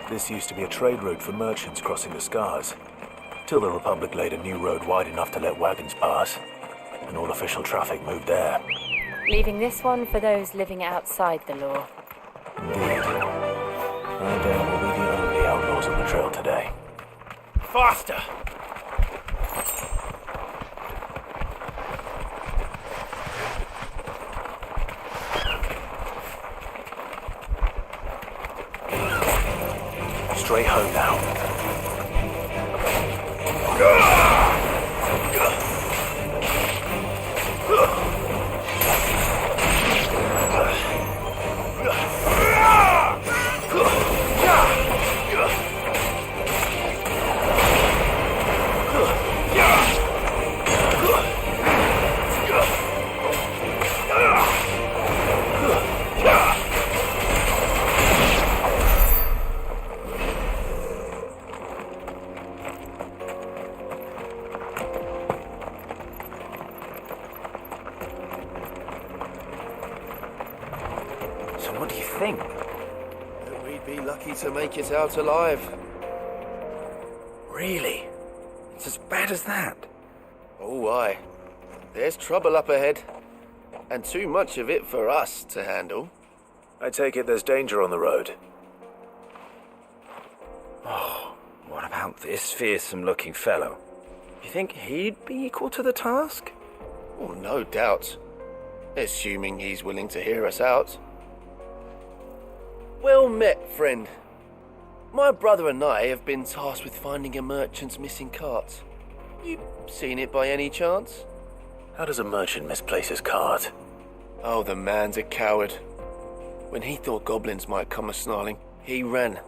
This used to be a trade route for merchants crossing the Scars, till the Republic laid a new road wide enough to let wagons pass, and all official traffic moved there. Leaving this one for those living outside the law. Indeed. I doubt we'll be the only outlaws on the trail today. Faster! Straight home now. So what do you think? We'd be lucky to make it out alive. Really? It's as bad as that? Oh, aye. There's trouble up ahead. And too much of it for us to handle. I take it there's danger on the road. Oh, what about this fearsome-looking fellow? You think he'd be equal to the task? Oh, no doubt. Assuming he's willing to hear us out. Well met, friend. My brother and I have been tasked with finding a merchant's missing cart. You seen it by any chance? How does a merchant misplace his cart? Oh, the man's a coward. When he thought goblins might come a-snarling, he ran,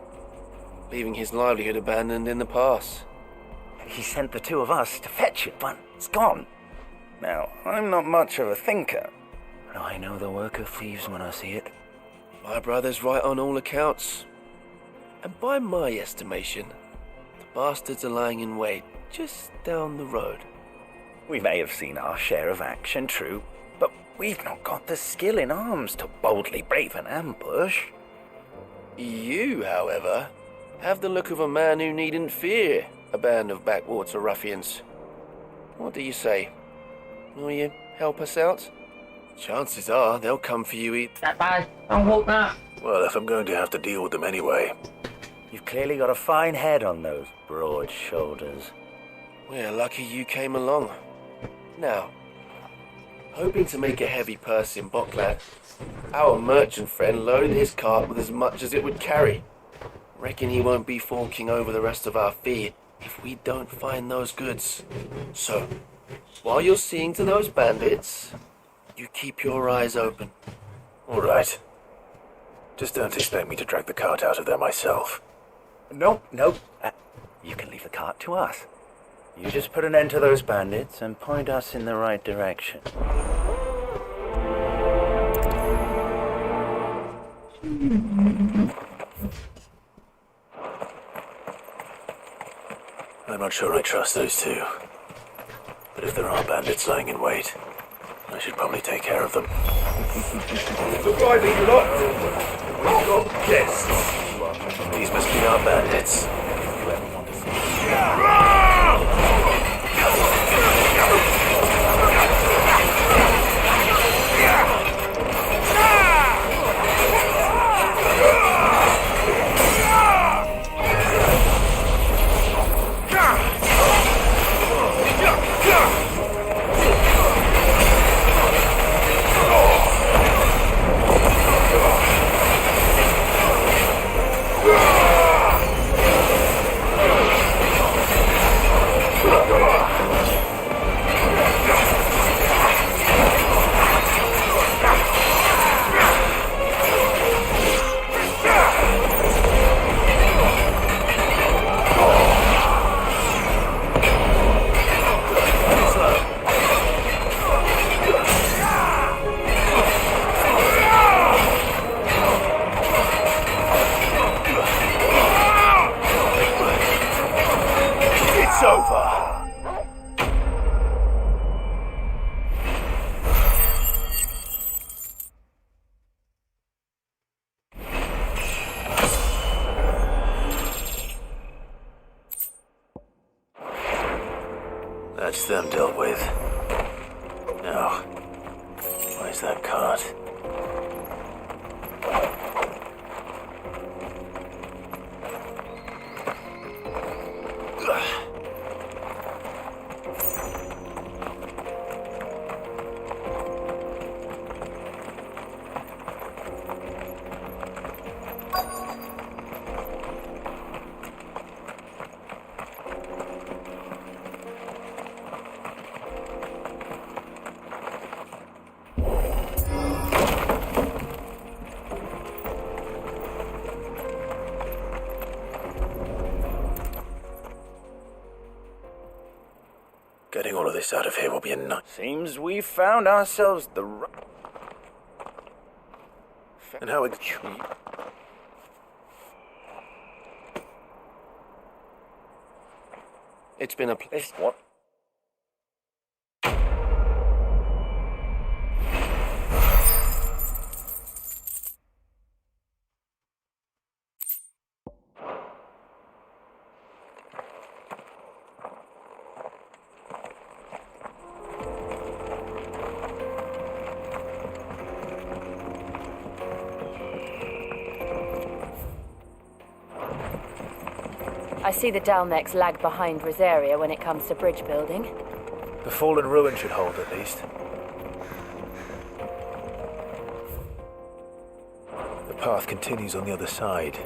leaving his livelihood abandoned in the pass. He sent the two of us to fetch it, but it's gone. Now, I'm not much of a thinker, but I know the work of thieves when I see it. My brother's right on all accounts. And by my estimation, the bastards are lying in wait just down the road. We may have seen our share of action, true, but we've not got the skill in arms to boldly brave an ambush. You, however, have the look of a man who needn't fear a band of backwater ruffians. What do you say? Will you help us out? Chances are they'll come for you. Well, if I'm going to have to deal with them anyway. You've clearly got a fine head on those broad shoulders. We're lucky you came along. Now, hoping to make a heavy purse in Bocklad, our merchant friend loaded his cart with as much as it would carry. Reckon he won't be forking over the rest of our fee if we don't find those goods. So, while you're seeing to those bandits, you keep your eyes open. All right. Just don't expect me to drag the cart out of there myself. Nope. You can leave the cart to us. You just put an end to those bandits and point us in the right direction. I'm not sure I trust those two. But if there are bandits lying in wait, I should probably take care of them. Surprising lot. We've got guests. These must be our bandits. You ever want to see dealt with. Now, where's that cart? Getting all of this out of here will be a night. Seems we found ourselves the right... And how It's been a place. What? I see the Dalmex lag behind Rosaria when it comes to bridge building. The fallen ruin should hold, at least. The path continues on the other side.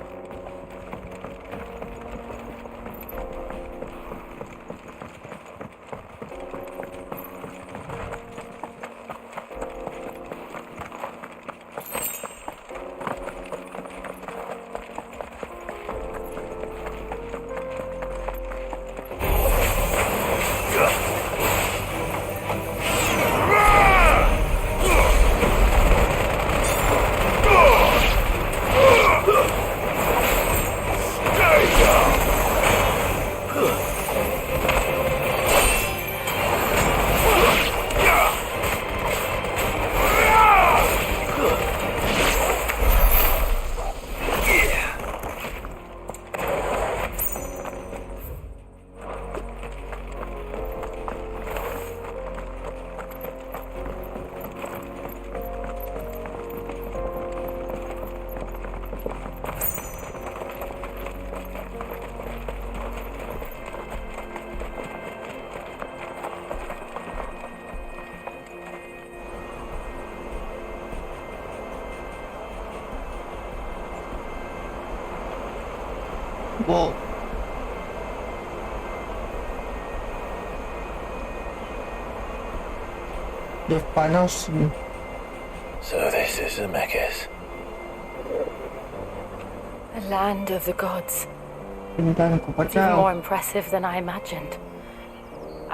Whoa. The final scene. So this is Zemeckis. A land of the gods. เป็นการของพระ It's เจ้า even more impressive than I imagined.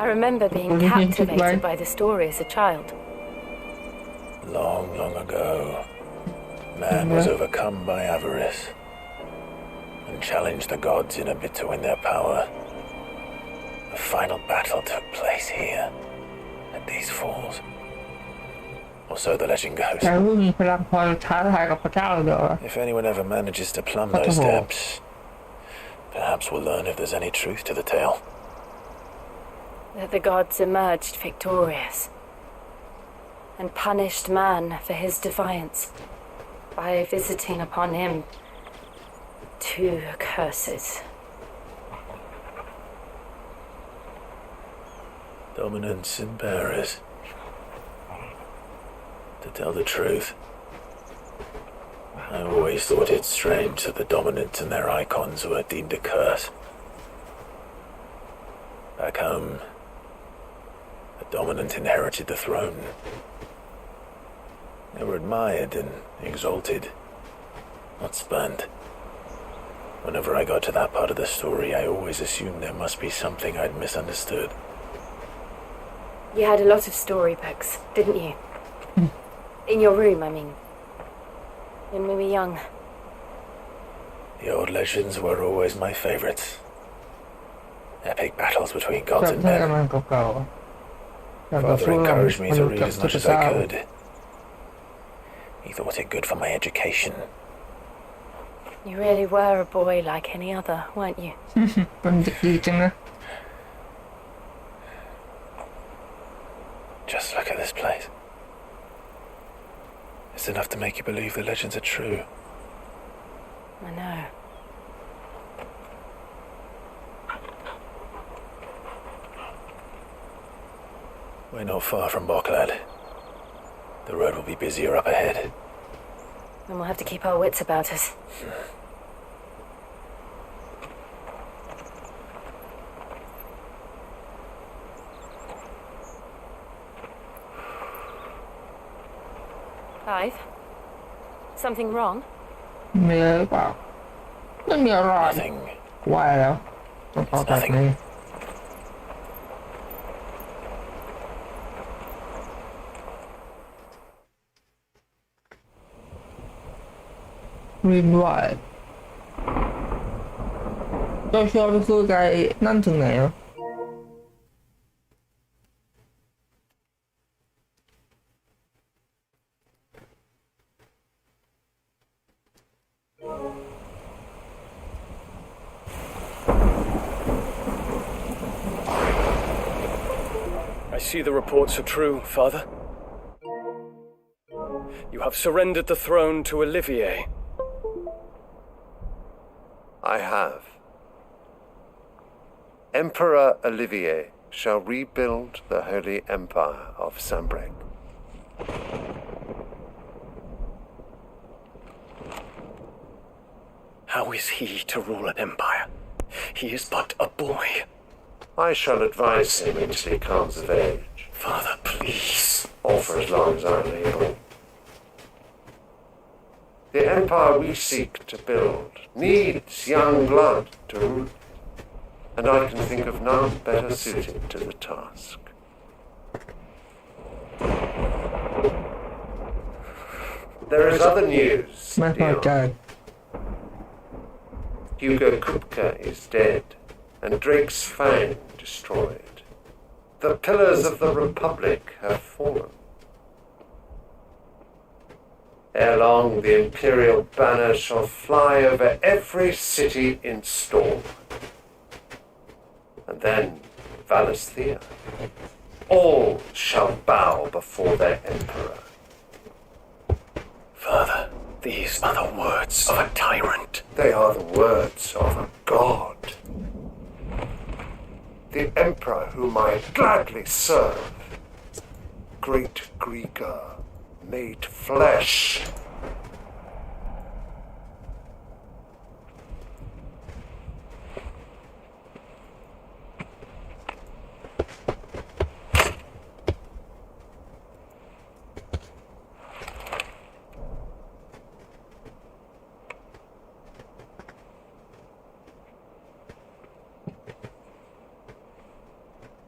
I remember being What did you think, captivated right? by the story as a child. Long, long ago, man was overcome by avarice and challenged the gods in a bid to win their power. The final battle took place here, at these falls. Or so the legend goes. แต่ผู้มีพลังพอท้าทายกับพระเจ้าเหรอ If anyone ever manages to plumb What the those hell? depths, perhaps we'll learn if there's any truth to the tale. That the gods emerged victorious and punished man for his defiance by visiting upon him two curses. Dominance and bearers. To tell the truth, I always thought it strange that the dominant and their icons were deemed a curse. Back home, the dominant inherited the throne. They were admired and exalted, not spurned. Whenever I got to that part of the story, I always assumed there must be something I'd misunderstood. You had a lot of storybooks, didn't you? In your room, I mean. When we were young. The old legends were always my favorites. Epic battles between ชอบ gods and ใช้ men. กำลังเก่าๆอยากต่อ Father สู้กับ encouraged me ม to นุษย์ read กับ as เท much พ as เจ้า I could. He thought it good for my education. You really were a boy like any other, weren't you? เป็นเด็กดีจังนะ Just look at this place. It's enough to make you believe the legends are true. I know. We're not far from Boklad. The road will be busier up ahead. Then we'll have to keep our wits about us. Clive? Something wrong? มีอะไรหรือเปล่าไม่มีอะไร Nothing. ว่าแล้วต้องเอาแบบนี้ วินว่าเจ้าชอบไปคือไกนั่นถึงไหนอ่ะ I see the reports are true, Father. You have surrendered the throne to Olivier. I have. Emperor Olivier shall rebuild the Holy Empire of Sambrec. How is he to rule an empire? He is but a boy. I shall advise him until he comes of age, Father, please. or for as long as I'm able. The empire we seek to build needs young blood to rule, and I can think of none better suited to the task. There is other news, ไม่พอใจ Dion. Hugo Kupka is dead, and Drake's Fang destroyed. The pillars of the Republic have fallen. Ere long, the Imperial banner shall fly over every city in storm. And then, Valisthea. All shall bow before their Emperor. Father, these are the words of a tyrant. They are the words of a god. The Emperor whom I gladly serve. Great Grieger, made flesh.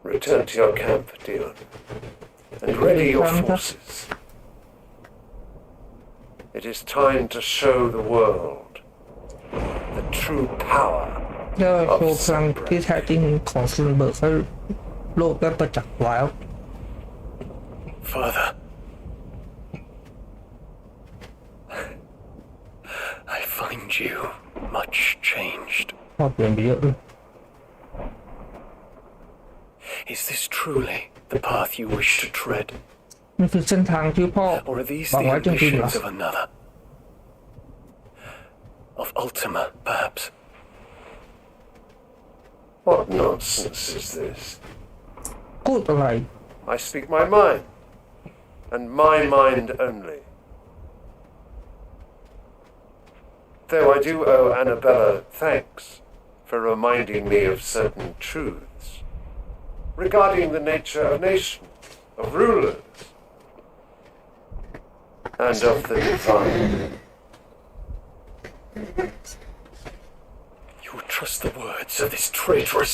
Return to your camp, Dion, and ready your forces. It is time to show the world the true power เจ้าโชว์พลังที่แท้จริงของซุนเบิร์กให้โลกได้ประจักษ์แล้ว Father, I find you much changed. พอเปลี่ยนไปเยอะเลย Is this truly the path you wish to tread? นี่คือเส้นทางที่พ่อ Or are these วาง the ไว้จริงๆเหรอ ambitions of another? Of Ultima, perhaps? What nonsense is this? พูดอะไร I speak my mind, and my mind only. Though I do owe Annabella thanks for reminding me of certain truths regarding the nature of nations, of rulers, and of the divine. You would trust the words of this traitress?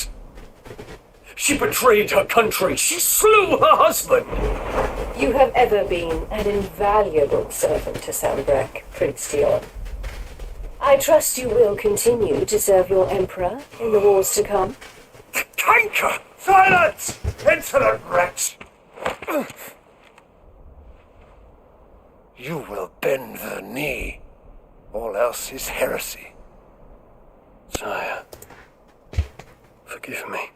She betrayed her country. She slew her husband. You have ever been an invaluable servant to Sambrec, Prince Dion. I trust you will continue to serve your emperor in the wars to come. Canker! Silence! Insolent wretch! You will bend the knee. All else is heresy. Sire, forgive me.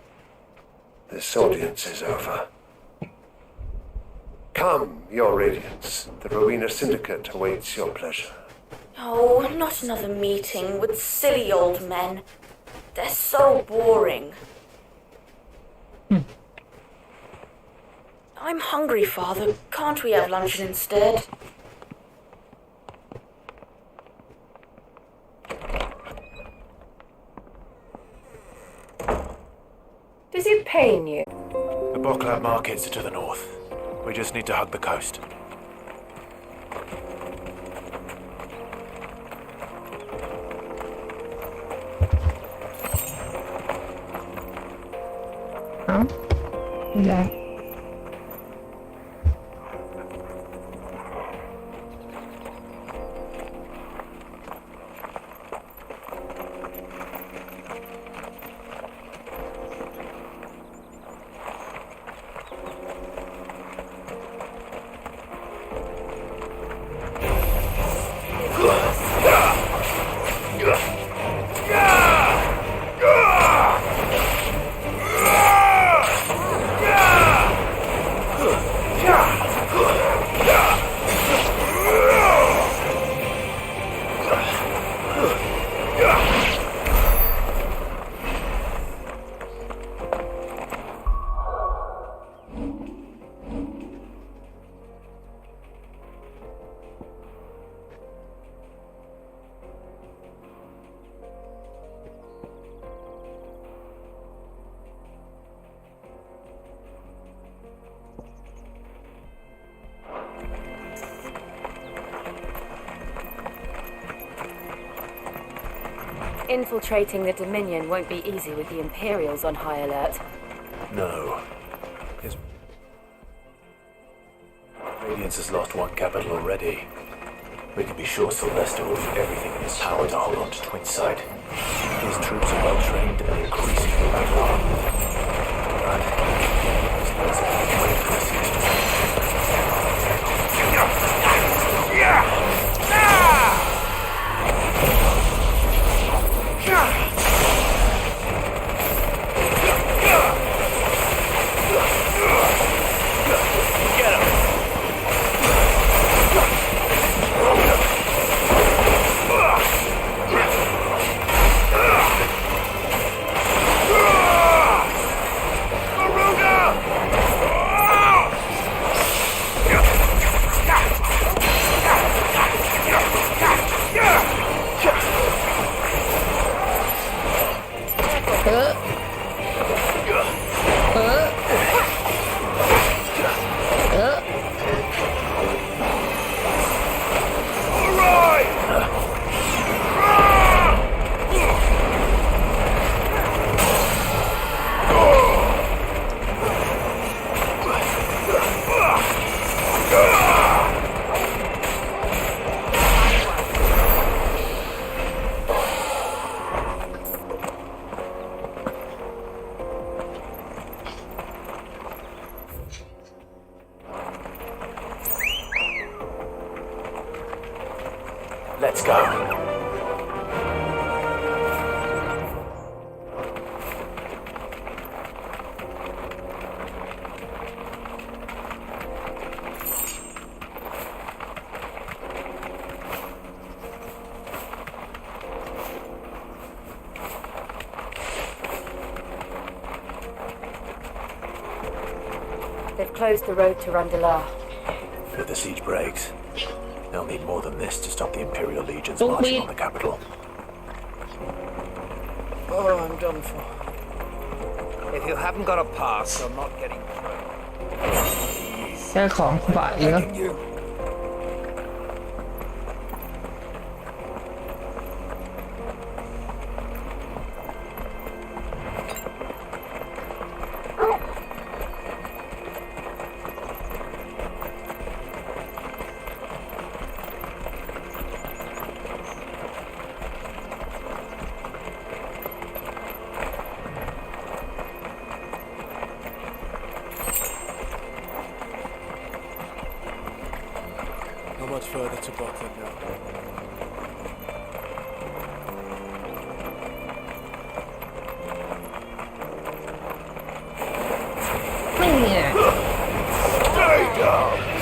This audience is over. Come, Your Radiance. The Rowena Syndicate awaits your pleasure. Oh, not another meeting with silly old men. They're so boring. I'm hungry, Father. Can't we have luncheon instead? Does it pain you? The Bocklab markets are to the north. We just need to hug the coast. Huh? Yeah. Infiltrating the Dominion won't be easy with the Imperials on high alert. No. Radiance has lost one capital already. We can be sure Sylvester will do everything in his power to hold on to Twinside. His troops are well trained and increasingly battle hardened. But his plans are way for us Let's go. They've closed the road to Randalar. If the siege breaks, they'll need more than this to stop the Imperial legions marching on the capital. Oh, I'm done for. If you haven't got a pass, I'm not getting through. แค่ของฝ่ายเยอะ You. Not much further to Botland now. Stay down.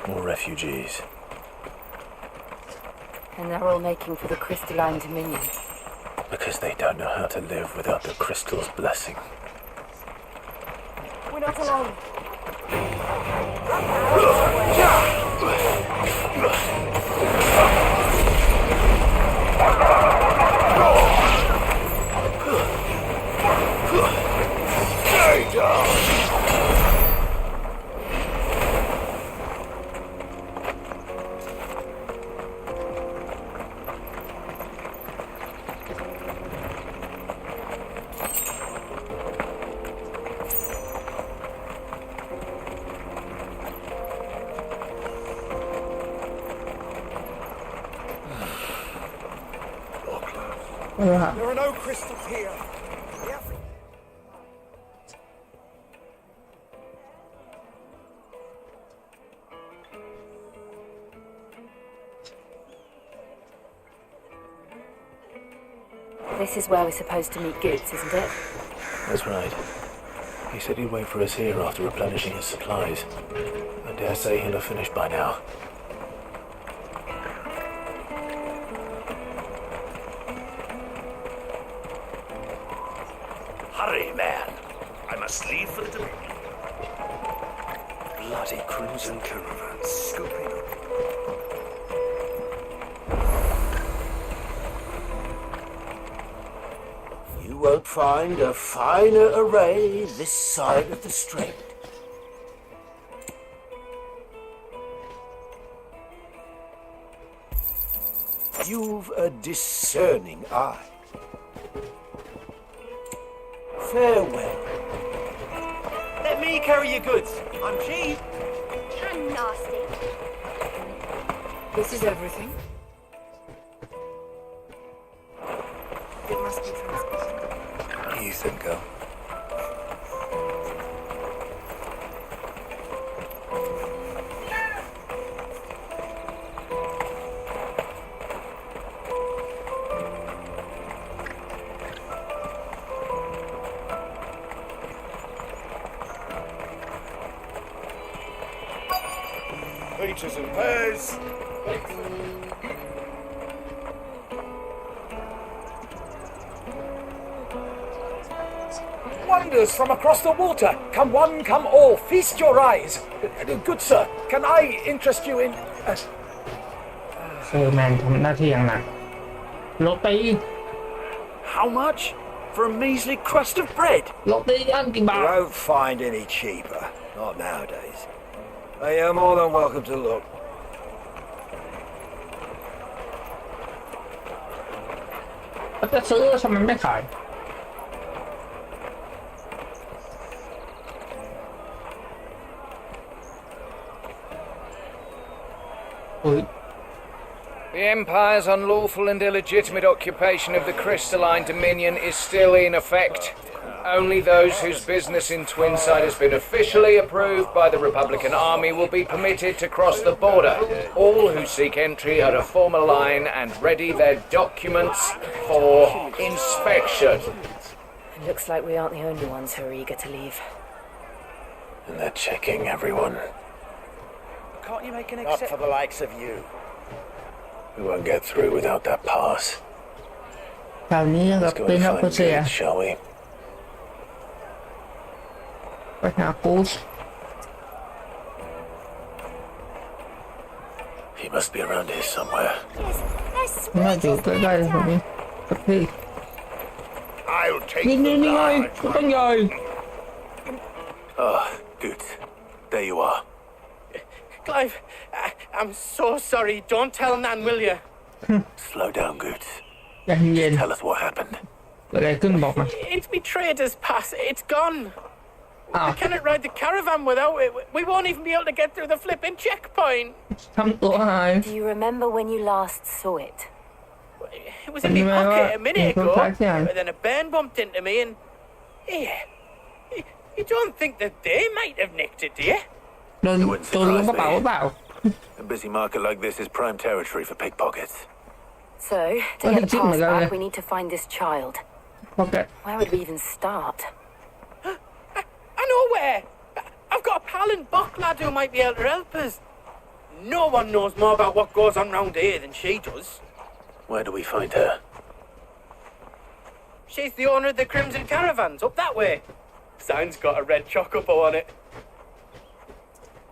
More refugees. And they're all making for the crystalline dominion. Because they don't know how to live without the crystal's blessing. We're not alone. Stay down! There are no crystals here. This is where we're supposed to meet Goots, isn't it? That's right. He said he'd wait for us here after replenishing his supplies. I dare say he'll have finished by now. Hurry, man. I must leave for the Dominion. Bloody crimson caravan scooping up. You won't find a finer array this side of the strait. You've a discerning eye. Farewell. Let me carry your goods. I'm cheap. I'm nasty. This is everything. It must be transported. You think go. Peaches and pears. Wonders from across the water. Come one, come all. Feast your eyes. Good sir, can I interest you in... เซอร์แมนทำหน้าที่อย่างหนักโรตี How much? For a measly crust of bread? โรตีย่างกี่บาท You won't find any cheaper. Not nowadays. But you're more than welcome to look. จะซื้อทำไมไม่ขาย The Empire's unlawful and illegitimate occupation of the crystalline dominion is still in effect. Only those whose business in Twinside has been officially approved by the Republican Army will be permitted to cross the border. All who seek entry are to form a line and ready their documents for inspection. It looks like we aren't the only ones who are eager to leave. And they're checking everyone. Can't you make an exception? Not for the likes of you. We won't get through without that pass. คราวนี้ยังกับ Let's go เป็น and นัก find เสีย Goods, shall we? ไปหากูส He must be around here somewhere. น่าอยู่ใกล้ๆตรงนี้กับพี่ I'll take นี่ the ไง large กูต้องใหญ่ Ah, good. There you are. Clive, I'm so sorry. Don't tell Nan, will you? Slow down, Goots. ใจเย็น Tell us what happened. เกิดอะไรขึ้นบอกมา It's me trader's pass. It's gone. อ้าว I cannot ride the caravan without it. We won't even be able to get through the flipping checkpoint. ทำตัวหาย Do you remember when you last saw it? It was in my pocket a minute ago. But then a bairn bumped into me and... Yeah. You don't think that they might have nicked it, do you? โดนล้วงกระเป๋าเปล่า A busy market like this is prime territory for pickpockets. So, to get the pass back, we need to find this child. Okay. Where would we even start? I know where. I've got a pal in Buck lad who might be able to help us. No one knows more about what goes on round here than she does. Where do we find her? She's the owner of the Crimson Caravans, up that way. Sign's got a red chocobo on it.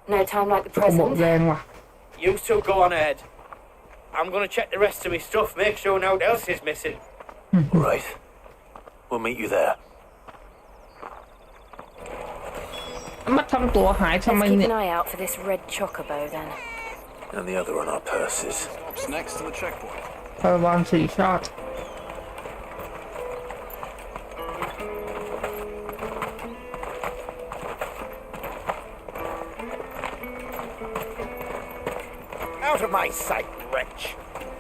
No time like the หมด present. แรงว่ะ You two go on ahead. I'm gonna check the rest of my stuff, make sure no one else is missing. Right. We'll meet you there. มาทำตัวหายทำ Let's ไม keep เนี่ย an eye out for this red chocobo then. And the other on our purses. What's next to the checkpoint? คาราวานสี่ชาติ Out of my sight, wretch!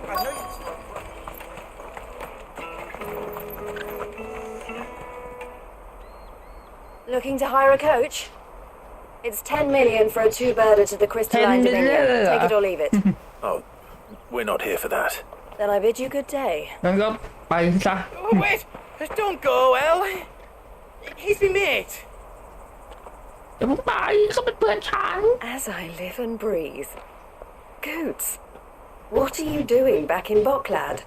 I know you... Looking to hire a coach? It's 10 million for a two-birder to the Crystalline 10 million Dominion. Take it or leave it. Oh, we're not here for that. Then I bid you good day. งั้นก็ไปซะ Oh, wait! Don't go, El. He's my mate. เดี๋ยวผมไปเขาเป็นเพื่อนฉัน As I live and breathe. Goots, what are you doing back in Boklad?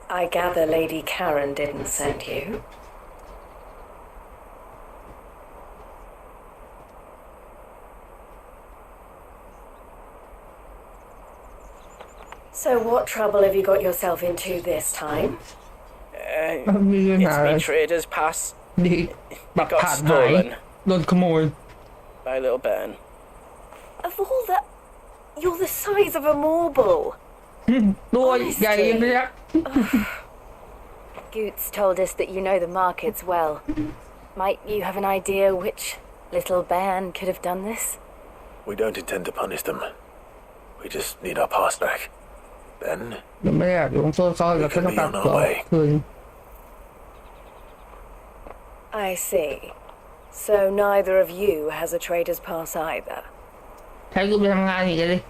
I gather Lady Karen didn't send you. So what trouble have you got yourself into this time? มีปัญ It's หา me trader's pass ดีบัตร got ผ่านหาย stolen โดนขโมย by little Ben. Of all the... You're the size of a marble. ตัวใหญ่เรียก Goots told us that you know the markets well. Might you have an idea which little band could have done this? We don't intend to punish them. We just need our pass back. Then ไม่อยากลงโทษเขาแต่เขาต้องการตัวคืน I see. So neither of you has a trader's pass either. ใช้กูไปทำงานอีกเลย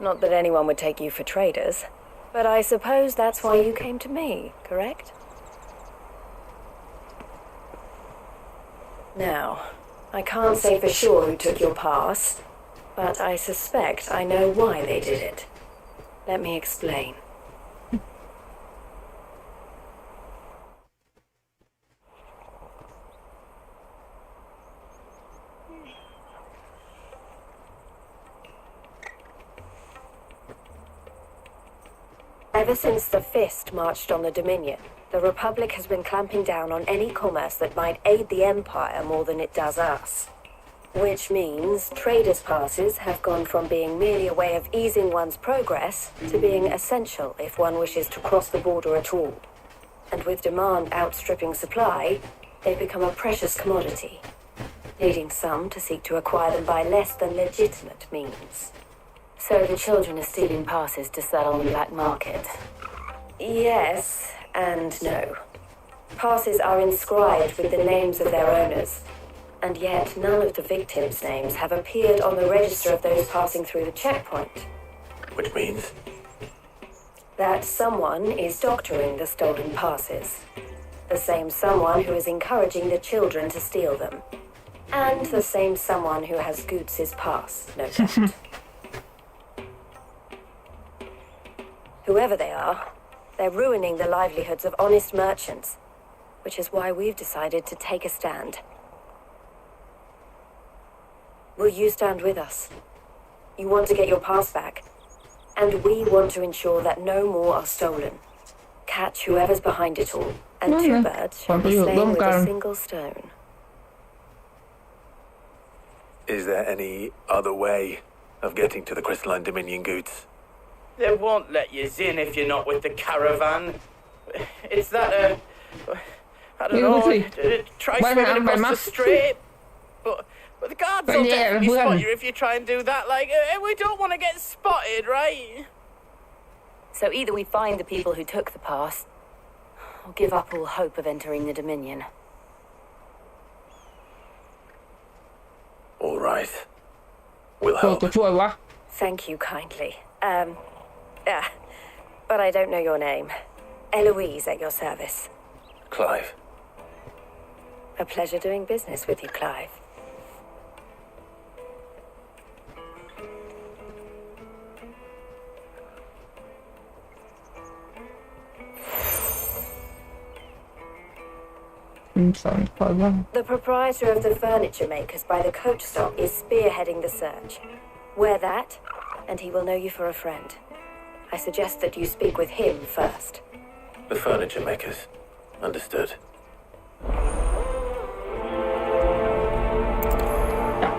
Not that anyone would take you for traders, but I suppose that's why you came to me, correct? Now, I can't say for sure who took your pass, but I suspect I know why they did it. Let me explain. Ever since the Fist marched on the Dominion, the Republic has been clamping down on any commerce that might aid the Empire more than it does us. Which means traders' passes have gone from being merely a way of easing one's progress to being essential if one wishes to cross the border at all. And with demand outstripping supply, they've become a precious commodity, leading some to seek to acquire them by less than legitimate means. So the children are stealing passes to sell on the black market. Yes and no. Passes are inscribed with the names of their owners, and yet none of the victims' names have appeared on the register of those passing through the checkpoint. which means That someone is doctoring the stolen passes. The same someone who is encouraging the children to steal them. And the same someone who has Goots' pass, no doubt. Whoever they are, they're ruining the livelihoods of honest merchants, which is why we've decided to take a stand. Will you stand with us? You want to get your pass back, and we want to ensure that no more are stolen. Catch whoever's behind it all, and two birds shall be slain with a single stone. is there any other way of getting to the Crystalline Dominion Goods? They won't let you in if you're not with the caravan. It's that, I don't know, try swimming across the strait. But the guards will definitely spot you if you try and do that. Like, we don't want to get spotted, right? So either we find the people who took the pass, or give up all hope of entering the Dominion. All right. We'll help. Thank you kindly. But I don't know your name. Eloise at your service. Clive. A pleasure doing business with you, Clive. The proprietor of the furniture makers by the coach stop is spearheading the search. Wear that, and he will know you for a friend. I suggest that you speak with him first. The furniture makers. Understood.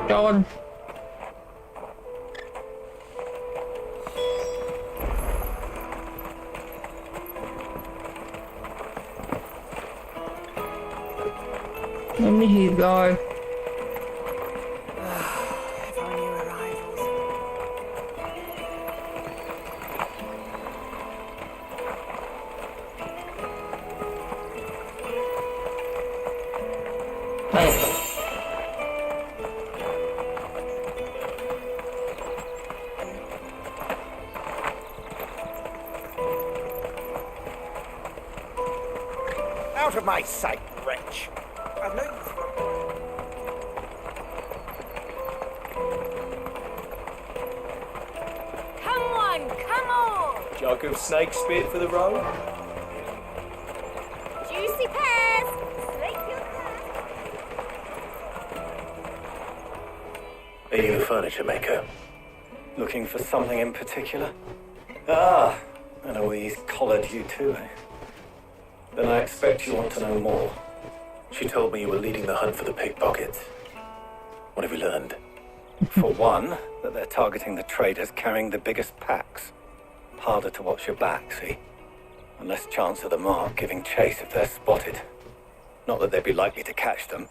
John. Let me hear go. Out of my sight, wretch! I've known you for a while. Come on, come on! Jug of snake spit for the road? Juicy pears! Slake your Are you the furniture maker? Looking for something in particular? Ah, Eloise collared you too, eh? Then I expect you want to know more. She told me you were leading the hunt for the pickpockets. What have you learned? For one, that they're targeting the traders carrying the biggest packs. Harder to watch your back, see? And less chance of the mark giving chase if they're spotted. Not that they'd be likely to catch them.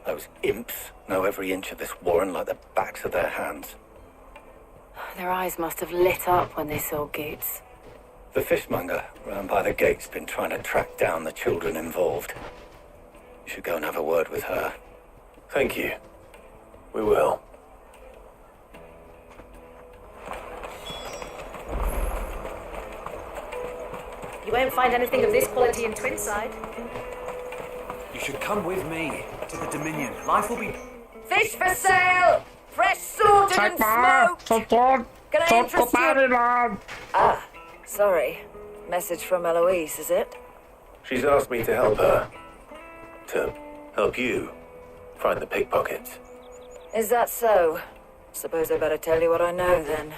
Those imps know every inch of this warren like the backs of their hands. Their eyes must have lit up when they saw Goots. The fishmonger round by the gate's been trying to track down the children involved. You should go and have a word with her. Thank you. We will. You won't find anything of this quality in Twinside. You should come with me to the Dominion. Life will be... Fish for sale! Fresh sorted and smoked! Can I interest you? Ah, sorry. Message from Eloise, is it? She's asked me to help her. To help you find the pickpockets. Is that so? Suppose I better tell you what I know then.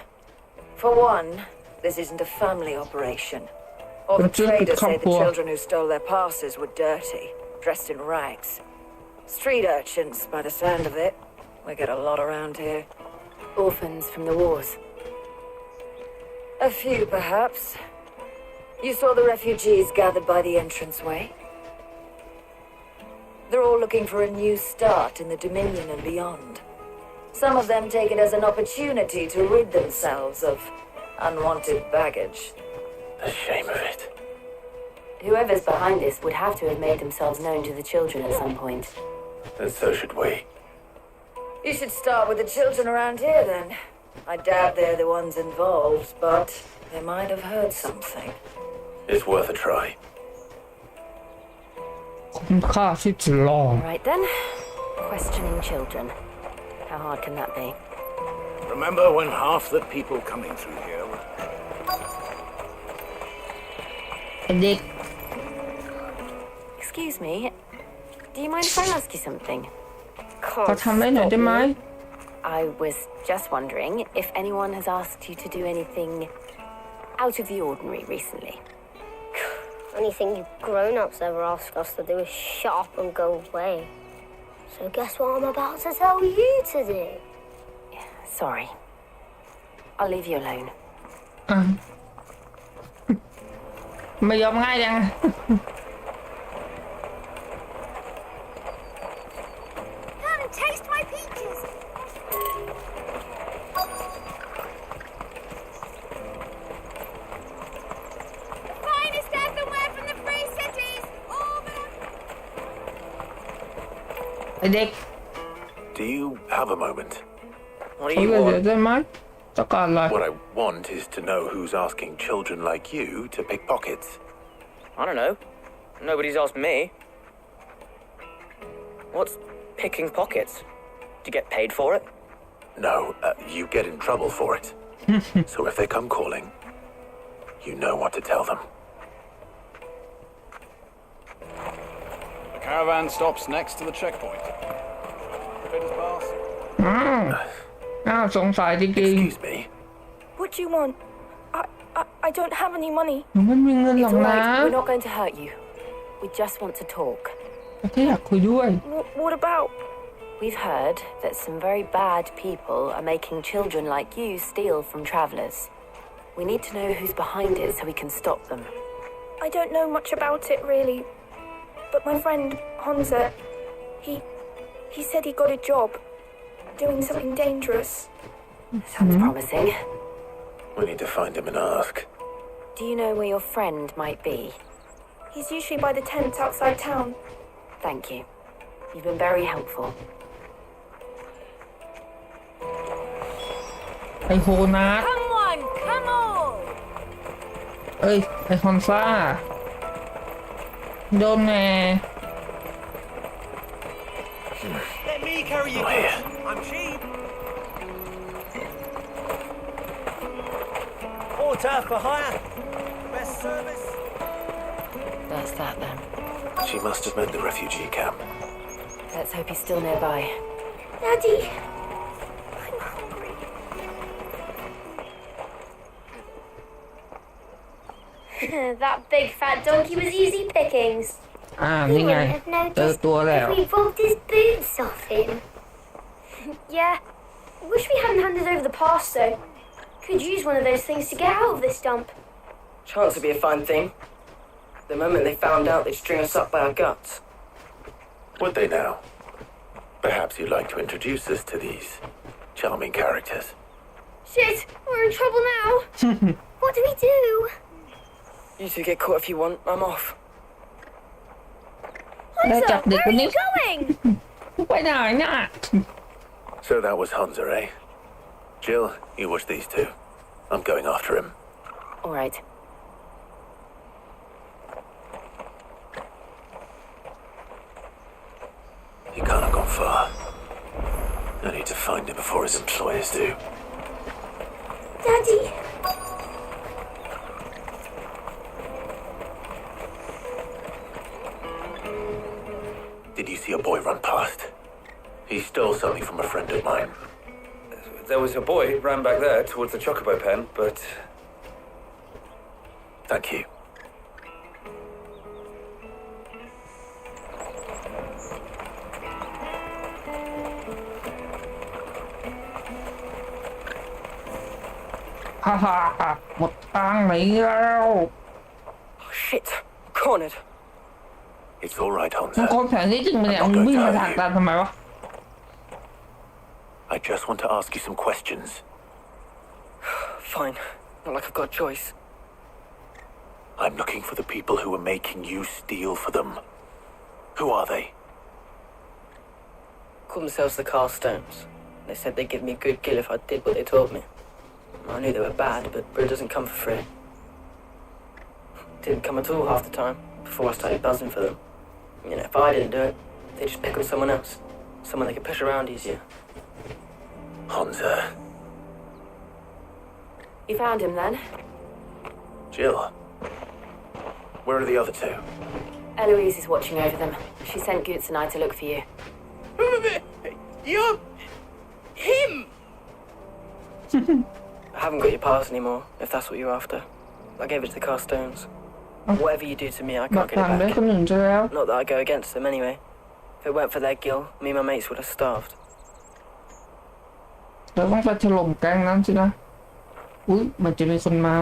For one, this isn't a family operation. All the traders say the children who stole their passes were dirty, dressed in rags. Street urchins, by the sound of it. We get a lot around here. Orphans from the wars. A few, perhaps. You saw the refugees gathered by the entranceway? They're all looking for a new start in the Dominion and beyond. Some of them take it as an opportunity to rid themselves of unwanted baggage. The shame of it. Whoever's behind this would have to have made themselves known to the children at some point. And so should we. You should start with the children around here, then. I doubt they're the ones involved, but they might have heard something. It's worth a try. Right then. Questioning children. How hard can that be? Remember when half the people coming through here were... Excuse me. Do you mind if I ask you something? I was just wondering if anyone has asked you to do anything out of the ordinary recently. Anything you grown-ups ever ask us to do is shut up and go away. So guess what I'm about to tell you to do? Sorry. I'll leave you alone. ไม่ยอมง่ายจัง Come and taste my peaches. The finest earthenware from the free cities. All the... ไอ้เด็ก Do you have a moment? What do you want? ได้ไหมต้องการอะไร What I want is to know who's asking children like you to pick pockets. I don't know. Nobody's asked me. What's picking pockets? Do you get paid for it? No, you get in trouble for it. So if they come calling, you know what to tell them. The caravan stops next to the checkpoint. Fitters pass. สงสัยจริง Excuse me. What do you want? I don't have any money. ๆมันมีเงินหร It's อก all นะ right. We're not going to hurt you. We just want to talk. แค่อยากคุยด้วย What about? We've heard that some very bad people are making children like you steal from travelers. We need to know who's behind it so we can stop them. I don't know much about it really. But my friend, Honza, he said he got a job doing something dangerous. Sounds promising. We need to find him and ask. Do you know where your friend might be? He's usually by the tents outside town. Thank you. You've been very helpful. ไอโฮนัส Come on, come on! เอ้ย ไอฮอนซ่า โดนแน่ Let me carry you. I'm cheap. Porter for hire. Best service. That's that then. She must have meant the refugee camp. Let's hope he's still nearby. Daddy. That big fat donkey was easy pickings. นี่ไง เจอตัวแล้ว We robbed his boots off him. Yeah. Wish we hadn't handed over the pass though. Could use one of those things to get out of this dump. Chance would be a fine thing. The moment they found out, they'd string us up by our guts. Would they now? Perhaps you'd like to introduce us to these charming characters. Shit, we're in trouble now. What do we do? You two get caught if you want. I'm off. แล้วจับเด็กคนนี้ Going. ไปไหนน่ะ So that was Hunter, eh? Jill, you watch these two. I'm going after him. All right. He can't have gone far. I need to find him before his employers do. Daddy. Did you see a boy run past? He stole something from a friend of mine. There was a boy ran back there towards the chocobo pen, but... Thank you. Haha, หมดทางหนีแล้ว Oh, shit. Cornered. It's all right, มัน Hunter. คนแผนที่จริงมันเนี่ยมึงวิ่งมาทางตันทำไมวะ I just want to ask you some questions. Fine. Not like I've got a choice. I'm looking for the people who are making you steal for them. Who are they? Call themselves the Carstones. They said they'd give me a good kill if I did what they told me. I knew they were bad, but bread doesn't come for free. Didn't come at all half the time, before I started buzzing for them. You know, if I didn't do it, they'd just pick on someone else. Someone they could push around easier. Hunter. You found him then? Jill. Where are the other two? Eloise is watching over them. She sent Goots and I to look for you. You're... him! I haven't got your pass anymore, if that's what you're after. I gave it to the Carstones. Whatever you do to me, I บั can't ตร get ทาง it ได้ back. คนอื่นจะแล้ว Not that I go against them anyway. If it weren't for their guilt, me and my mates would have starved. เราต้องไปถล่มแก๊งนั้นสินะ อุ๊ยมันจะมีคนมา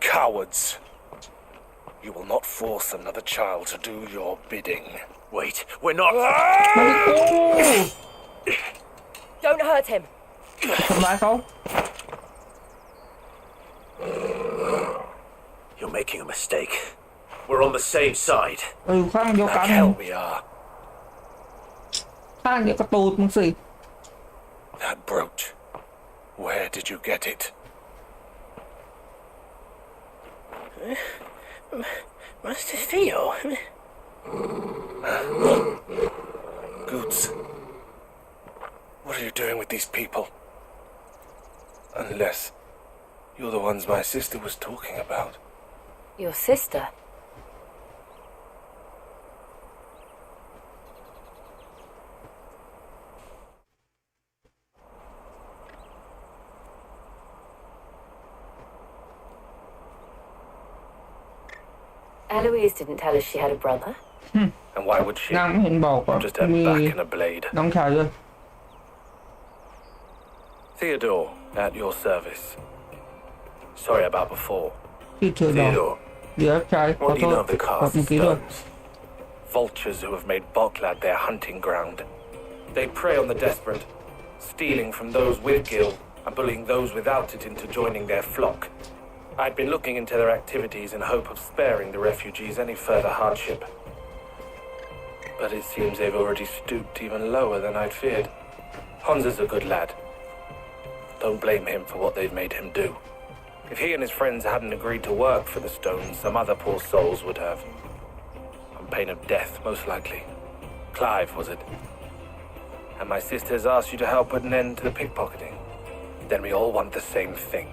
Cowards. You will not force another child to do your bidding. Wait, we're not. Don't hurt him. ทำร้ายเขา You're making a mistake. We're on the same side. เราอยู่ข้างเดียวกัน Like hell we are. ข้างเดียวกระตูดมึงสิ That brooch. Where did you get it? Master Theo. Goods. What are you doing with these people? Unless you're the ones my sister was talking about. Your sister? Eloise didn't tell us she had a brother. And why would she? นางไม่เห็นบอกว่า Just a มี back and a blade. น้องชายด้วย Theodore, at your service. Sorry about before. ที่เธอบอก Theodore, เดี๋ยวชายขอ what do โท you ษ know of the ขอ cast เมื่อกี้ด้วย stones? Vultures who have made Boklad their hunting ground. They prey on the desperate, stealing from those with gil and bullying those without it into joining their flock. I'd been looking into their activities in hope of sparing the refugees any further hardship. But it seems they've already stooped even lower than I'd feared. Hansa's a good lad. Don't blame him for what they've made him do. If he and his friends hadn't agreed to work for the stones, some other poor souls would have. On pain of death, most likely. Clive, was it? And my sisters asked you to help put an end to the pickpocketing. Then we all want the same thing.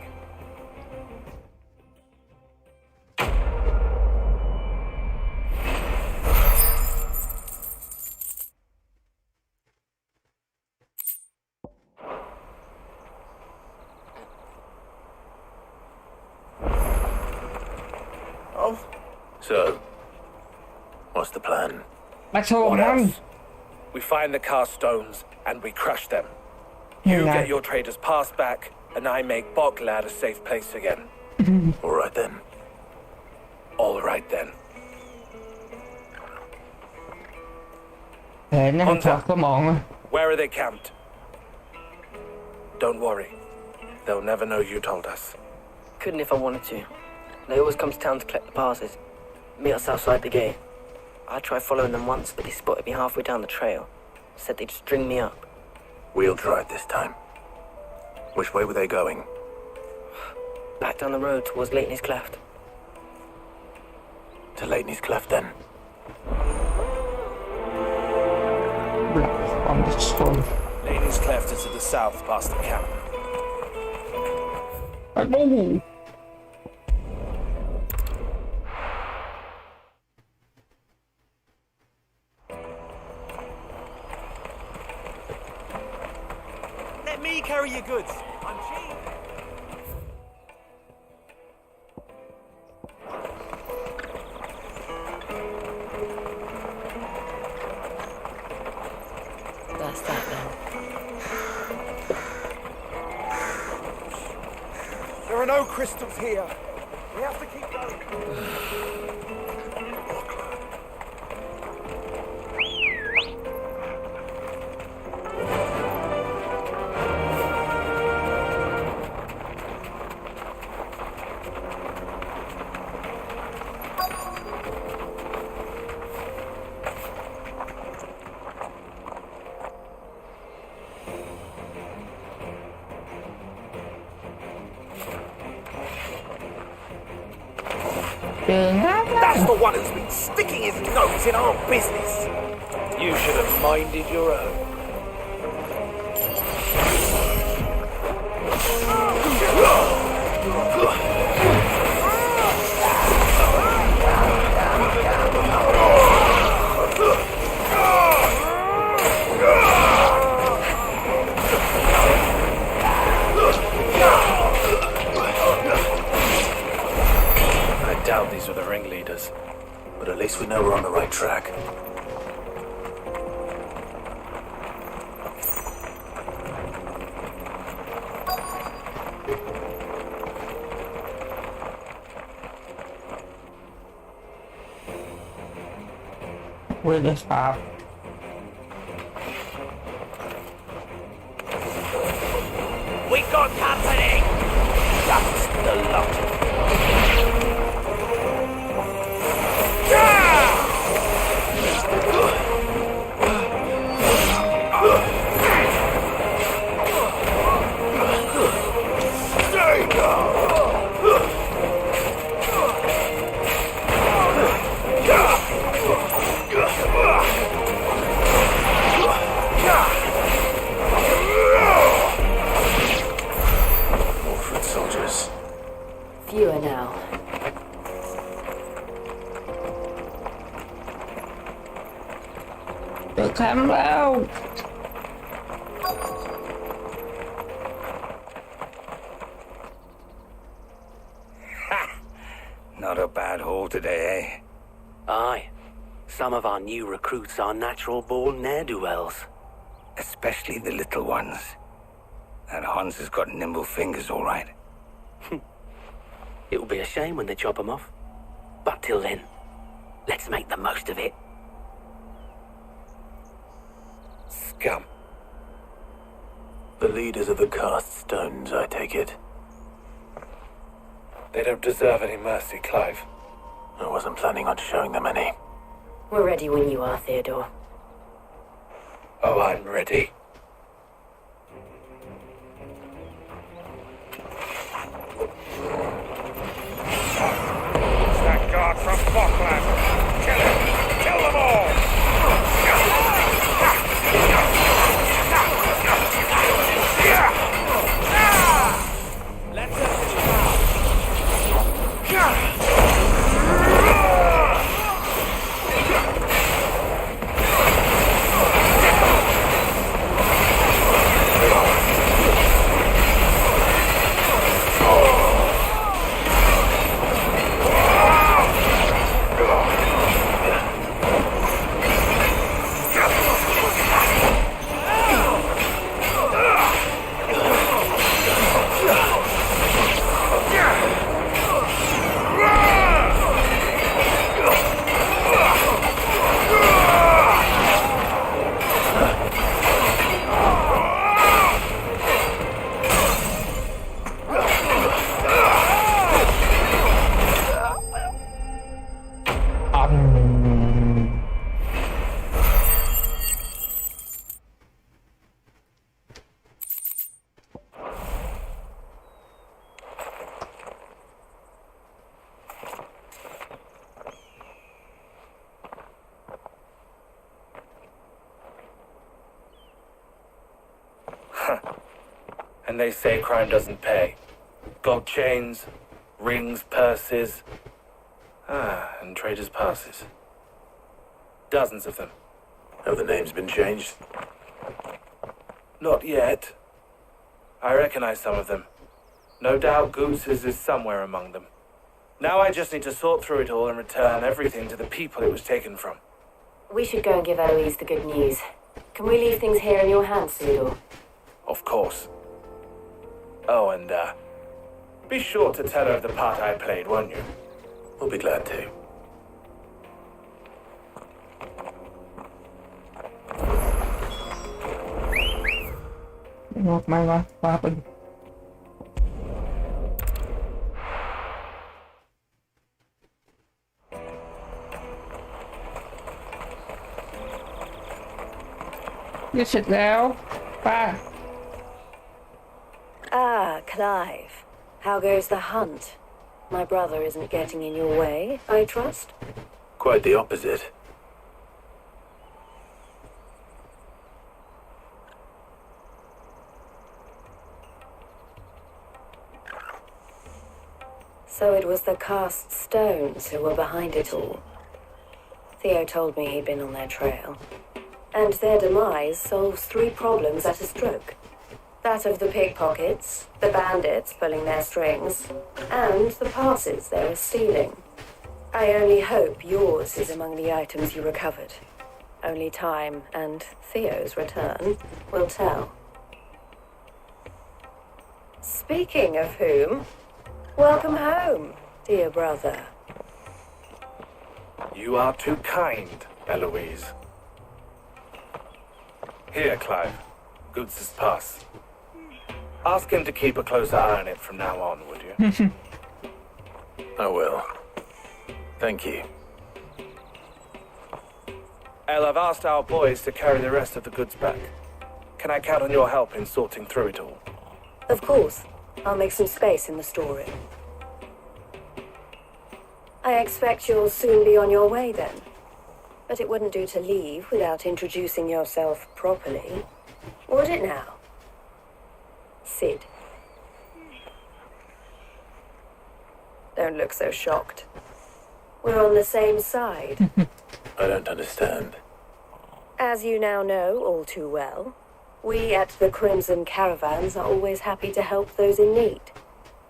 So, what's the plan? มาโชว์ What มัน else? We find the cast stones and we crush them. You get your traders' pass back, and I make Boklad a safe place again. All right then. All right then. แผนยังถอดสมองอะ Where are they camped? Don't worry. They'll never know you told us. Couldn't if I wanted to. They always come to town to collect the passes. Meet us outside the gate. I tried following them once, but they spotted me halfway down the trail. Said they'd string me up. We'll try it this time. Which way were they going? Back down the road towards Leighton's Cleft. To Leighton's Cleft then. On the stone. Leighton's Cleft is to the south past the camp. ไปบู๊ Let me carry your goods. I'm cheap. That's that then. There are no crystals here. We have to keep going. That's the one who's been sticking his nose in our business. You should have minded your own. I doubt these were the ringleaders. But at least we know we're on the right track. Where the stop? We got company! That's the lot. Fewer now. Được khám lao. Not a bad haul today, eh? Aye. Some of our new recruits are natural-born ne'er-do-wells. Especially the little ones. That Hans has got nimble fingers, all right. It will be a shame when they chop them off. But till then, let's make the most of it. Scum. The leaders of the cast stones, I take it. They don't deserve any mercy, Clive. I wasn't planning on showing them any. We're ready when you are, Theodore. Oh, I'm ready. It's that guard from Falkland. Kill him! Kill them all! Let's And they say crime doesn't pay. Gold chains, rings, purses. And traders' passes. Dozens of them. Have the names been changed? Not yet. I recognize some of them. No doubt Goose's is somewhere among them. Now I just need to sort through it all and return everything to the people it was taken from. We should go and give Eloise the good news. Can we leave things here in your hands, Theodore? Of course. Oh, and, be sure to tell her the part I played, won't you? We'll be glad to. Ngọt may quá, qua bình. Đi xịt nào, ba. Ah, Clive. How goes the hunt? My brother isn't getting in your way, I trust? Quite the opposite. So it was the cast stones who were behind it all. Theo told me he'd been on their trail. And their demise solves 3 problems at a stroke. That of the pickpockets, the bandits pulling their strings, and the passes they were stealing. I only hope yours is among the items you recovered. Only time and Theo's return will tell. Speaking of whom, welcome home, dear brother. You are too kind, Eloise. Here, Clive. Goose's pass. Ask him to keep a closer eye on it from now on, would you? I will. Thank you. El, I've asked our boys to carry the rest of the goods back. Can I count on your help in sorting through it all? Of course. I'll make some space in the storeroom. I expect you'll soon be on your way then. But it wouldn't do to leave without introducing yourself properly. Would it now? Sid. Don't look so shocked. We're on the same side. I don't understand. As you now know all too well, we at the Crimson Caravans are always happy to help those in need.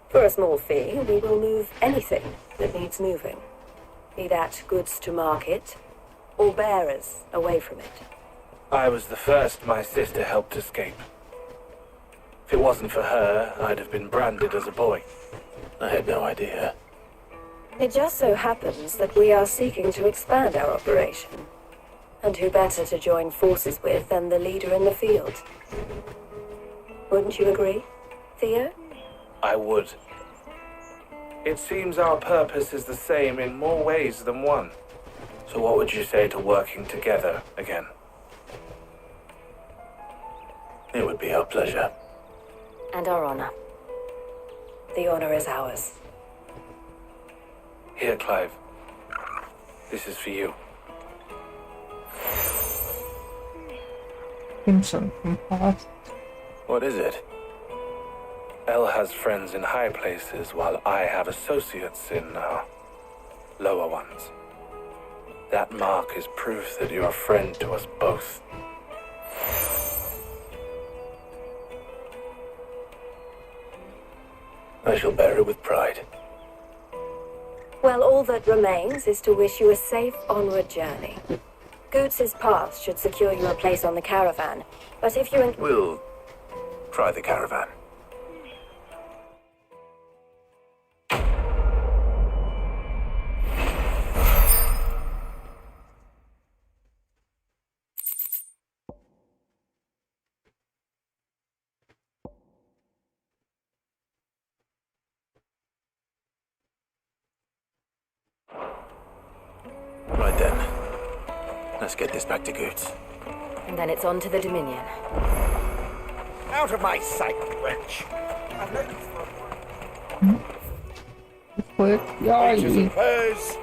For a small fee, we will move anything that needs moving. Be that goods to market, or bearers away from it. I was the first my sister helped escape. If it wasn't for her, I'd have been branded as a boy. I had no idea. It just so happens that we are seeking to expand our operation. And who better to join forces with than the leader in the field? Wouldn't you agree, Theo? I would. It seems our purpose is the same in more ways than one. So what would you say to working together again? It would be our pleasure. And our honor. The honor is ours. Here, Clive. This is for you. Crimson Compass. What is it? Elle has friends in high places while I have associates in lower ones. That mark is proof that you're a friend to us both. I shall bear it with pride. Well, all that remains is to wish you a safe onward journey. Goots's pass should secure you a place on the caravan, but if you... We'll try the caravan. Right then. Let's get this back to Goots. And then it's on to the Dominion. Out of my sight, wretch. Quick, Waiters and purrs.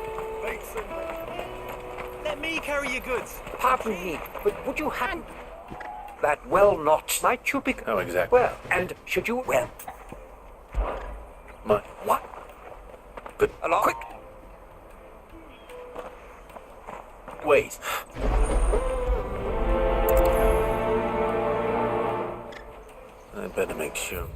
Let me carry your goods. Pardon me, but would you hand that well-notched might you be... Oh, exactly. Well, and should you... Well... My... What? But... Along. Quick! Wait. I better make sure.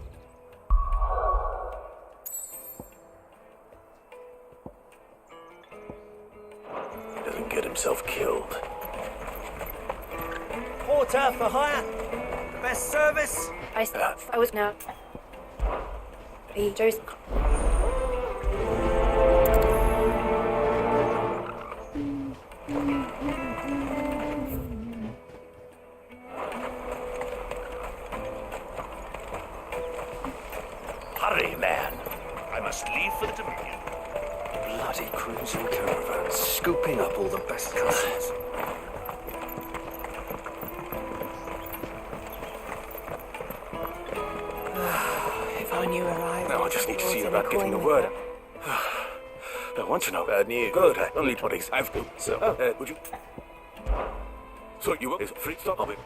He doesn't get himself killed. Porter for hire. The best service. I was now... Joe's... Hurry, man. I must leave for the Dominion. Bloody cruising caravans, scooping up all the best customers. If I knew where I... Now I just need to see about getting the word out. Don't want to know bad news. Good. Only 20 I've got. So, would you... So you want... Free stop of it.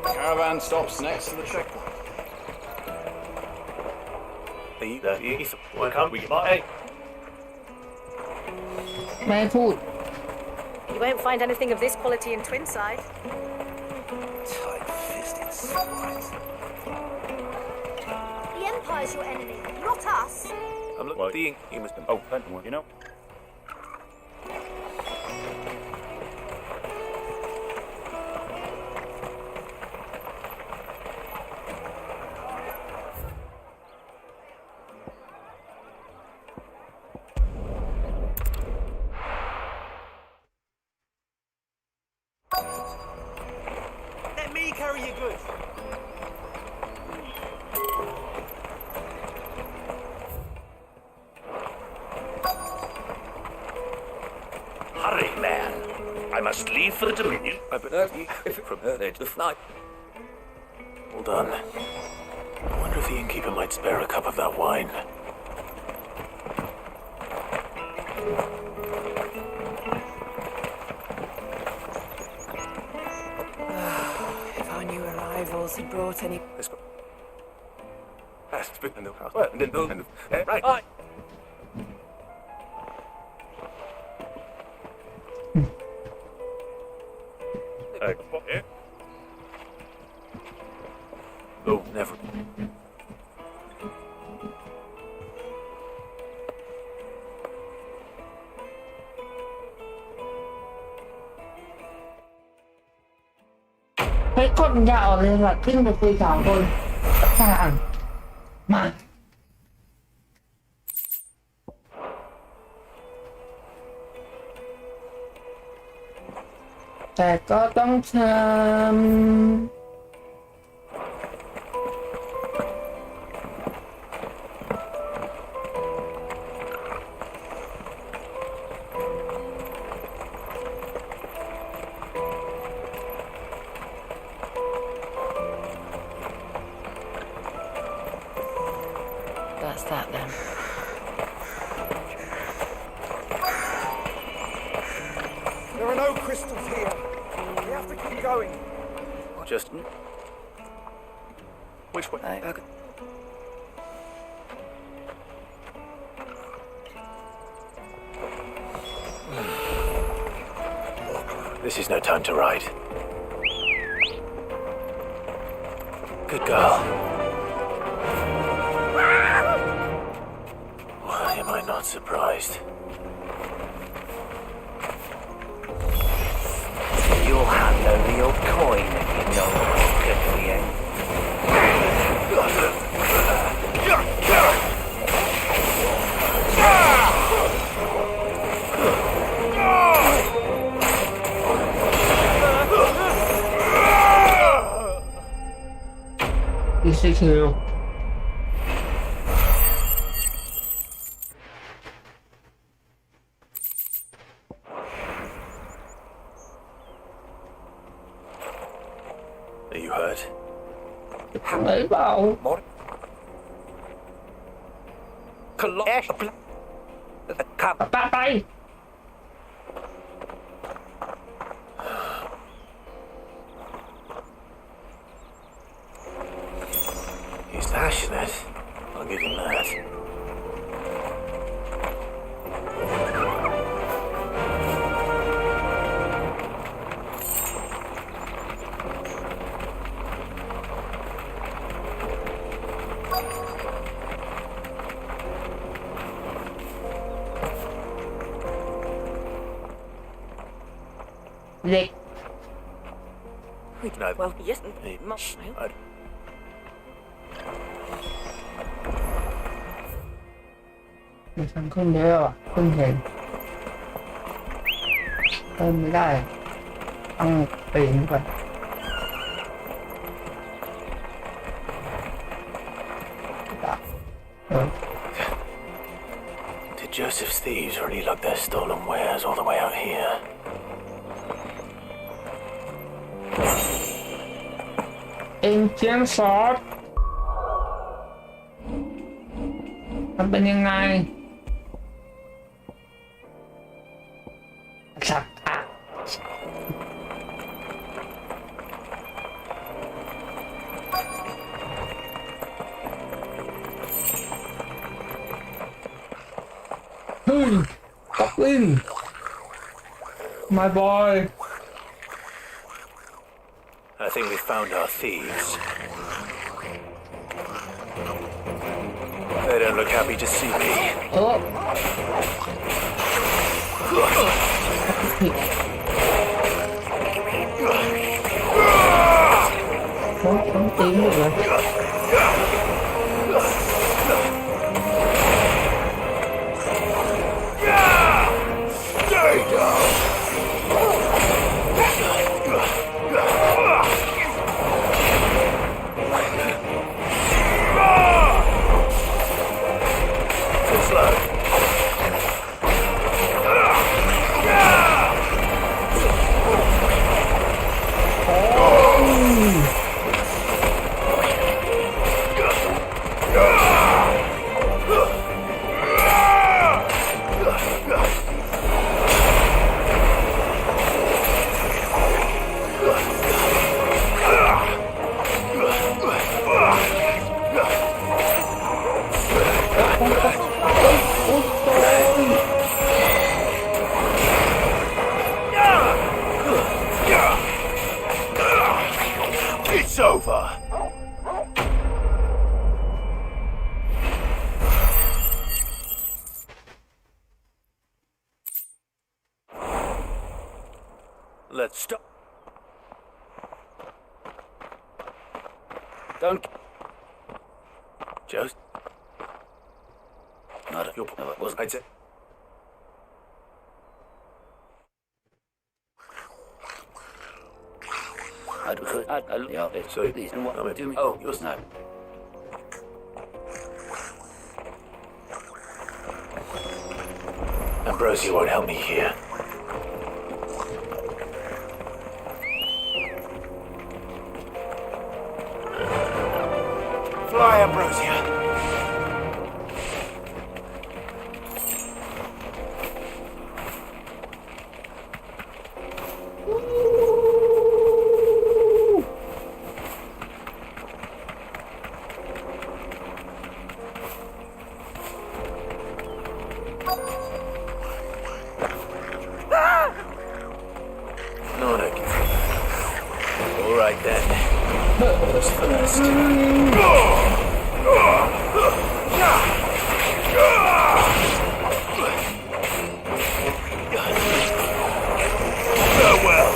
Caravan stops next to the checkpoint. Why can't we get by? ไม่ให้พูด You won't find anything of this quality in Twinside. Tight-fisted swines. The Empire's your enemy, not us. I'm looking. You must... Oh, you know. Let me carry your goods. Hurry, man. I must leave for the Dominion. From there to the flight. Well done. I wonder if the innkeeper might spare a cup of that wine. If our new arrivals had brought any... Right. Oh, never. เฮ้ยคนยาวเลยว่ะขึ้นไปคุยสามคนผ่านมาแต่ก็ต้องทำThat's that then. There are no crystals here. We have to keep going. Just... Which way? This is no time to ride. Good girl. Why am I not surprised? You'll handle the old coin if you know what's good for you. XVI. Are you hurt? Mấy bảo Ba tay He's passionate. I'll give him that. Lick. No. Well, yes, I'd... Mình không nhớ à, không thể không mớiได้ăn tiền vậy. Did Joseph's thieves really lug their stolen wares all the way out here? Ancient sword มันเป็นยังไงสักอ่ะเฮ้ยก๊อบลิน my boy I think we found our thieves. They don't look happy to see me. Oh. Không tiếng được rồi. Don't. Just. Not your point. No, it wasn't. I'd say. So, please, and what do me? Oh, yours now. Ambrosia won't help me here. Fly, Ambrosia. Alright then. Who's first? Farewell.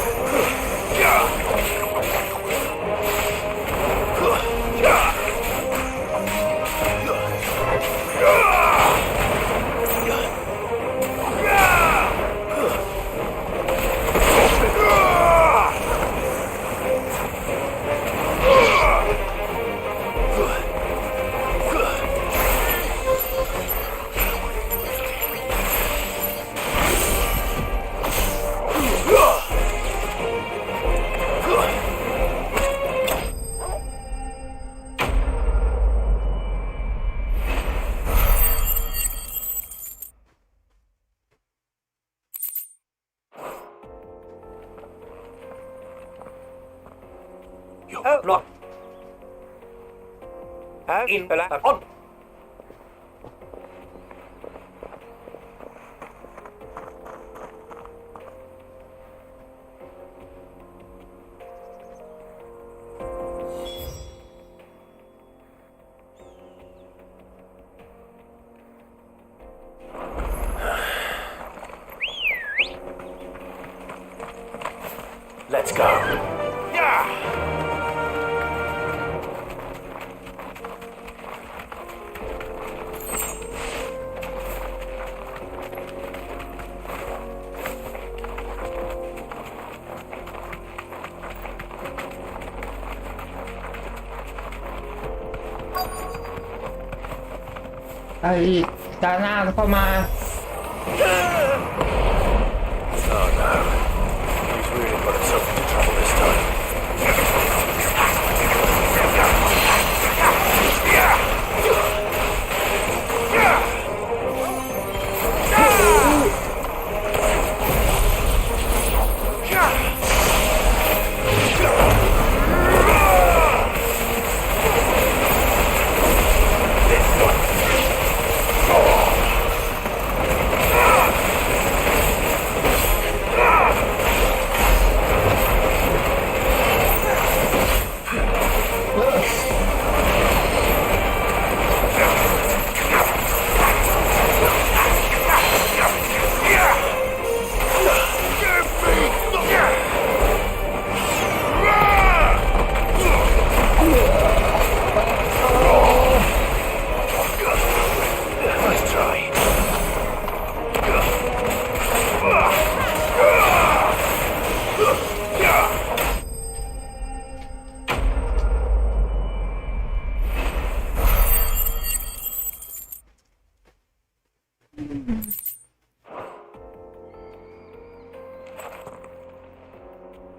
Oh, right. In the lap on. Let's go. Ahí, Dana,เข้ามา Oh no. He's really got himself into trouble this time.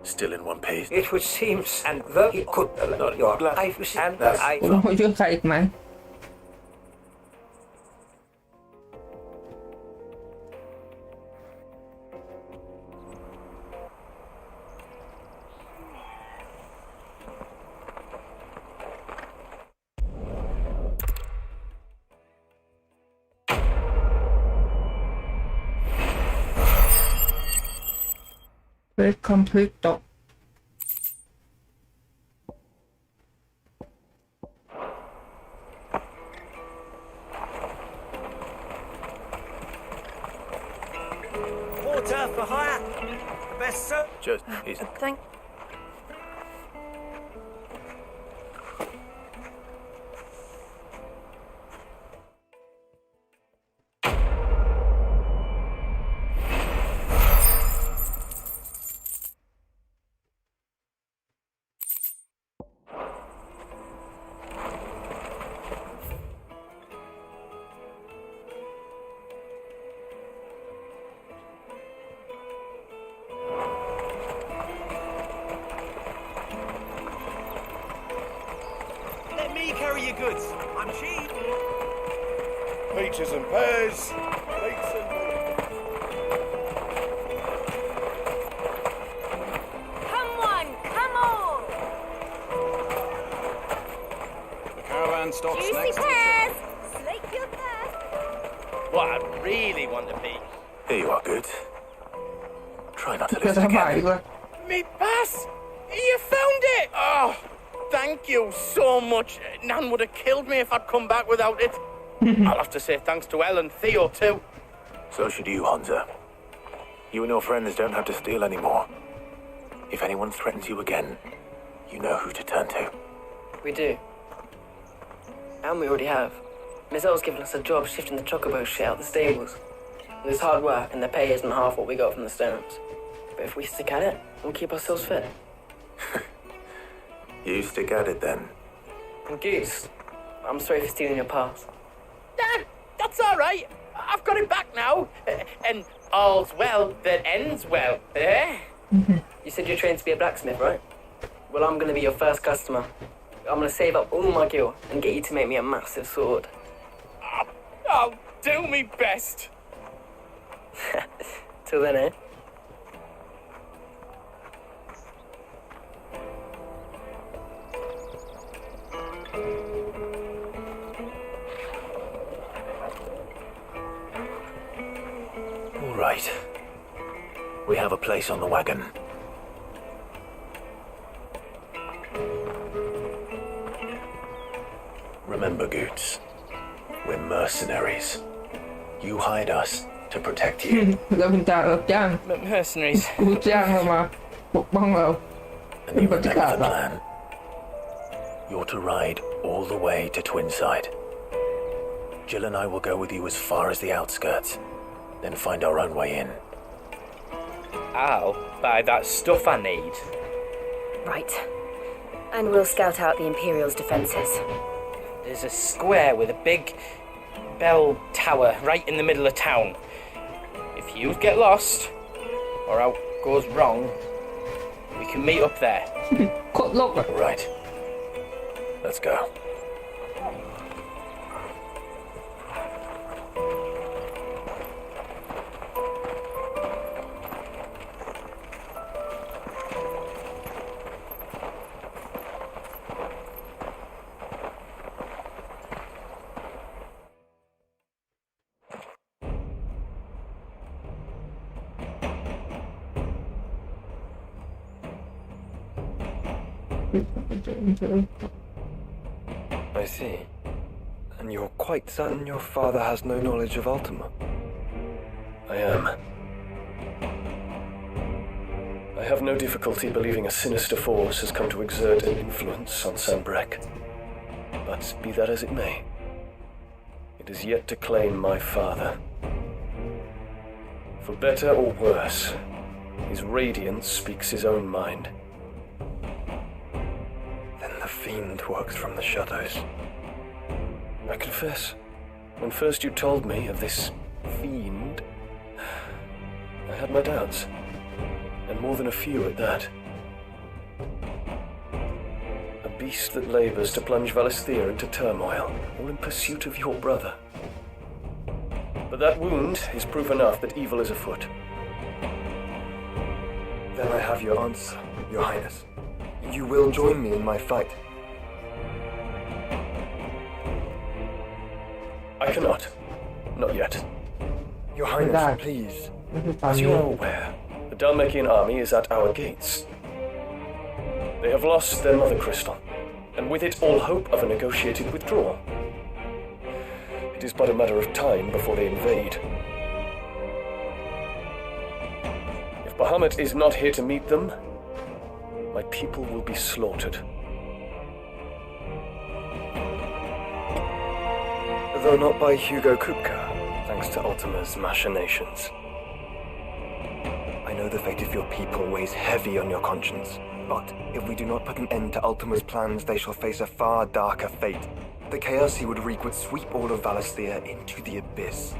Still in one piece. It would seem, and though he could not your life, and that I. ผมช่วยใครอีกไหม Red complete dog. Water for hire. The best sir. Just easy. Thank. your goods. I'm cheap. Peaches and pears. Peaches and pears. Come on, come on! The caravan stops Juicy next to the pears! Slake your thirst! What I really want to be. Here you are, Goods. Try not to จะ lose ทำ it ไม again. วะ Me pass! You found it! Oh, thank you so much. Nan would have killed me if I'd come back without it. I'll have to say thanks to Elle and Theo too. So should you, Hansa. You and your friends don't have to steal anymore. If anyone threatens you again, you know who to turn to. We do. And we already have. Miss Elle's given us a job shifting the chocobo shit out the stables. It's hard work and the pay isn't half what we got from the stones. But if we stick at it, we'll keep ourselves fit. You stick at it then. And Goose, I'm sorry for stealing your pass. Dad, that's all right. I've got it back now. And all's well that ends well. Eh? You said you're trained to be a blacksmith, right? Well, I'm gonna be your first customer. I'm gonna save up all my gil and get you to make me a massive sword. I'll do me best. Till then, eh? All right. We have a place on the wagon. Remember, Goots, we're mercenaries. You hide us to protect you. เราเป็นจ่ารับจ้าง Mercenaries. กูจ้างเรามาปกป้องเรา And you remember the plan. You're to ride all the way to Twinside. Jill and I will go with you as far as the outskirts, then find our own way in. I'll buy that stuff I need. Right. And we'll scout out the Imperial's defences. There's a square with a big bell tower right in the middle of town. If you get lost, or out goes wrong, we can meet up there. Right. Let's go. I see. And you're quite certain your father has no knowledge of Ultima? I am. I have no difficulty believing a sinister force has come to exert an influence on Sanbreque. But be that as it may, it is yet to claim my father. For better or worse, his radiance speaks his own mind. Then the fiend works from the shadows. I confess, when first you told me of this fiend, I had my doubts, and more than a few at that. A beast that labors to plunge Valisthea into turmoil, all in pursuit of your brother. But that wound is proof enough that evil is afoot. Then I have your answer, Your Highness. You will join me in my fight. I cannot. Not yet. Your Highness, please. As you are aware, the Dalmekian army is at our gates. They have lost their mother crystal, and with it all hope of a negotiated withdrawal. It is but a matter of time before they invade. If Bahamut is not here to meet them, my people will be slaughtered. Though not by Hugo Kupka, thanks to Ultima's machinations. I know the fate of your people weighs heavy on your conscience, but if we do not put an end to Ultima's plans, they shall face a far darker fate. The chaos he would wreak would sweep all of Valisthea into the abyss.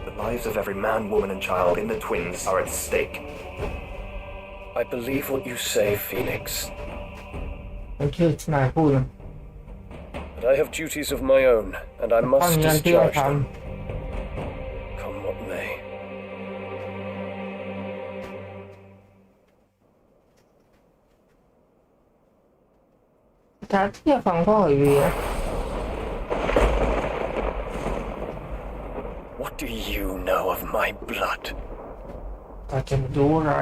The lives of every man, woman, and child in the Twins are at stake. I believe what you say, Phoenix. Okay, it's not cool. But I have duties of my own, and I must discharge them. Come what may. ถ้าที่จะฟังพ่ออีกนะ What do you know of my blood? ถ้าจะมาดูอะไร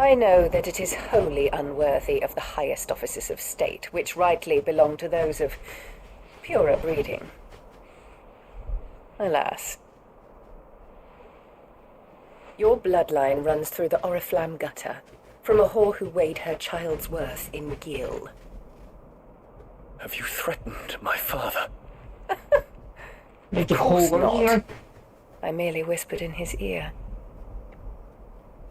I know that it is wholly unworthy of the highest offices of state, which rightly belong to those of purer breeding. Alas, your bloodline runs through the Oriflamme gutter, from a whore who weighed her child's worth in gil. Have you threatened my father? Of course not. I merely whispered in his ear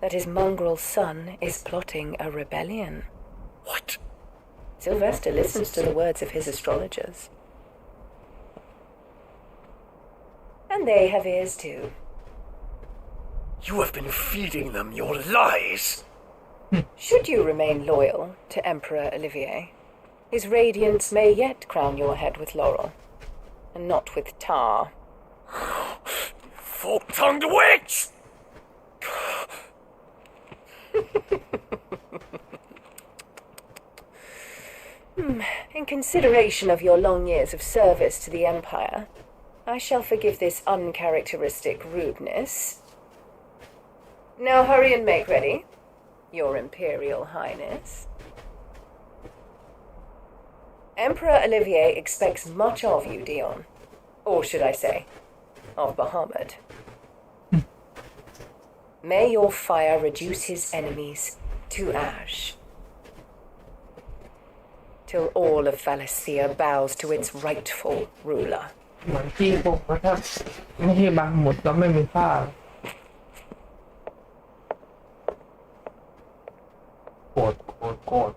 that his mongrel son is plotting a rebellion. What? Sylvester listens to the words of his astrologers. And they have ears too. You have been feeding them your lies! Should you remain loyal to Emperor Olivier, his radiance may yet crown your head with laurel, and not with tar. Fork-tongued witch! In consideration of your long years of service to the Empire, I shall forgive this uncharacteristic rudeness. Now hurry and make ready, Your Imperial Highness. Emperor Olivier expects much of you, Dion. Or should I say, of Bahamut. May your fire reduce his enemies to ash, till all of Valisthea bows to its rightful ruler. เหมือนที่ผมว่าถ้าไม่ใช่บางหมดแล้วไม่มีผ้าโกรธ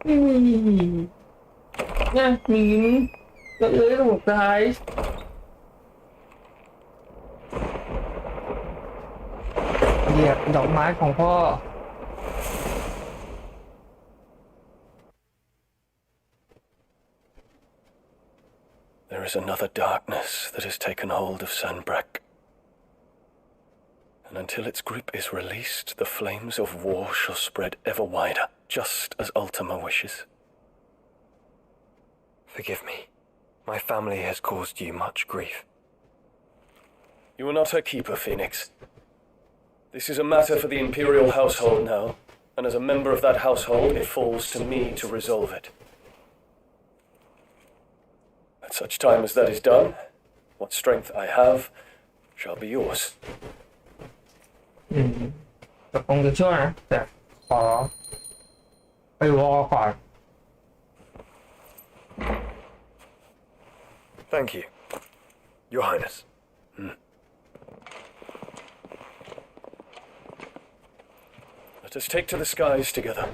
นี่เนี่ยหมิงก็ระบบท้ายเหยียบดอกไม้ของพ่อ There is another darkness that has taken hold of Sanbreck. And until its grip is released, the flames of war shall spread ever wider, just as Ultima wishes. Forgive me. My family has caused you much grief. You are not her keeper, Phoenix. This is a matter for the Imperial household now, and as a member of that household, it falls to me to resolve it. At such time as that is done, what strength I have shall be yours. แต่คงจะช่วยนะแต่ขอไปวอก่อน Thank you, Your Highness. Let us take to the skies together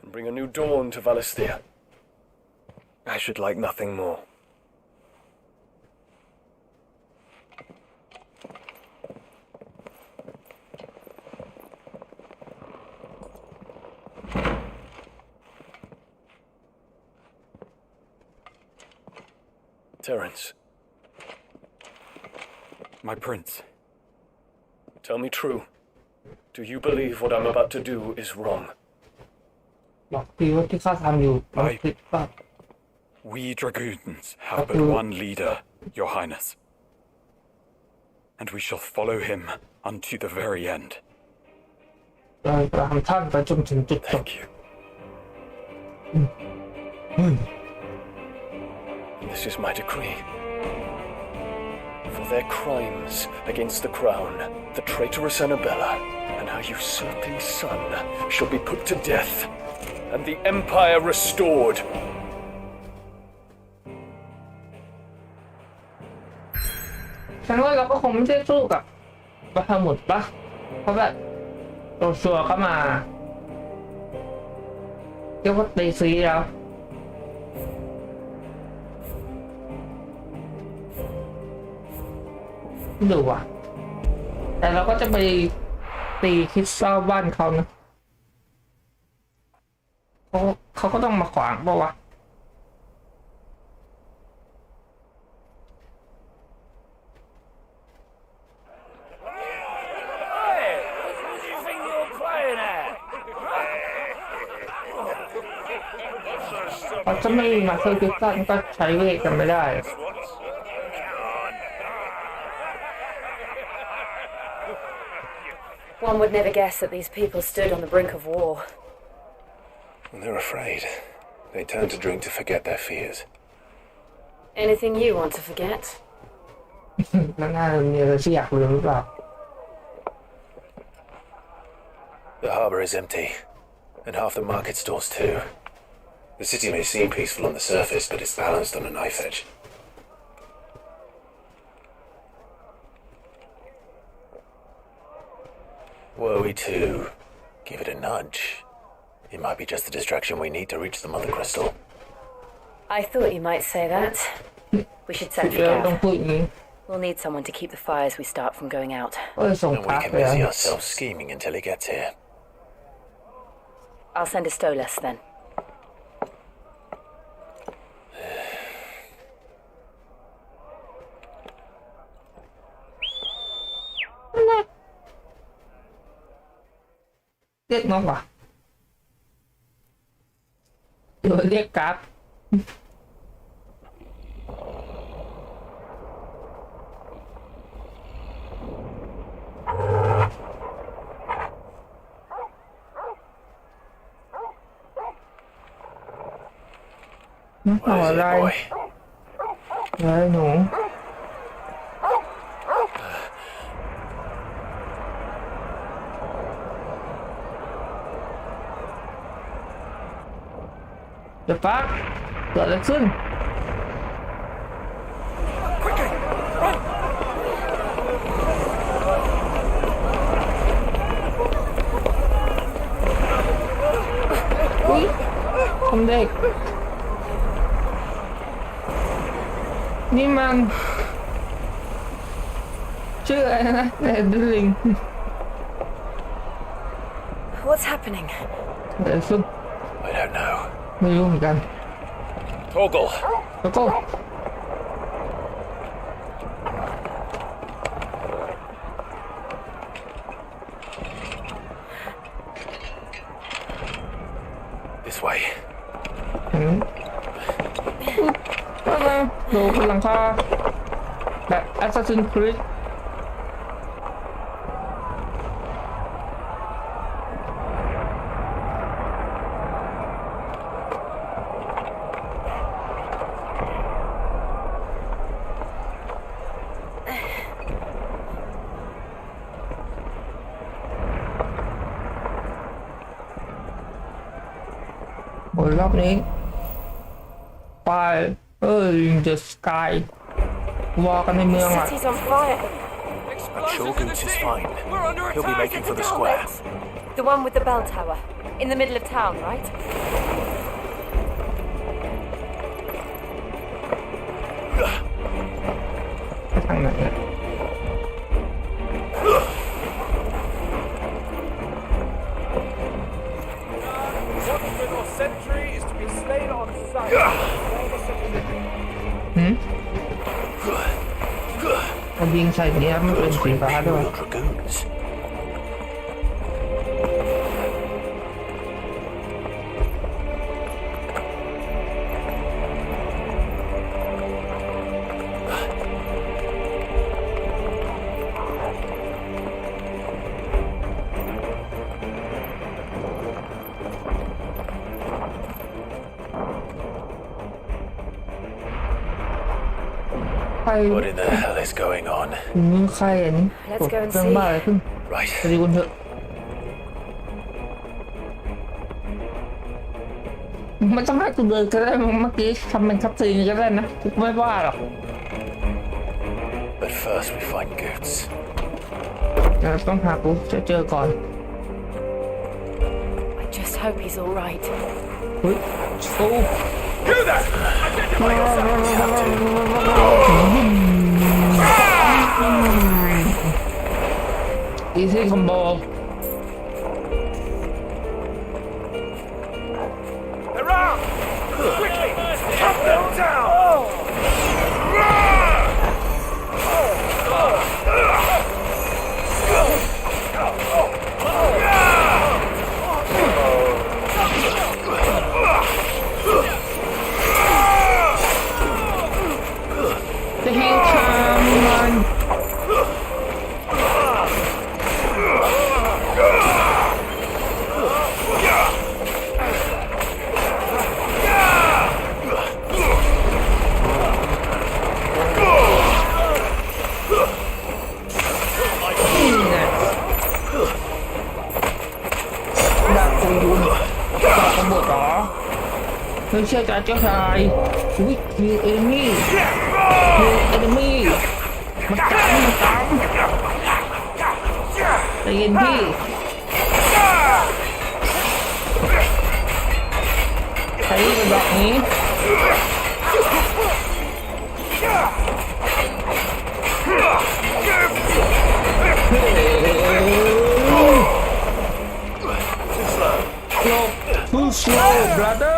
and bring a new dawn to Valisthea. I should like nothing more. Terence. My prince. Tell me true. Do you believe what I'm about to do is wrong? บอกพี่ว่าที่ข้าทำอยู่มันผิดป่ะ We dragoons have but one leader, Your Highness. And we shall follow him unto the very end. เราจะทำท่านไปจนถึงจุดจบ Thank you. This is my decree. For their crimes against the crown, the traitorous Annabella and her usurping son shall be put to death, and the empire restored. ฉันว่าเราก็คงไม่ได้สู้กับปะหมุดปะเพราะแบบตัวชัวก็มาเรียกว่าตีซีแล้วดูว่ะแต่เราก็จะไปตีคริสตัลบ้านเขานะ เขาก็ต้องมาขวางป่าววะเขาจะไม่มาเซอร์คิวตันก็ใช้เวทกันไม่ได้ One would never guess that these people stood on the brink of war. When they're afraid, they turn to drink to forget their fears. Anything you want to forget? แล้วน่าจะมีอะไรที่อยากลืมหรือเปล่า The harbour is empty, and half the market stalls too. The city may seem peaceful on the surface, but it's balanced on a knife edge. Were we to give it a nudge, it might be just the distraction we need to reach the Mother Crystal. I thought you might say that. We should send for Gav. We'll need someone to keep the fires we start from going out. And we can busy ourselves scheming until he gets here. I'll send a Stolas then. Tiếc nó à? Rồi tiếc cáp. Nó ở đây. Đây nhủ. The fuck? เกิดอะไรขึ้นอุ๊ยผมเด็กนี่มันชื่ออะไรนะเอ็ดลิง What's happening? เกิดอะไรขึ้น I don't know. ไม่รู้เหมือนกัน Toggle. Toggle. This way. ดูบนหลังคาแบบ Assassin's Creedรอบนี้ไปin the sky วอกันในเมืองอ่ะ City's on fire. I'm sure Goots is fine. He'll be making for the square. The one with the bell tower. In the middle of town, right? ไปทางไหนเนี่ย Sentry is to be slain on sight. มันยิงใส่เนี้ยมันเป็นสีฟ้าด้วย Dragoons. ใคร What in the hell is going on? ใครอันนี้กดเรื่องบ้าอะไรขึ้น Right. ไปดูกันเถอะไม่ต้องให้กูเดินก็ได้เมื่อกี้ทำเป็นคัตซีนก็ได้นะกูไม่ว่าหรอก But first we find Goots. เราต้องหากูเจอก่อน I just hope he's all right. เฮ้ยโอ้ Do that! Identify yourself! Easy combo Quickly! Cut them down! The heal time. Hãy subscribe cho kênh Ghiền Mì Gõ để không bỏ lỡ những video hấp dẫn. Ui, nhiều enemy. Nhiều enemy. Mặt cắm. Đây yên đi. Thấy cái đoạn nhé. Too slow, brother.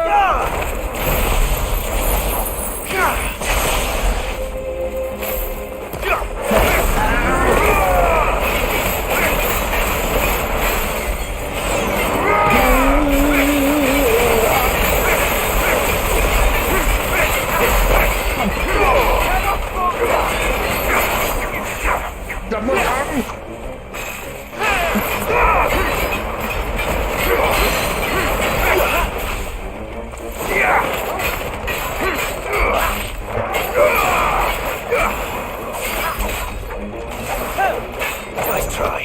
Nice try.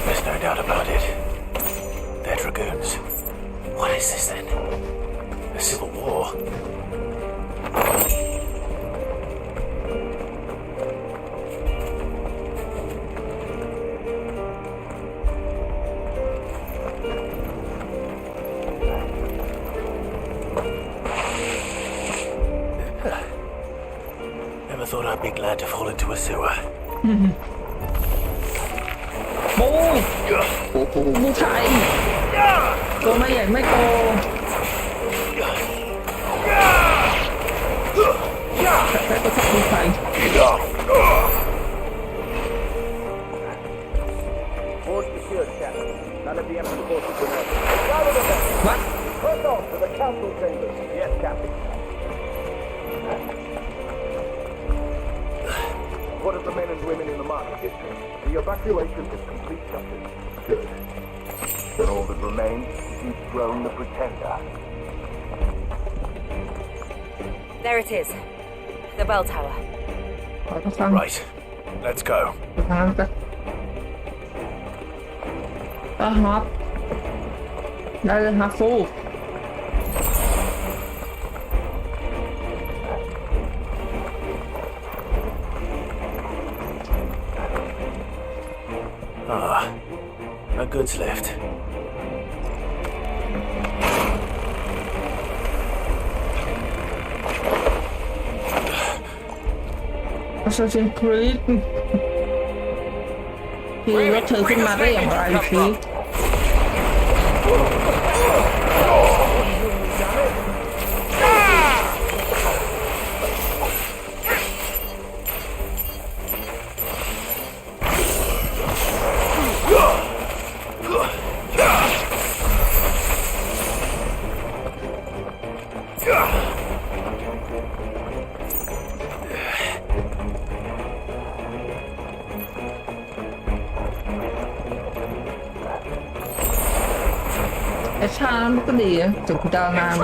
There's no doubt about it. They're dragoons. What is this then? A civil war? Never thought I'd be glad to fall into a sewer. ผู้ชายตัวไม่ใหญ่ไม่โตแต่ก็ชอบผู้ชาย What? Press on to the council chambers. Yes, Captain. What of the men and women in the market district? The evacuation is complete, Captain. Good. Then all that remains is to dethrone the Pretender. There it is. The bell tower. Right. Let's go. ฮอปได้เลยฮอปสู้ Ah, no goods left. Assassin's Creed คือรถเธอขึ้นมาได้อย่างไรสิ ไอ้ชามันก็ดีอะถึงดาวนาน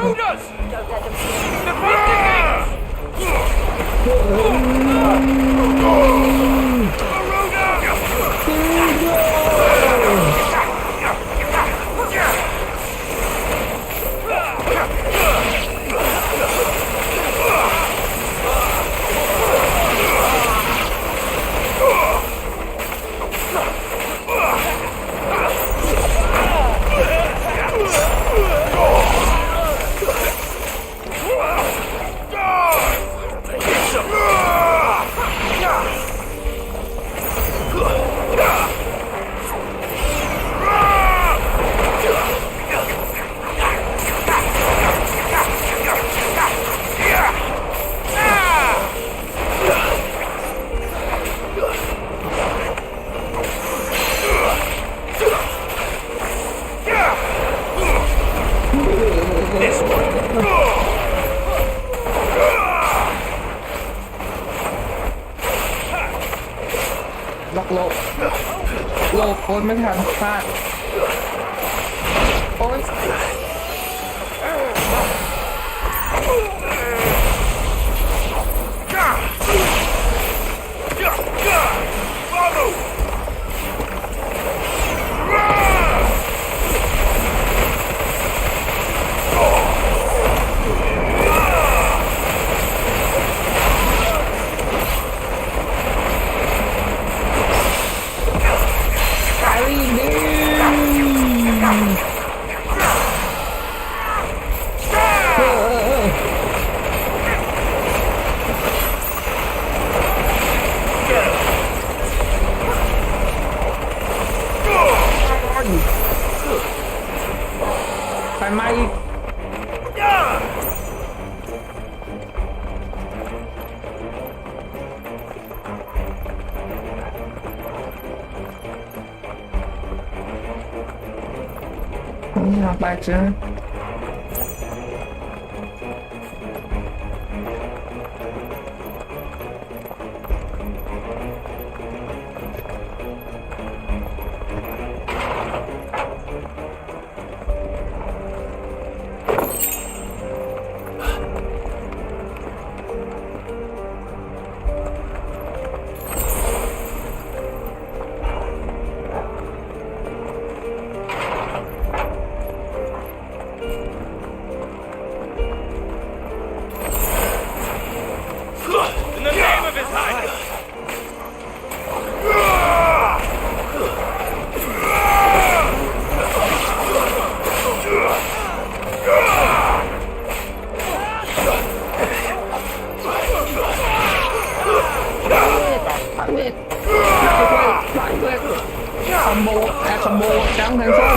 หลบโอ้ยไม่ทันพลาดโอ้ยไปไหมนี่เราไปจ้ะคอมโบจังแทงส้ม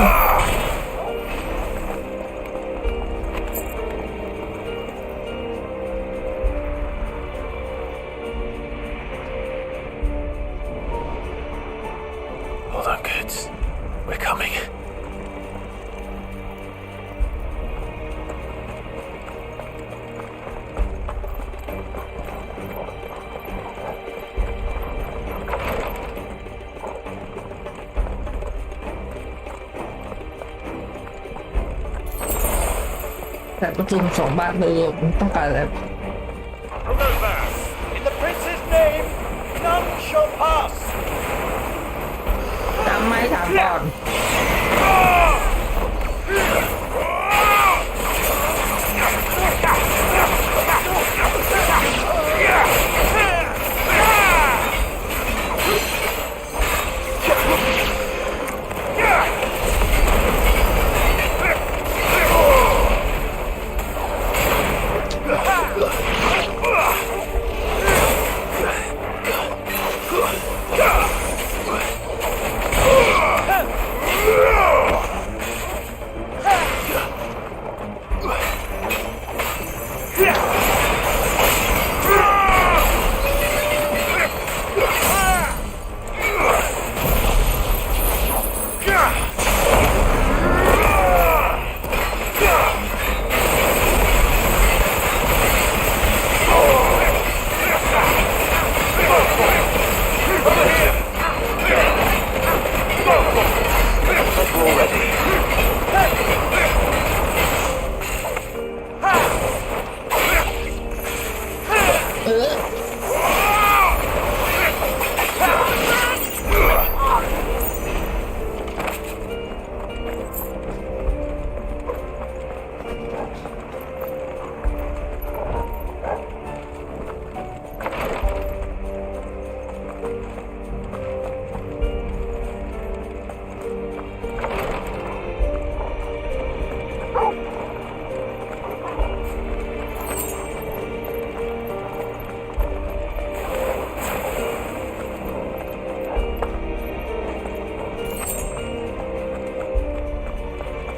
Hold on, kids. We're coming.แต่ประตู2 บาทเลยต้องการอะไร Remember, in the prince's name, none shall pass. ถามไม่ถามก่อน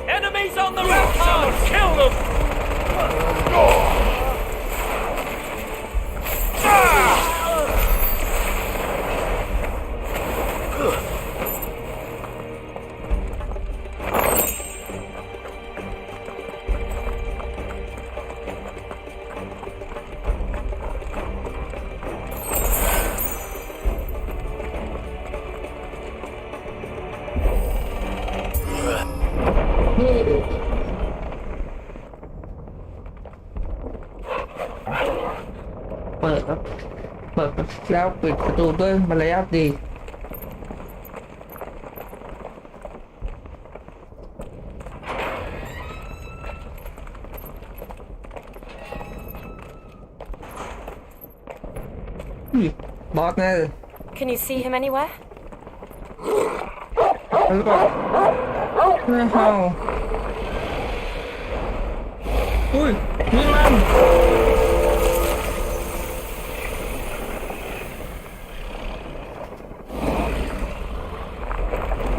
Enemies on the ramparts! Kill them! ดแล้วปิดประตูด้วยมารยาทดีบอสแน่เลย Can you see him anywhere? หรือเปล่าไม่เห่าอุ้ยนี่มัน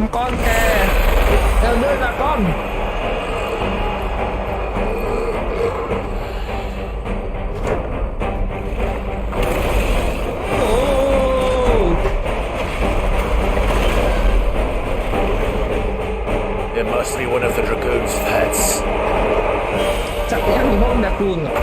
มังกรแกเดินด้วยนะก้อนIt must be one of the Dragoon's pets. จับยังมีพวกดักรูนอ่ะ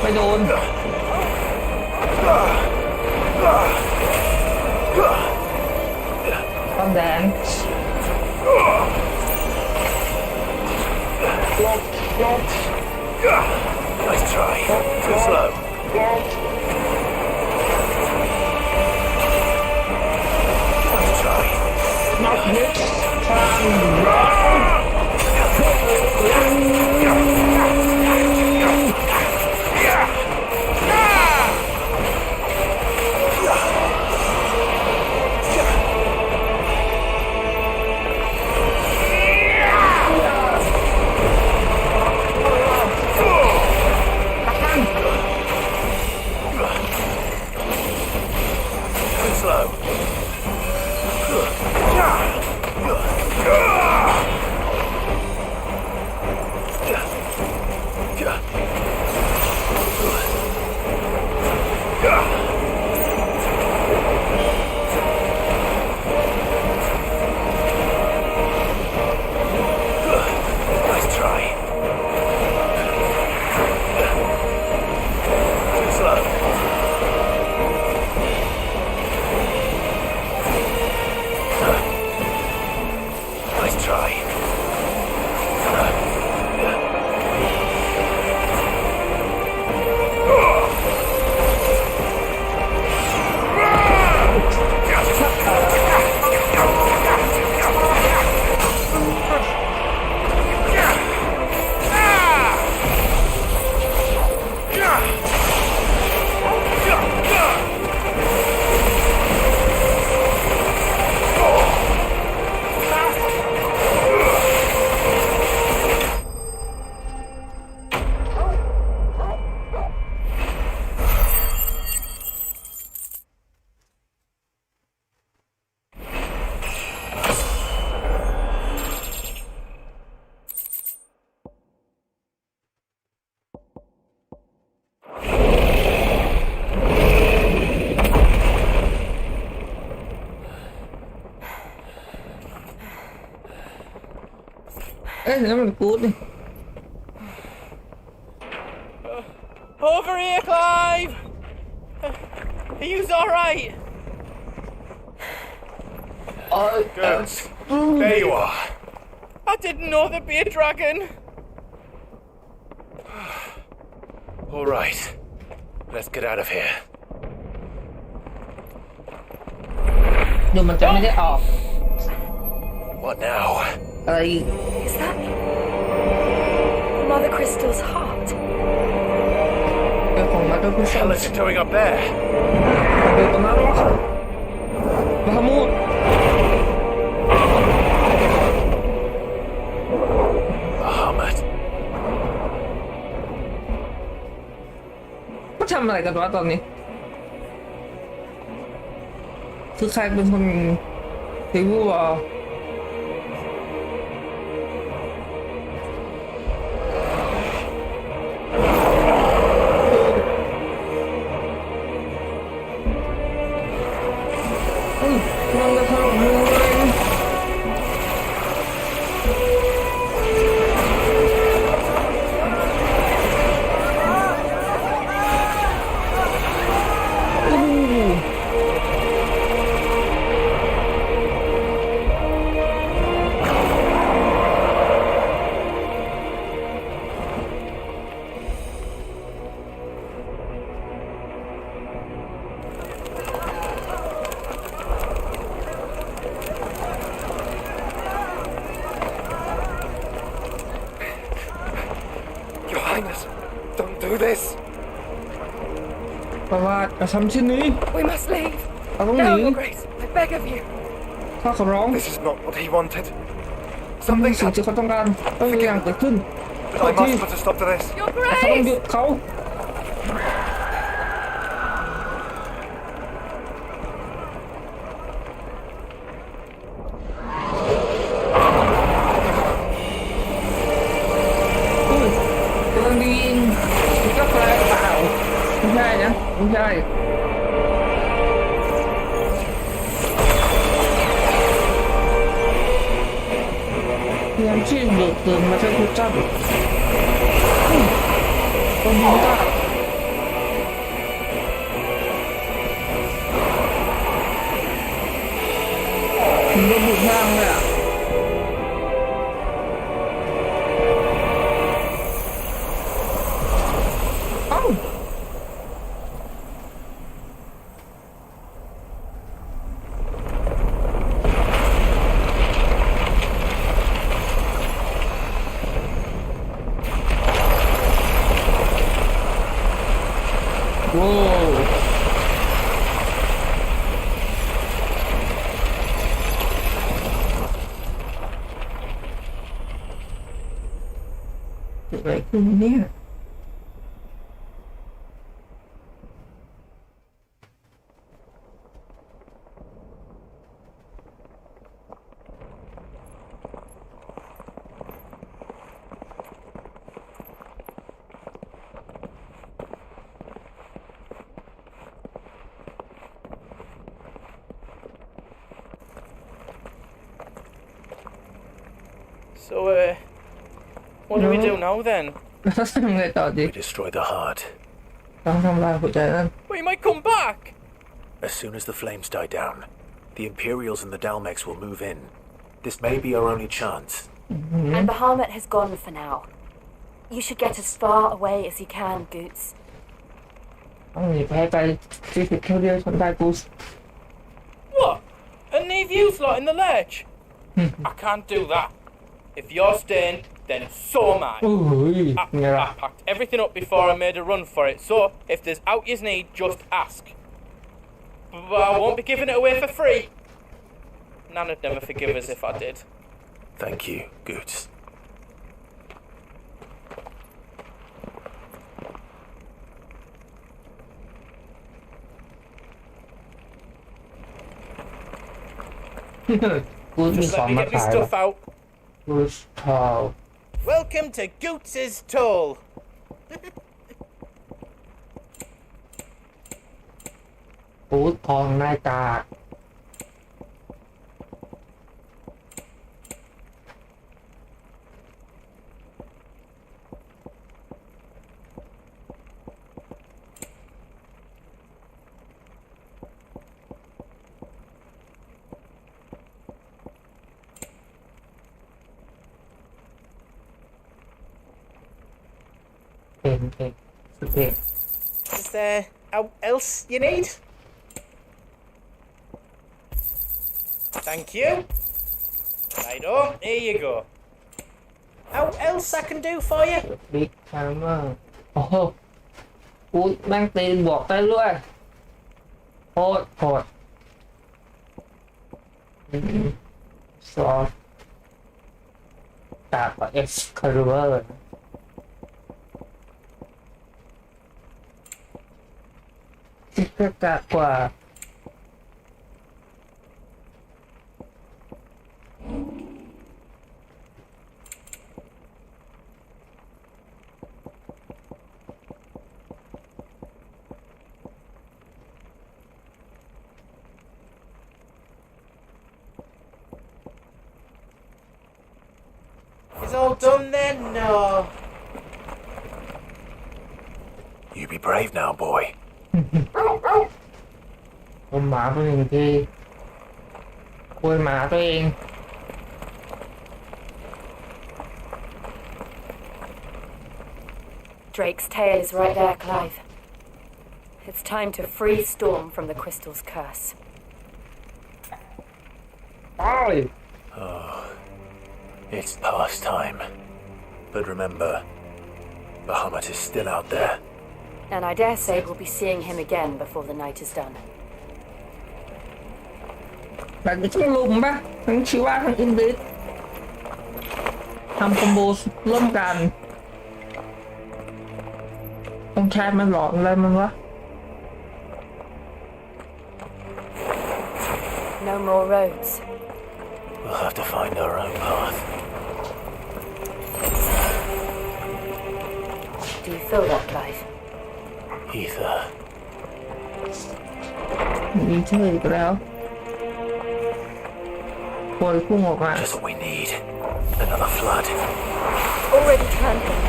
ไม่โดนต้องแดงลบ Nice try. Too slow. Nice try. That was good. Over here, Clive! Are you alright? Good. There you are. I didn't know there'd be a dragon. All right. Let's get out of here. เดี๋ยวมันจะไม่ได้ออก What now? อะไรอีก Is that Mother Crystal's heart? เป็นของ Mother Crystal. Hell is it doing up there? เป็นตรงนั้นหรอมาขมูดMuhammad. มาทำอะไรกันวะตอนนี้คือใครเป็นคนรีวิวอ่ะมันจะถล่มเลยDon't do this. เพราะว่าจะทำเช่นนี้ We must leave. เราต้องหนี Now, Your Grace, I beg of you. ข้าขอร้อง This is not what he wanted. สิ่งที่เขาต้องการต้องมีอย่างเกิดขึ้น I must put a stop to this. Your เขาต้องหยุ Grace! ดเขากำลังดีก็แปลเปล่าไม่ใช่นะไม่ใช่พยายามที่เบิกเติมมาใช้คุณเจ้าคนนี้ก็ถึงระบุทางเลยอ่ะ เกิดอะไรขึ้นเนี่ย So, what do we do now then? แล้วทำไงต่อดี We destroy the heart. ต้องทำลายหัวใจนั่น We might come back! As soon as the flames die down, the Imperials and the Dalmex will move in. This may be our only chance. And Bahamut has gone for now. You should get as far away as you can, Goots. ต้องหนีไปไกล40 เท่าเดียวชนได้กูส What? And leave you lot in the ledge? I can't do that. If you're staying, then so am I. I packed everything up before I made a run for it, so if there's out you need, just ask. But I won't be giving it away for free. Nana'd never forgive us if I did. Thank you, Goots. Just let me get my stuff out. Goots Toll. Welcome to Goots' Toll. กูดทองนายกา Okay. Is there else you need? Thank you. Righto, here you go. How else I can do for you? Big Hammer โอ้โหกูแม่งตีนบวกได้ด้วยโคตรโหดซอสตากกว่า Excalibur ก็กากว่าIt's all done then, no. You be brave now, boy. ผมหมาตัวหนึ่งทีคุยหมาตัวเอง Drake's tail is right there, Clive. It's time to free Storm from the crystal's curse. Oh, it's past time. But remember, Bahamut is still out there. And I dare say we'll be seeing him again before the night is done. แบบนี้ทั้งลุมปะทั้งชิวะทั้งอินดิสทำคอมโบร่วมกันต้องแคสมันหลอกอะไรมันวะ No more roads. We'll have to find our own path. Do you feel that, Clive? Ether. มีเชื่ออีกแล้วโวยพุ่งออกมา Just what we need. Another flood. Already trampling.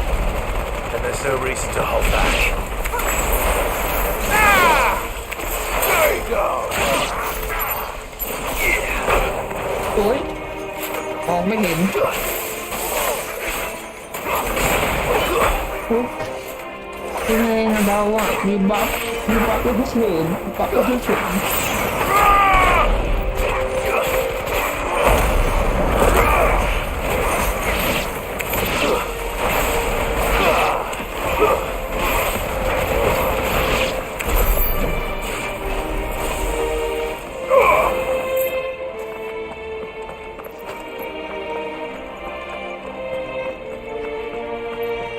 And there's no reason to hold back. There you go. โอ้ยมองไม่เห็นยังไงนะเบาอ่ะมีบัฟก็ทุกส่วนบัฟก็ทุกส่วน โ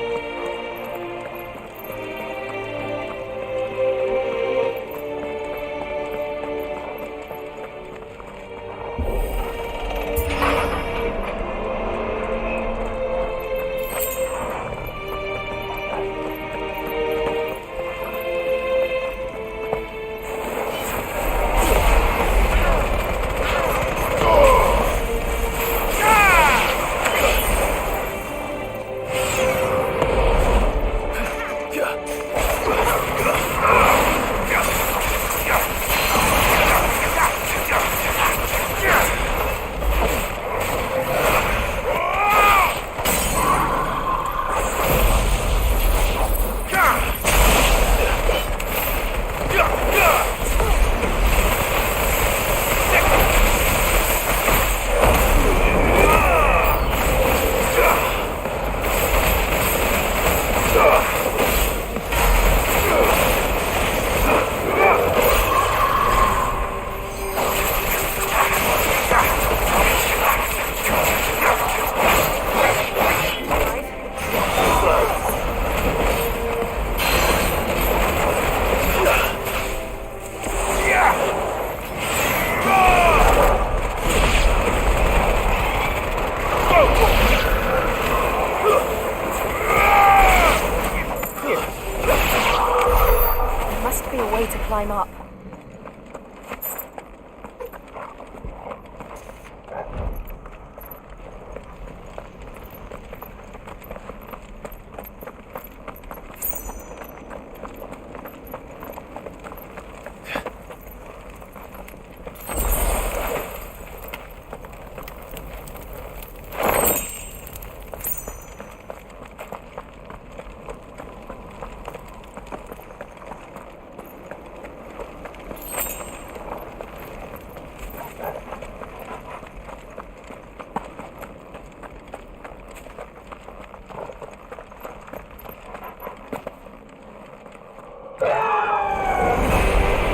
climb up.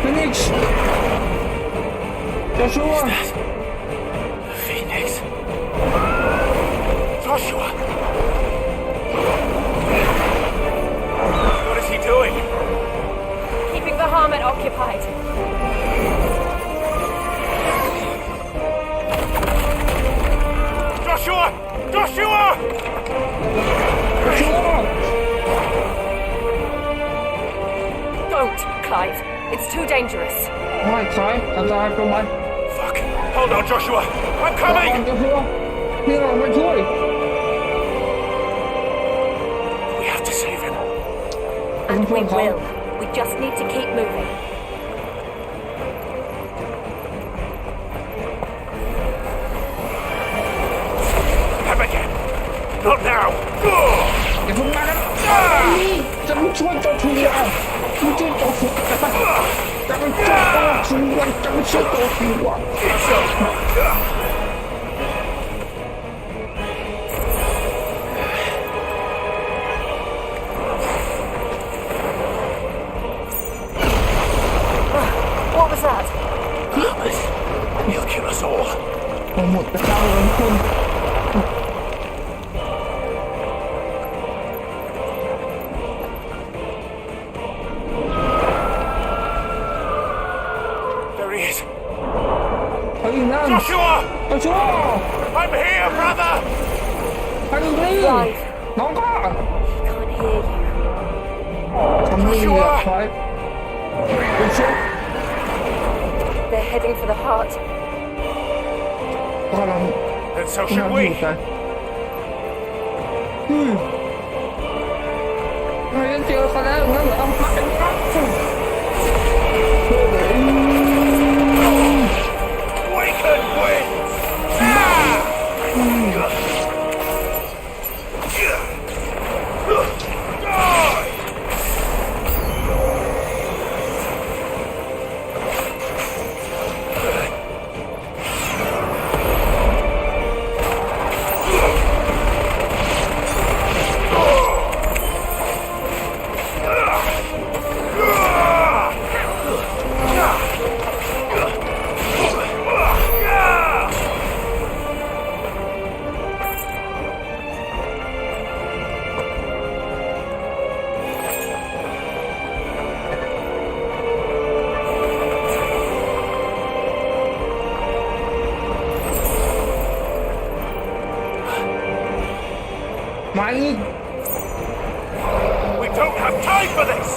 Phoenix! Joshua! Phoenix? Joshua! What is he doing? Keeping the Harmon occupied. Joshua! Joshua! Don't, Clive. It's too dangerous. Right, Clive. I'll dive from my... Fuck. Hold on, Joshua. I'm coming! We have to save him. And we will. We just need to keep moving. Have again. Not now. What was that? He'll kill us all. There he is. Joshua! I'm here, brother! Clive. Can't hear you. Joshua! They're heading for the heart. Then so should we. Waken winds! We don't have time for this!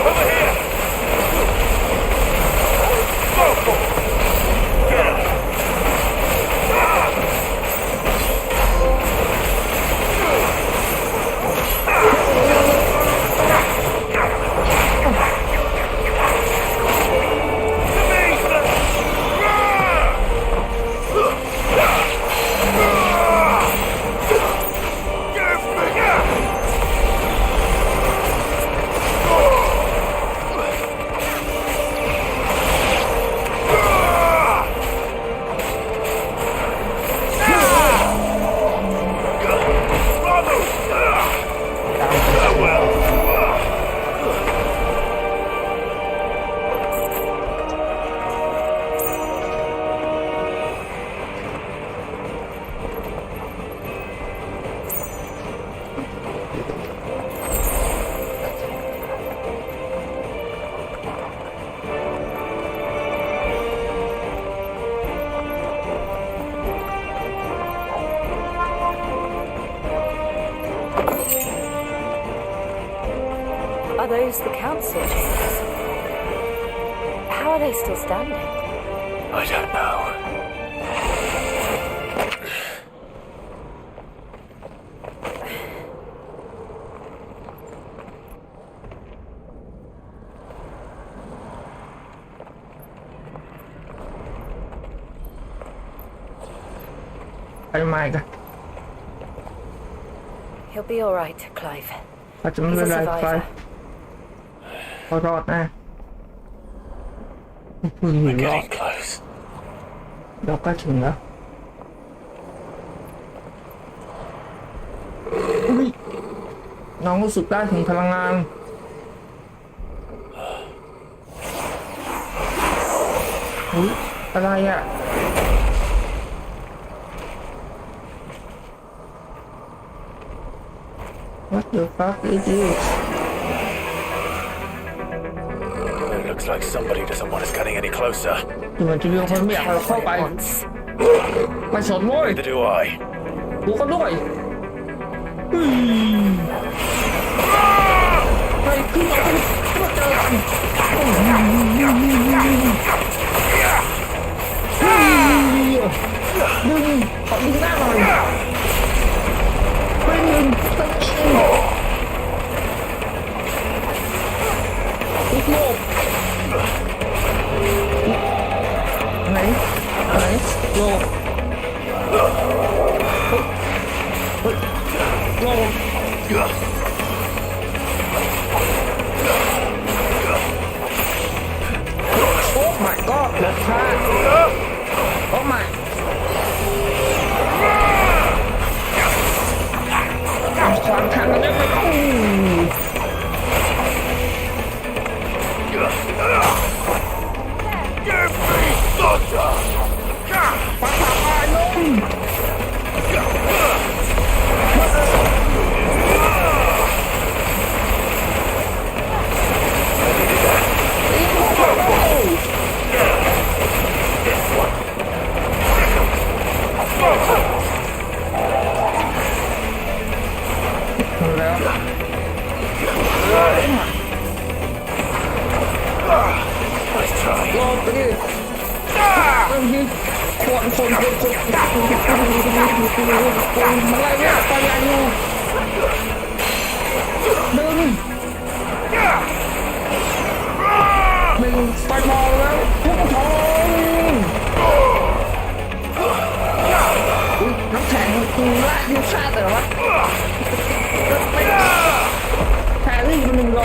Over here! Are those the council chambers? How are they still standing? I don't know. He'll be all right, Clive. เขาจะไม่เป็นไรไปเขารอดนะพึ่งหนีรอดเราก็ถึงแล้วน้องรู้สึกได้ถึงพลังงานอะไรอ่ะWhat the fuck is this? It looks like somebody doesn't want us getting any closer. ดูเหมือนจะมีคนไม่อยากให้เราเข้าไปไม่สนโว้ย Neither do I. กูก็ด้วยไปขึ้นมาเจอกันดึงขอดึงหน้าหน่อยไปดึงตั้งเองอีกโลกไหนโลกโลกโอ้ my god รถท่าโอ้ myขวางทางกันได้ไหมปัสสาวะลงลงไปดิคนมันอะไรเนี่ยไปยังอยู่ดึงไปมองแล้วพุ่งทองน้ำแข็งกูละยูชาแต่ว่าแพรี่มันหนึ่งโล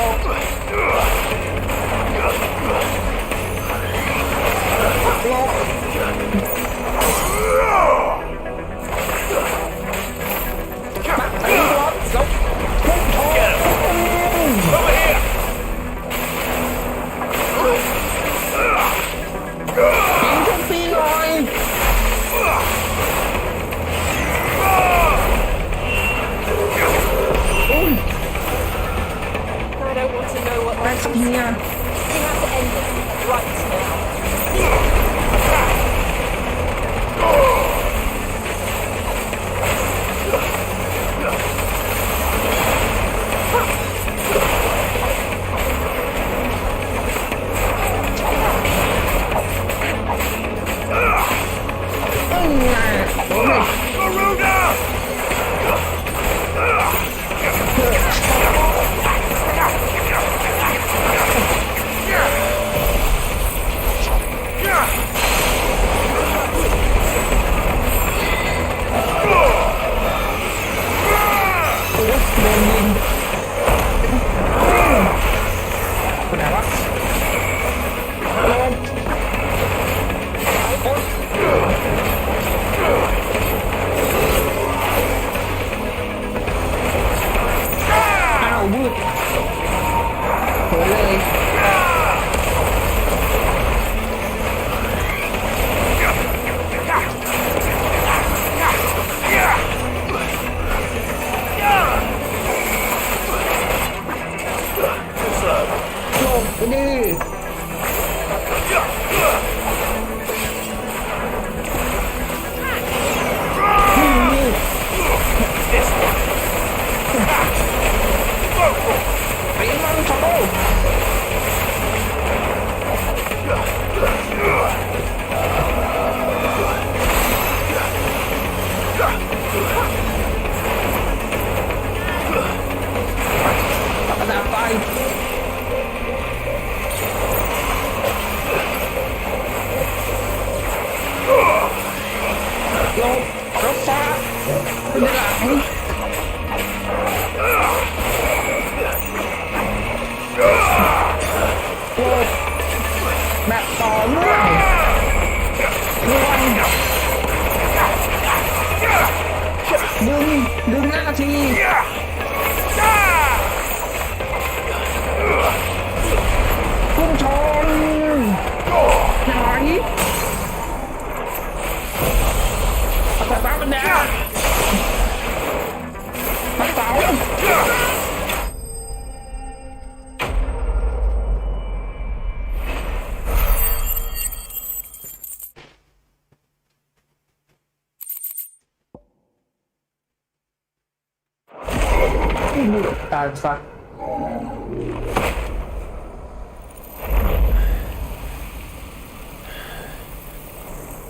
ตายซะ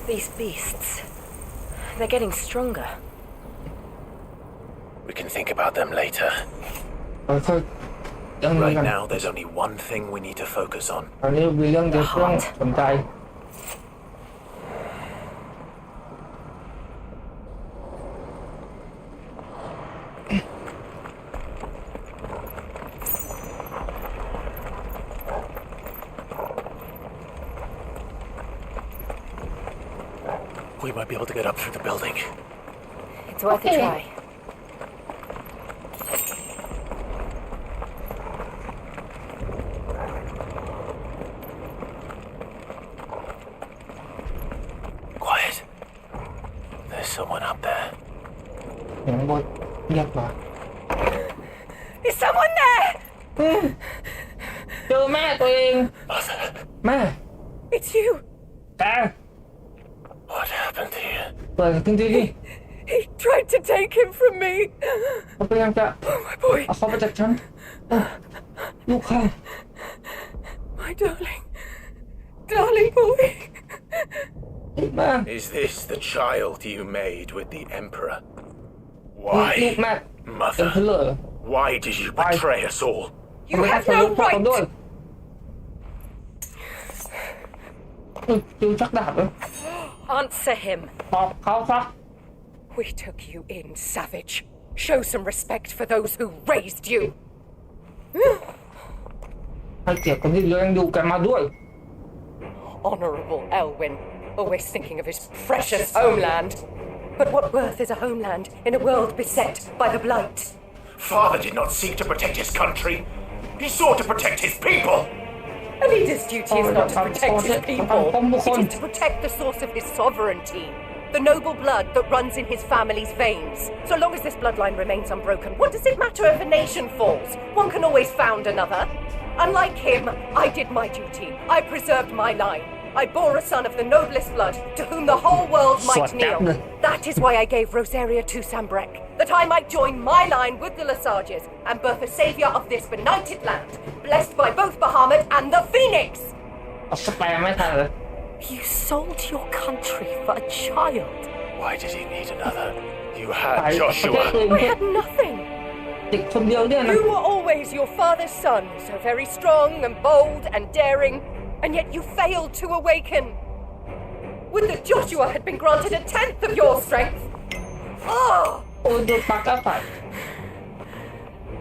These beasts, they're getting stronger. We can think about them later. Right now, there's only one thing we need to focus on. ตอนนี้มีเรื่องเดียวที่ต้องสนใจ We might be able to get up through the building. It's worth a try. Quiet. There's someone up there. เสียงบนเงียบมา Is someone there? เจอแม่ตัวเองแม่ It's you. แก What happened here? เปิดขึ้นที่นี่ He tried to take him from me. เขาพยายามจะเอาเขาไปจากฉันลูกค่ะ My darling boy. Is this the child you made with the Emperor? ลูก Why? แม่เป็น Mother, เพลอ why did you betray us all? You have no right. ด้วยดูชักดาบเลย Answer him. ตอบเขาซะ We took you in, savage. Show some respect for those who raised you. ให้เกียรติคนที่เลี้ยงดูกันมาด้วย Honorable Elwyn, always thinking of his precious homeland. But what worth is a homeland in a world beset by the Blight? Father did not seek to protect his country. He sought to protect his people. A leader's duty is not to protect his people. It is to protect the source of his sovereignty. The noble blood that runs in his family's veins. So long as this bloodline remains unbroken, what does it matter if a nation falls? One can always found another. Unlike him, I did my duty. I preserved my line. I bore a son of the noblest blood, to whom the whole world might kneel. That is why I gave Rosaria to Sambrek, that I might join my line with the Lesages and birth a savior of this benighted land, blessed by both Bahamut and the Phoenix. You sold your country for a child. Why did he need another? You had Joshua. I had nothing. You were always your father's son, so very strong and bold and daring, and yet you failed to awaken. Would that Joshua had been granted a tenth of your strength. Oh!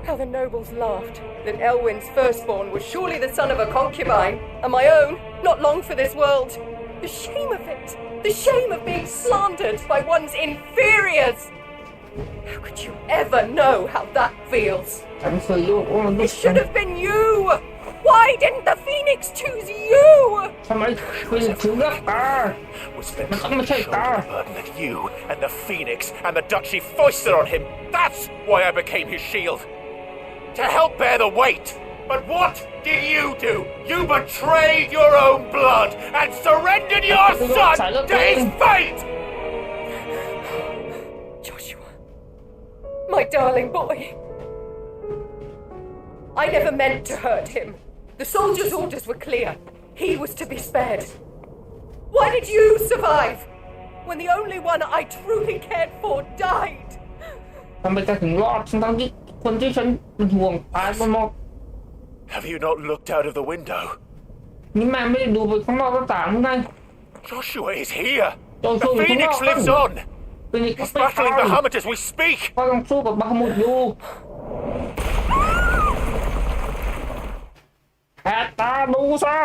How the nobles laughed that Elwyn's firstborn was surely the son of a concubine, and my own, not long for this world. The shame of it! The shame of being slandered by one's inferiors! How could you ever know how that feels? It should have been you! Why didn't the Phoenix choose you? Was meant to shoulder the burden that you and the Phoenix and the Duchy foisted on him. That's why I became his shield. To help bear the weight. But what did you do? You betrayed your own blood and surrendered your son to his fate! Joshua, my darling boy. I never meant to hurt him. The soldiers' orders were clear. He was to be spared. Why did you survive when the only one I truly cared for died? ทำไมจะถึงรอดทั้งที่คนที่ฉันเป็นห่วงตายไปหมด Have you not looked out of the window? นี่แม่ไม่ได้ดูไปข้างนอกหน้าต่างหรือไง Joshua is here. The Phoenix lives on. He's battling Bahamut as we speak. ก็ต้องสู้กับบาฮามุดอยู่แหกตาดูซะ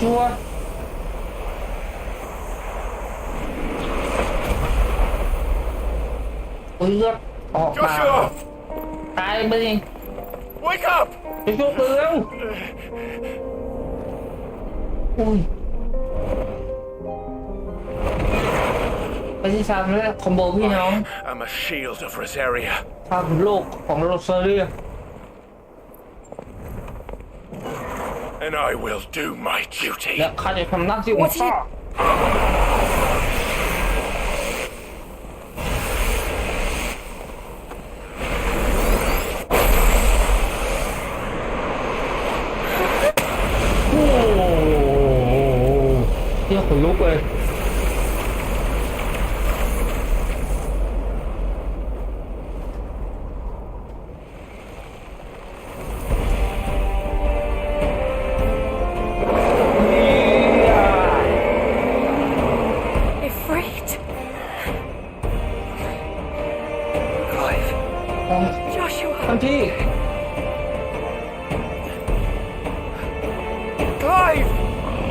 ชัวร์เลือดออกมาตายไปดิ Wake up! จะช่วยเร็วไปที่สามแล้วคอมโบพี่น้อง I'm a shield of Rosaria. ภาพโลกของโรซาเรีย and I will do my duty. และข้าจะทำหน้าที่ของข้าโอ้เหี้ยขนลุกเลยท่านพี่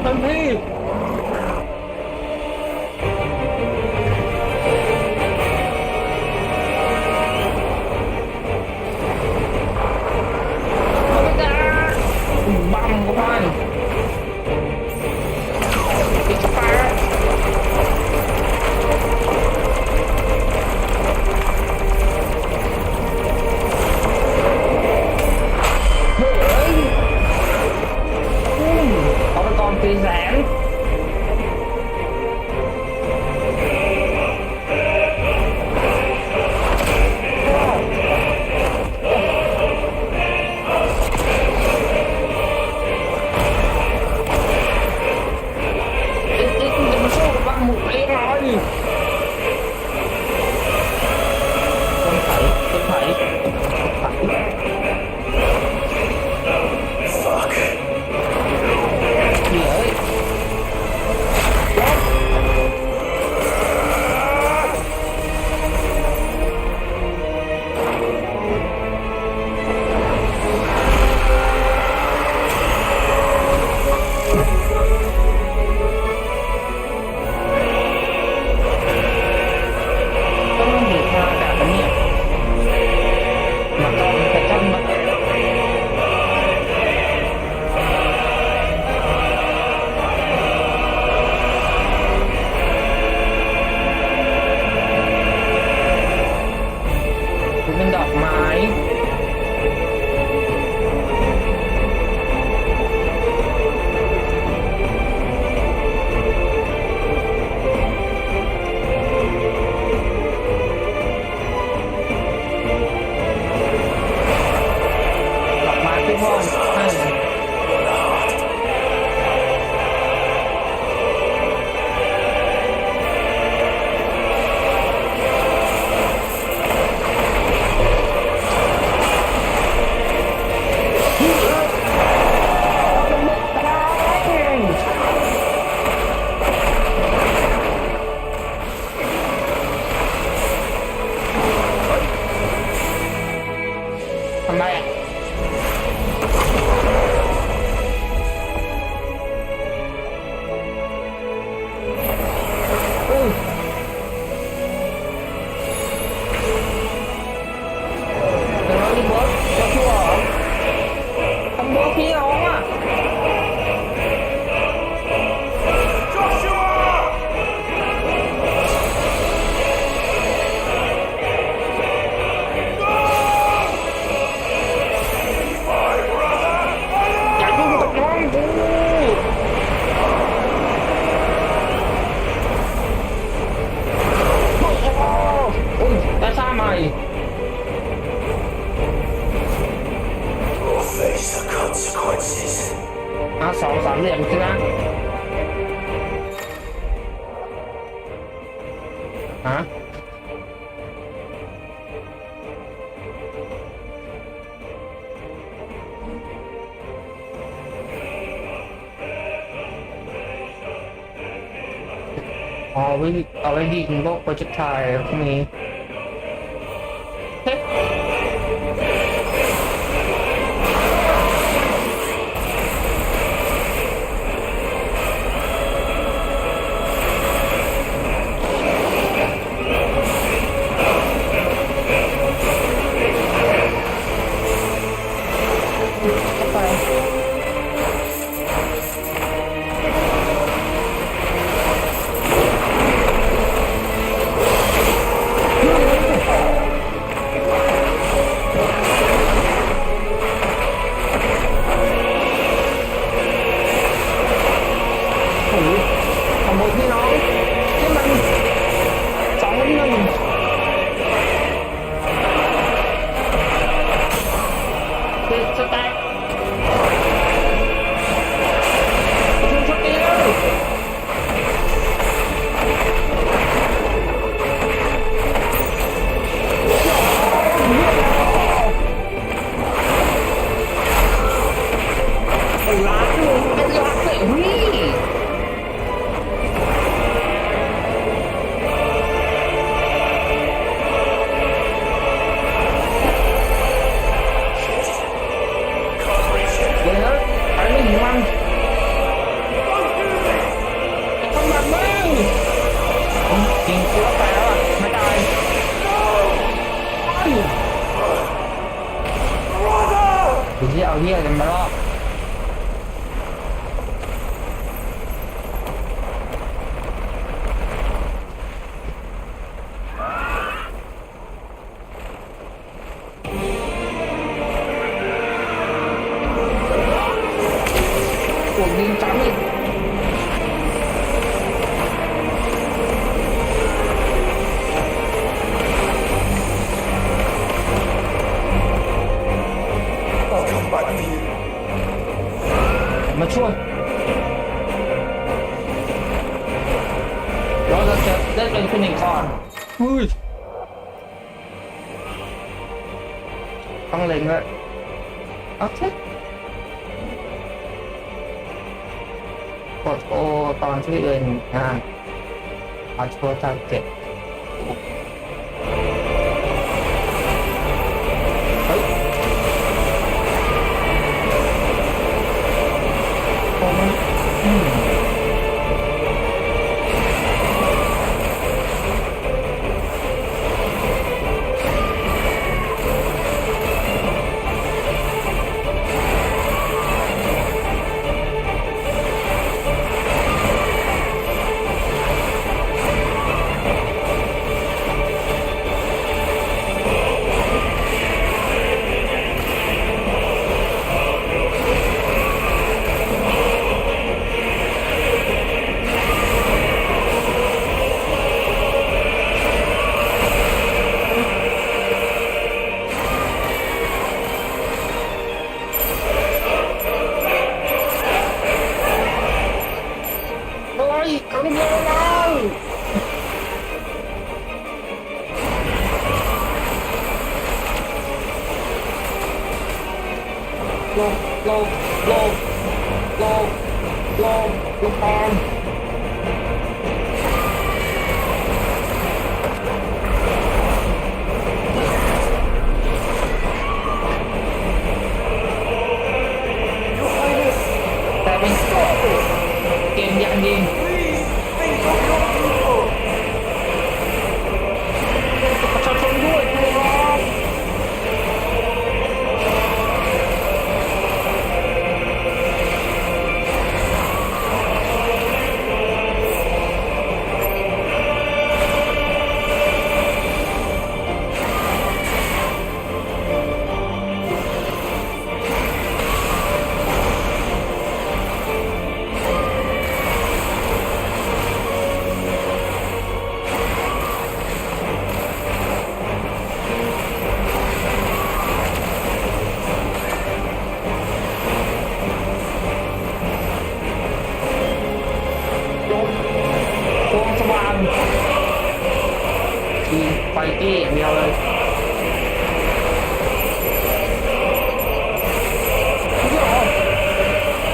ท่านพี่บังเข้าไปปิดปากตีแสงจะมาสู้กับบ้าหมูเลี้ยงอะไรต้นไผ่fuck เดี๋ยวเป็นดอกไม้ที่พ่อให้ทำไมสองสามเหลี่ยมใช่ไหมฮะเอาไว้ยิงพวกโปรเจกต์ไทยพวกนี้ ถูกยิงซ้ำอีกมาช่วยเราจะได้เป็นคนหนึ่งก่อนต้องเล็งเลยโอเคกดโอตอนที่เอินงานเอาโชว์จากเก็บเฮ้ยโอ้มันลงแปนแต่เป็นเกมยันยิงประชาชนด้วยครับไฟตี้อย่างเดียวเลย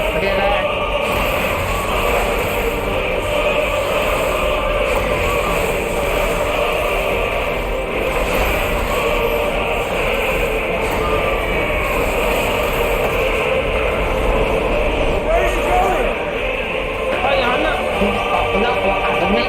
โอเคเลยถ้าอย่างนั้นนะตอบกันแล้วว่าอาจจะไม่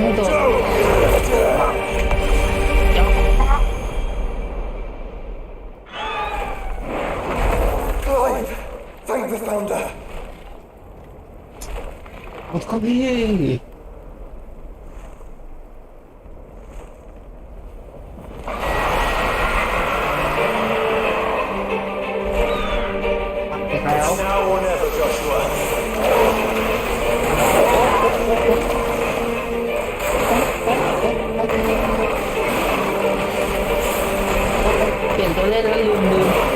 ไม่โดน Thank the founder. โอ้ก็พี่Now or never, Joshua. เปลี่ยนตัวเล่นแล้วลืม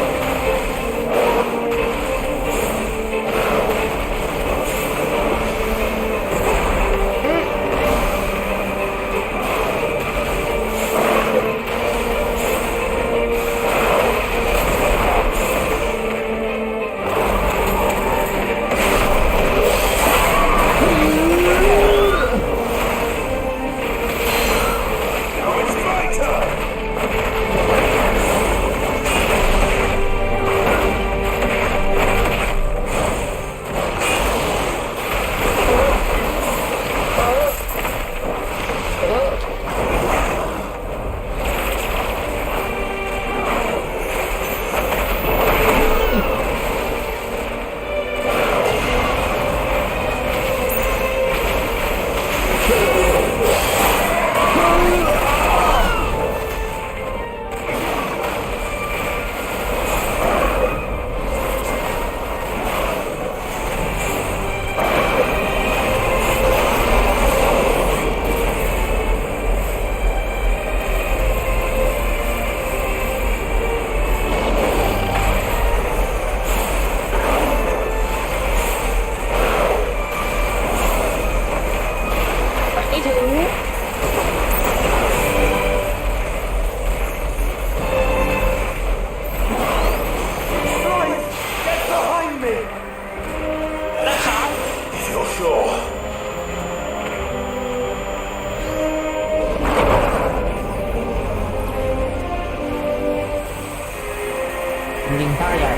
ยิงท่าใหญ่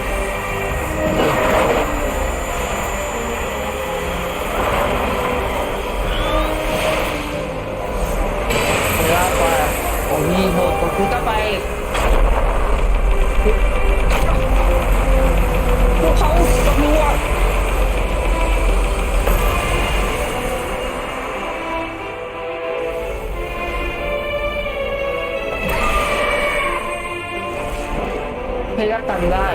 เวลาไปโอ้ยโหดกดขึ้นก็ไปพวกเขาตำรวจให้รับตังได้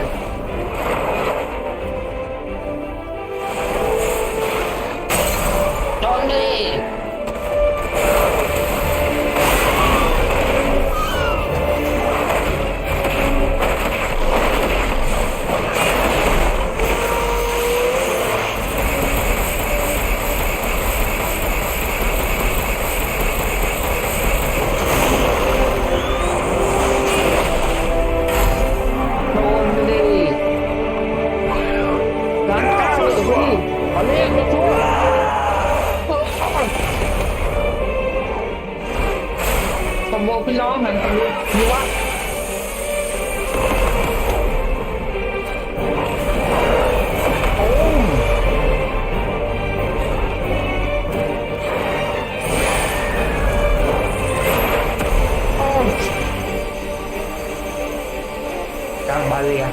จอนนี่พี่น้องหันไปดูว่ากลางบาเลีย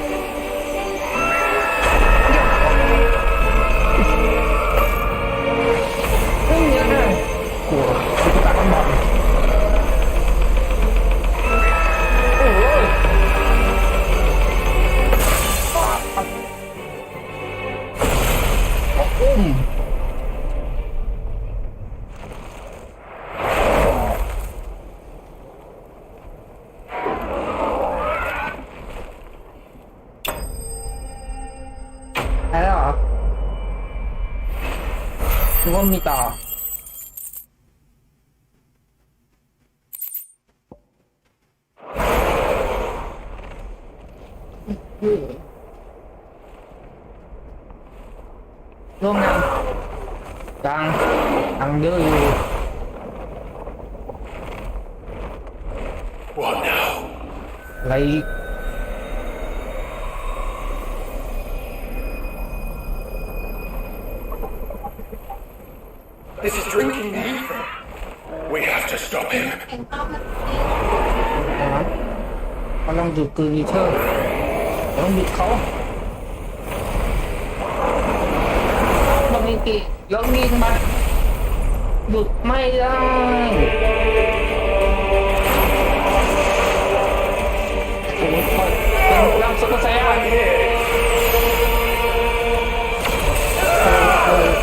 เรื่องนี้นะกลัวตุ๊กตากันบอลว่ามีต่อร่วมงานตังเยอะอยู่ What now? อะไร This is drinking ether. We have to stop him. กำลังหยุดกรีเทอร์ต้องหยุดเขาบางทียกยิงมาหยุดไม่ได้โอ้โหเป็นร่างซุปเปอร์ไซย่า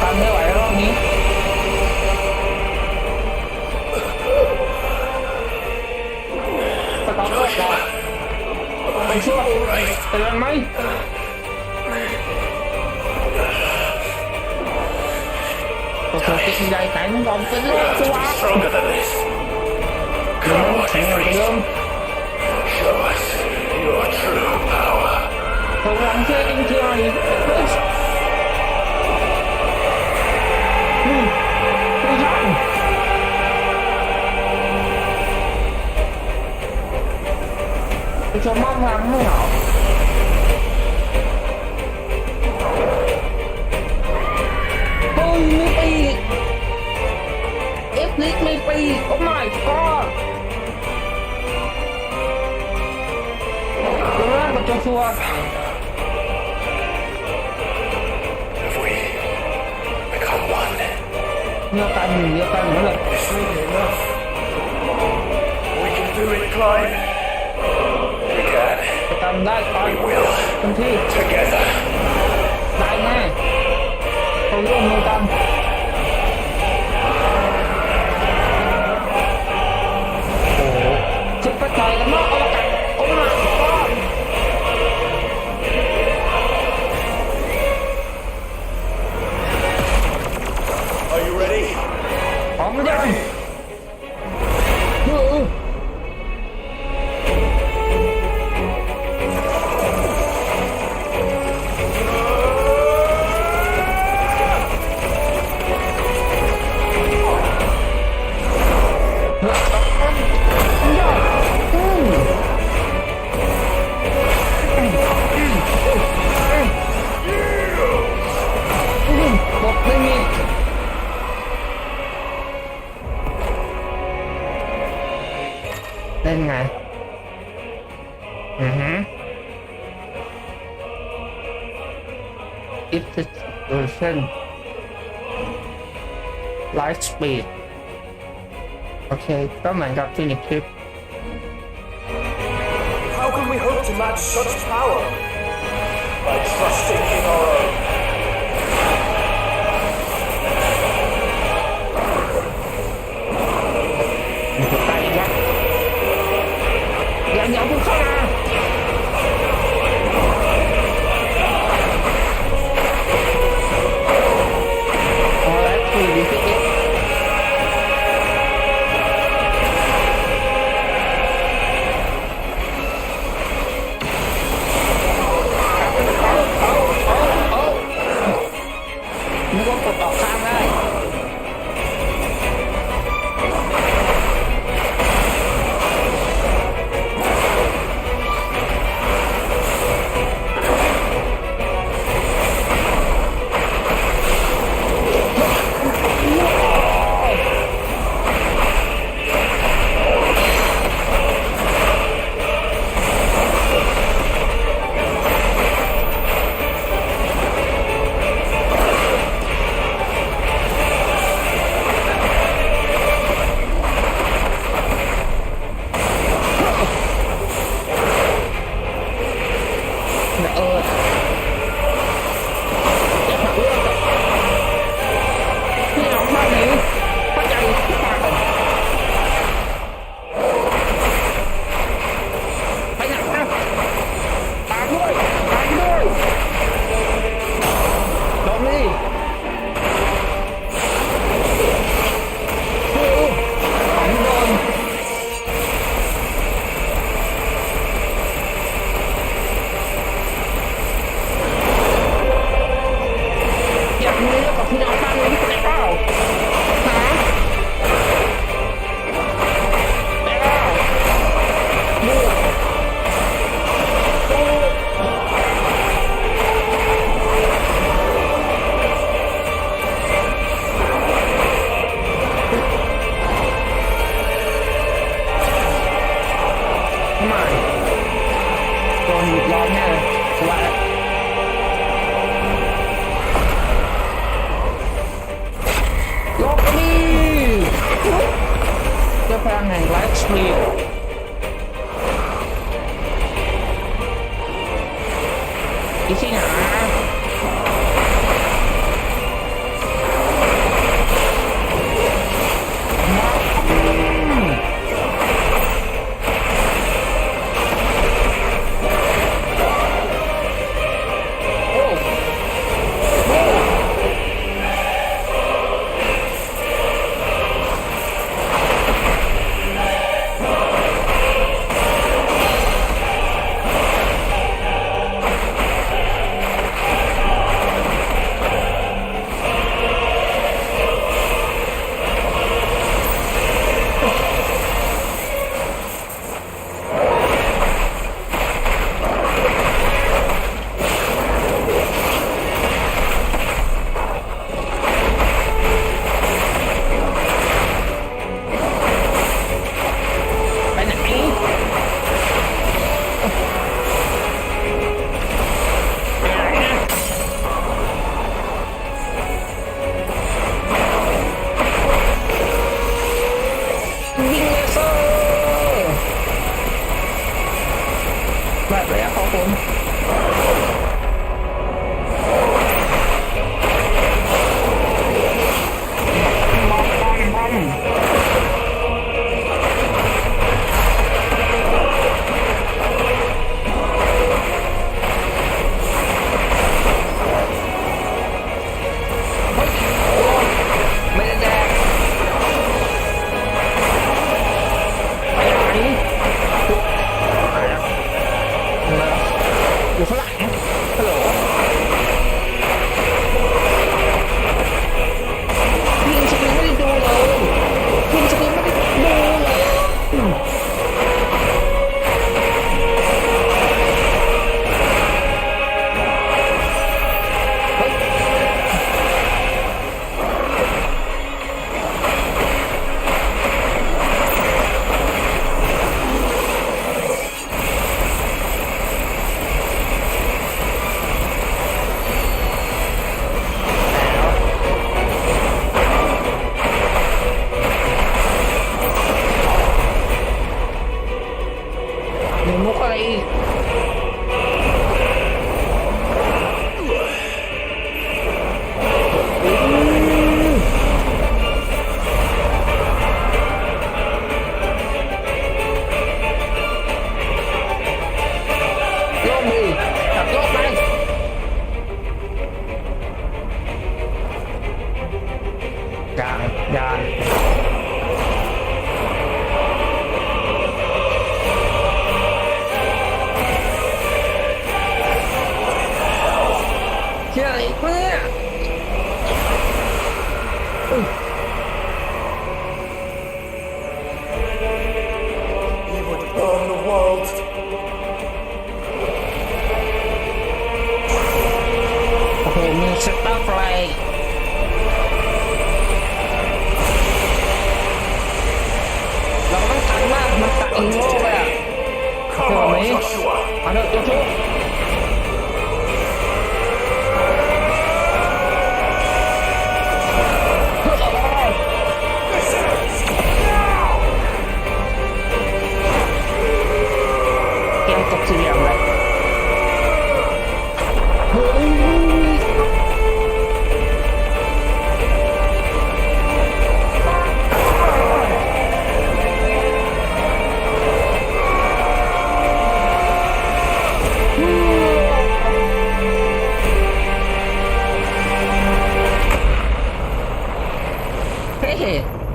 ทำไม่ไหวรอบนี้ต้องช่วยไปช่วยเป็นไหมโอเคที่ใหญ่ไหนต้องยอมเป็นเลยชัวร์แข็งแรงเดิม Show us your true power. พลังเชื่อจริงเชื่ออีกไม่ใช่จะมอบพลังให้เหรอเฮ้ยมีปีกเอฟลิกมีปีกโอ้ my god เรื่องมันจะชัวร์ Have we become one? เดียวกันเหมือนเลย This ain't enough. We can do it, Clyde. We can. จะทำได้ก่อน We will. ทันที Together. ได้แน่เราร่วมมือกันโอ้โหชุดประจายกันมากเอาละกันโอ้มาก้อน Are you ready? พร้อมหรือยังบอกไม่มีเล่นไงIf the version light speed โอเคก็เหมือนกับที่ในคลิป How can we hope to match such power? By trusting in our own. อย่าพูดเข้ามาพอแล้วคุยดีสินึกว่ากดออกข้างได้ มีอีซี่หนา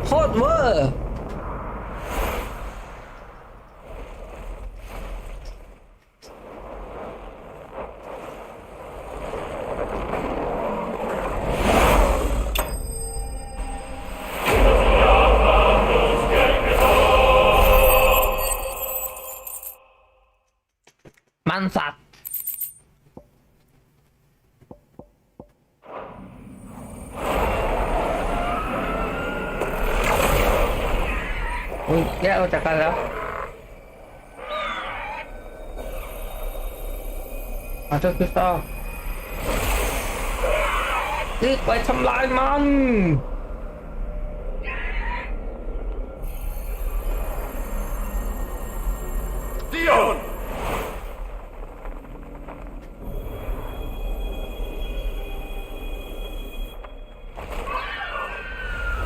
โคตรเวอร์มันสัตว์แยกออกจากกันแล้วเจ้าคริสตัลรีบไปทำลายมัน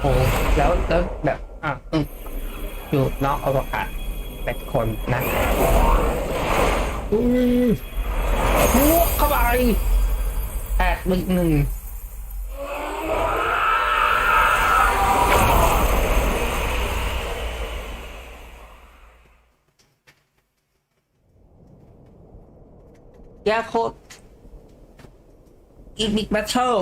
โอ้แล้วแบบอยู่นอกอวกาศเป็นคนนะเข้าไปแตกบึกหนึ่งยาโคตรอีบิกแบทเทิล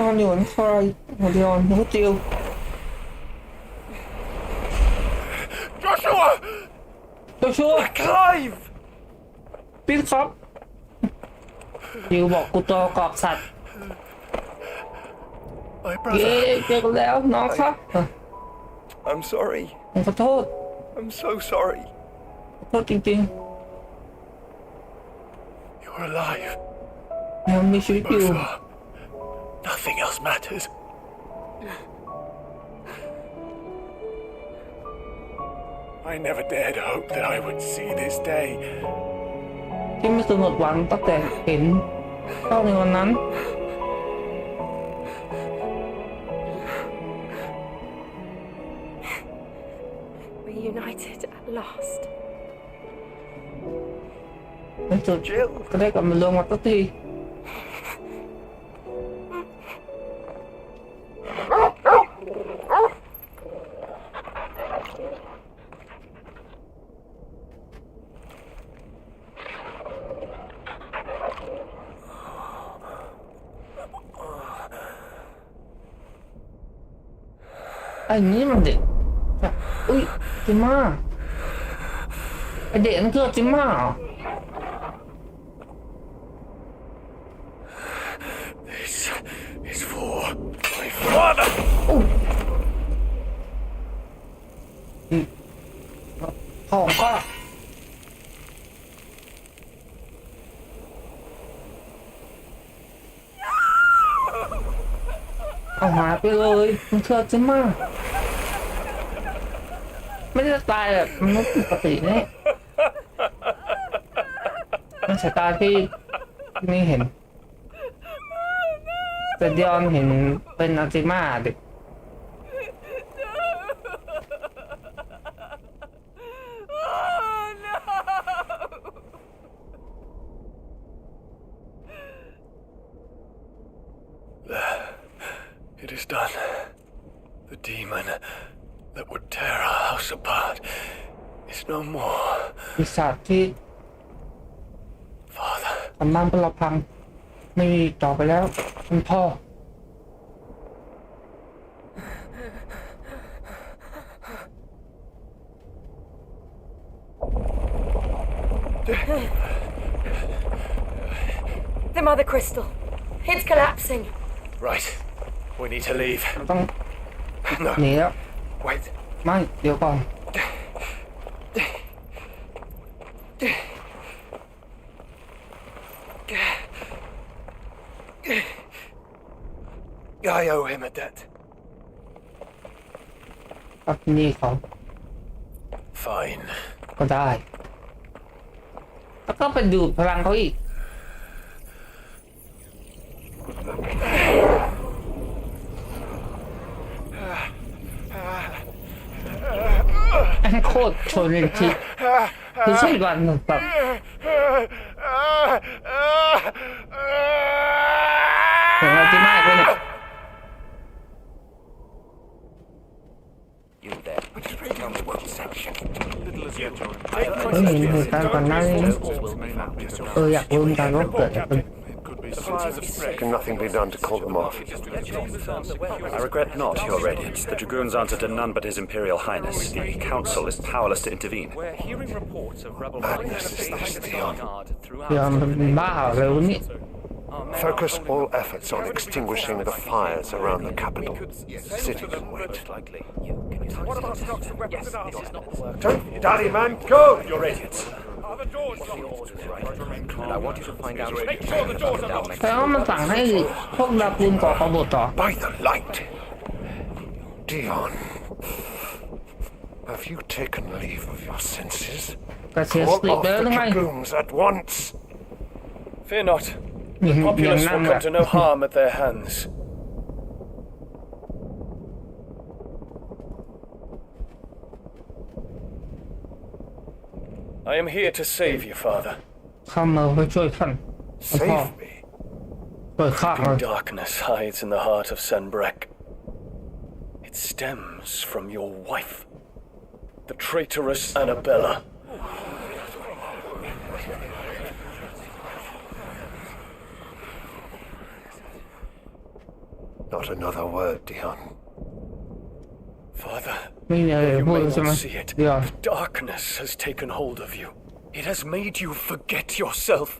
นอนอยู่บนคอยหัวเดียวหัวจิวJoshua Clive ปีนครับจิวบอกกูตัวกอบสัตว์เย้เจอกันแล้วน้องครับ I'm sorry ผมขอโทษ I'm so sorry ขอโทษจริงๆ You're alive ยังมีชีวิตอยู่ Nothing else matters. I never dared hope that I would see this day. ที่ไม่สมหวังตั้งแต่เห็นเจ้าในวันนั้น Reunited at last. ในสุดก็ได้กลับมารวมกันสักทีไอ้นี้มันเด็กอุ้ยจิม่าไอเด็กนั่นคือจิม่าเหรอ This is for my father. ของก็เอาหาไปเลยมันคือจิม่าไม่ได้ตายแบบมนุษย์ปกติเนี่ยมันสายตาที่ไม่เห็นแต่เดียนเห็นเป็นอาจิม่าเด็กIt is done. The demon that would tear our house apart is no more. ปีศาจที่ทำบ้านเป็นเราพังไม่มีต่อไปแล้วคุณพ่อThe mother crystal. It's collapsing. Right. We need to leave. ต้องหนีแล้ว Wait. ไม่เดี๋ยวก่อน I owe him a debt. ก็นี่เขา Fine. ก็ได้แล้วก็ไปดูดพลังเขาอีกโคตรโชว์เลยทีคือใช่วันหนึ่งแบบเห็นเราที่มากเลยเนี่ยไม่เห็นเหตุการณ์ก่อนหน้านี้อยากรู้เหมือนกันว่าเกิดอะไรขึ้นCan nothing be done to call them off? I regret not, Your Radiance. The Dragoons answer to none but His Imperial Highness. The Council is powerless to intervene. Madness is this, Theon. เดี๋ยวมันบ้าเร็วนี่ Focus all efforts on extinguishing the fires around the capital. The city can wait. Don't dally, man. Go! Your Radiance. And I want you to find out. แต่ว่ามันสั่งให้พวกดาบปืนก่อขบฏต่อ By the light. Dion. Have you taken leave of your senses? ก็เสียส Call ติ off ไปแล้ว the ไง dragoons at once. Fear not. The populace will come to no harm at their hands. I am here to save you, Father. ข้ามาเพื่อช่วยท่าน Save me? ช่วยข้า Creeping darkness hides in the heart of Sanbrek. It stems from your wife, the traitorous Annabella. Not another word, Dion. Father, ไม่มีอะไร you พูด may ใช่ไหม not see it. เดี๋ยว Darkness has taken hold of you. It has made you forget yourself.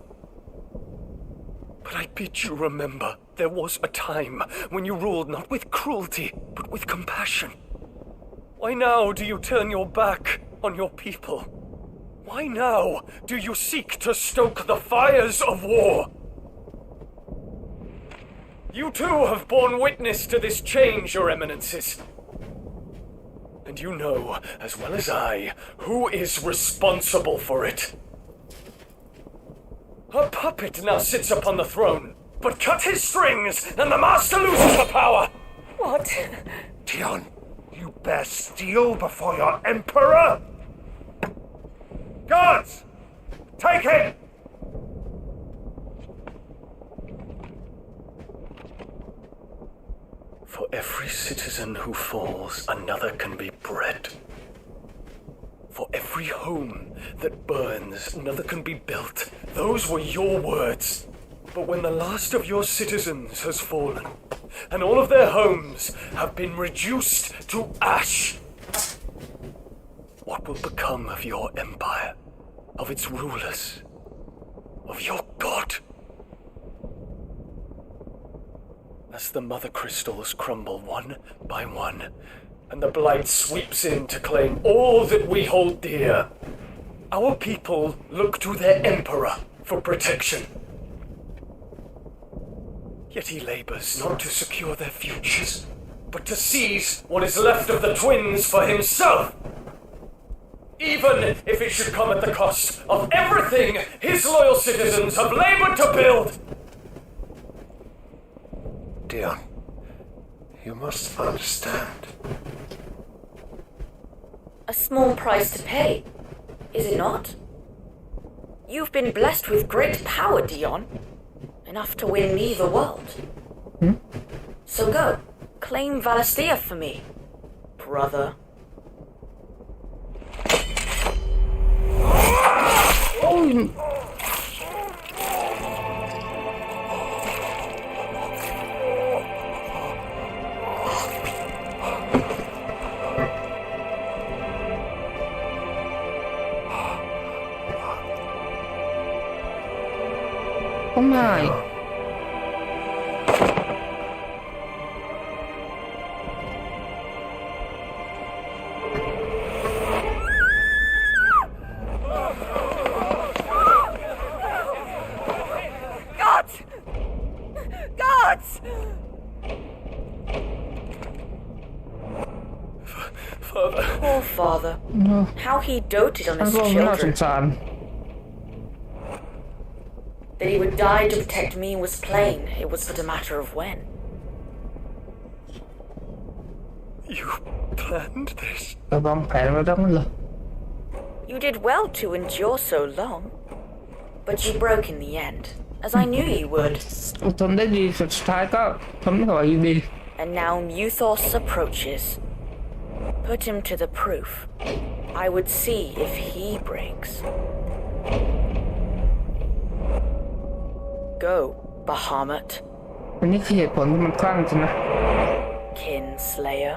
But I bid you remember, there was a time when you ruled not with cruelty, but with compassion. Why now do you turn your back on your people? Why now do you seek to stoke the fires of war? You too have borne witness to this change, Your Eminences. And you know, as well as I, who is responsible for it. A puppet now sits upon the throne, but cut his strings, and the master loses the power! What? Dion, you bear steel before your emperor? Guards! Take him! For every citizen who falls, another can be bred. For every home that burns, another can be built. Those were your words. But when the last of your citizens has fallen, and all of their homes have been reduced to ash, what will become of your empire, of its rulers, of your god? As the mother crystals crumble one by one, and the blight sweeps in to claim all that we hold dear, our people look to their emperor for protection. Yet he labors not to secure their futures, but to seize what is left of the twins for himself. Even if it should come at the cost of everything his loyal citizens have labored to build. Dion, you must understand. A small price to pay, is it not? You've been blessed with great power, Dion. Enough to win me the world. So go, claim Valastia for me, brother. Oh my. Gods! Gods! Father. Poor father. No. How he doted on his น่าสง children. สาร That he would die to protect me was plain. It was but a matter of when. You planned this? เราวางแผนไว้แล้วมั้งเหรอ You did well to endure so long. But you broke in the end, as I knew you would. อดทนได้ดีสุดท้ายก็ทนไม่ไหวอยู่ดี And now Muthos approaches. Put him to the proof. I would see if he breaks. Go, Bahamut. อันนี้คือเหตุผลที่มันคลั่งจริงนะ Kinslayer.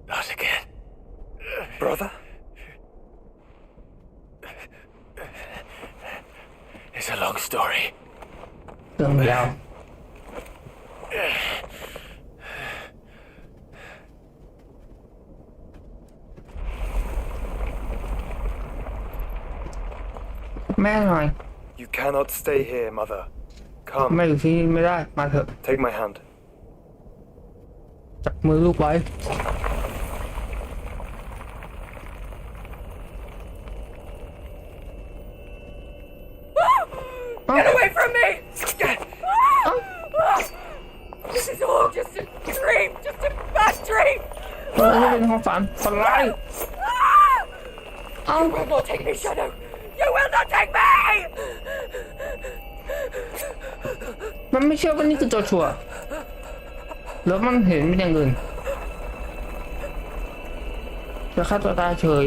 Not again. Brother? It's a long story. รื่องยาวแม่หน่อย You cannot stay here, mother. Come. แม่อยู่ที่นี่ไม่ได้มาเถอะ Take my hand. จับมือลูกไว้ Get away from me! This is all just a dream, just a bad dream. มันไม่เป็นความฝันฝันร้าย You will not take me, Shadow. You will not take me. มันไม่เชื่อว่านี่คือโจชัวแล้วมันเห็นเป็นอย่างอื่นจะฆ่าตัวตายเฉย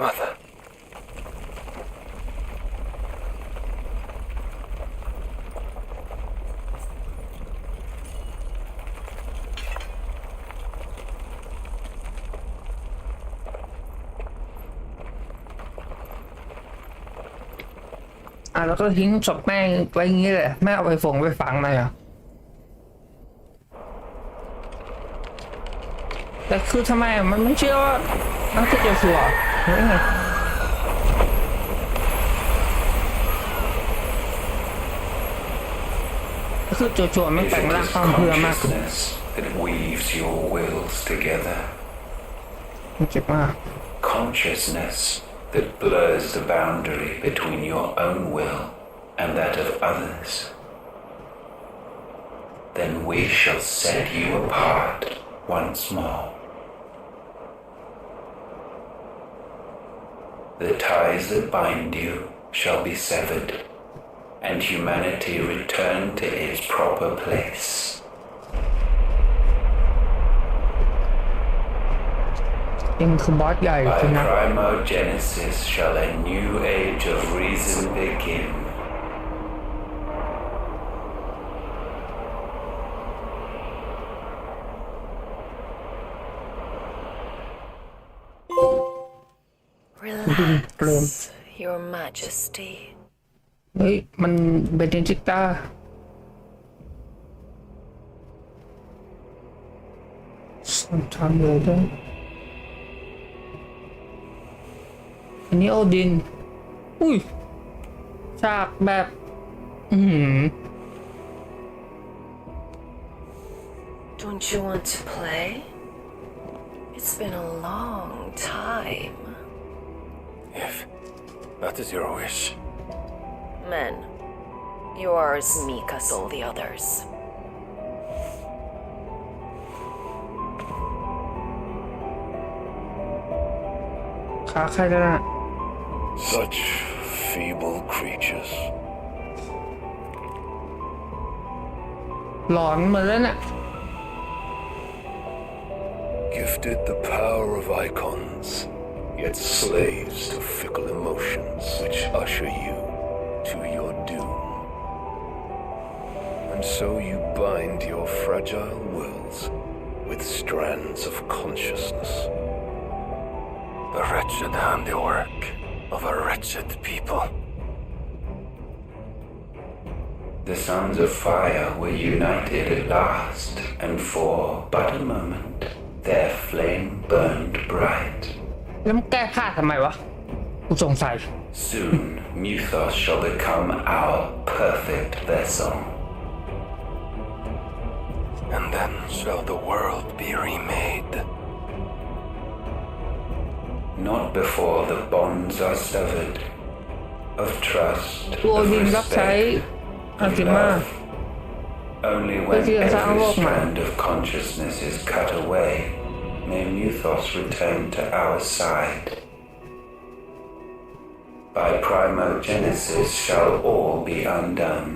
Mother. À, แล้วก็ทิ้งศพแม่ไว้อย่างนี้เลยแม่เอาไปฝังหน่อยอ่ะแต่คือทำไมมันไม่เชื่อว่านั่นคือโจชัวหรือไงคือโจชัวไม่แต่งร่างข้ามเพื่อมาก that weaves your wills together. เจ็บมาก Consciousness that blurs the boundary between your own will and that of others. Then we shall set you apart once more. The ties that bind you shall be severed, and humanity return to its proper place. By primogenesis shall a new age of reason begin. Relax, Your Majesty. เฮ้ยมันเบนจิต้าทำเลยด้วยอันนี้โอดินอุ้ยฉากแบบDon't you want to play? It's been a long time. If that is your wish. Men, you are as meek as all the others. Such feeble creatures. หลอนเหมือนแล้วน่ะ Gifted the power of icons, yet slaves to fickle emotions which usher you to your doom. And so you bind your fragile wills with strands of consciousness. The wretched handiwork of a wretched people. The sons of fire were united at last, and for but a moment their flame burned bright. แล้วมันแก้ฆ่าทำไมวะกูสงสัย Soon Muthos shall become our perfect vessel. And then shall the world be remade. Not before the bonds are severed of trust, of respect, of love. Only when every strand of consciousness is cut away may Muthos return to our side. By primogenesis shall all be undone,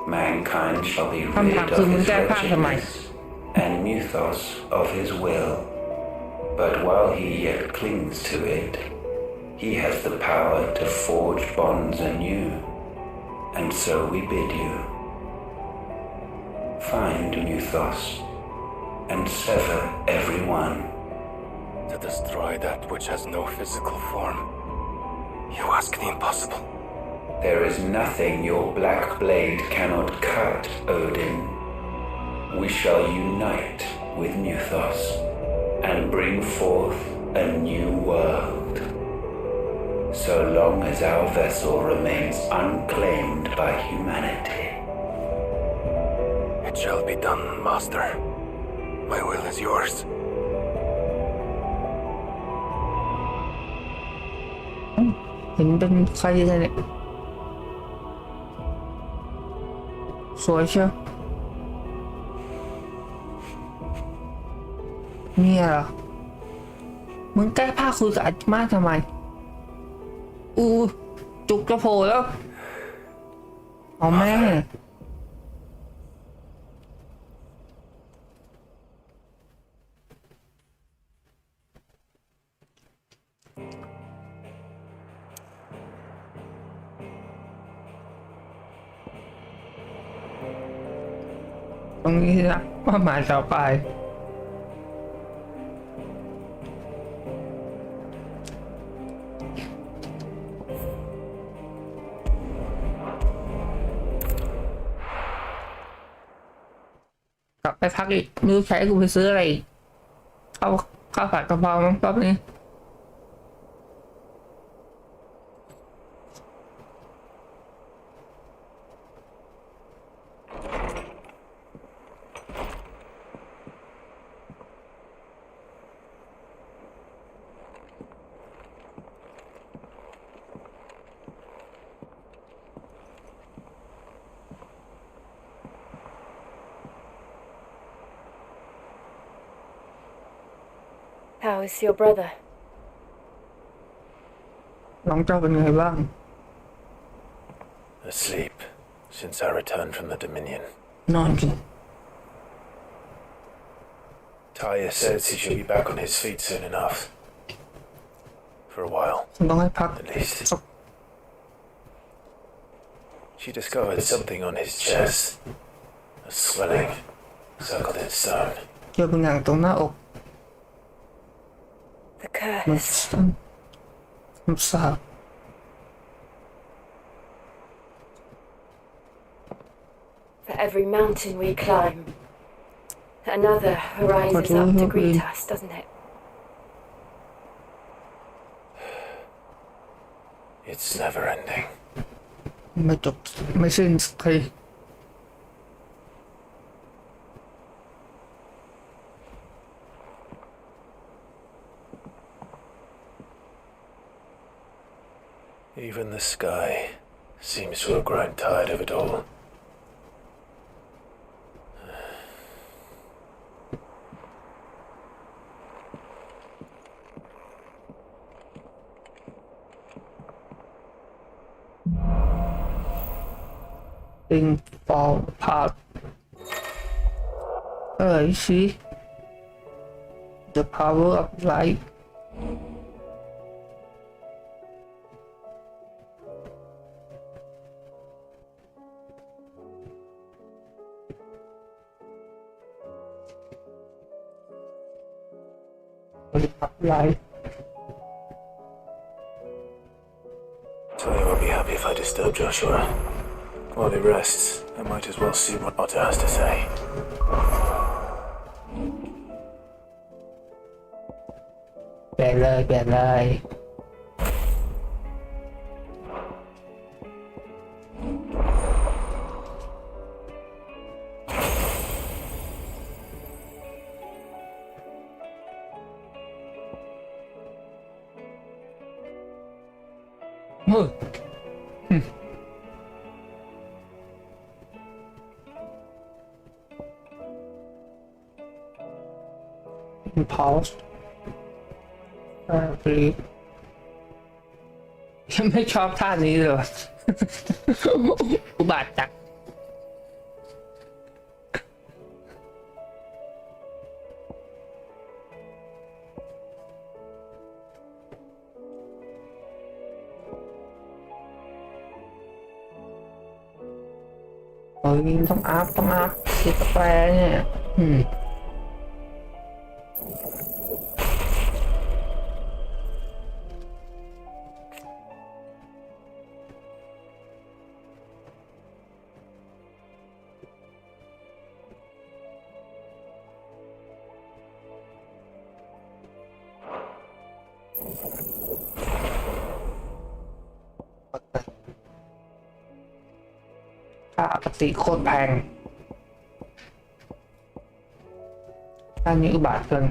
mankind shall be rid of his wretchedness and mythos of his will. But while he yet clings to it, he has the power to forge bonds anew, and so we bid you. Find mythos and sever every one. To destroy that which has no physical form, you ask the impossible. There is nothing your black blade cannot cut, Odin. We shall unite with mythos and bring forth a new world. So long as our vessel remains unclaimed by humanity. It shall be done, Master. My will is yours. เห็นเป็นใครกันเนี่ยสวยเชียวเนี่ยเหรอมึงแก้ผ้าคุยกับอาม่าทำไมจุกจะโผล่แล้วเอาแม่ตรงนี้นะว่าหมายต่อไปกลับไปพักอีกไม่รู้ใช้กูไปซื้ออะไรข้าวผัดกะเพรามั้งรอบนี้How is your brother? น้องเจ้าเป็นไงบ้าง Asleep since I returned from the Dominion. นอนอยู่ Taya says he should be back on his feet soon enough. For a while. ต้องให้พัก At least. She discovered something on his chest. A swelling, circled in stone. เจอเป็นอย่างตรงหน้าอก The curse. มันสาบ For every mountain we climb, another rises up to greet us, doesn't it? It's never ending. ไม่จบไม่สิ้นสักที Even the sky seems to have grown tired of it all. Things fall apart. You see the power of light. Light. Tony won't be happy if I disturb Joshua. While he rests, I might as well see what Otter has to say. เปลี่ยนเลย Pause. Please. ยังไม่ชอบท่านี้เลย อุบาทจัก ยต้องอัพติดกาแฟเนี่ยค่าปกติโคตรแพงอันนี้อุบาทเกิน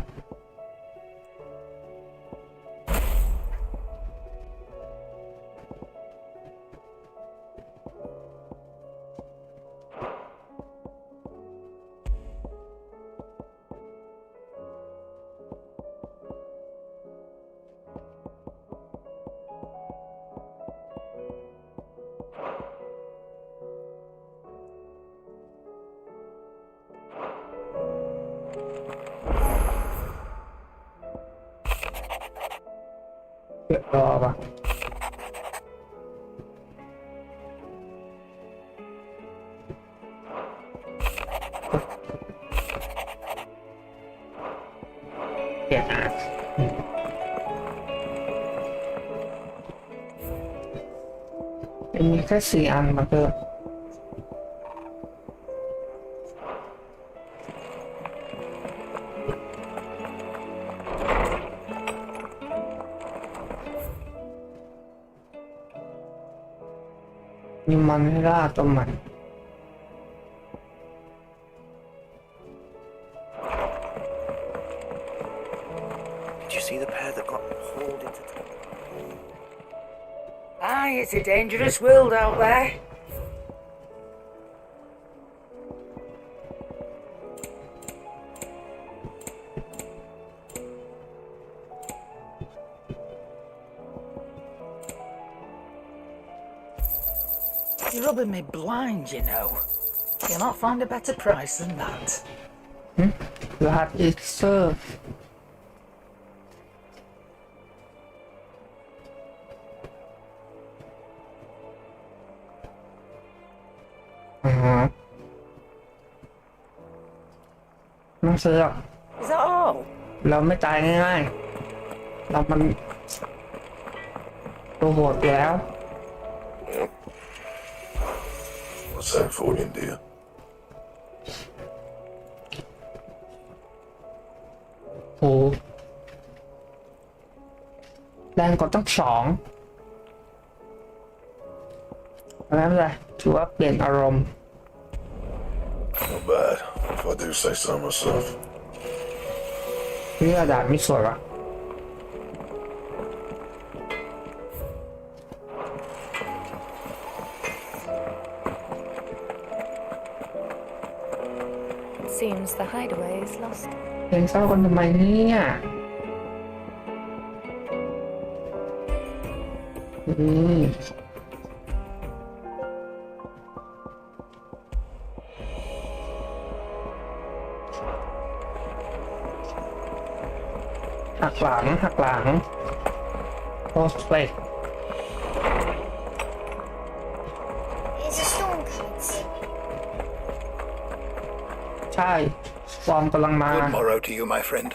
เดี๋ยวรอป่ะเปลี่ยนมีแค่4 อันมาเพิ่มมีมันให้ล่าตัวใหม่It's a dangerous world out there. You're rubbing me blind, you know. You'll not find a better price than that. That is so. Nóซื้อ Is that all? เราไม่ตายง่ายๆเรามันตัวโหดแล้ว What's that for you, dear? โหแรงกว่าตั้ง2อะไรไม่ได้ถือว่าเปลี่ยนอารมณ์ Not bad, if I do say so myself. เรื่องดาบไม่สวยว่ะ Seems the hideaway is lost. เพลงเศร้ากันทำไมเนี่ยหักหลังโพสเฟก It's a storm coming. ใช่ฟอร์มกำลังมา Good morrow to you, my friend.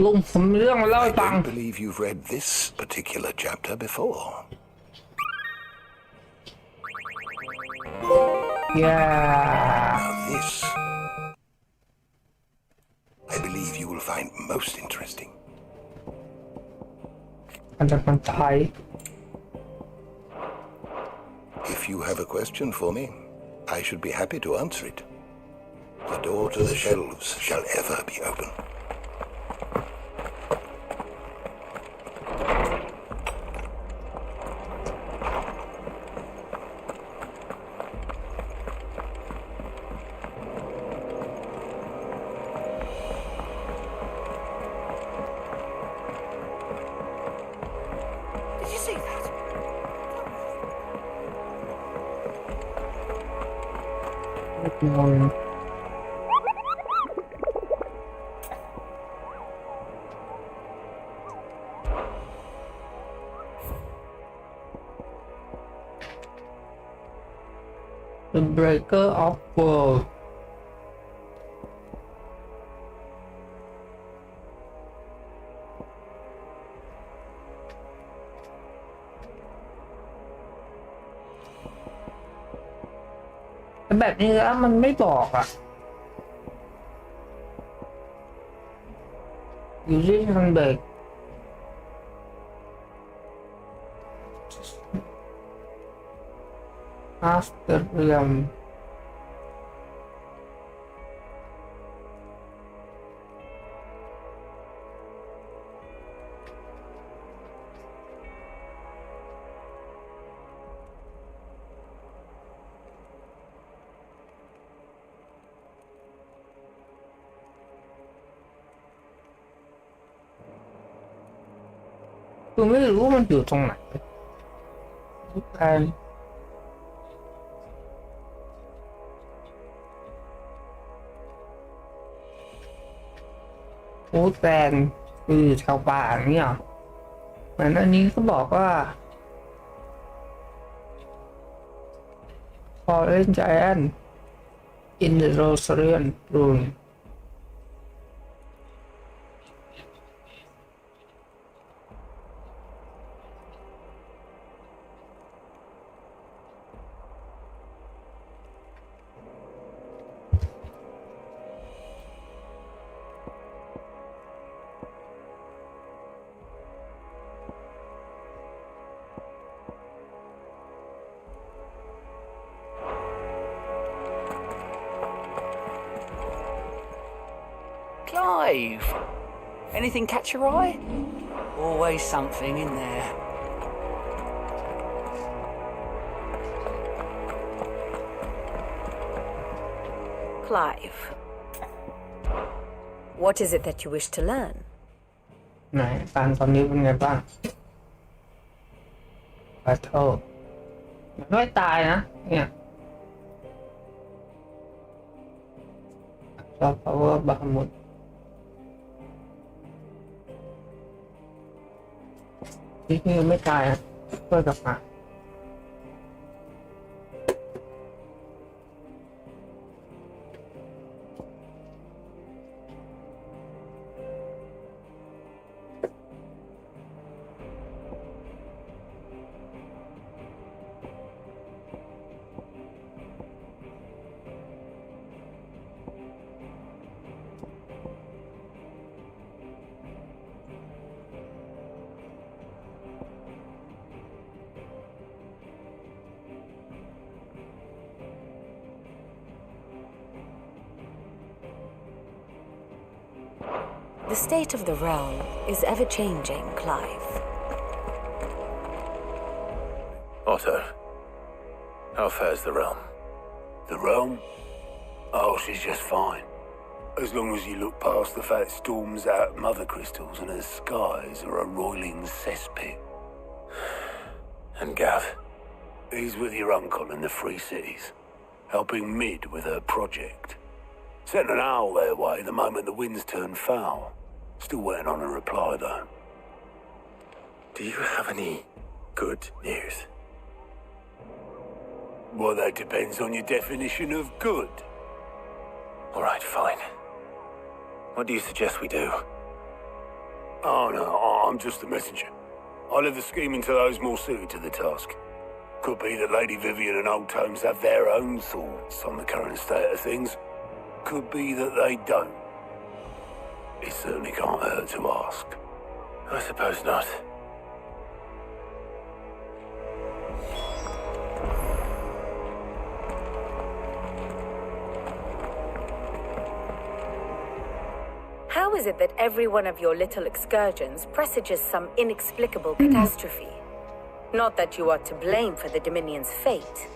ลุงผมมีเรื่องมาเล่าให้ฟัง I don't believe you've read this particular chapter before. Yeah. Now this, I believe you will find most interesting. อันจากคนไทย If you have a question for me, I should be happy to answer it. The door to the shelves shall ever be open. Did you see that? งง The Breaker of World แบบนี้แล้วมันไม่บอกอ่ะอยู่ที่ทางเบรกAfter Realm คือไม่รู้ว่ามันอยู่ตรงไหนโอ้แตนคือชาวป่าเนี่ยเหมือนอันนี้ก็บอกว่า Fallen Giant in the Rosarian Rune Clive! Anything catch your eye? Always something in there. Clive, what is it that you wish to learn? ไหนการตอนนี้เป็นไงบ้าง Battle มันไม่ตายนะเนี่ยซอฟต์พาวเวอร์บาหมุดนี่ไม่ตายนะเพื่อกลับมา The state of the realm is ever-changing, Clive. Otto, how fares the realm? The realm? Oh, she's just fine. As long as you look past the fat storms out mother crystals and her skies are a roiling cesspit. And Gav? He's with your uncle in the Free Cities, helping Mid with her project. Sent an owl their way the moment the winds turned foul. Still waiting on a reply, though. Do you have any good news? Well, that depends on your definition of good. All right, fine. What do you suggest we do? Oh, no, I'm just a messenger. I'll leave the scheming to those more suited to the task. Could be that Lady Vivian and Old Tomes have their own thoughts on the current state of things. Could be that they don't. It certainly can't hurt to ask. I suppose not. How is it that every one of your little excursions presages some inexplicable catastrophe? Not that you are to blame for the Dominion's fate.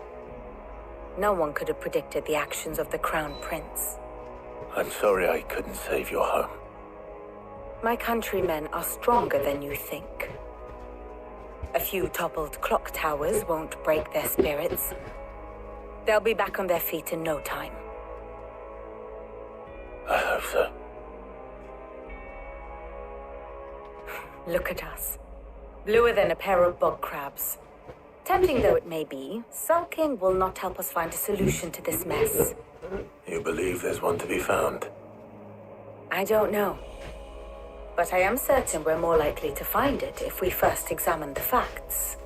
No one could have predicted the actions of the Crown Prince. I'm sorry I couldn't save your home. My countrymen are stronger than you think. A few toppled clock towers won't break their spirits. They'll be back on their feet in no time. I hope so. Look at us. Bluer than a pair of bog crabs. Tempting though it may be, sulking will not help us find a solution to this mess. You believe there's one to be found? I don't know. But I am certain we're more likely to find it if we first examine the facts.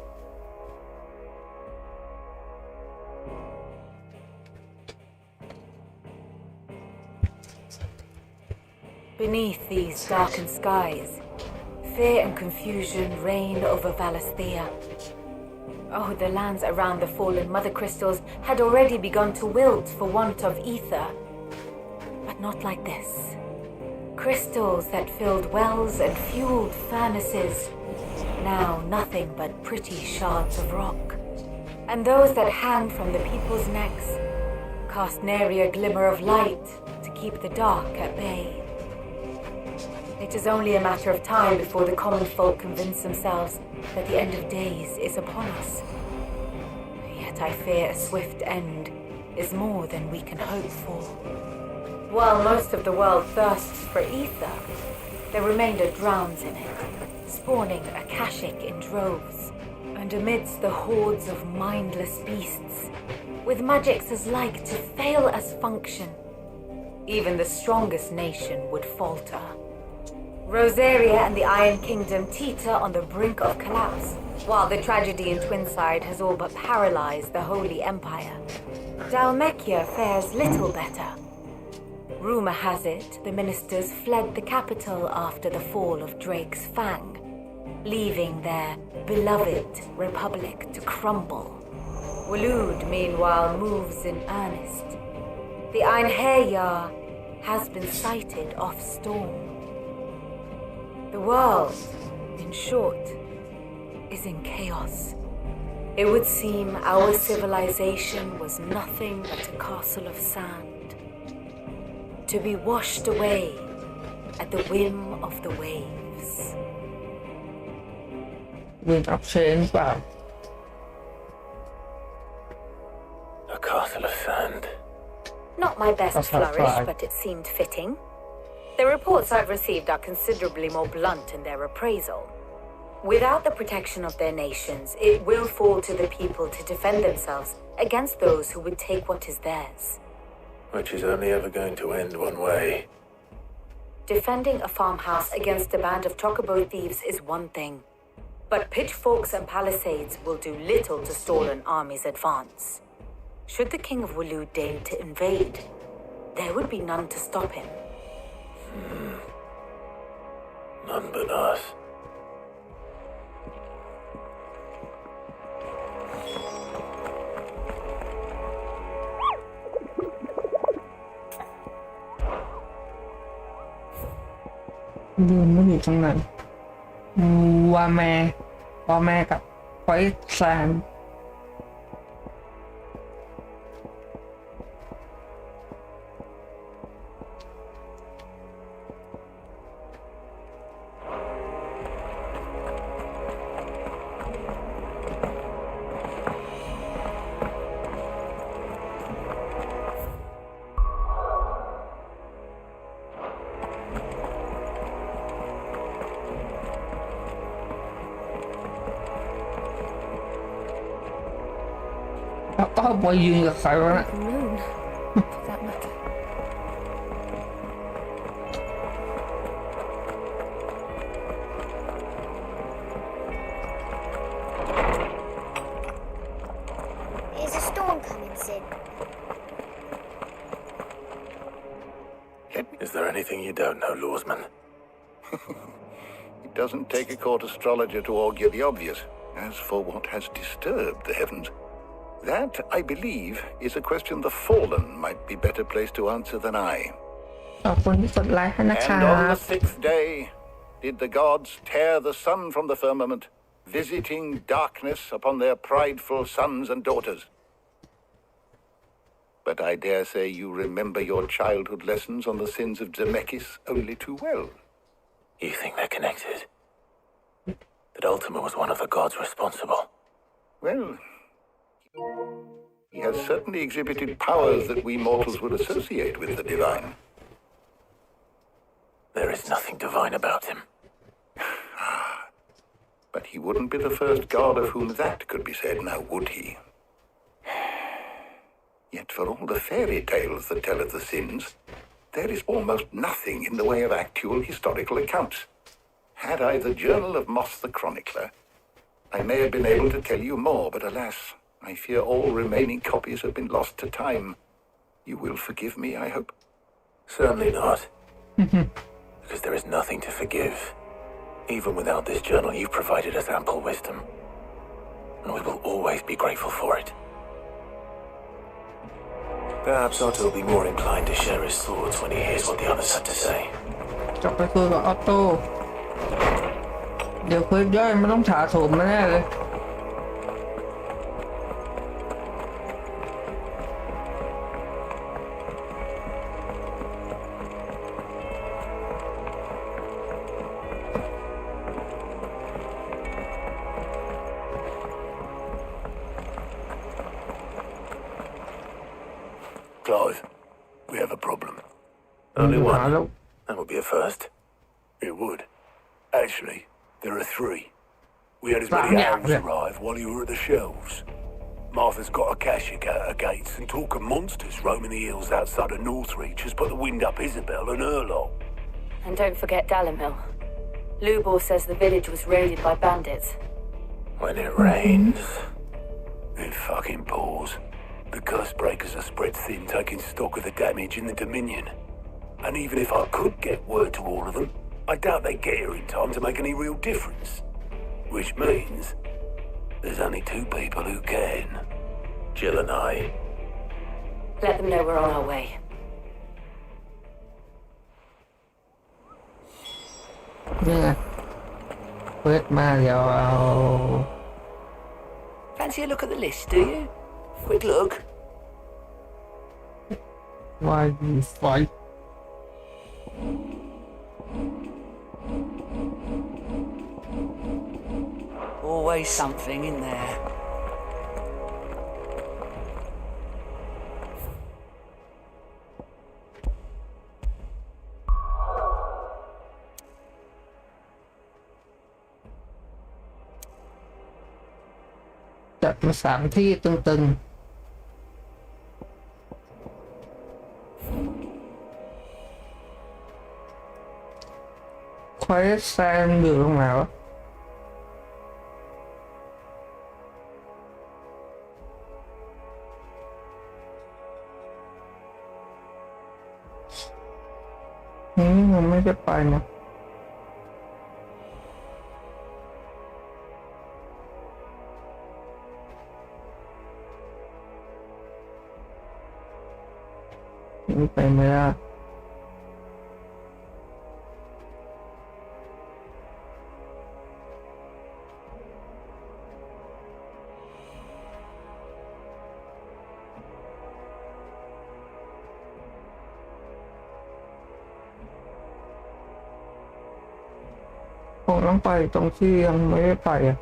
Beneath these darkened skies, fear and confusion reign over Valisthea. Oh, the lands around the fallen mother crystals had already begun to wilt for want of ether. But not like this. Crystals that filled wells and fueled furnaces, now nothing but pretty shards of rock. And those that hang from the people's necks cast nary a glimmer of light to keep the dark at bay. It is only a matter of time before the common folk convince themselves that the end of days is upon us. Yet I fear a swift end is more than we can hope for. While most of the world thirsts for ether, the remainder drowns in it, spawning Akashic in droves. And amidst the hordes of mindless beasts, with magics as like to fail as function, even the strongest nation would falter. Rosaria and the Iron Kingdom teeter on the brink of collapse, while the tragedy in Twinside has all but paralyzed the Holy Empire. Dalmekia fares little better. Rumor has it the ministers fled the capital after the fall of Drake's Fang, leaving their beloved republic to crumble. Waloed, meanwhile, moves in earnest. The Einherjar has been sighted off Storm. The world, in short, is in chaos. It would seem our civilization was nothing but a castle of sand, to be washed away at the whim of the waves. Wind of change, wow. A castle of sand. Not my best That's not flourish, right. but it seemed fitting. The reports I've received are considerably more blunt in their appraisal. Without the protection of their nations, it will fall to the people to defend themselves against those who would take what is theirs. Which is only ever going to end one way. Defending a farmhouse against a band of chocobo thieves is one thing, but pitchforks and palisades will do little to stall an army's advance. Should the King of Waloed deign to invade, there would be none to stop him. None but us. Nó trong này Wame gặp quái sàn. Có mọi duyên gặp phải đó. Is a storm coming, Sid? Is there anything you don't know, Lawsman? It doesn't take a court astrologer to augur the obvious. As for what has disturbed the heavens, that, I believe, is a question the Fallen might be better placed to answer than I. And on the sixth day, did the gods tear the sun from the firmament, visiting darkness upon their prideful sons and daughters? But I dare say you remember your childhood lessons on the sins of Zemeckis only too well. You think they're connected? That Ultima was one of the gods responsible? Well, he has certainly exhibited powers that we mortals would associate with the divine. There is nothing divine about him. But he wouldn't be the first god of whom that could be said, now would he? Yet for all the fairy tales that tell of the sins, there is almost nothing in the way of actual historical accounts. Had I the Journal of Moss the Chronicler, I may have been able to tell you more, but alas, I fear all remaining copies have been lost to time. You will forgive me, I hope? Certainly not. Because there is nothing to forgive. Even without this journal, you've provided us ample wisdom. And we will always be grateful for it. Perhaps Otto will be more inclined to share his thoughts when he hears what the others had to say. จะไปคุยกับออตโต้เดี๋ยวคุยย่อยไม่ต้องถาโถมแน่เลย Clive, we have a problem. Only one? That would be a first. It would. Actually, there are three. We had as many owls arrive while you were at the shelves. Martha's got a cashier at her gates, and talk of monsters roaming the hills outside of Northreach has put the wind up Isabel and her lot. And don't forget Dalimil. Lubor says the village was raided by bandits. When it rains. It fucking pours. The curse breakers are spread thin, taking stock of the damage in the Dominion. And even if I could get word to all of them, I doubt they'd get here in time to make any real difference. Which means there's only two people who can. Jill and I. Let them know we're on our way. Yeah. Quit Mario. Fancy a look at the list, do you? Quick look. Why you fight? Always something in there. Chặt mà sẵn thi từng Khoái sang được không nào? Mìnhไม่ได้ไปนะไปไม่ได้ผมต้องไปตรงที่ยังไม่ได้ไปอ่ะ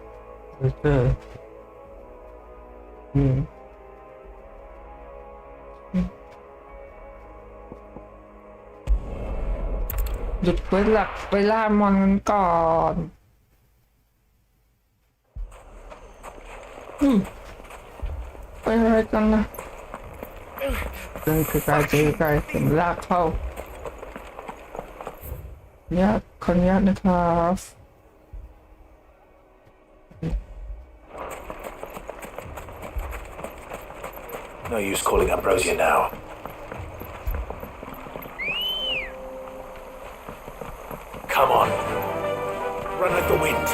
เจอหยุดไว้หลักไปล่ามอนกันก่อนไปอะไรกันนะเดินไกลๆถึงลากเข้าเนี่ยขออนุญาตนะครับ No use calling Ambrosia now. Come on. Run like the wind.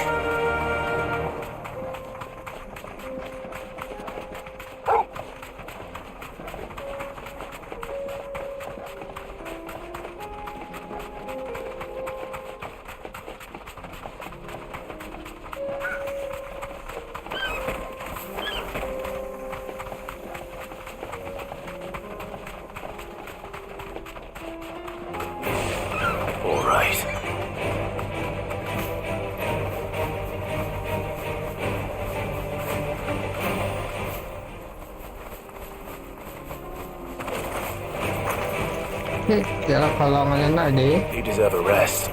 All right. Giờ là phải lòng anh này đi. You deserve a rest.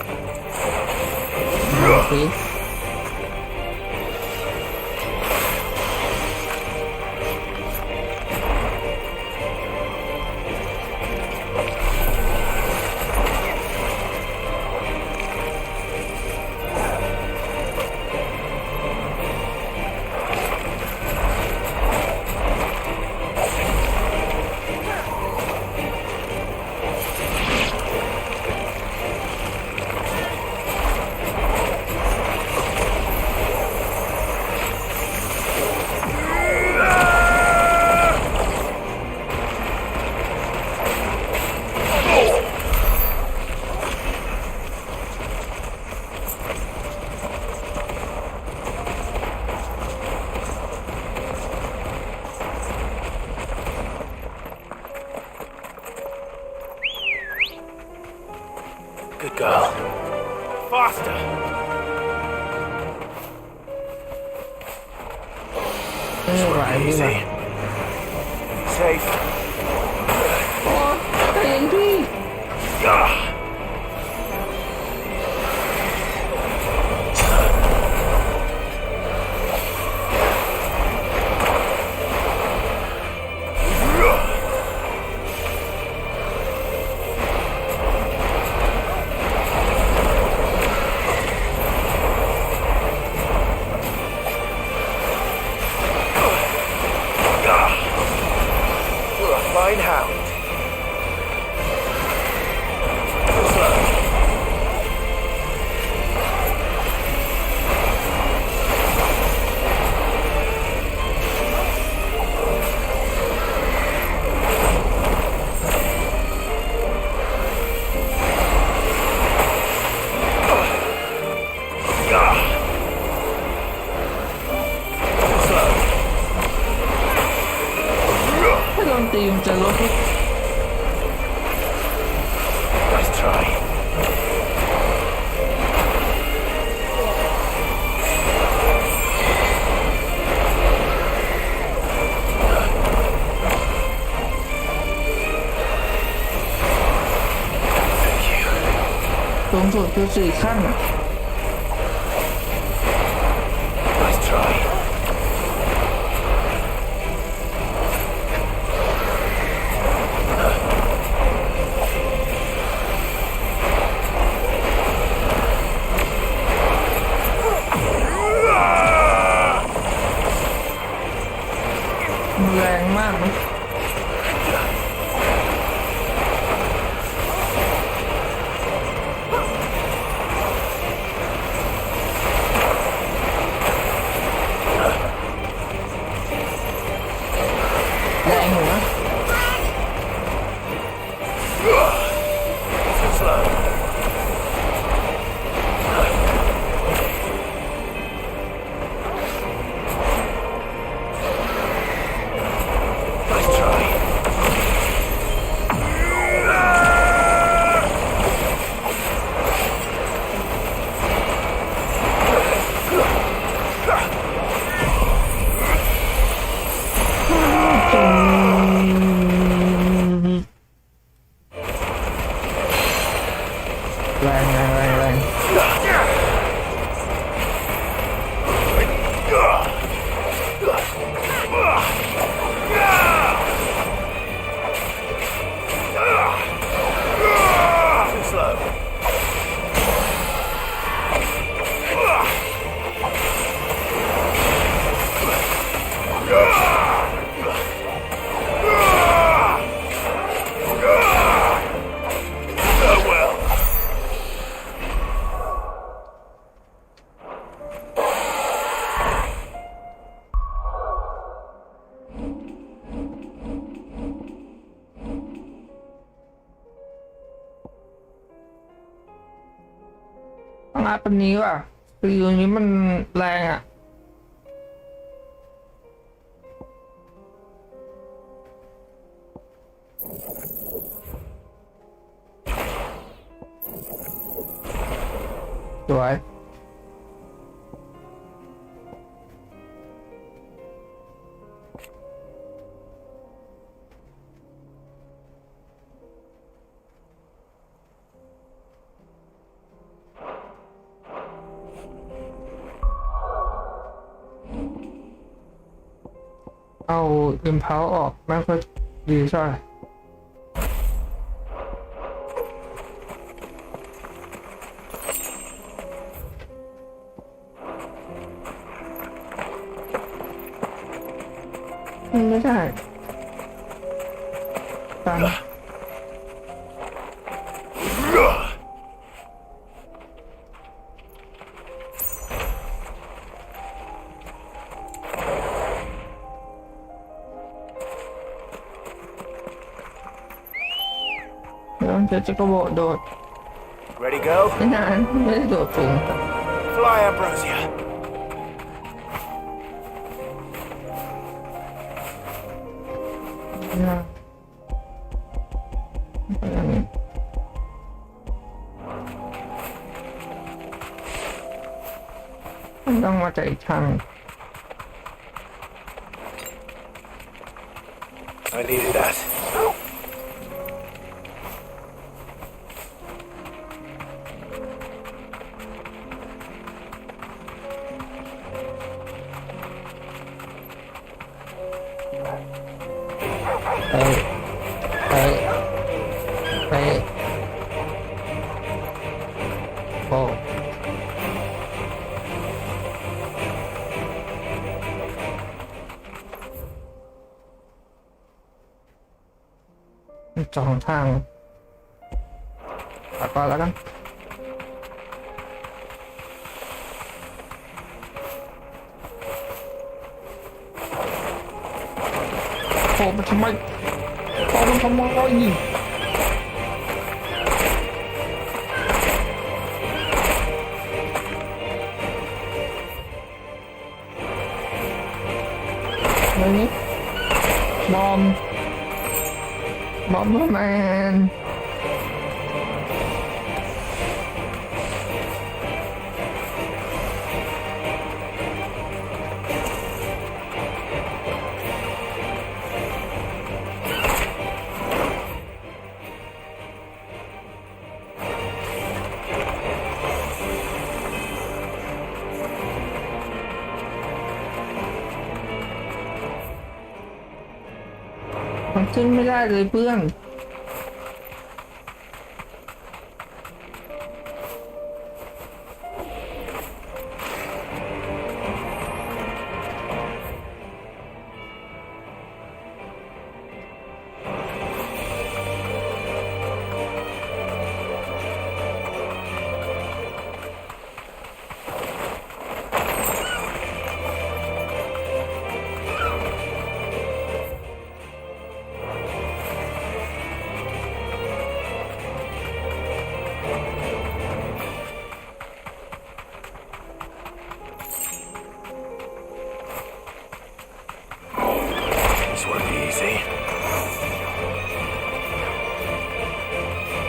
girl. Faster! Easy. Safe. Fine hound. Nice try. สูงสุดคือ4 ขั้น Nice try. แรงมากนะแรงหัว Slow. Nice try. Well. ต้องอัพอันนี้ว่ะคืออันนี้มันแรงอ่ะสวยเอาอิมเพลออกไม่ค่อยดีใช่ไม่ได้ตามจะกระโดดโดด Ready go? ไม่นานไม่ได้โดดสูง Fly, Ambrosia. อย่างนี้ ต้องมาจากอีกทาง I needed that. Hey. Oh. 2 ทางตัดก่อนแล้วกันโอ้มันทำไมนี่บอมแมนมันขึ้นไม่ได้เลยเพื่อน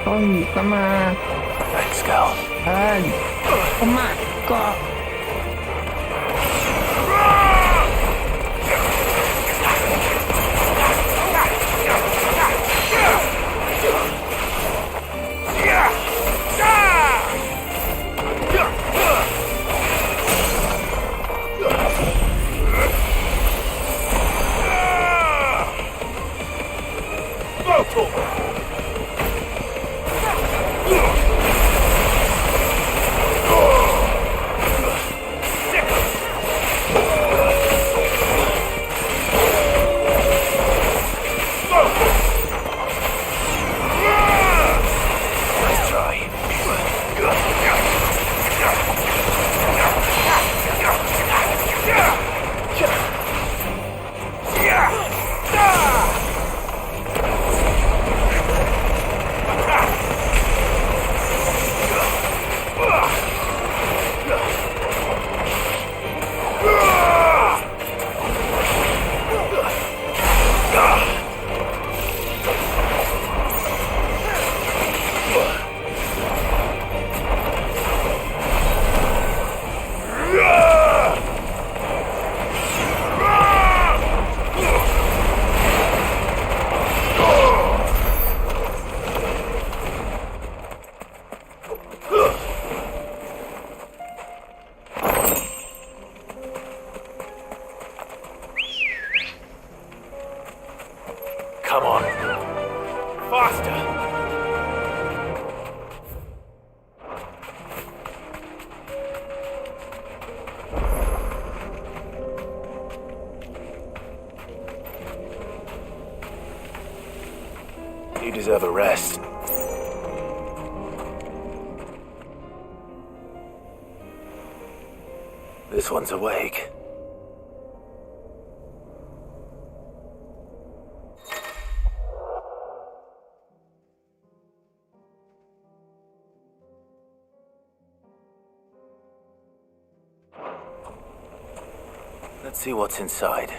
ต้องหยิบก็มา Thanks, Gal. ก็มาก็ Come on. Faster. You deserve a rest. This one's awake. Let's see what's inside.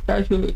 ได้เฉย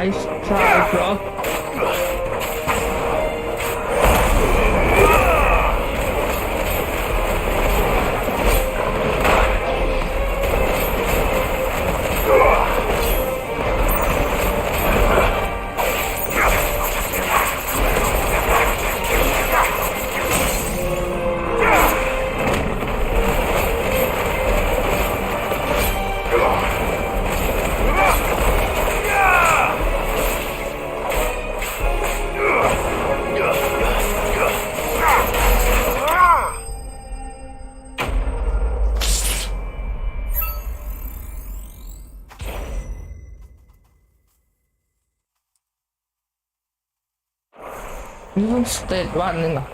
Nice try, bro.นี่มันสเตจวันหนึ่งเหรอ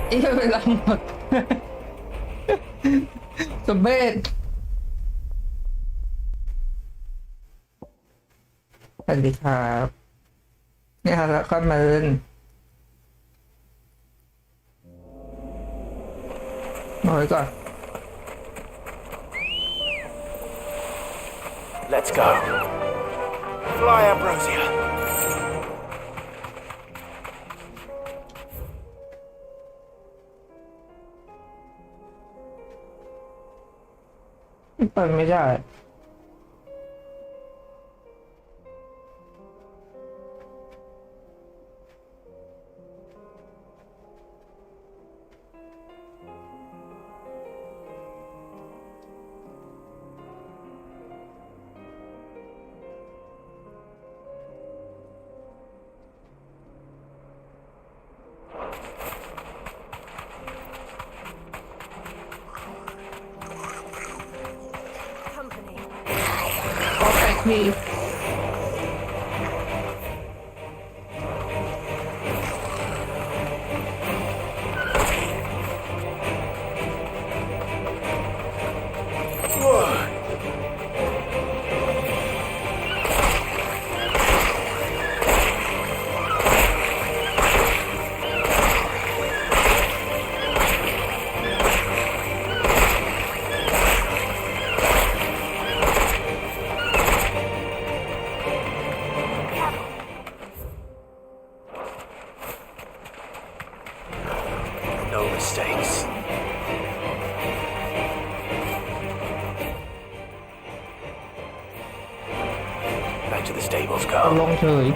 ไอ้เวลาหมดสมเด็จสวัสดีครับนี่ฮะแล้วก็มาเล่นมาไว้ก่อน Let's go. Fly, Ambrosia. เปิดไม่ได้มีลงเฉย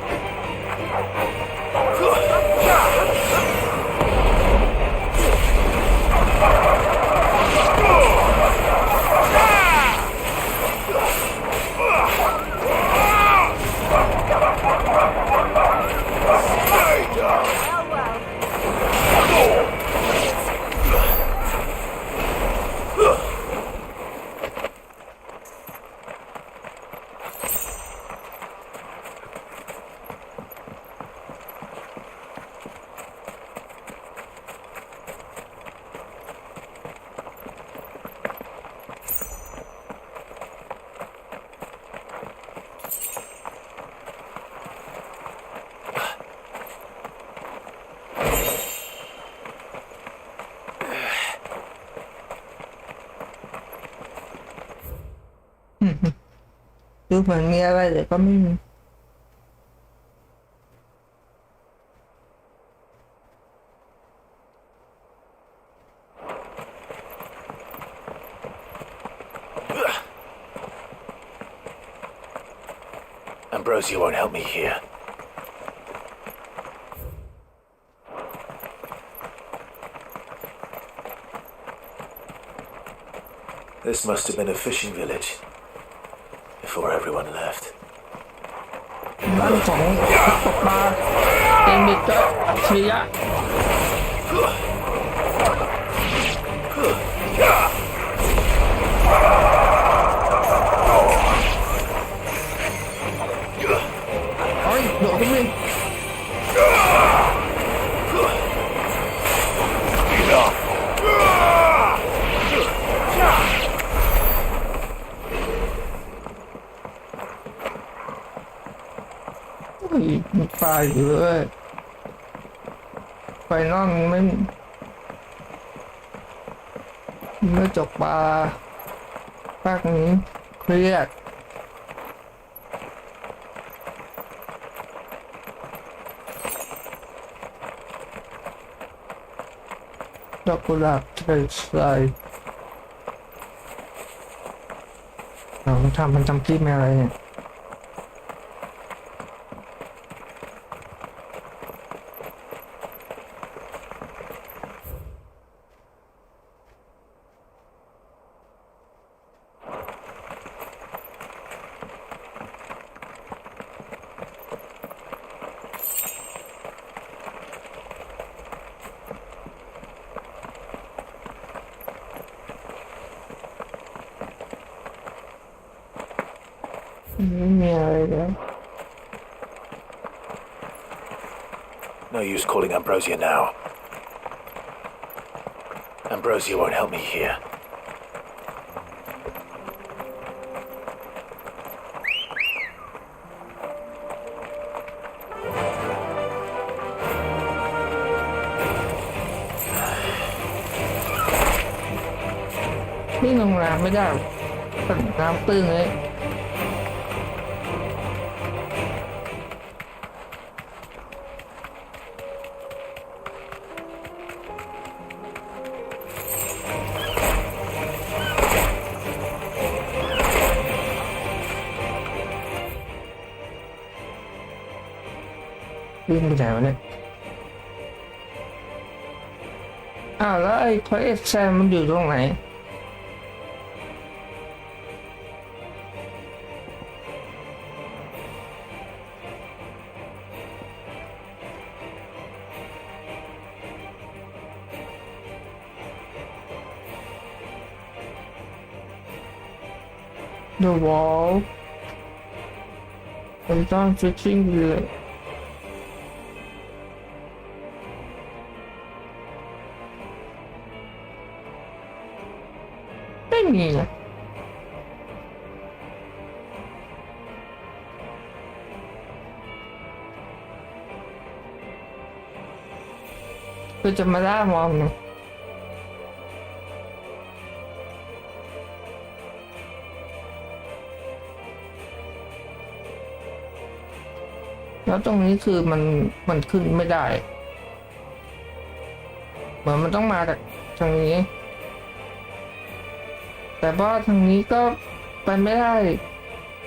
ดูเหมือนมีอะไรแต่ก็ไม่มี Ambrosia won't help me here. This must have been a fishing village before everyone left. บ้านของตกปลาเป็นมิตรอัจฉริยะโอ้ยโดดขึ้นไปมีปลาอยู่เลยไฟนอกไม่จกปลาภาคนี้เครียดดอกกุหลาบใส่เรามันทำคลิปอะไรเนี่ย No use calling Ambrosia now. Ambrosia won't help me here. Đi ngừng làm mới ra phần làm tương ấy. Đi bây giờ này. Àแล้วไอ้คอยแซมมันอยู่ตรงไหนThe wall. I'm done switching the. ไม่มีนะคือจะมาล่ามองนะแล้วตรงนี้คือมันขึ้นไม่ได้เหมือนมันต้องมาจากทางนี้แต่ว่าทางนี้ก็ไปไม่ได้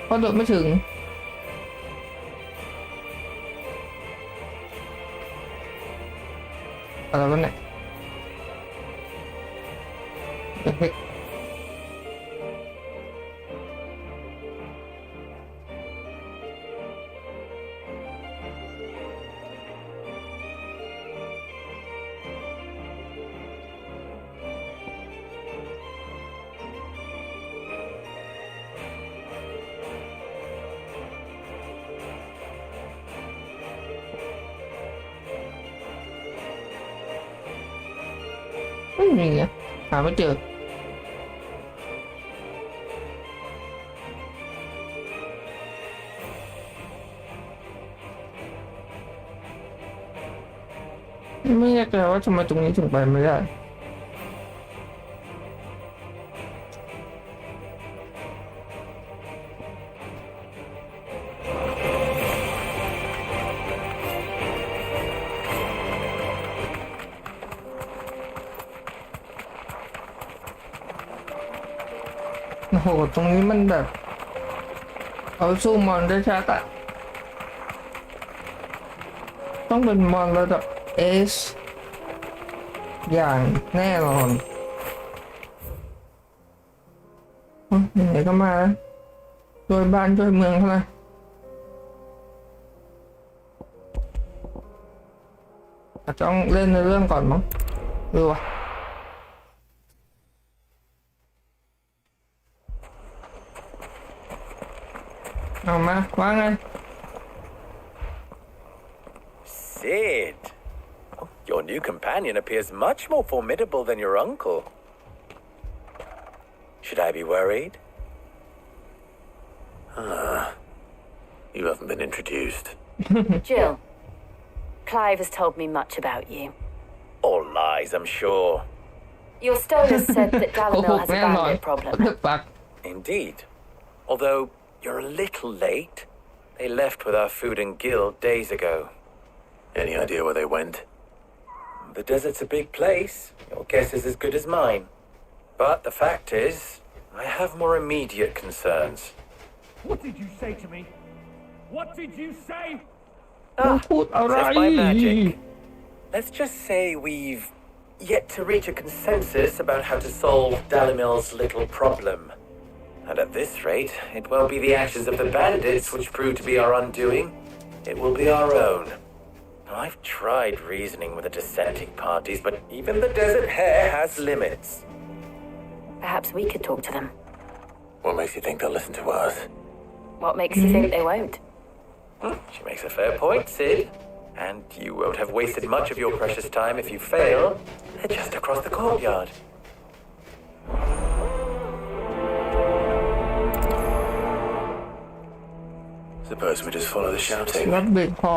เพราะโดดไม่ถึงอะไรวะเนี่ยไม่มีอ่ะหาไม่เจอไม่แน่ใจว่าทำไมตรงนี้ถึงไปไม่ได้โอ้โหตรงนี้มันแบบเอาสู้มอนได้ชัดอะต้องเป็นมอนระดับ S อย่างแน่นอนยังไงก็มาโดยบ้านโดยเมืองเท่านั้นอาจจะต้องเล่นในเรื่องก่อนมั้งดูวะเอามาว่าไง Sid, your new companion appears much more formidable than your uncle. Should I be worried? You haven't been introduced. Jill, Clive has told me much about you. All lies, I'm sure. Your stoner said that Dalamil has a bandit problem. Indeed. Although you're a little late. They left with our food and guild days ago. Any idea where they went? The desert's a big place. Your guess is as good as mine. But the fact is, I have more immediate concerns. What did you say to me? What did you say? Says my magic. Let's just say we've yet to reach a consensus about how to solve Dalamil's little problem. And at this rate, it won't be the actions of the bandits which prove to be our undoing. It will be our own. I've tried reasoning with the dissenting parties, but even the desert hare has limits. Perhaps we could talk to them. What makes you think they'll listen to us? What makes you think they won't? She makes a fair point, Sid. And you won't have wasted much of your precious time if you fail. They're just across the courtyard. Suppose we just follow the shouting. รับเบรกพอ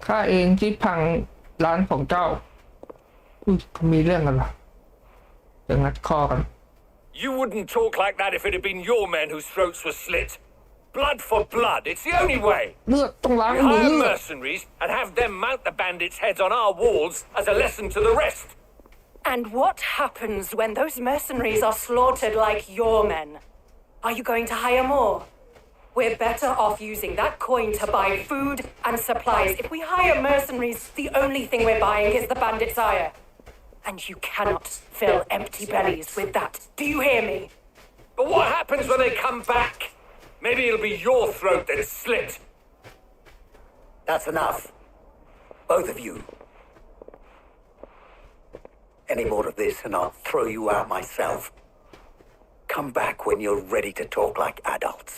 ข้าเองที่พังร้านของเจ้ามีเรื่องกันเหรอจะงัดคอกัน You wouldn't talk like that if it had been your men whose throats were slit. Blood for blood, it's the only way. เลือดต้องล้าง We มือ hire mercenaries and have them mount the bandits' heads on our walls as a lesson to the rest. And what happens when those mercenaries are slaughtered like your men? Are you going to hire more? We're better off using that coin to buy food and supplies. If we hire mercenaries, the only thing we're buying is the bandit's ire. And you cannot fill empty bellies with that. Do you hear me? But what happens when they come back? Maybe it'll be your throat that's slit. That's enough. Both of you. Any more of this and I'll throw you out myself. Come back when you're ready to talk like adults.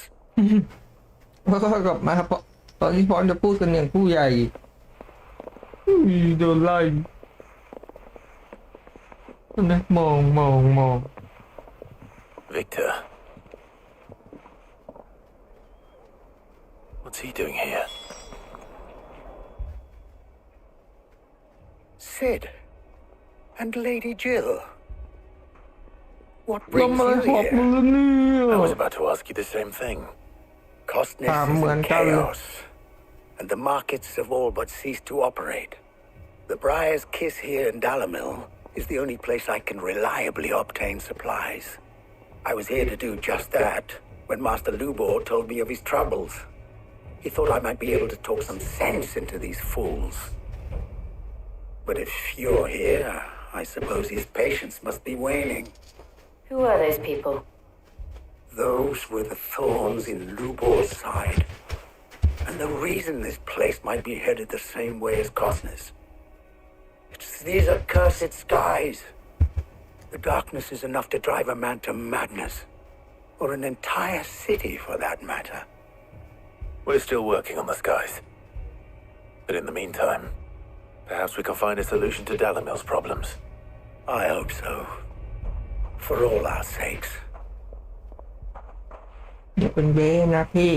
แล้วก็กลับมาครับตอนที่พร้อมจะพูดกันอย่างผู้ใหญ่โดนไล่นะมอง Victor. What's he doing here? Sid and Lady Jill. What brings you here? I was about to ask you the same thing. Costness and chaos, and the markets have all but ceased to operate. The Briar's Kiss here in Dalamil is the only place I can reliably obtain supplies. I was here to do just that when Master Lubor told me of his troubles. He thought I might be able to talk some sense into these fools. But if you're here, I suppose his patience must be waning. Who are those people? Those were the thorns in Lubor's side. And the reason this place might be headed the same way as Cosnes. It's these accursed skies. The darkness is enough to drive a man to madness. Or an entire city, for that matter. We're still working on the skies. But in the meantime, perhaps we can find a solution to Dalamil's problems. I hope so. For all our sakes. อย่าเป็นเบ้นะพี่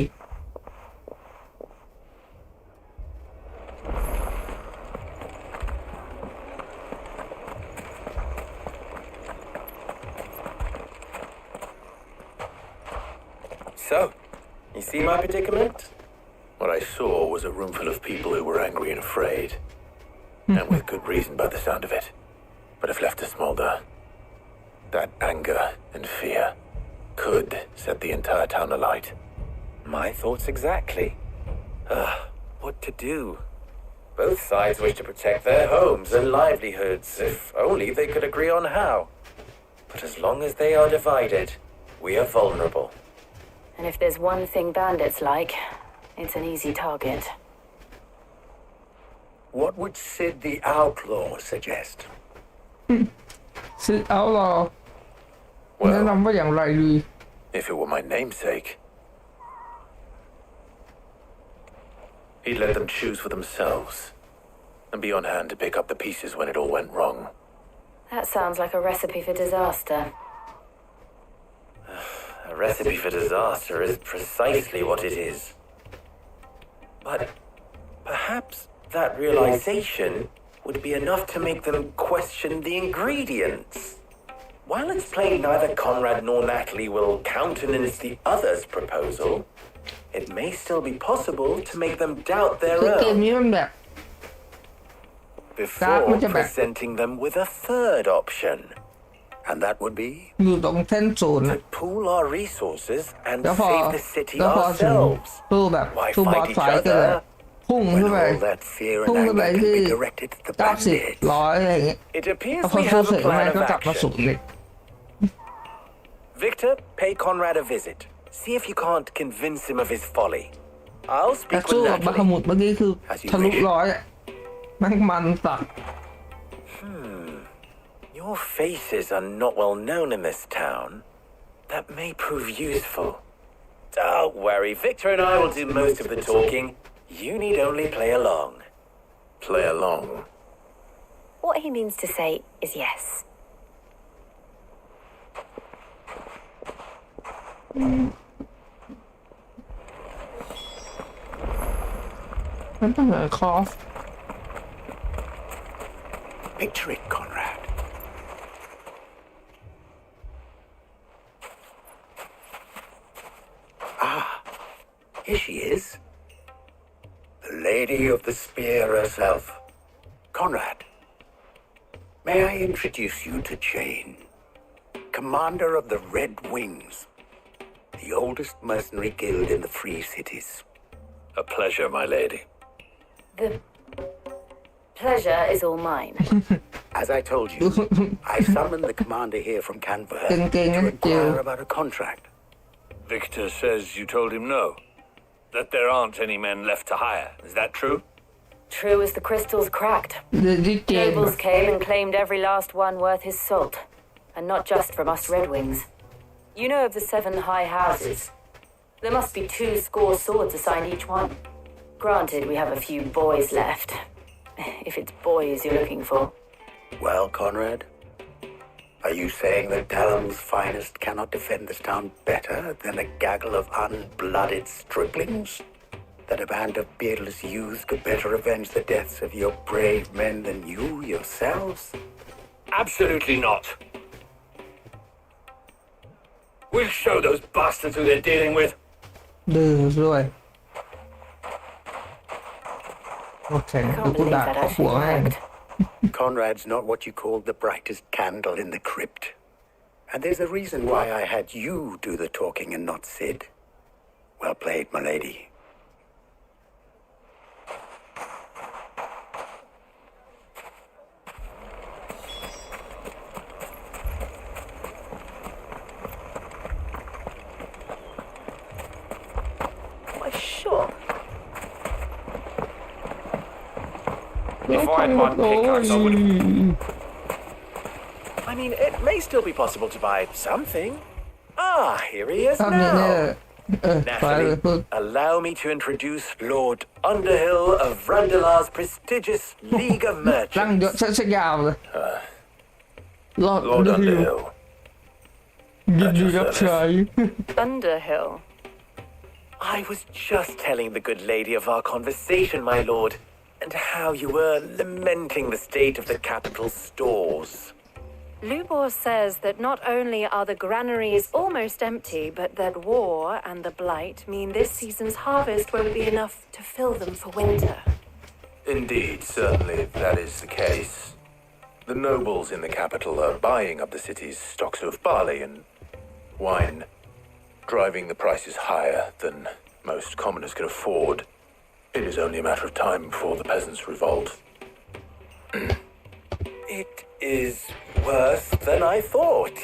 So, you see my predicament? What I saw was a room full of people who were angry and afraid. And with good reason by the sound of it. But if left to smolder, that anger and fear could set the entire town alight. My thoughts exactly. What to do? Both sides wish to protect their homes and livelihoods, if only they could agree on how. But as long as they are divided, we are vulnerable. And if there's one thing bandits like, it's an easy target. What would Sid the Outlaw suggest? Sid Outlaw แนะนำว่าอย่างไรดี If it were my namesake, he'd let them choose for themselves and be on hand to pick up the pieces when it all went wrong. That sounds like a recipe for disaster. A recipe for disaster is precisely what it is. But perhaps that realization would be enough to make them question the ingredients. While it's plain neither Conrad nor Natalie will countenance the other's proposal, it may still be possible to make them doubt their own. Before presenting them with a third option. And that would be? อยู่ตรงเส้นศูนย์ To pool our resources and แล้วพอ save the city แล้วพอถึง ourselves. สู้แบบสู้บอสไฟกันเลยพุ่งขึ้นไปที่90-100อะไรอย่างเงี้ย It appears แล้วพอ we สู้ have เสร็ a จแล้ว plan ก็ of กลับมาศูน action. ย์เลย Victor, pay Conrad a visit. See if you can't convince him of his folly. I'll แต่ speak สู้ with กับบาฮา Natalie. มุดเมื่อกี้คือทะลุร้อยอะมันสัก Your faces are not well known in this town. That may prove useful. Don't worry, Victor and I will do most of the talking. You need only play along. Play along? What he means to say is yes. Picture it, Conrad. Ah, here she is. The Lady of the Spear herself. Conrad, may I introduce you to Jane, commander of the Red Wings, the oldest mercenary guild in the Free Cities. A pleasure, my lady. The pleasure is all mine. As I told you, I summoned the commander here from Canberra to inquire about a contract. Victor says you told him no. That there aren't any men left to hire. Is that true? True as the crystals cracked. Nobles came and claimed every last one worth his salt. And not just from us Red Wings. You know of the 7 high houses. There must be 2 swords assigned each one. Granted, we have a few boys left. If it's boys you're looking for. Well, Conrad, are you saying that Dalam's finest cannot defend this town better than a gaggle of unblooded striplings? That a band of beardless youths could better avenge the deaths of your brave men than you yourselves? Absolutely not. We'll show those bastards who they're dealing with. Rồi. Conrad's not what you call the brightest candle in the crypt. And there's a reason why I had you do the talking and not Sid. Well played, my lady. My shop. If I had my pickaxe, I would. I mean, it may still be possible to buy something. Ah, here he is now. Naturally, allow me to introduce Lord Underhill of Randalar's prestigious League of Merchants. Lord Underhill. Underhill. I was just telling the good lady of our conversation, my lord, and how you were lamenting the state of the capital's stores. Lubor says that not only are the granaries almost empty, but that war and the blight mean this season's harvest won't be enough to fill them for winter. Indeed, certainly that is the case. The nobles in the capital are buying up the city's stocks of barley and wine, driving the prices higher than most commoners can afford. It is only a matter of time before the peasants revolt. It is worse than I thought.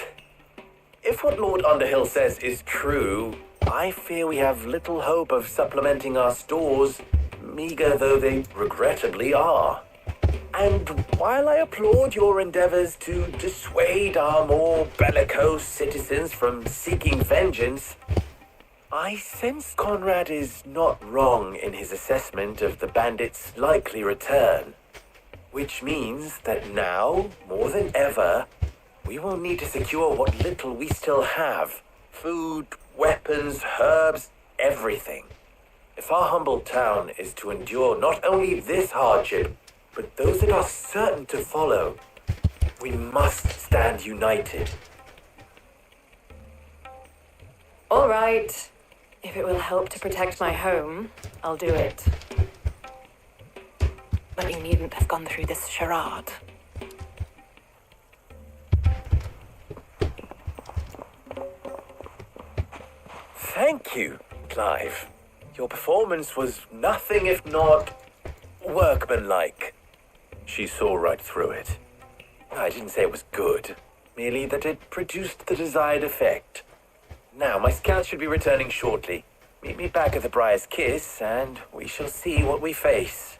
If what Lord Underhill says is true, I fear we have little hope of supplementing our stores, meager though they regrettably are. And while I applaud your endeavors to dissuade our more bellicose citizens from seeking vengeance, I sense Conrad is not wrong in his assessment of the bandits' likely return. Which means that now, more than ever, we will need to secure what little we still have. Food, weapons, herbs, everything. If our humble town is to endure not only this hardship, but those that are certain to follow, we must stand united. All right. If it will help to protect my home, I'll do it. But you needn't have gone through this charade. Thank you, Clive. Your performance was nothing if not workmanlike. She saw right through it. I didn't say it was good, merely that it produced the desired effect. Now, my scouts should be returning shortly. Meet me back at the Briar's Kiss, and we shall see what we face.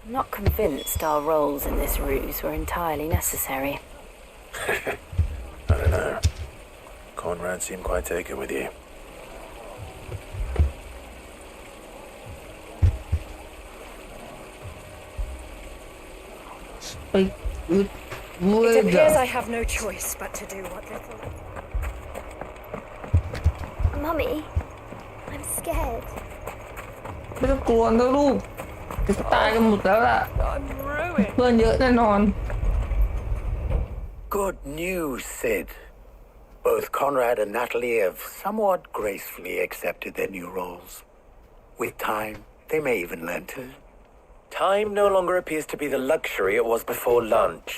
I'm not convinced our roles in this ruse were entirely necessary. I don't know. Conrad seemed quite taken with you. It appears I have no choice but to do what little... Mummy, I'm scared. ไม่ต้องกลัวนะลูกจะตายกันหมดแล้วล่ะเพื่อนเยอะแน่นอน Good news, Sid. Both Conrad and Natalie have somewhat gracefully accepted their new roles. With time, they may even learn to. Time no longer appears to be the luxury it was before lunch.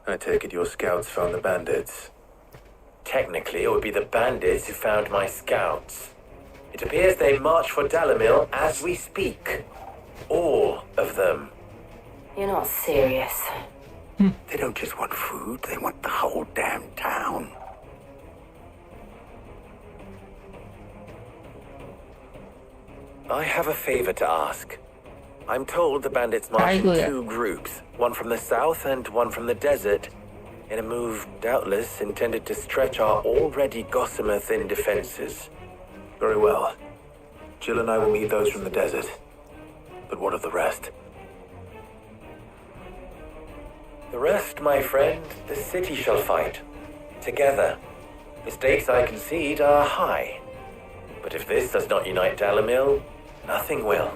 I take it your scouts found the bandits. Technically, it would be the bandits who found my scouts. It appears they march for Dalamil as we speak. All of them. You're not serious. They don't just want food, they want the whole damn town. I have a favor to ask. I'm told the bandits march in two groups, one from the south and one from the desert, in a move doubtless intended to stretch our already gossamer-thin defenses. Very well. Jill and I will meet those from the desert. But what of the rest? The rest, my friend, the city shall fight. Together. The stakes I concede are high. But if this does not unite Dalamil, nothing will.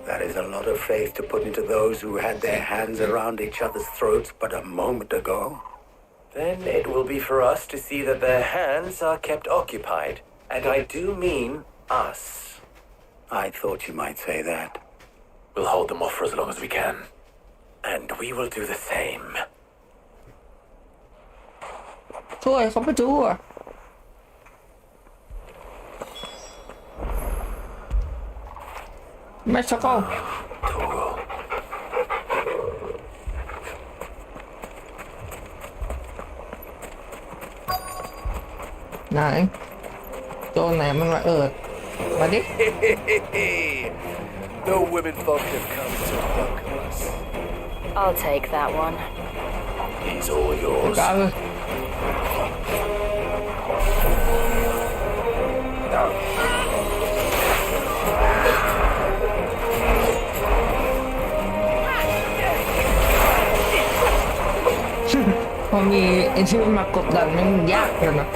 That is a lot of faith to put into those who had their hands around each other's throats but a moment ago. Then it will be for us to see that their hands are kept occupied. And I do mean us. I thought you might say that. We'll hold them off for as long as we can. And we will do the same. ช่วยเขาไปดูอ่ะแม่ชักก็ไหนโจนไหนมันมามาดิ No women folk have come to welcome us. I'll take that one. He's all yours. พอมีไอ้ที่มากดดันมันยากเลยนะ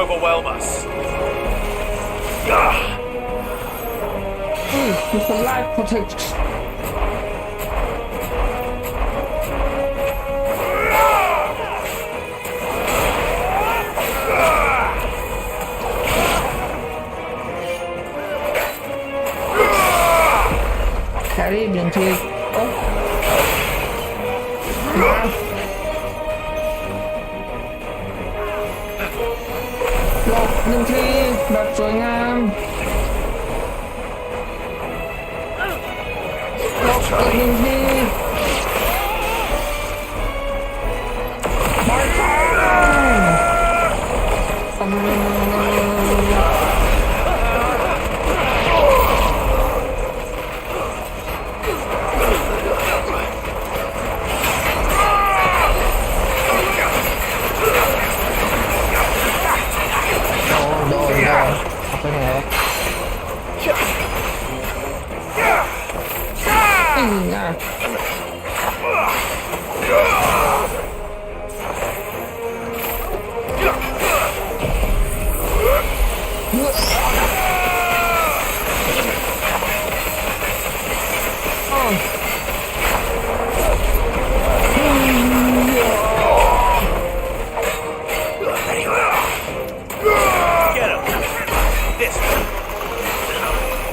overwhelm us. มีคนไล่ protect แครี่หนึ่งทีโอ้หลบหนึ่งทีแบบสวยงามหลบอีกหนึ่งทีบอลข้าง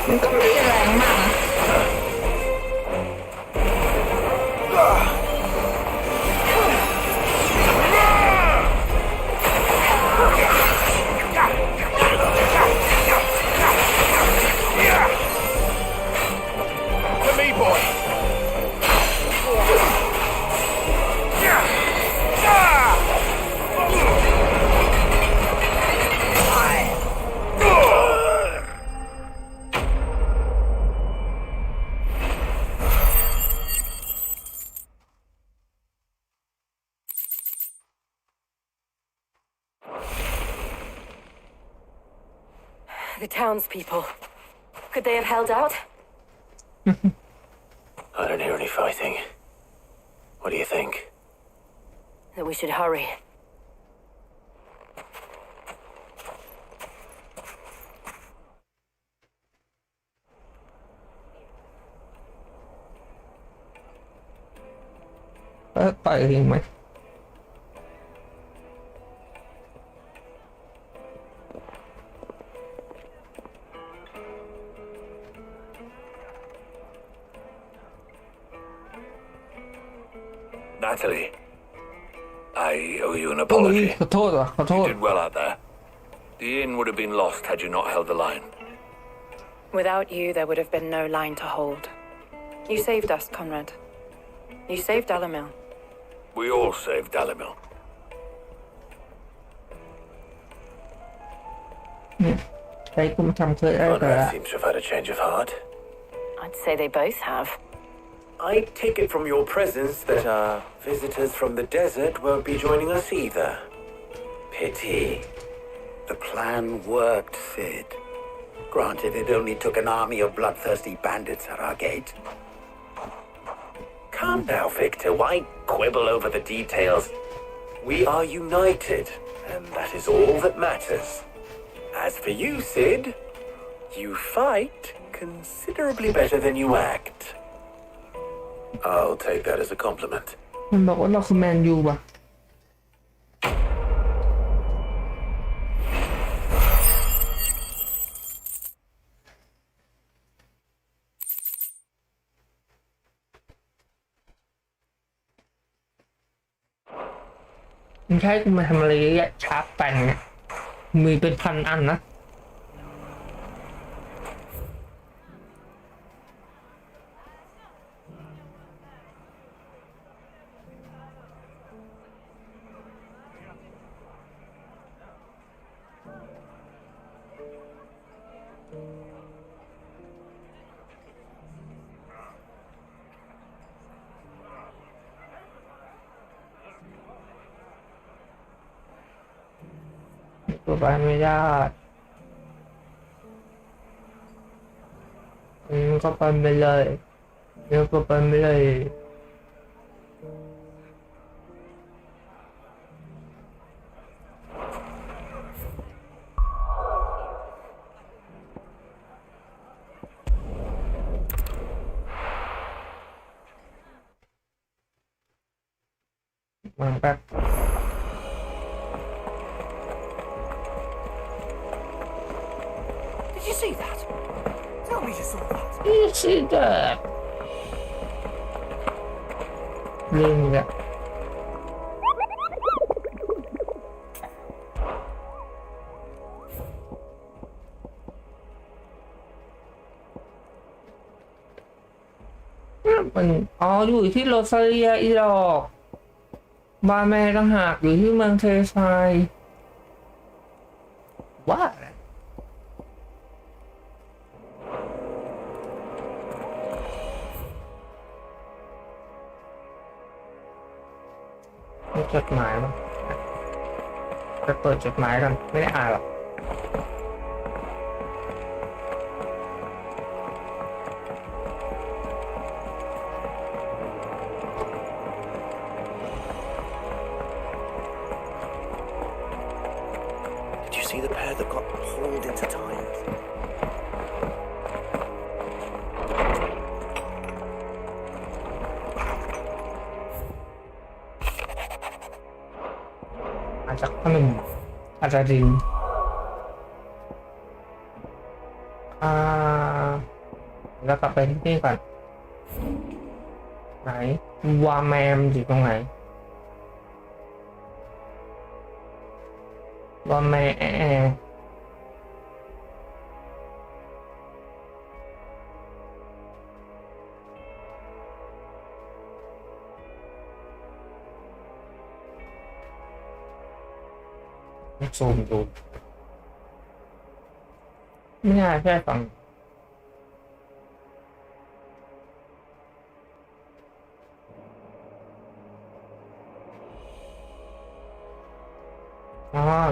มันก็ไม่ได้แรงมากนะ The townspeople. Could they have held out? I don't hear any fighting. What do you think? That we should hurry. FightingไหมNatalie, I owe you an apology. ขอโทษว่ะขอโทษ You did well out there. The inn would have been lost had you not held the line. Without you, there would have been no line to hold. You saved us, Conrad. You saved Dalamil. We all saved Dalamil. เนี่ยใครกูมาทำเคยได้แต่ Conrad seems to have had a change of heart. I'd say they both have. I take it from your presence that our visitors from the desert won't be joining us either. Pity. The plan worked, Sid. Granted, it only took an army of bloodthirsty bandits at our gate. Calm down, Victor. Why quibble over the details? We are united, and that is all that matters. As for you, Sid, you fight considerably better than you act. I'll take that as a compliment. มันบอกว่าเราคือแมนยูป่ะมันใช่กูมาทำอะไรเยอะแยะชาร์จแต่งเนี่ยมีเป็นพันอันนะตัวไปไม่ได้มันก็ไปไม่เลยมันก็ไปไม่เลยวางแป๊บDid you see that? Tell me you saw that. You see that? เรื่องนี้แหละมันอยู่ที่โรซาเลียอีดอกบาแม่ต่างหากอยู่ที่เมืองเทไซว่าจดหมายมั้งจะเปิดจดหมายกันไม่ได้อ่านหรอกDid you see the pair that got hauled into time?จากขนมอาจารย์ดินแล้วกลับไปที่นี่ก่อนไหนวาแมมอยู่ตรงไหนวาแมซูมดูไม่น่าใช่ฝั่ง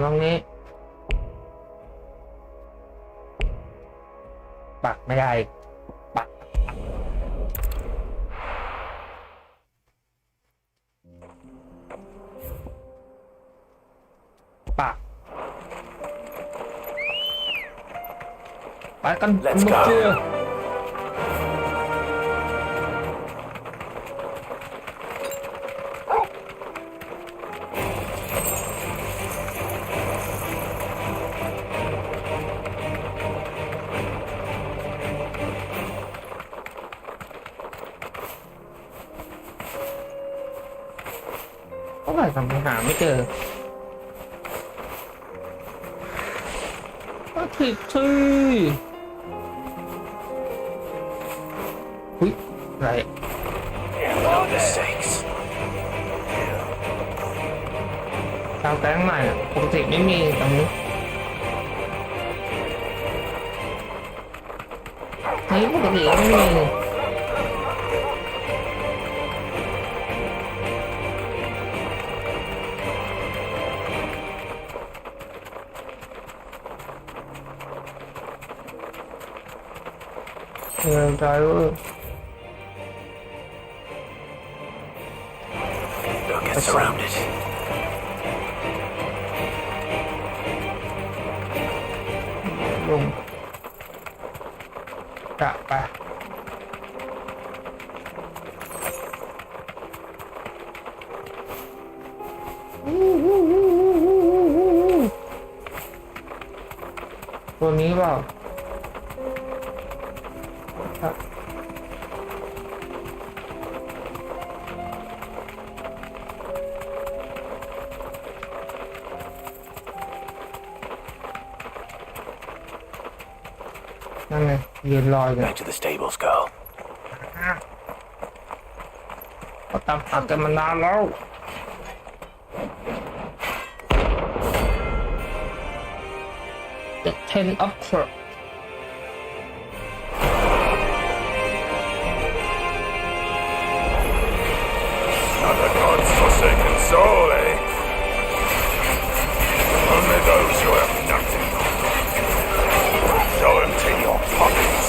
ตรงนี้ ปักไม่ได้ปักปักไปกันมุกเจือทำไมหาไม่เจอก็ผิดที่อุ๊ยอะไรดาวแป้งใหม่ปกติไม่มีตรงนี้นี่ปกติไม่มีdriver Don't get surrounded. ลงกะไปตัวนี้เปล่านั่นไงยืนรออยู่ Back to the stables, girl. ก็ตามหากันมานานแล้ว The 10 of Clubs Not the gods forsaken soul, eh? Only those who have nothing. So empty your pockets.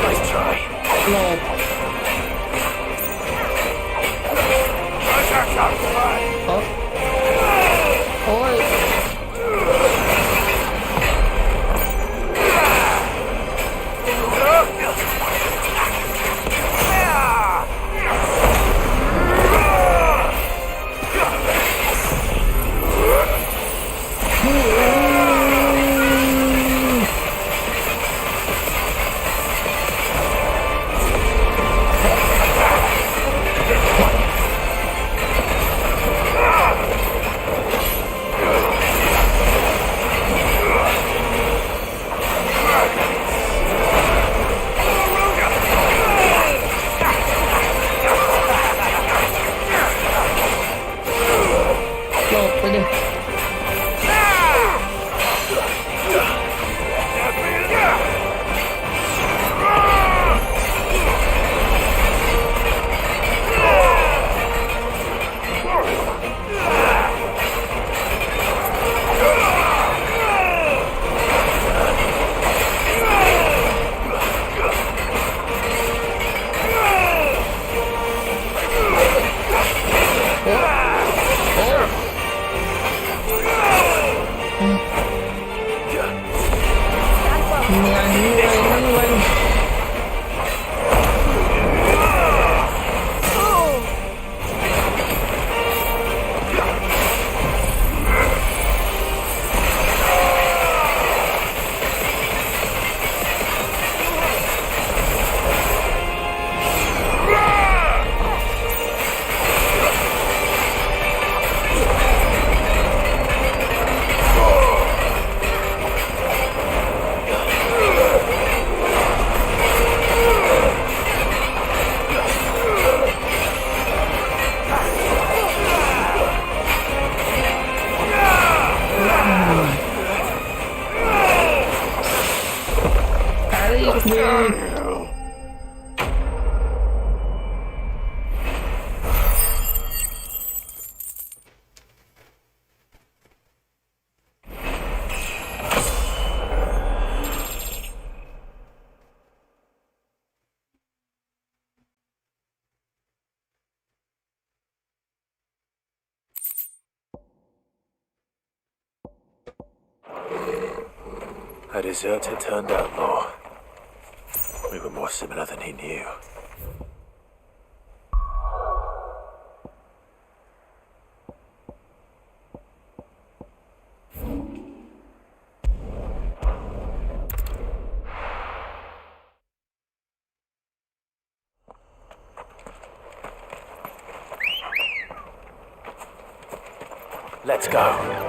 Nice try. No. A deserter turned outlaw. We were more similar than he knew. Let's go.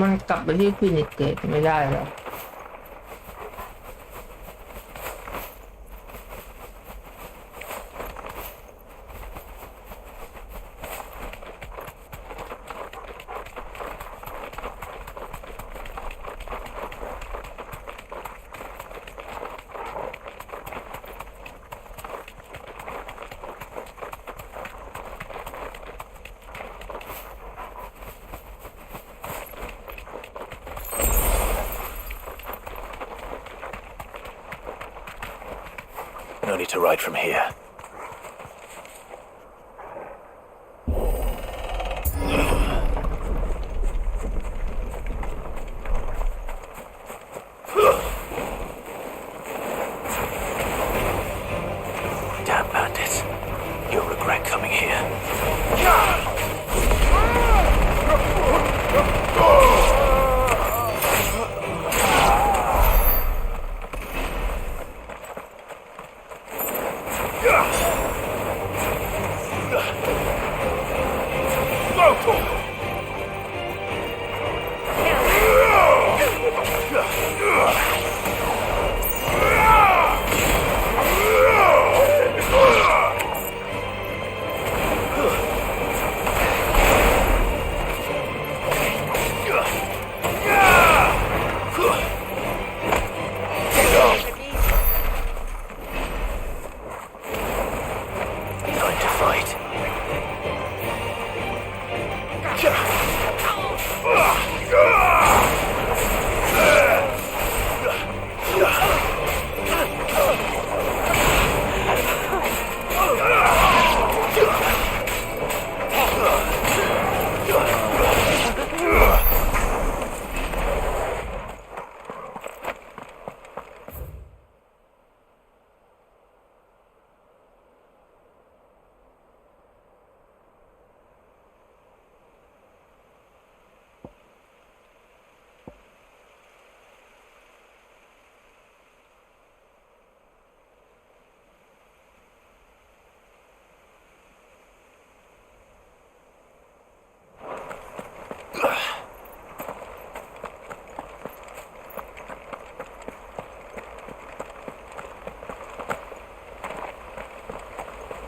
มันกลับไปที่ฟินิชเกตไม่ได้แล้วNo need to ride from here. Damn bandits. You'll regret coming here.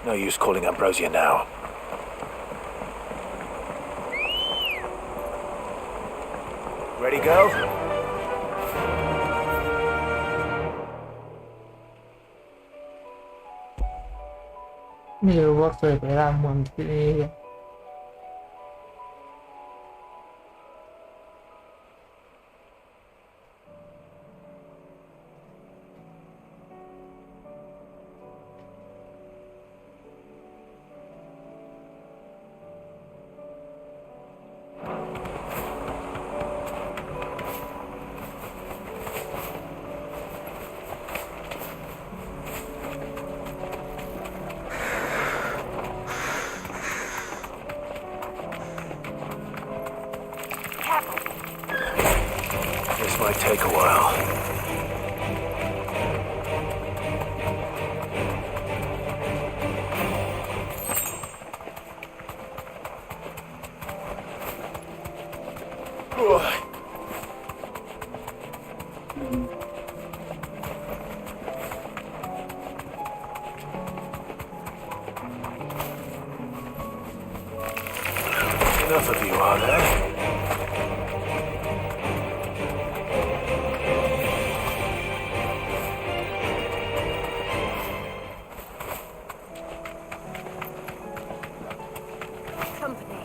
No use calling Ambrosia now. Ready, go? ไม่รู้ว่าเคยไปรำมนที่นี่This might take a while. Enough of you, are there? Company.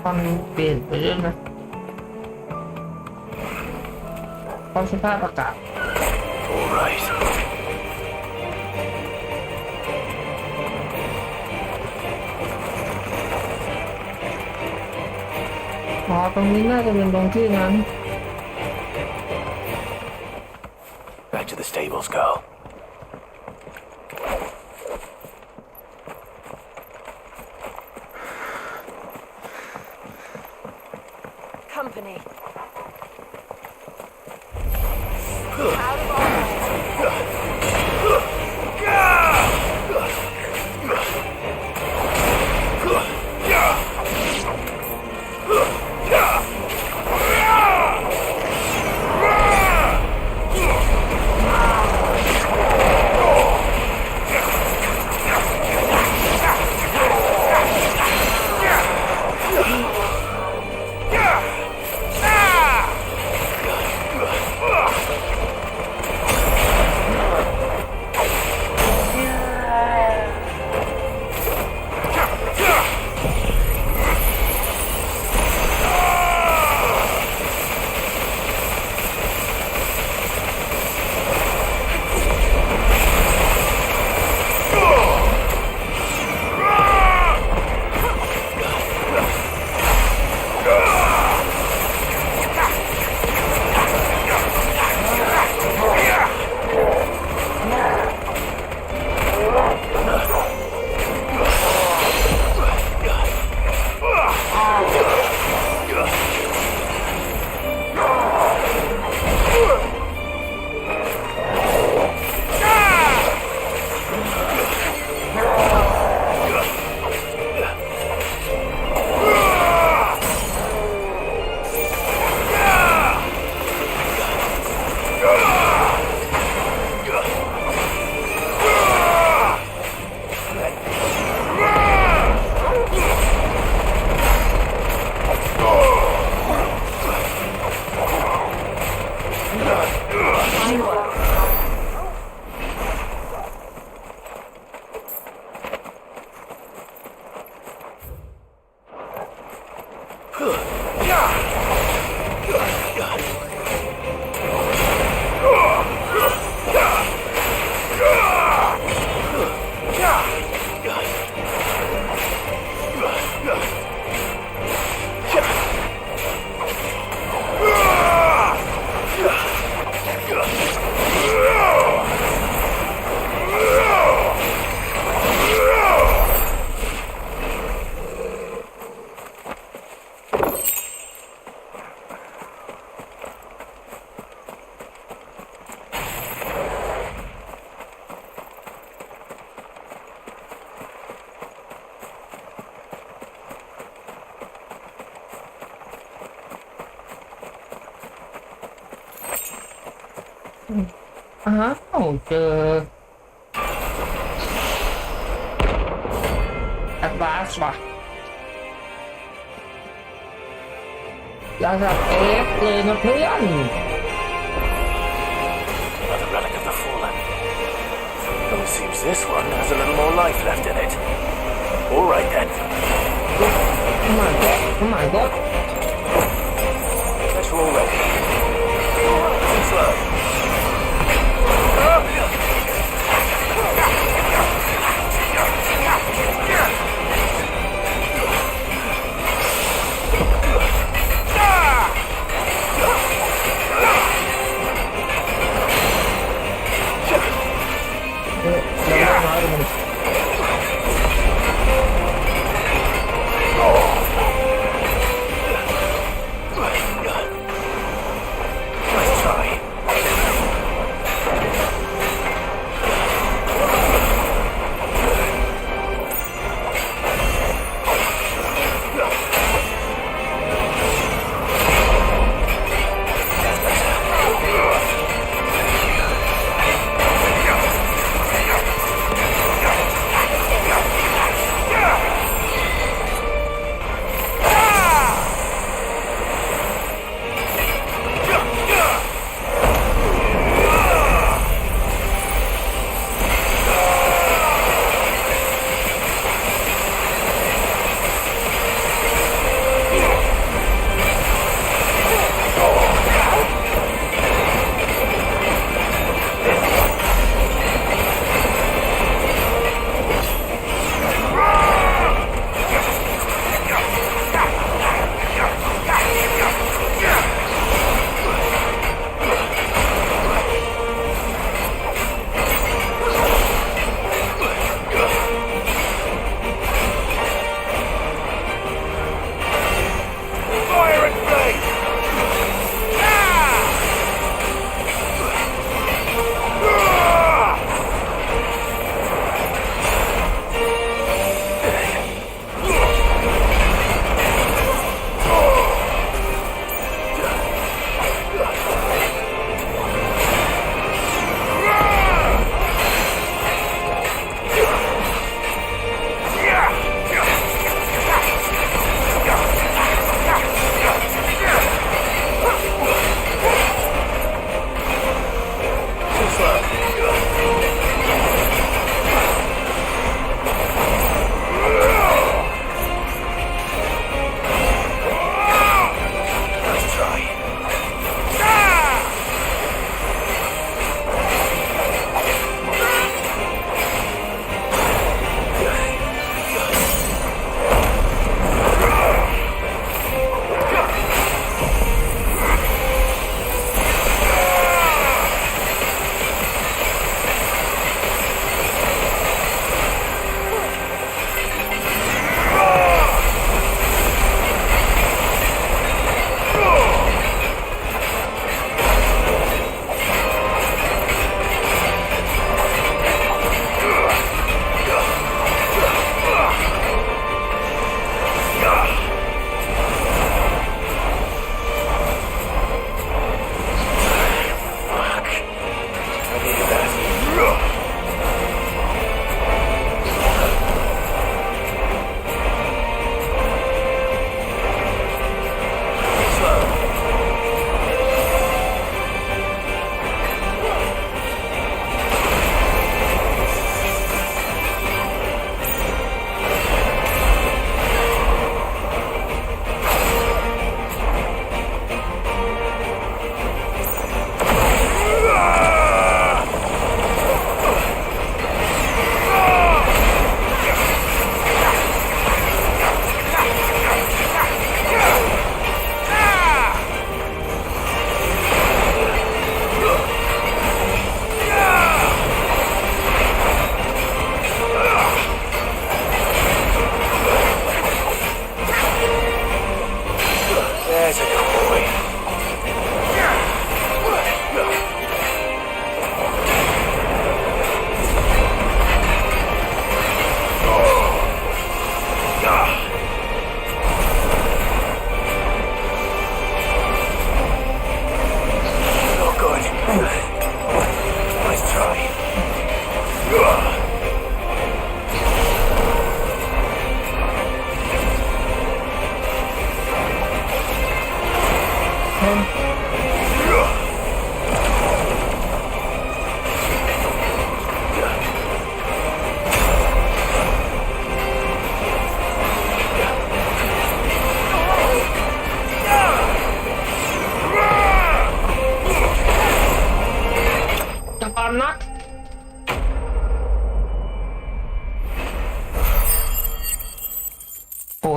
มันเปลี่ยนไปเรื่อยนะความสภาพอากาศ All right. อ๋อตรงนี้น่าจะเป็นตรงที่นั้น Back to the stables, girl. Company.เจอ Advance ว่ะระดับ F เลยนะเพื่อน Another relic of the fallen. Though it seems this one has a little more life left in it. All right then. Come on, come on, go. That's all ready. Slow.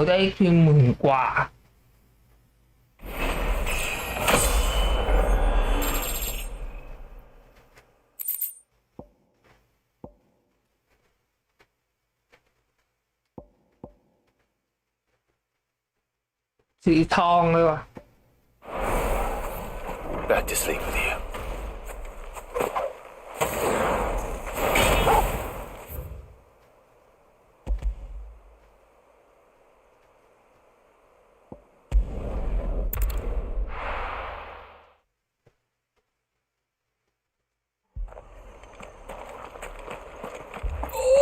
ได้เพียง10,000 กว่าสีทองเลยว่ะ Back to sleep with you.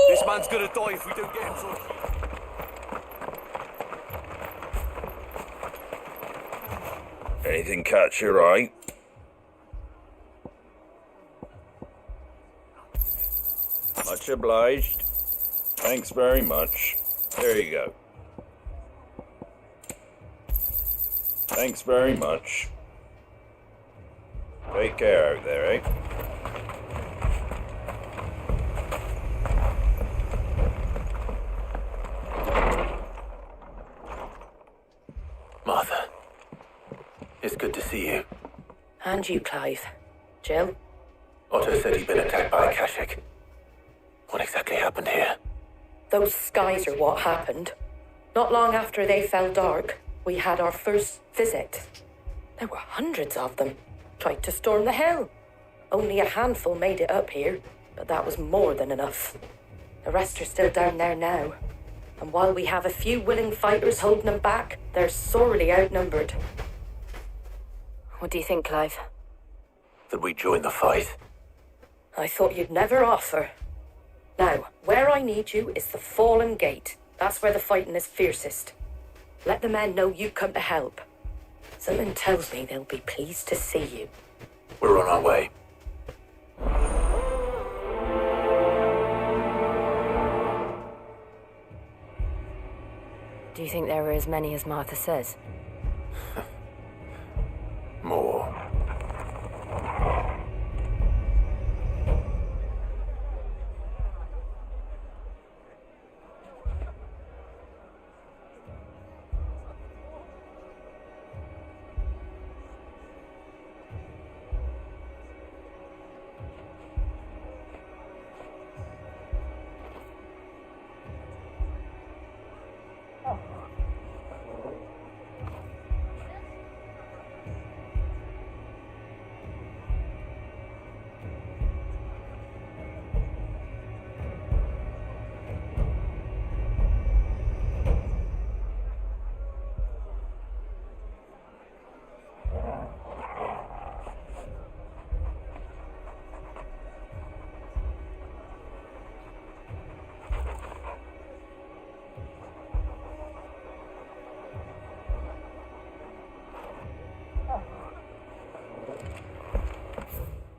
This man's gonna die if we don't get him sorted. Anything catch your eye? Much obliged. Thanks very much. There you go. Thanks very much. Take care out there, eh? Martha, it's good to see you. And you, Clive. Jill? Otto said he'd been attacked by a Kashik. What exactly happened here? Those skies are what happened. Not long after they fell dark, we had our first visit. There were hundreds of them. Tried to storm the hill. Only a handful made it up here, but that was more than enough. The rest are still down there now. And while we have a few willing fighters holding them back, they're sorely outnumbered. What do you think, Clive? That we join the fight? I thought you'd never offer. Now, where I need you is the Fallen Gate. That's where the fighting is fiercest. Let the men know you come to help. Something tells me they'll be pleased to see you. We're on our way. Do you think there are as many as Martha says? More.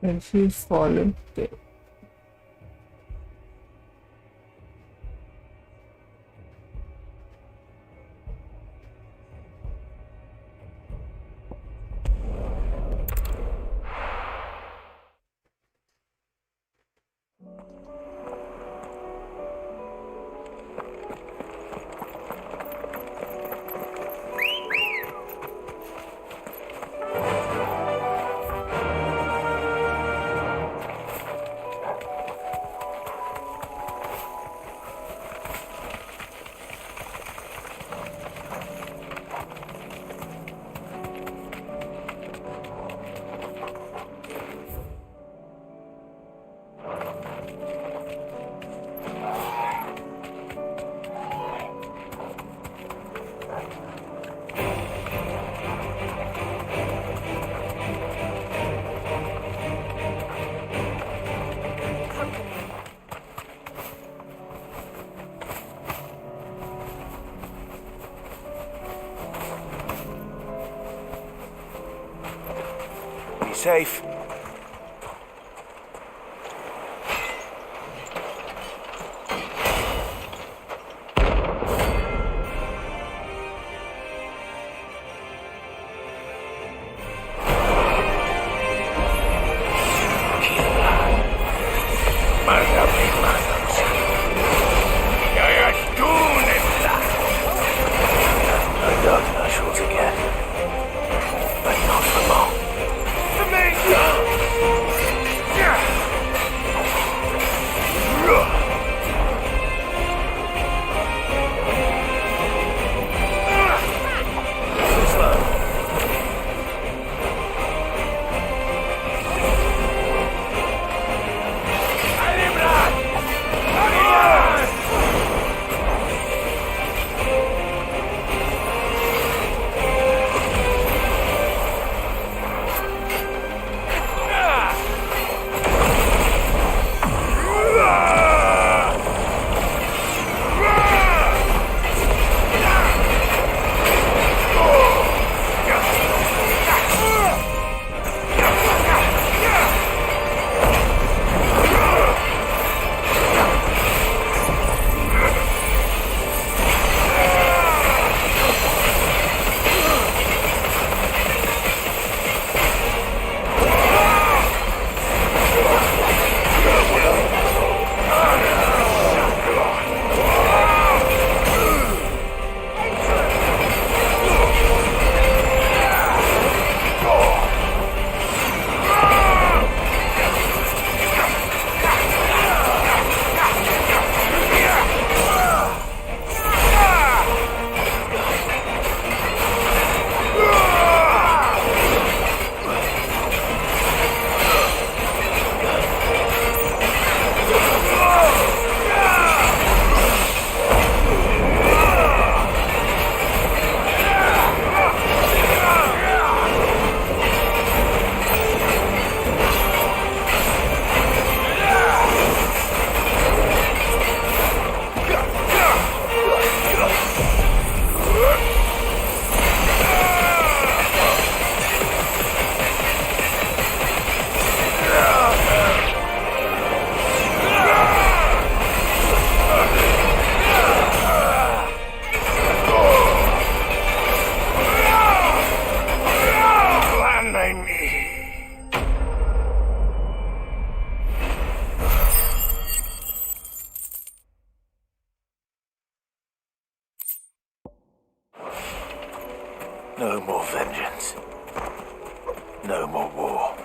And she's fallen dead. Safe. No more vengeance. No more war.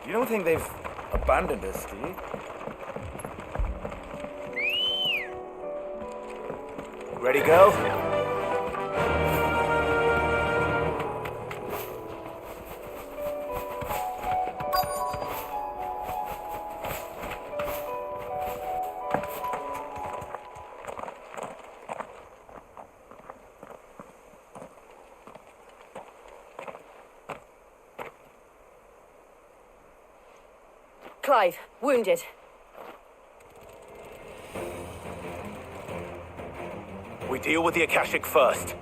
You don't think they've abandoned us, do you? Ready, go? Clive, wounded. We deal with the Akashic first.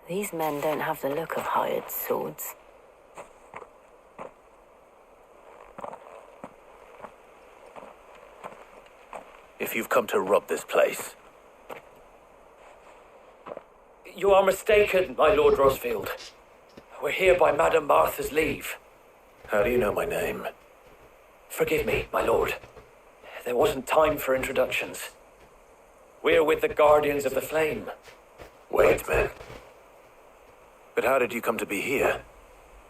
These men don't have the look of hired swords. If you've come to rob this place... You are mistaken, my Lord Rosfield. We're here by Madame Martha's leave. How do you know my name? Forgive me, my lord. There wasn't time for introductions. We're with the Guardians of the Flame. Wait, men. But how did you come to be here?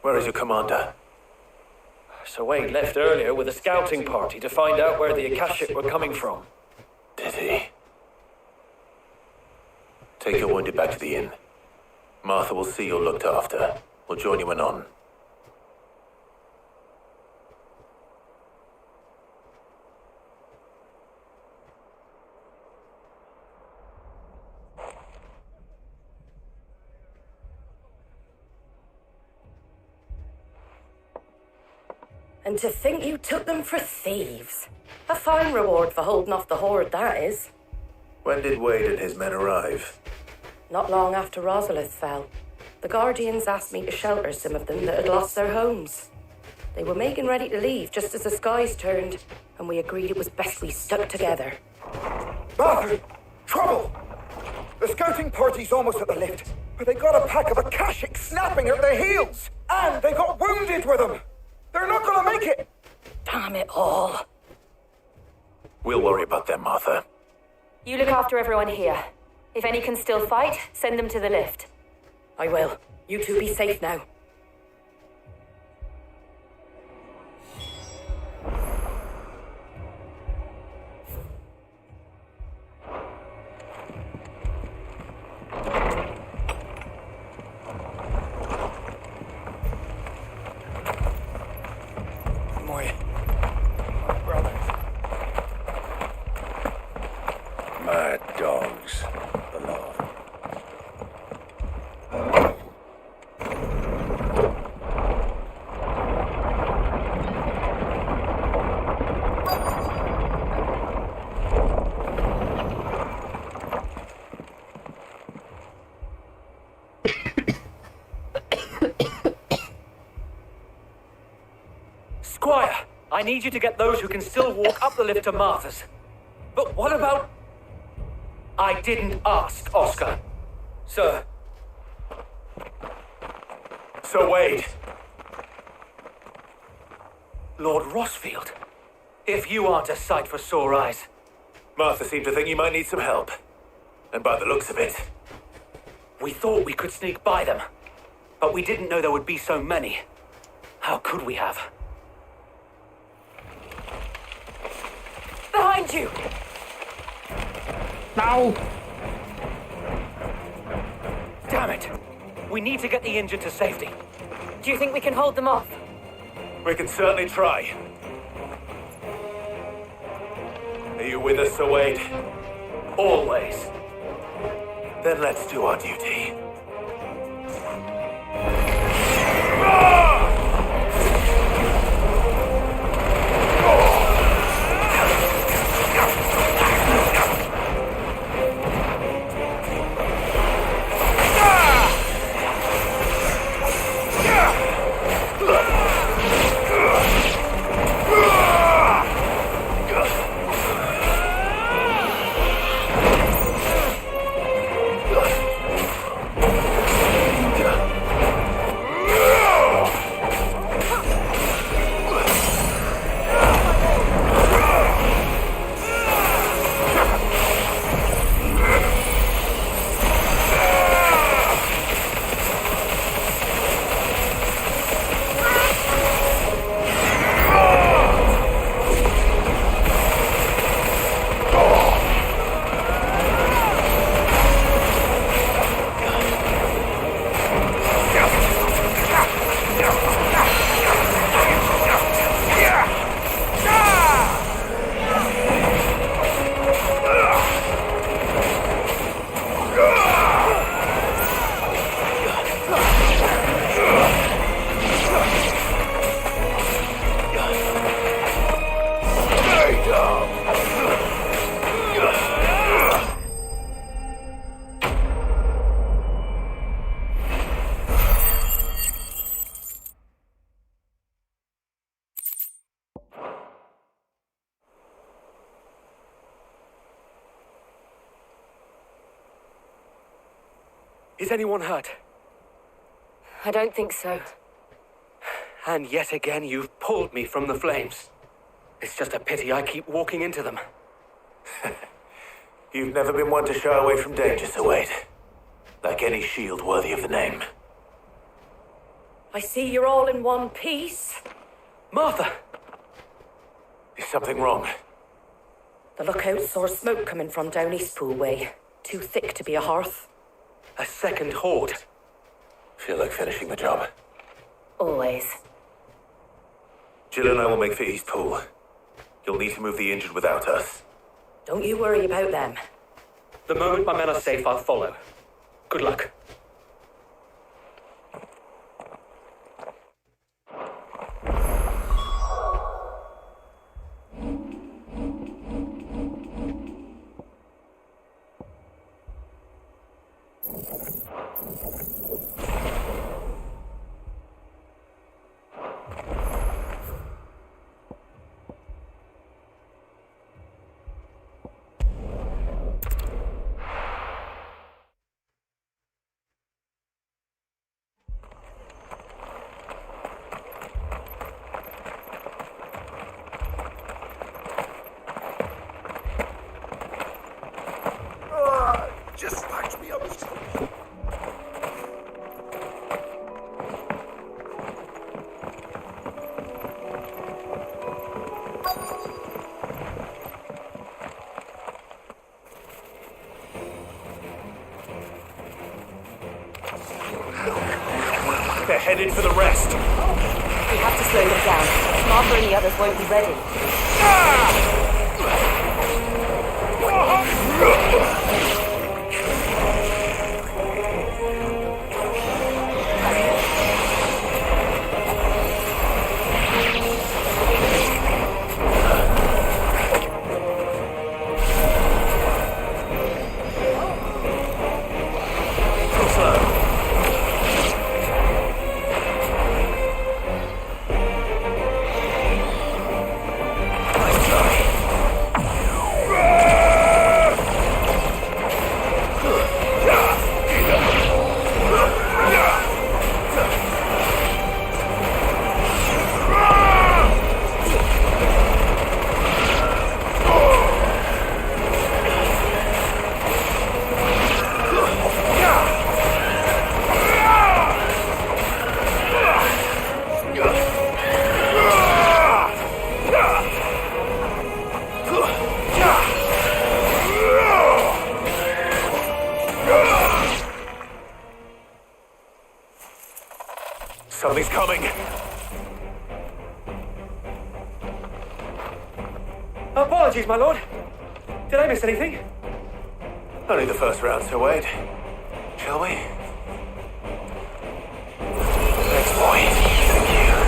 Where is your commander? Sir Wade left earlier with a scouting party to find out where the Akashic were coming from. Did he? Take your wounded back to the inn. Martha will see you're looked after. We'll join you anon. And to think you took them for thieves. A fine reward for holding off the horde, that is. When did Wade and his men arrive? Not long after Rosalith fell. The Guardians asked me to shelter some of them that had lost their homes. They were making ready to leave just as the skies turned, and we agreed it was best we stuck together. Martha! Trouble! The scouting party's almost at the lift, but they got a pack of Akashic snapping at their heels! And they got wounded with them! They're not gonna make it! Damn it all. We'll worry about them, Martha. You look after everyone here. If any can still fight, send them to the lift. I will. You two be safe now. Mad dogs, beloved. I need you to get those who can still walk up the lift to Martha's. But what about... I didn't ask, Oscar. Sir. Sir Wade. Lord Rossfield. If you aren't a sight for sore eyes. Martha seemed to think you might need some help. And by the looks of it... We thought we could sneak by them. But we didn't know there would be so many. How could we have? Behind you! No! Damn it! We need to get the injured to safety. Do you think we can hold them off? We can certainly try. Are you with us, Sir Wade? Always. Then let's do our duty. Is anyone hurt? I don't think so. And yet again, you've pulled me from the flames. It's just a pity I keep walking into them. You've never been one to shy away from danger, Sir Wade. Like any shield worthy of the name. I see you're all in one piece. Martha! Is something wrong? The lookout saw smoke coming from down Eastpool way. Too thick to be a hearth. A second horde. Feel like finishing the job. Always. Jill and I will make for Eastpool. You'll need to move the injured without us. Don't you worry about them. The moment my men are safe, I'll follow. Good luck. Just patch me up. They're headed for the rest. We have to slow them down. Martha and the others won't be ready. Apologies, my lord. Did I miss anything? Only the first round, Sir Wade. Shall we? Thanks, boy. Thank you.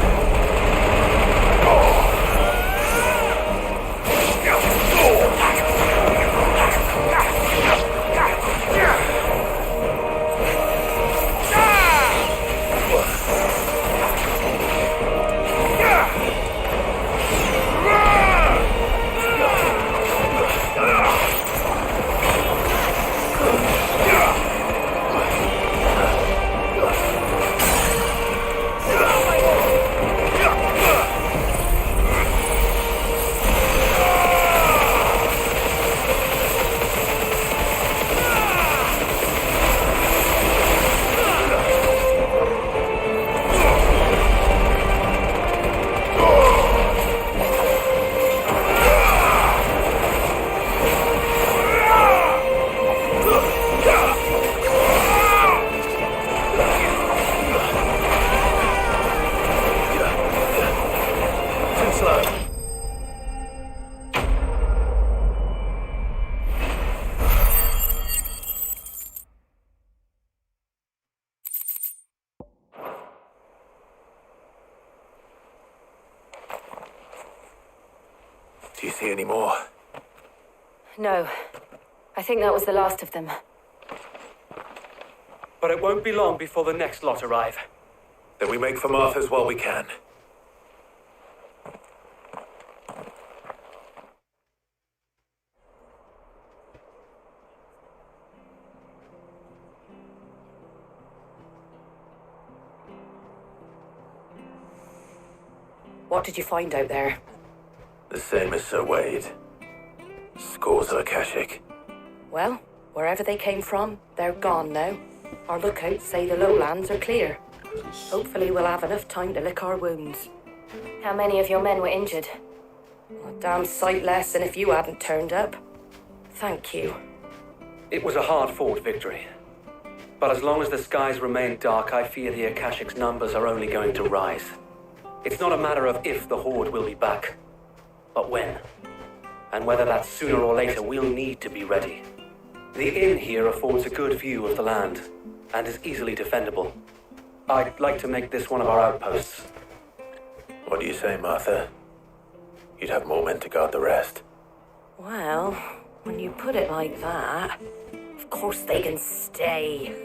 Do you see any more? No. I think that was the last of them. But it won't be long before the next lot arrive. Then we make for Martha's while we can. What did you find out there? The same as Sir Wade. Scores of Akashic. Well, wherever they came from, they're gone now. Our lookouts say the lowlands are clear. Hopefully we'll have enough time to lick our wounds. How many of your men were injured? A damn sight less than if you hadn't turned up. Thank you. It was a hard-fought victory. But as long as the skies remain dark, I fear the Akashic's numbers are only going to rise. It's not a matter of if the Horde will be back, but when. And whether that's sooner or later, we'll need to be ready. The inn here affords a good view of the land, and is easily defendable. I'd like to make this one of our outposts. What do you say, Martha? You'd have more men to guard the rest. Well, when you put it like that, of course they can stay.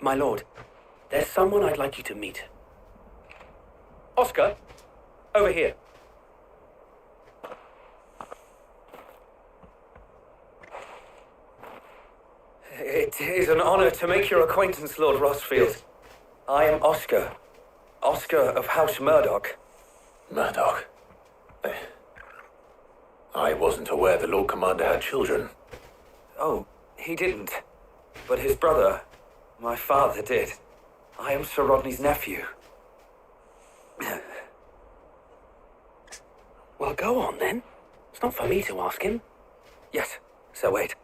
My lord, there's someone I'd like you to meet. Oscar, over here. It is an honor to make your acquaintance, Lord Rossfield. I am Oscar. Oscar of House Murdoch. Murdoch? I wasn't aware the Lord Commander had children. Oh, he didn't. But his brother, my father, did. I am Sir Rodney's nephew. Well, go on then. It's not for me to ask him. Yes, Sir Wade.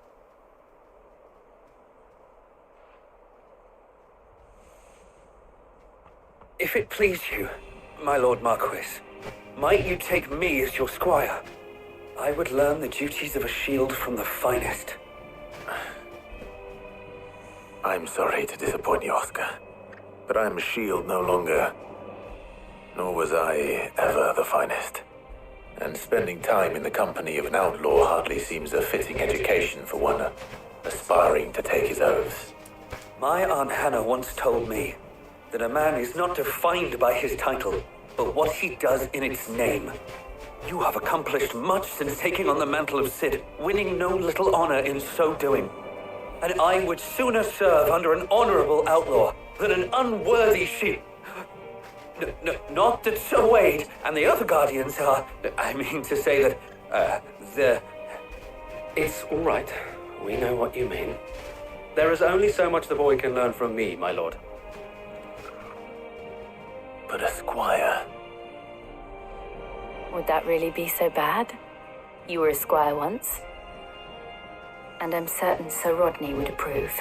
If it please you, my Lord Marquis, might you take me as your squire? I would learn the duties of a shield from the finest. I'm sorry to disappoint you, Oscar, but I'm a shield no longer. Nor was I ever the finest. And spending time in the company of an outlaw hardly seems a fitting education for one aspiring to take his oaths. My Aunt Hannah once told me that a man is not defined by his title, but what he does in its name. You have accomplished much since taking on the mantle of Cid, winning no little honor in so doing. And I would sooner serve under an honorable outlaw than an unworthy sheep. Not that Sir Wade and the other guardians are... I mean to say that, It's all right. We know what you mean. There is only so much the boy can learn from me, my lord. But a squire. Would that really be so bad? You were a squire once. And I'm certain Sir Rodney would approve.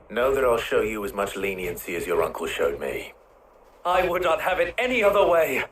Know that I'll show you as much leniency as your uncle showed me. I would not have it any other way.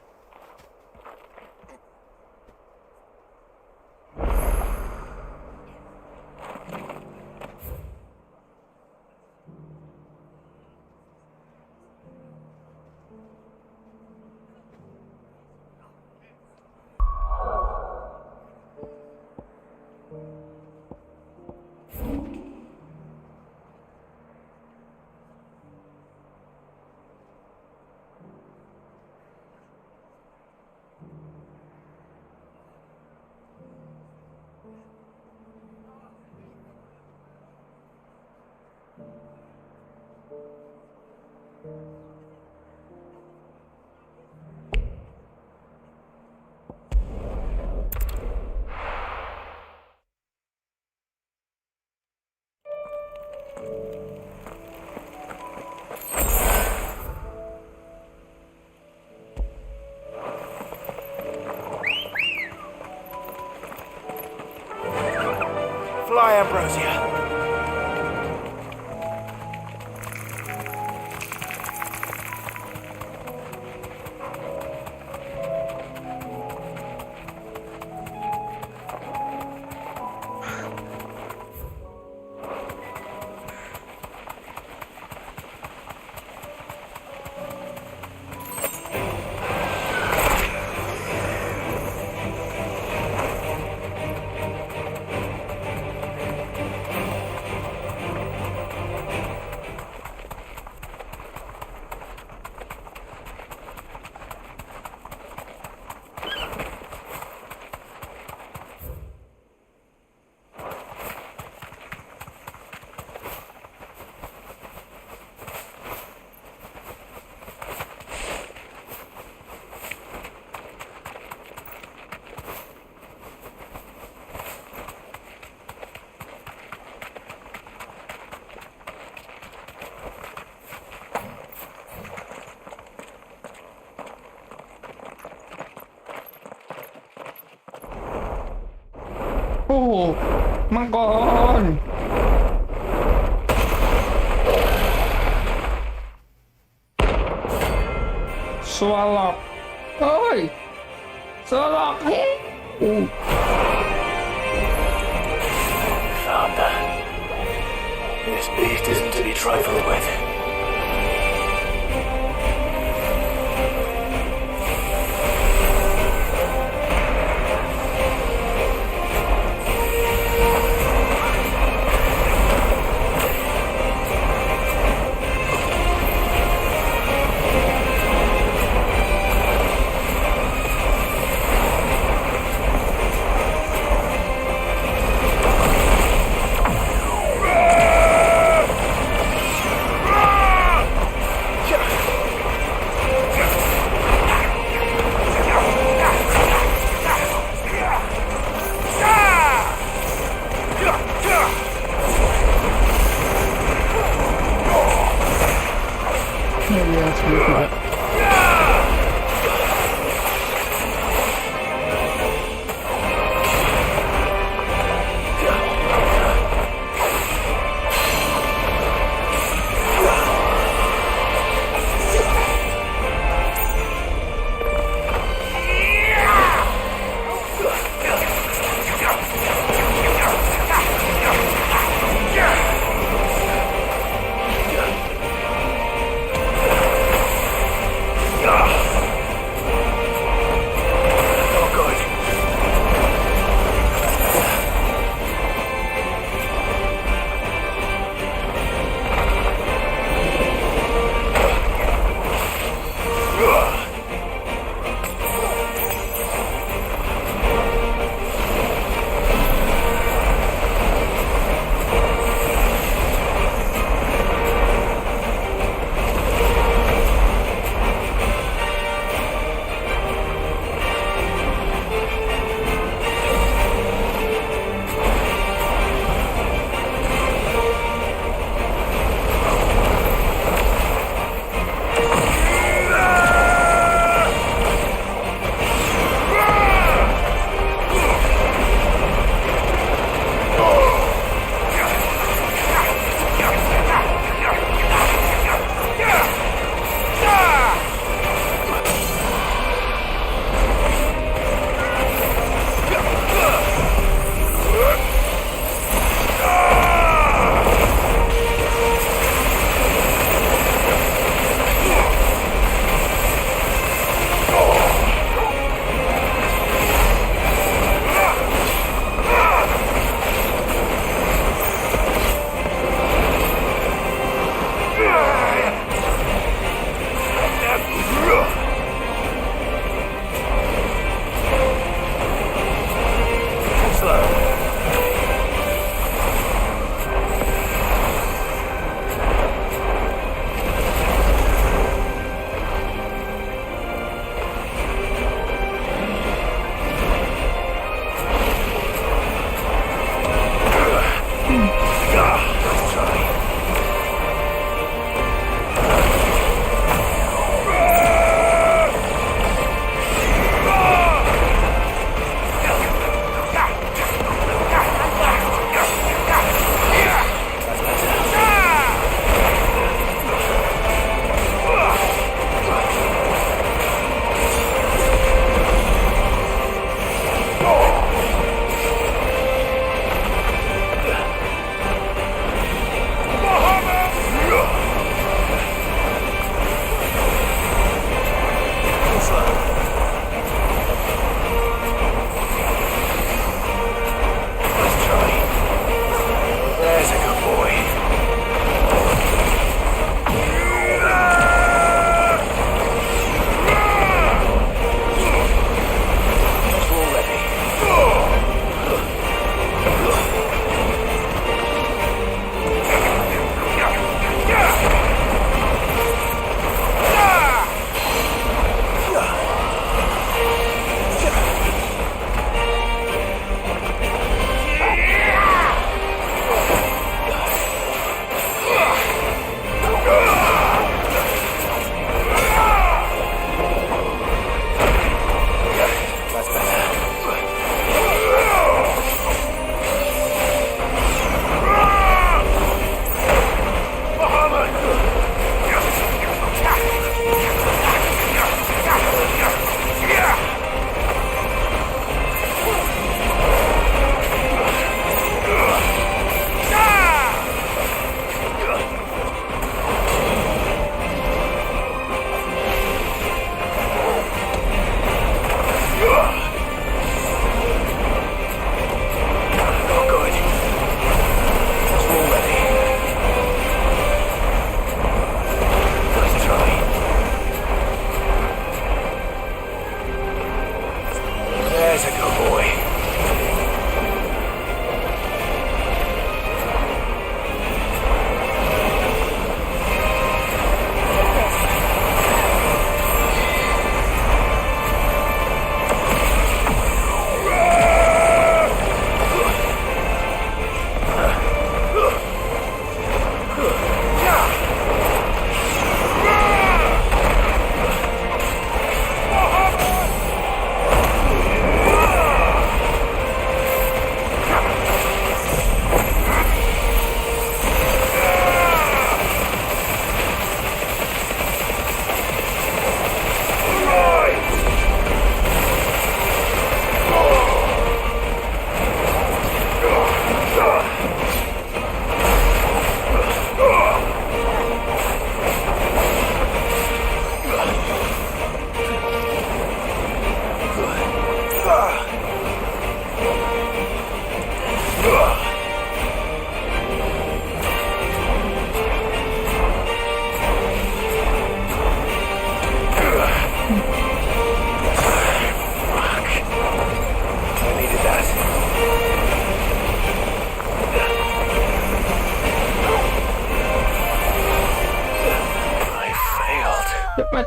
Fly, Ambrosia. Oh, มังกร สวาล็อกเฮ้ยสวาล็อกเฮ้ย Found that. This beast isn't to be trifled with.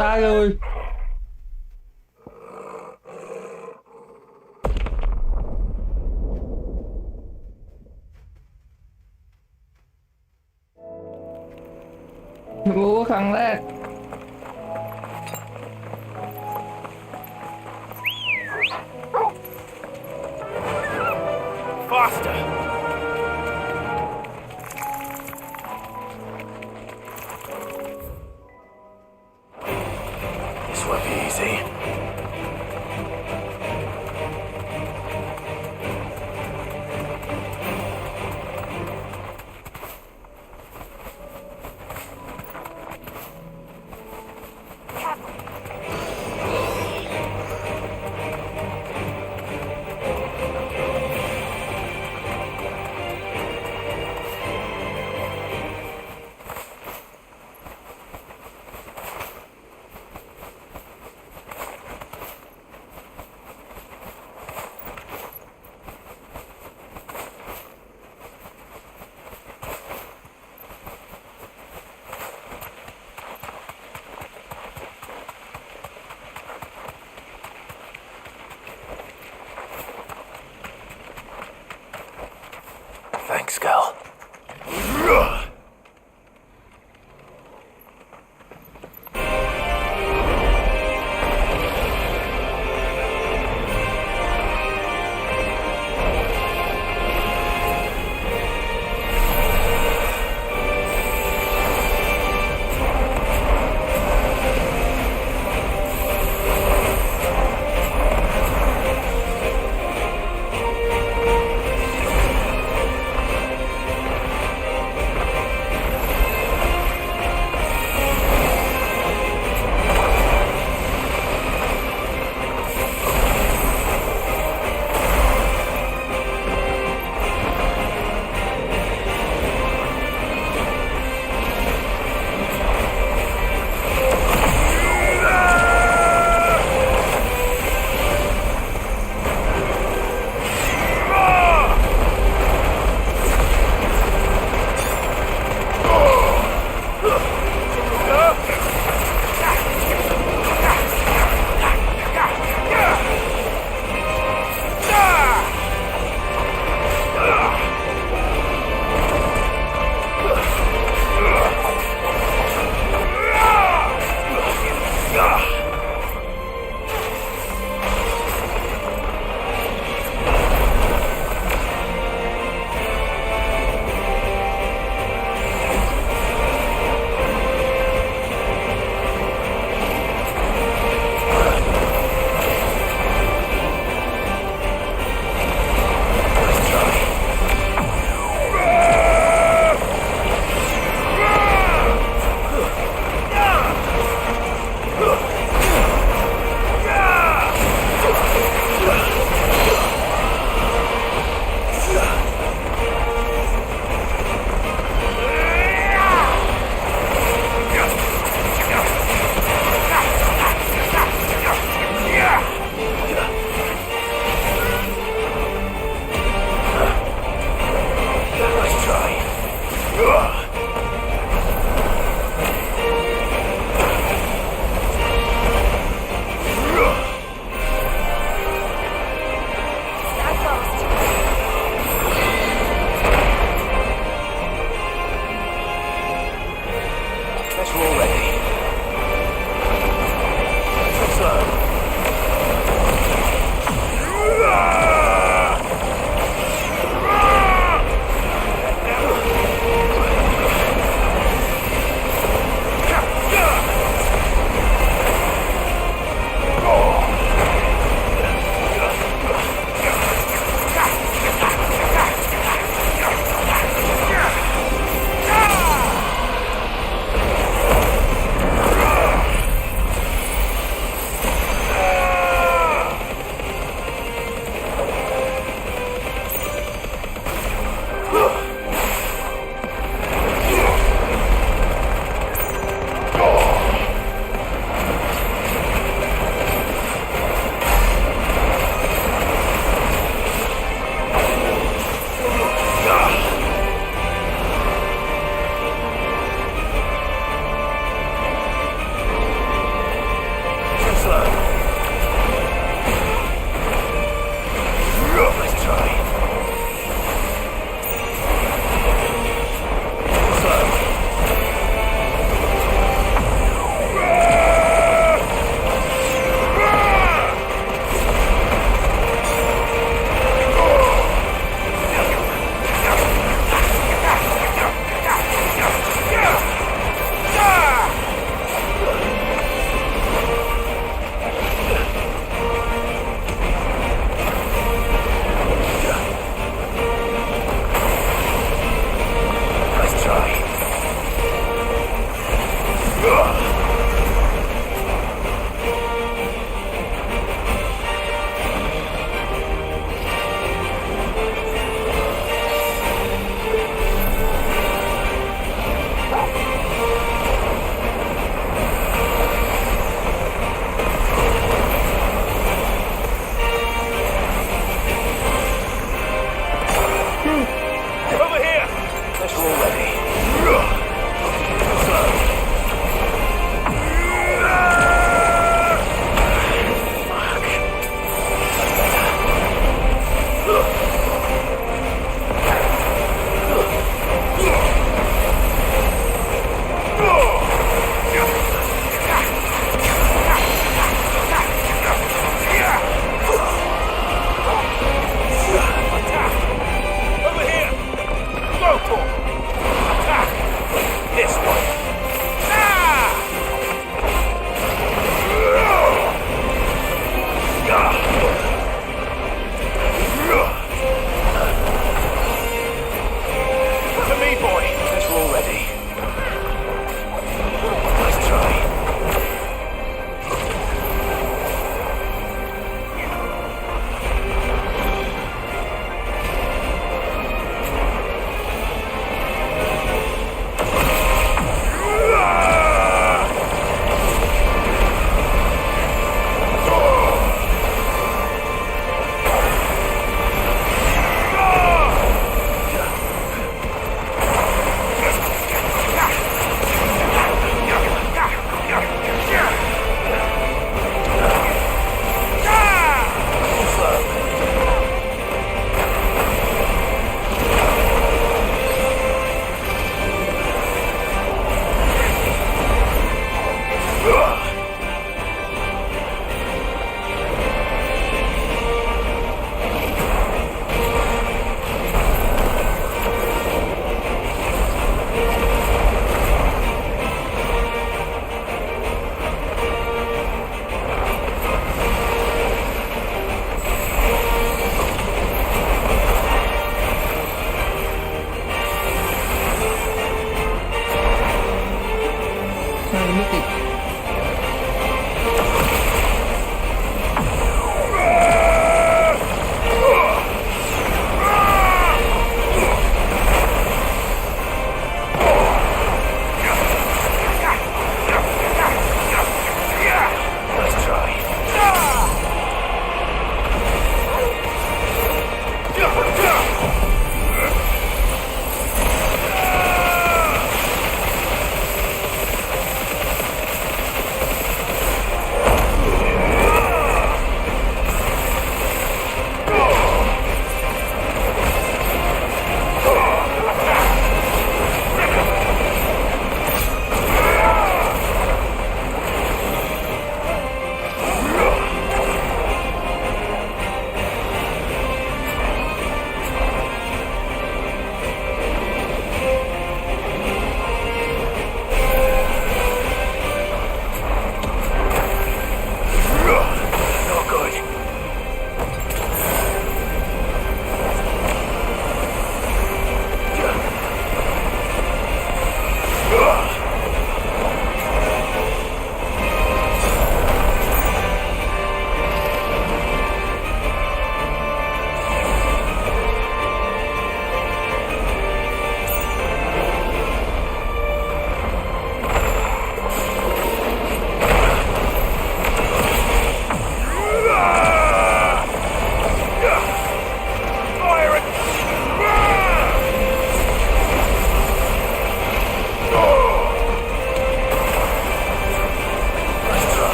ตายเลยรู้ครั้งแรก Faster! This won't be easy. Thanks, Gal.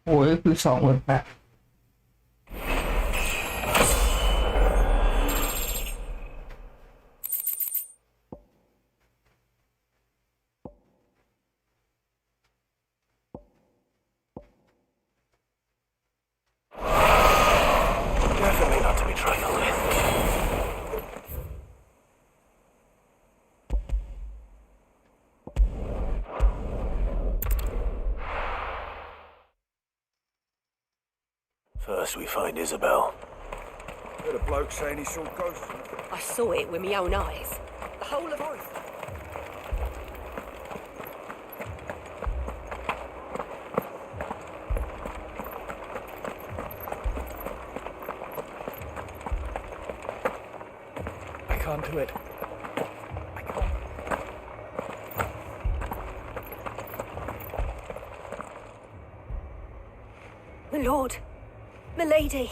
โอ้ยคือ28,000 Definitely not to be trifled with. First we find Isabel. Heard a bloke saying he saw ghosts. I saw it with my own eyes. The whole of Earth. I can't do it. My lord. My lady.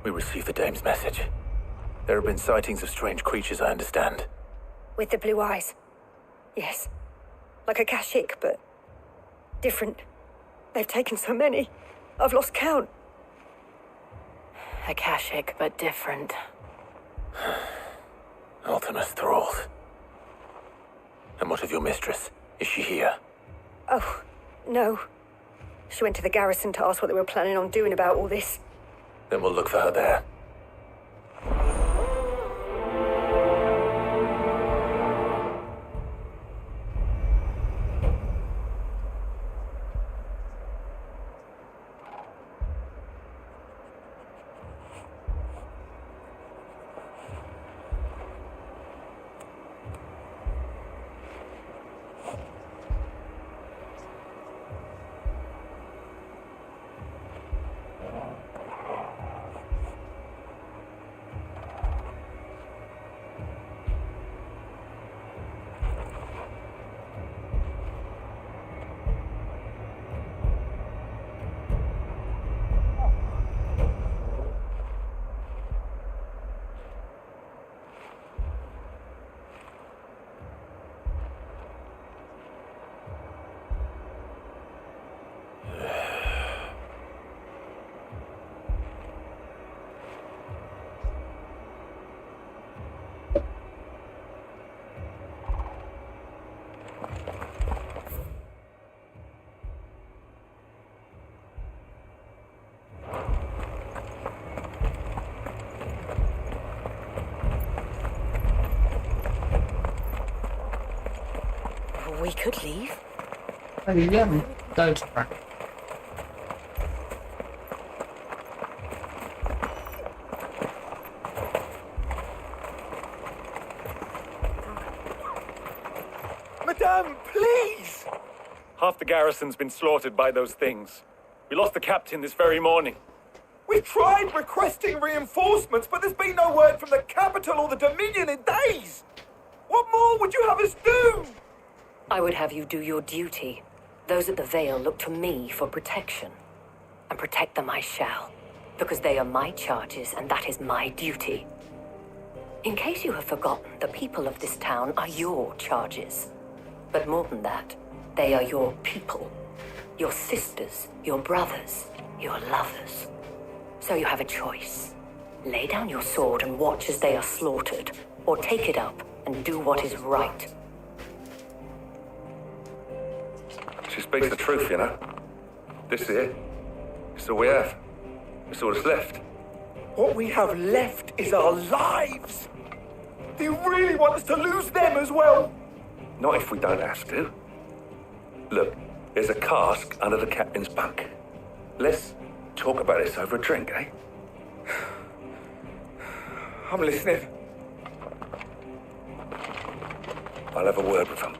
We received the dame's message. There have been sightings of strange creatures, I understand. With the blue eyes. Yes. Like a Kashik, but different. They've taken so many. I've lost count. Akashic, but different. Ultimus thralls. And what of your mistress? Is she here? Oh, no. She went to the garrison to ask what they were planning on doing about all this. Then we'll look for her there. We could leave. Don't try. Madame, please! Half the garrison's been slaughtered by those things. We lost the captain this very morning. We tried requesting reinforcements, but there's been no word from the capital or the Dominion in days! What more would you have us do? I would have you do your duty. Those at the Vale look to me for protection. And protect them I shall, because they are my charges and that is my duty. In case you have forgotten, the people of this town are your charges. But more than that, they are your people. Your sisters, your brothers, your lovers. So you have a choice. Lay down your sword and watch as they are slaughtered, or take it up and do what is right. She speaks the truth, you know. This here, it's all we have. It's all that's left. What we have left is our lives! Do you really want us to lose them as well? Not if we don't have to. Look, there's a cask under the captain's bunk. Let's talk about this over a drink, eh? I'm listening. I'll have a word with him.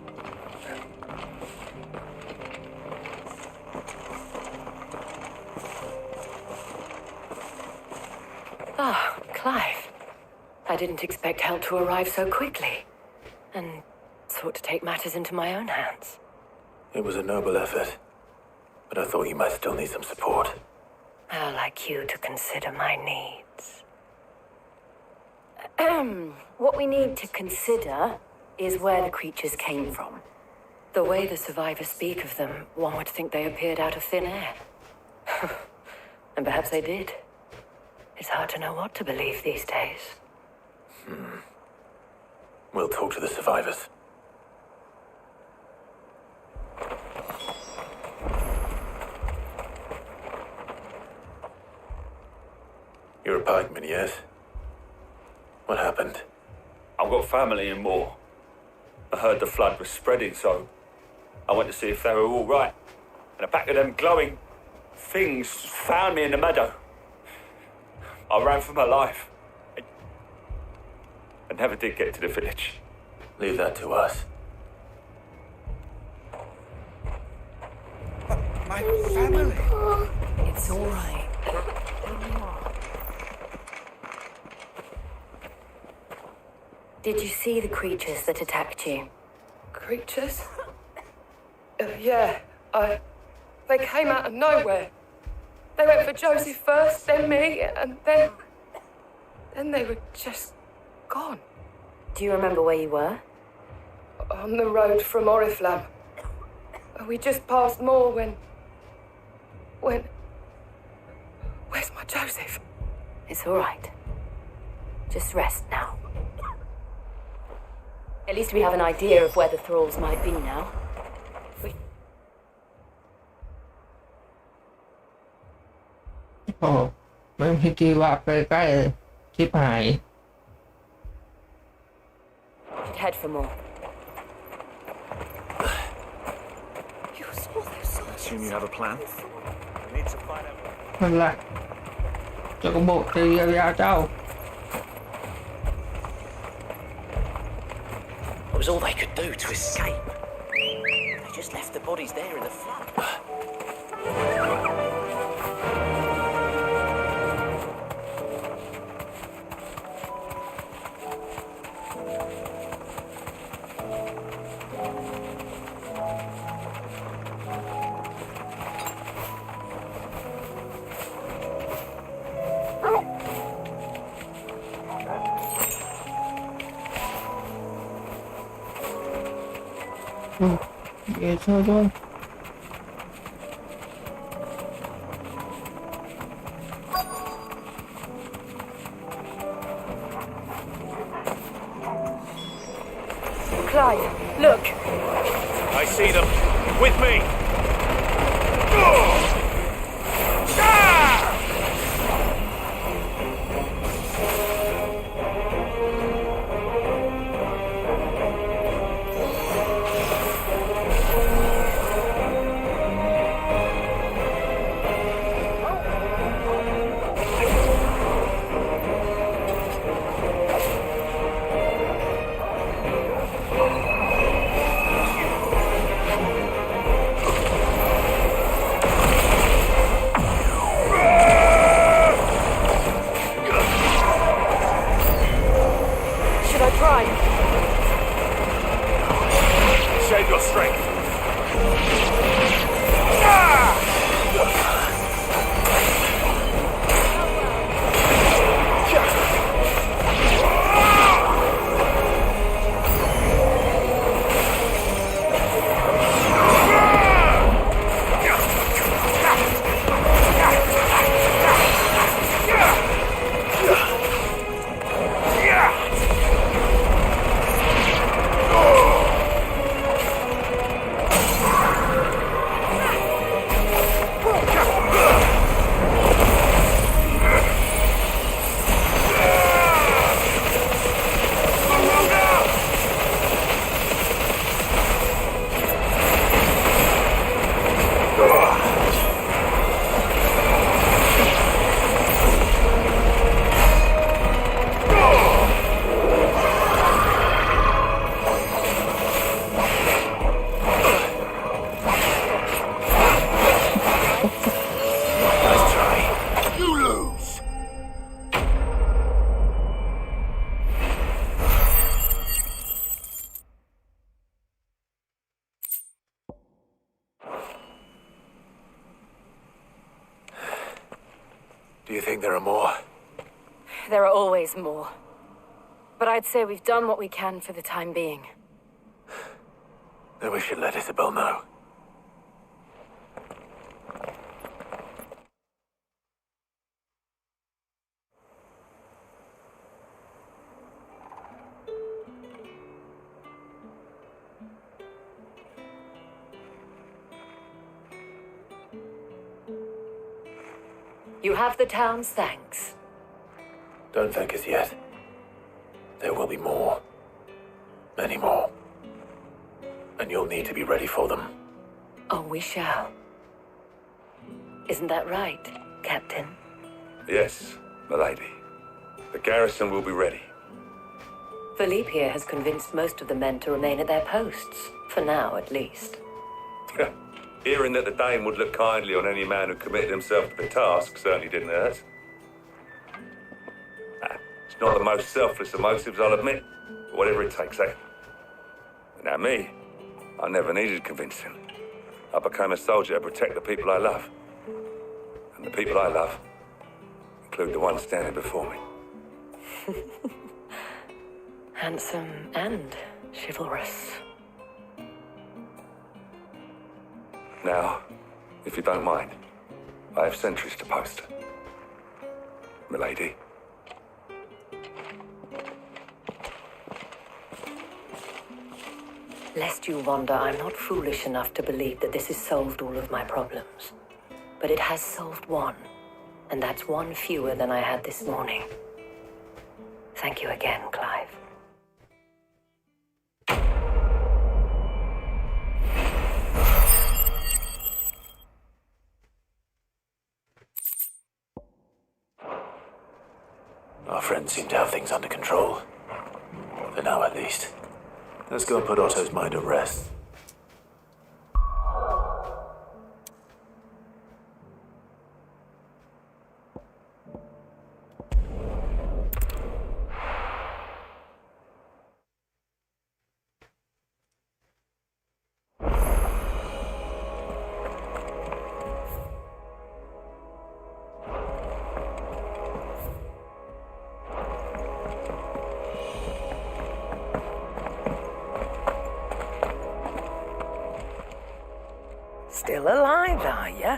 Ah, Clive. I didn't expect help to arrive so quickly, and sought to take matters into my own hands. It was a noble effort, but I thought you might still need some support. I'd like you to consider my needs. What we need to consider is where the creatures came from. The way the survivors speak of them, one would think they appeared out of thin air. And perhaps they did. It's hard to know what to believe these days. We'll talk to the survivors. You're a pikeman, yes? What happened? I've got family in Moor. I heard the flood was spreading, so I went to see if they were all right. And a pack of them glowing things found me in the meadow. I ran for my life. I never did get to the village. Leave that to us. My family. It's all right. Did you see the creatures that attacked you? Creatures? Yeah, they came out of nowhere. They went for Joseph first, then me, and then they were just gone. Do you remember where you were? On the road from Oriflamme. We just passed Moor when... Where's my Joseph? It's all right. Just rest now. At least we have an idea of where the thralls might be now. โอ้ไม่มีที่ว่าใกล้ๆเลยชิบหาย Should head for more. Assume you have a plan? We need to find out. นั่นแหละเจ้ากระบอกจะเรียกเจ้า It was all they could do to escape. They just left the bodies there in the flood. Vậy thôi. Clyde, look! I see them. With me! Save your strength. Do you think there are more? There are always more. But I'd say we've done what we can for the time being. Then we should let Isabel know. You have the town's thanks. Don't thank us yet. There will be more. Many more. And you'll need to be ready for them. Oh, we shall. Isn't that right, Captain? Yes, milady. The garrison will be ready. Philippe here has convinced most of the men to remain at their posts, for now at least. Hearing that the Dane would look kindly on any man who committed himself to the task certainly didn't hurt. It's not the most selfless of motives, I'll admit, but whatever it takes, eh? Now me, I never needed convincing. I became a soldier to protect the people I love. And the people I love include the ones standing before me. Handsome and chivalrous. Now, if you don't mind, I have sentries to post. Milady. Lest you wonder, I'm not foolish enough to believe that this has solved all of my problems. But it has solved one, and that's one fewer than I had this morning. Thank you again, Clive. Our friends seem to have things under control. For now, at least. Let's go and put Otto's mind at rest. Still alive, are you?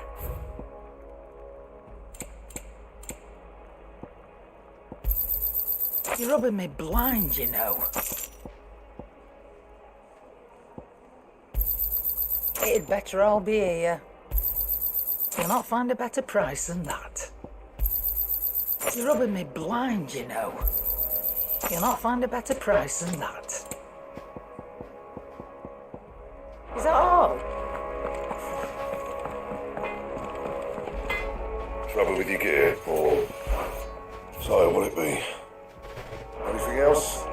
You're rubbing me blind, you know. It'd better all be here. You'll not find a better price than that. You're rubbing me blind, you know. You'll not find a better price than that. Is that all? Trouble with your gear, or so will it be? Anything else?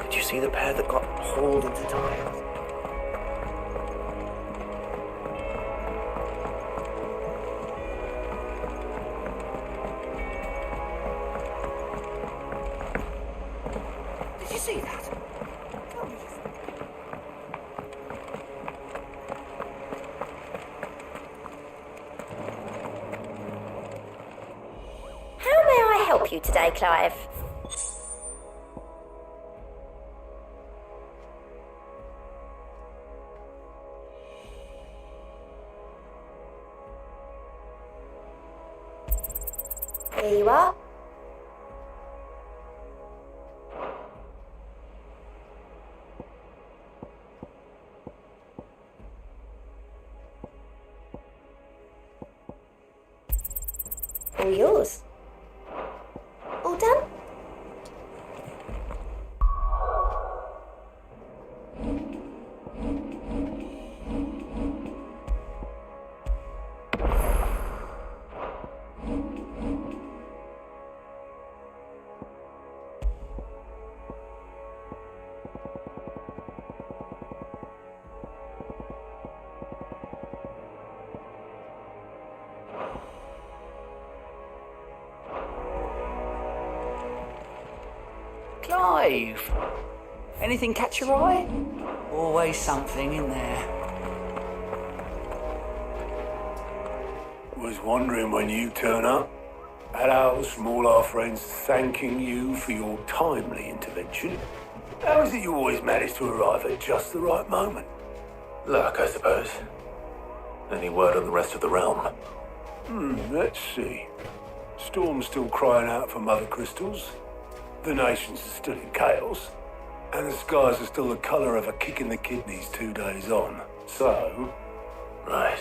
Did you see the pair that got hauled into time? Did you see that? How may I help you today, Clive? Here you are. All yours. All done? cave. Anything catch your eye? Always something in there. Was wondering when you turn up. Had owls from all our friends thanking you for your timely intervention. How is it you always manage to arrive at just the right moment? Luck, I suppose. Any word on the rest of the realm? Let's see. Storm's still crying out for mother crystals. The nations are still in chaos. And the skies are still the colour of a kick in the kidneys 2 days on. So... Right.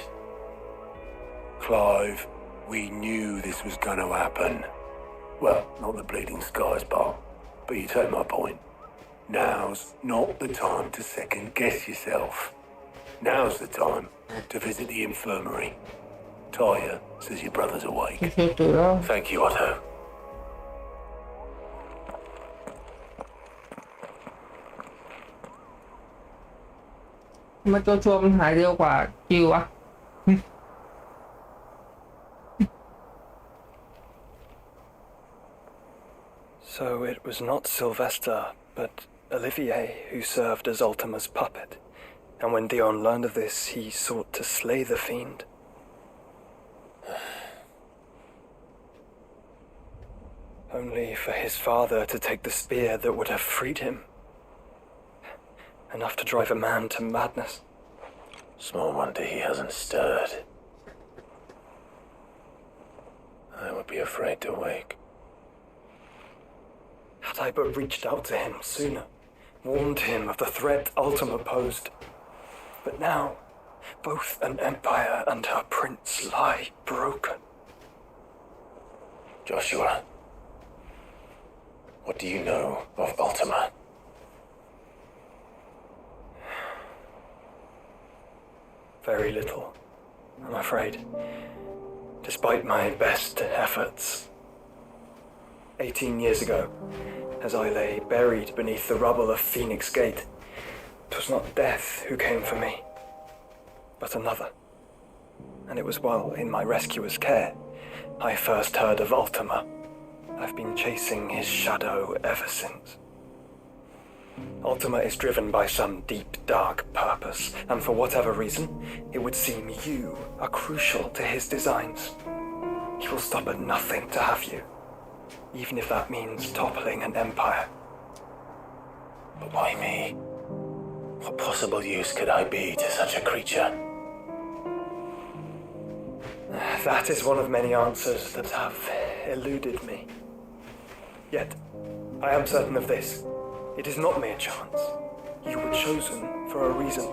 Clive, we knew this was going to happen. Well, not the bleeding skies part, but you take my point. Now's not the time to second-guess yourself. Now's the time to visit the infirmary. Tyre says your brother's awake. Thank you, Otto. มันตัวชัวร์มันหายเร็วกว่าคิวอะ So it was not Sylvester, but Olivier who served as Ultima's puppet. And when Dion learned of this, he sought to slay the fiend. Only for his father to take the spear that would have freed him. Enough to drive a man to madness. Small wonder he hasn't stirred. I would be afraid to wake. Had I but reached out to him sooner, warned him of the threat Ultima posed. But now, both an empire and her prince lie broken. Joshua, what do you know of Ultima? Very little, I'm afraid. Despite my best efforts. 18 years ago, as I lay buried beneath the rubble of Phoenix Gate, it was not death who came for me, but another. And it was while in my rescuer's care, I first heard of Ultima. I've been chasing his shadow ever since. Ultima is driven by some deep, dark purpose, and for whatever reason, it would seem you are crucial to his designs. He will stop at nothing to have you, even if that means toppling an empire. But why me? What possible use could I be to such a creature? That is one of many answers that have eluded me. Yet, I am certain of this. It is not mere chance. You were chosen for a reason.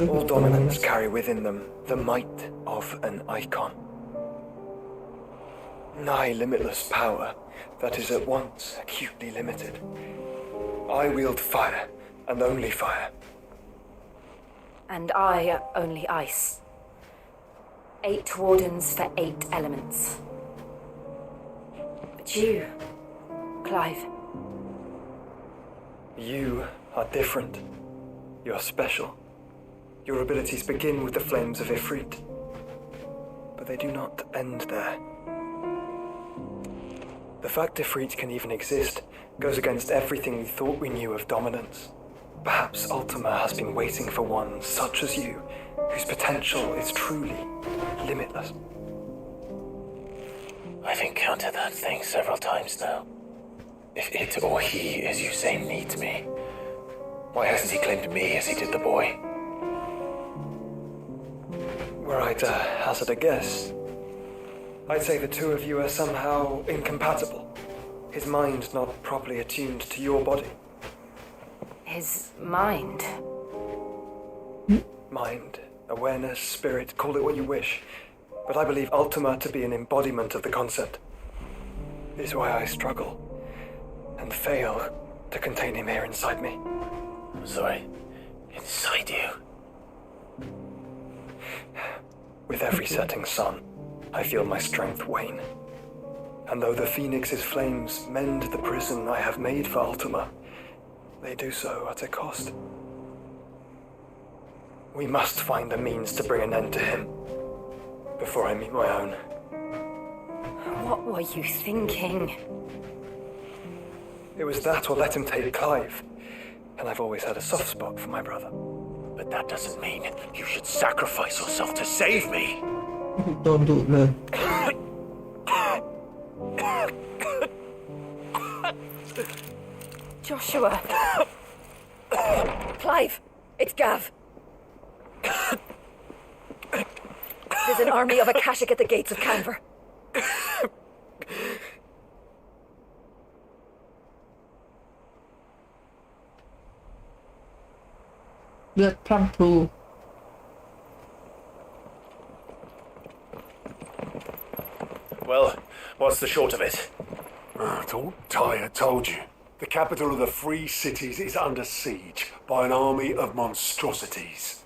All dominants carry within them the might of an icon. Nigh limitless power that is at once acutely limited. I wield fire, and only fire. And I only ice. 8 wardens for 8 elements. But you, Clive. You are different. You're special. Your abilities begin with the flames of Ifrit. But they do not end there. The fact Ifrit can even exist goes against everything we thought we knew of dominance. Perhaps Ultima has been waiting for one such as you, whose potential is truly limitless. I've encountered that thing several times now. If it or he, as you say, needs me, why hasn't he claimed me as he did the boy? Were I to hazard a guess, I'd say the two of you are somehow incompatible. His mind not properly attuned to your body. His mind? Mind, awareness, spirit, call it what you wish. But I believe Ultima to be an embodiment of the concept. It is why I struggle and fail to contain him here inside me. I'm sorry. Inside you? With every setting sun, I feel my strength wane. And though the Phoenix's flames mend the prison I have made for Ultima, they do so at a cost. We must find a means to bring an end to him before I meet my own. What were you thinking? It was that or let him take Clive. And I've always had a soft spot for my brother. But that doesn't mean you should sacrifice yourself to save me. Don't do it. Joshua. Clive, it's Gav. There's an army of Akashic at the gates of Canver. Let plump through. Well, what's the short of it? Tyre told you. The capital of the Free Cities is under siege by an army of monstrosities.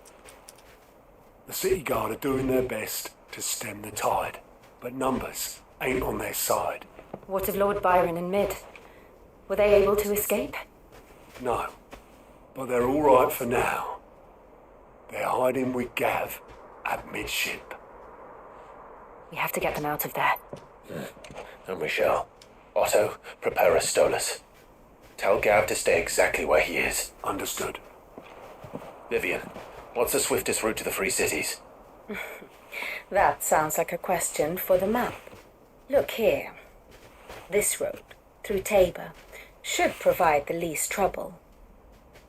The city guard are doing their best to stem the tide, but numbers ain't on their side. What of Lord Byron and Mid? Were they able to escape? No, but they're all right for now. They're hiding with Gav at midship. We have to get them out of there. And we shall. Otto, prepare a Stolas. Tell Gav to stay exactly where he is. Understood. Vivian, what's the swiftest route to the Free Cities? That sounds like a question for the map. Look here. This road, through Tabor, should provide the least trouble.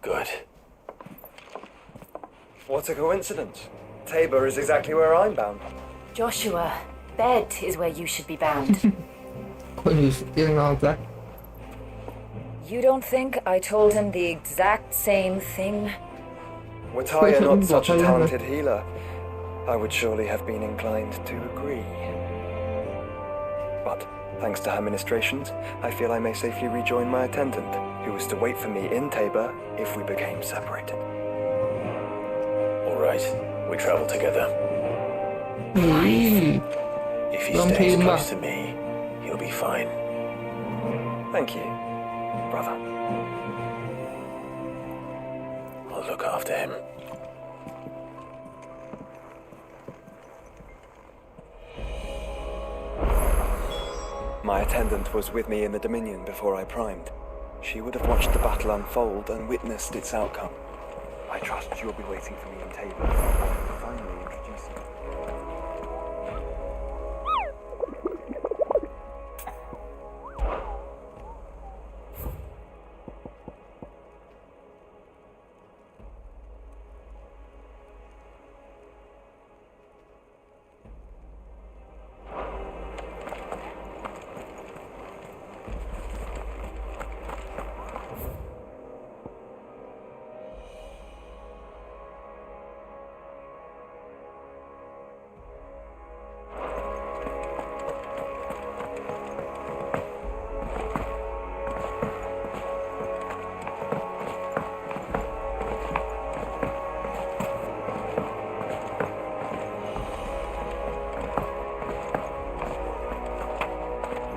Good. What a coincidence. Tabor is exactly where I'm bound. Joshua, bed is where you should be bound. You don't think I told him the exact same thing? Were Tyre not such a talented healer, I would surely have been inclined to agree. But, thanks to her ministrations, I feel I may safely rejoin my attendant, who was to wait for me in Tabor if we became separated. All right, we travel together. If he stays close to me, he'll be fine. Thank you, brother. I'll look after him. My attendant was with me in the Dominion before I primed. She would have watched the battle unfold and witnessed its outcome. I trust she will be waiting for me in Tabor, finally introducing me.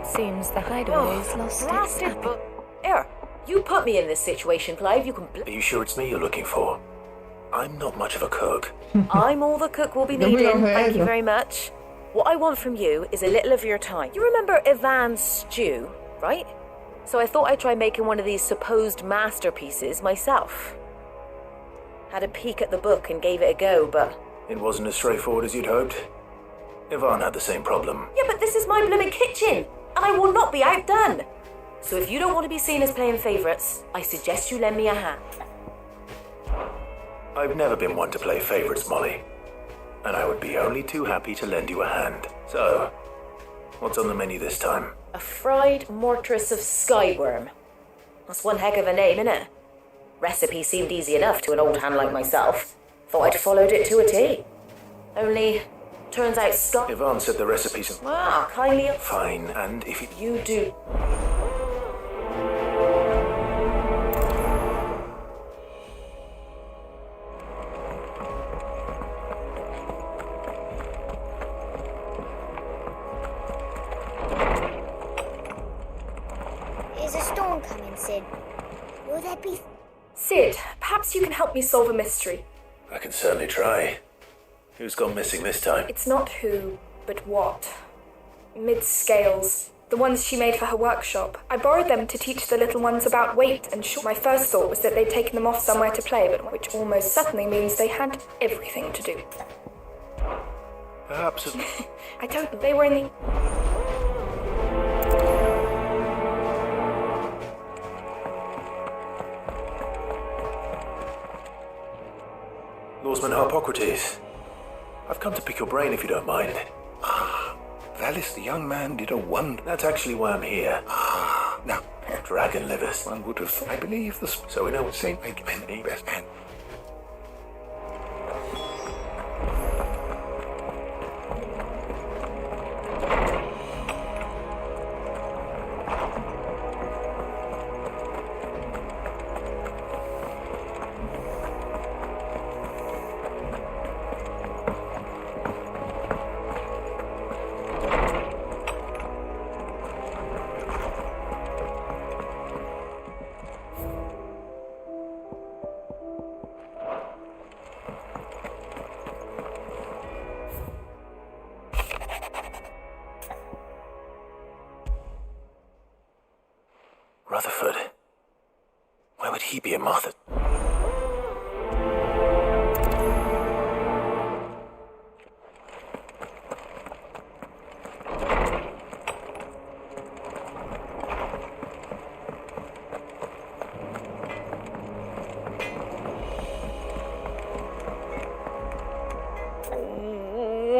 Seems the hideaway's lost its appetite. Here, you put me in this situation, Clive. You can. Are you sure it's me you're looking for? I'm not much of a cook. I'm all the cook will be needing. Thank you very much. What I want from you is a little of your time. You remember Ivan's stew, right? So I thought I'd try making one of these supposed masterpieces myself. Had a peek at the book and gave it a go, but... It wasn't as straightforward as you'd hoped. Ivan had the same problem. Yeah, but this is my blooming kitchen, and I will not be outdone. So if you don't want to be seen as playing favourites, I suggest you lend me a hand. I've never been one to play favourites, Molly. And I would be only too happy to lend you a hand. So, what's on the menu this time? A fried mortress of skyworm. That's one heck of a name, innit? Recipe seemed easy enough to an old hand like myself. Thought I'd followed it to a T. Only, turns out Scott... Ivan said the recipe's... Ah, kindly... Fine, and if you do... Is a storm coming, Sid? Will there be... Sid, perhaps you can help me solve a mystery. I can certainly try. Who's gone missing this time? It's not who, but what. Mid-scales. The ones she made for her workshop. I borrowed them to teach the little ones about weight and short. My first thought was that they'd taken them off somewhere to play, but which almost certainly means they had everything to do. Perhaps... I don't... They were in the... Lawsman Harpocrates, I've come to pick your brain if you don't mind. Valis, the young man, did a wonder. That's actually why I'm here. Now, dragon livers. One would have thought. I believe the... So we know what Saint Make best man. Rutherford. Where would he be a Martha?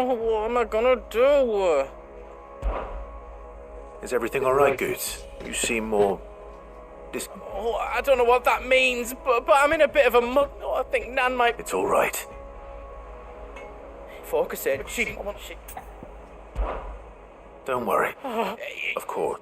What am I gonna do? Is everything alright, Goots? You seem more... Oh, I don't know what that means, but I'm in a bit of a mud. Oh, I think Nan might... It's alright. Focus in. She... Don't worry. Of course.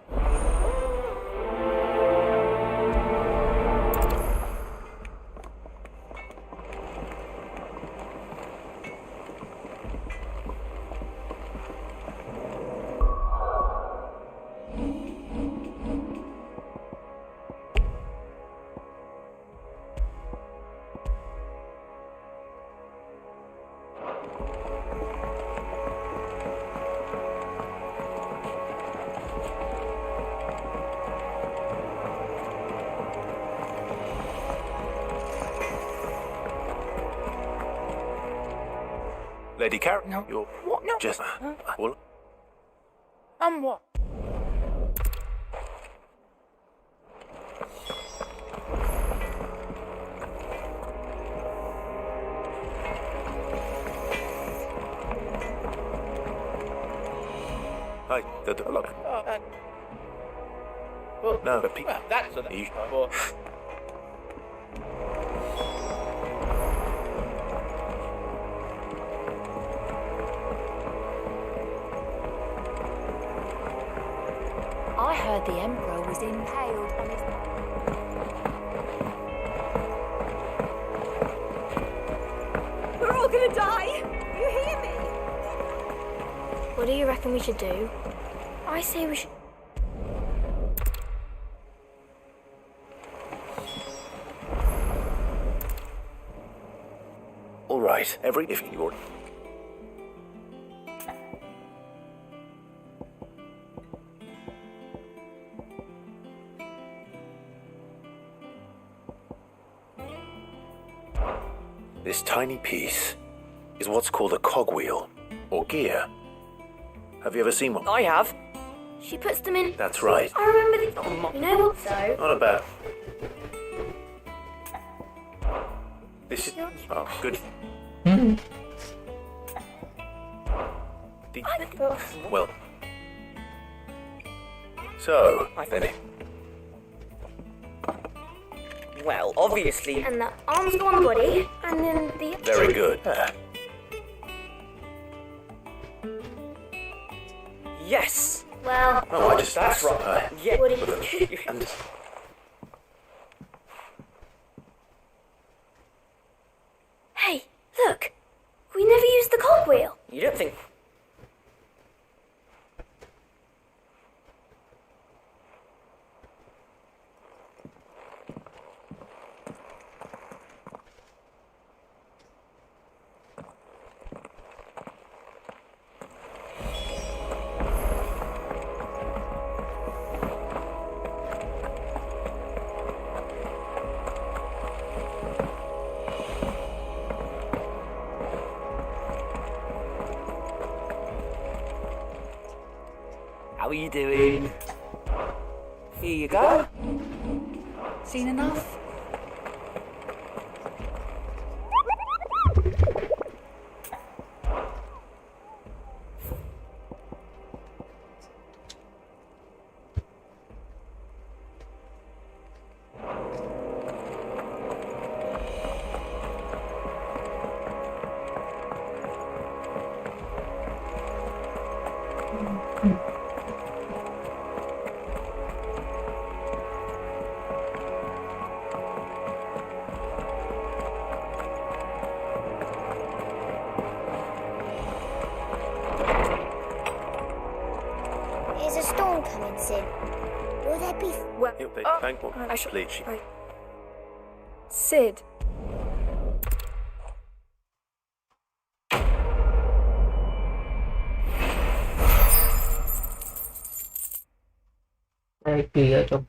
Lady Carrot, no. You're What? No. just... Well, What? hi, look. Well, No, but people... that's a... You- I heard the Emperor was impaled on his... We're all gonna die! You hear me? What do you reckon we should do? I say we should... Alright, if you're... This tiny piece is what's called a cogwheel, or gear. Have you ever seen one? I have. She puts them in... That's right. I remember the... You know what, though? Not about... This is... Oh, good. Well... So, then... Well, obviously... And the arms go on the body, and then the... Very good. Yes! Well... Oh, I just... That's right. Yeah. What do you... And... Hey, look! We never used the cogwheel. You don't think... How are you doing? Here you go. Seen enough? There's a storm coming, Sid. Will there be... Well, I should... Sid. ได้เกลือจบ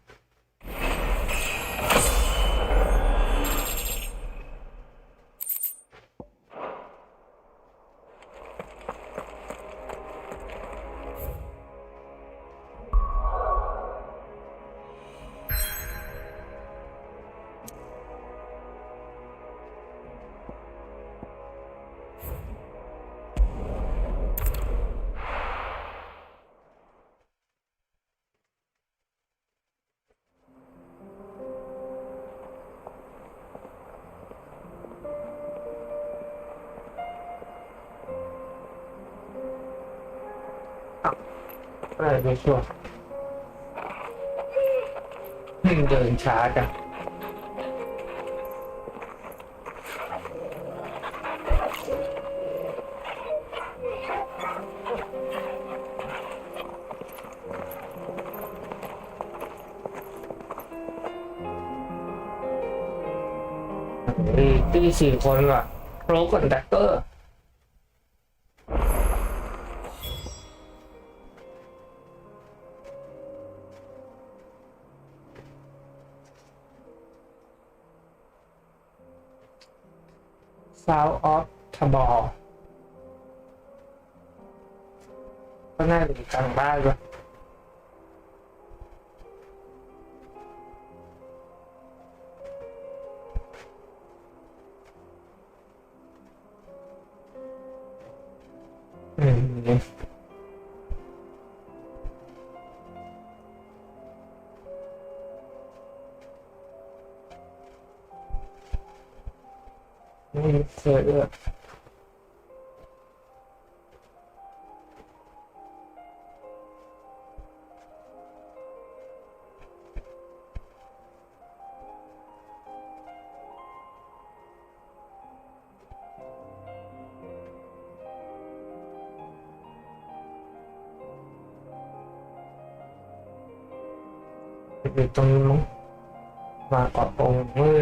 อะไรไม่ชัวร์เดินช้าจังที่4 คนว่ะโปรคอนแทคเตอร์South of Tabor ก็น่าจะอยู่กลางบ้านป่ะไม่เคยเลยอยู่ตรงนี้มั้งมาเกาะตรงมือ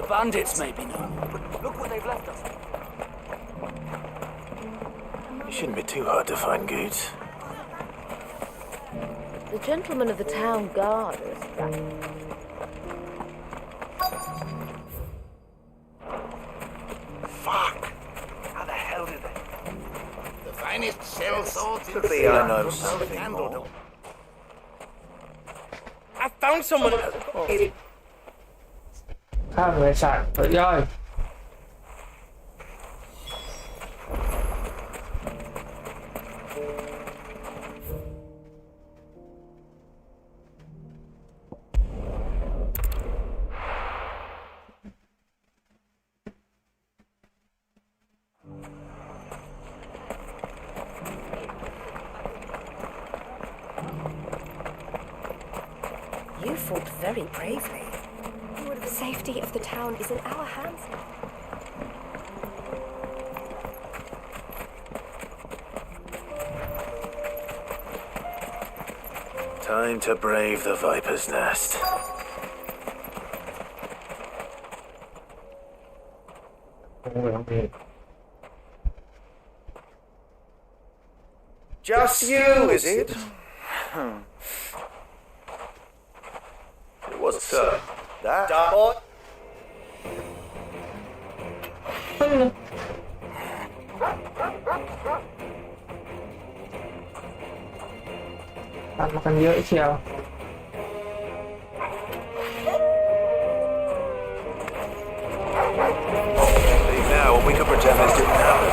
The bandits may be known, but look what they've left us. It shouldn't be too hard to find goods. The gentlemen of the town guard are distracted. Fuck! How the hell did they? The finest shell swords in Could be I know something more. I found someone. ข้ามบริษัทย่อยYou fought very bravely. The safety of the town is in our hands now. Time to brave the Viper's Nest. Just you, is it? What's that? Boy? ตัดมากันเยอะเชียว Leave now, and we can pretend this didn't happen.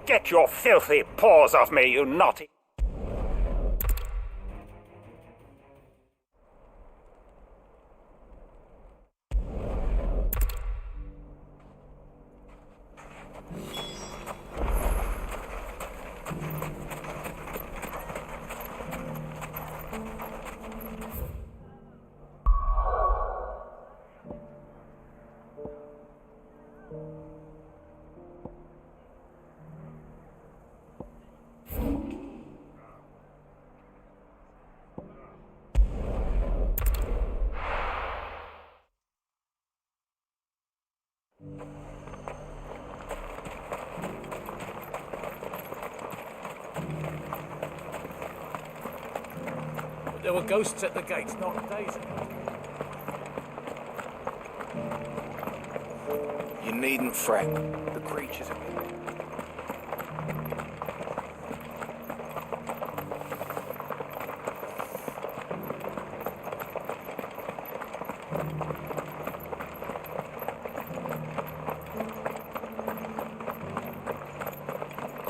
Get your filthy paws off me, you naughty... There were ghosts at the gates not days ago. You needn't fret. The creatures are...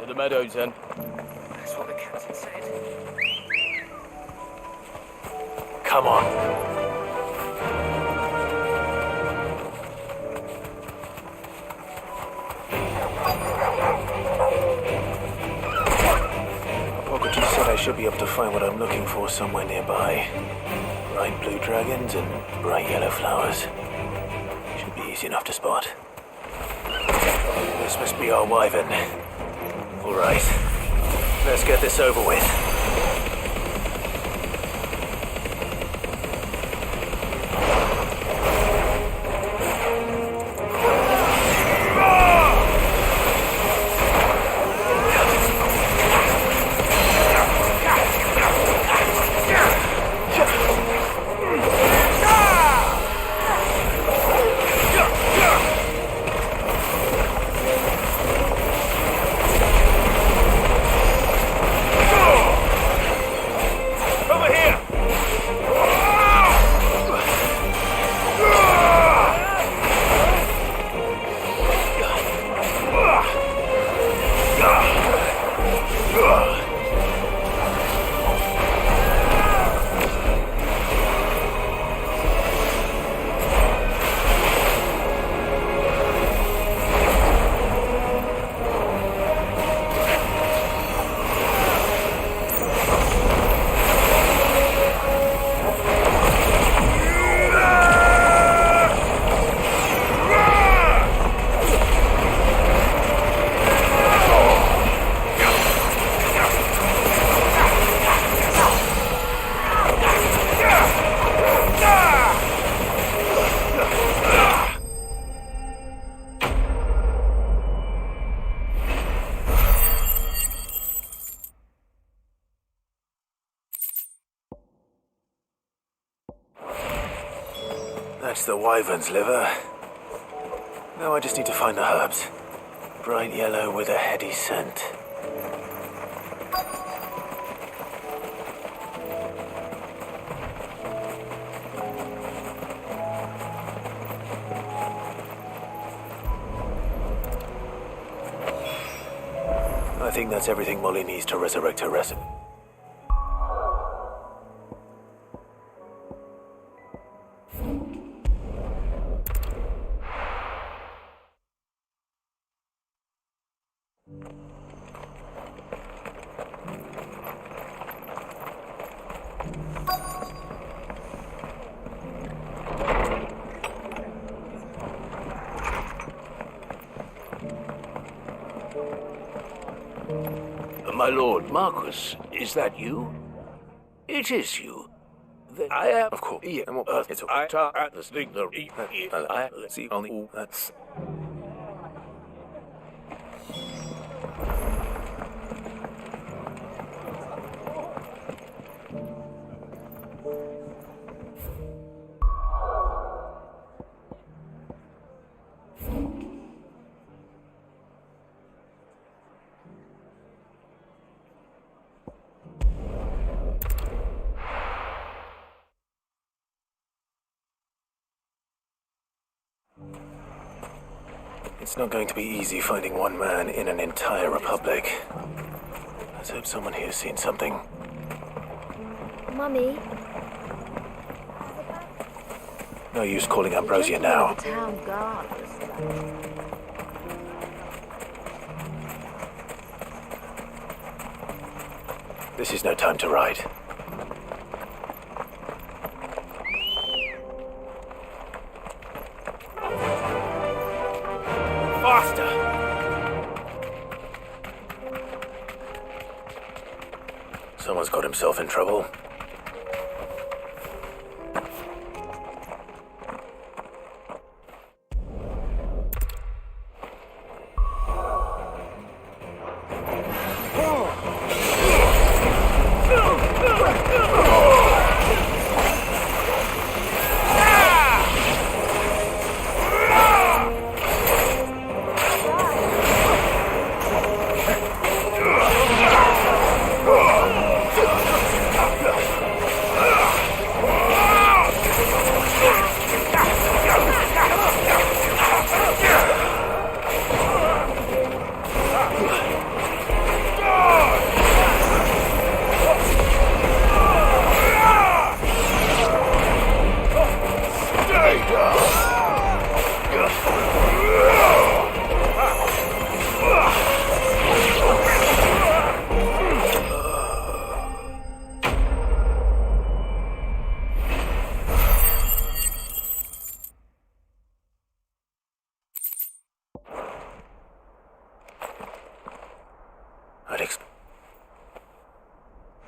To the meadows, then. That's what the captain said. Come on. Pocket said I should be able to find what I'm looking for somewhere nearby. Bright blue dragons and bright yellow flowers. Should be easy enough to spot. This must be our wyvern. All right. Let's get this over with. That's the wyvern's liver. Now I just need to find the herbs. Bright yellow with a heady scent. I think that's everything Molly needs to resurrect her recipe. My lord Marquis, is that you? It is you. I am... Of course. Yeah, It's all I see only that's... It's not going to be easy finding one man in an entire republic. Let's hope someone here's seen something. Mummy? No use calling Ambrosia now. The town guard. This is no time to ride. Faster! Someone's got himself in trouble.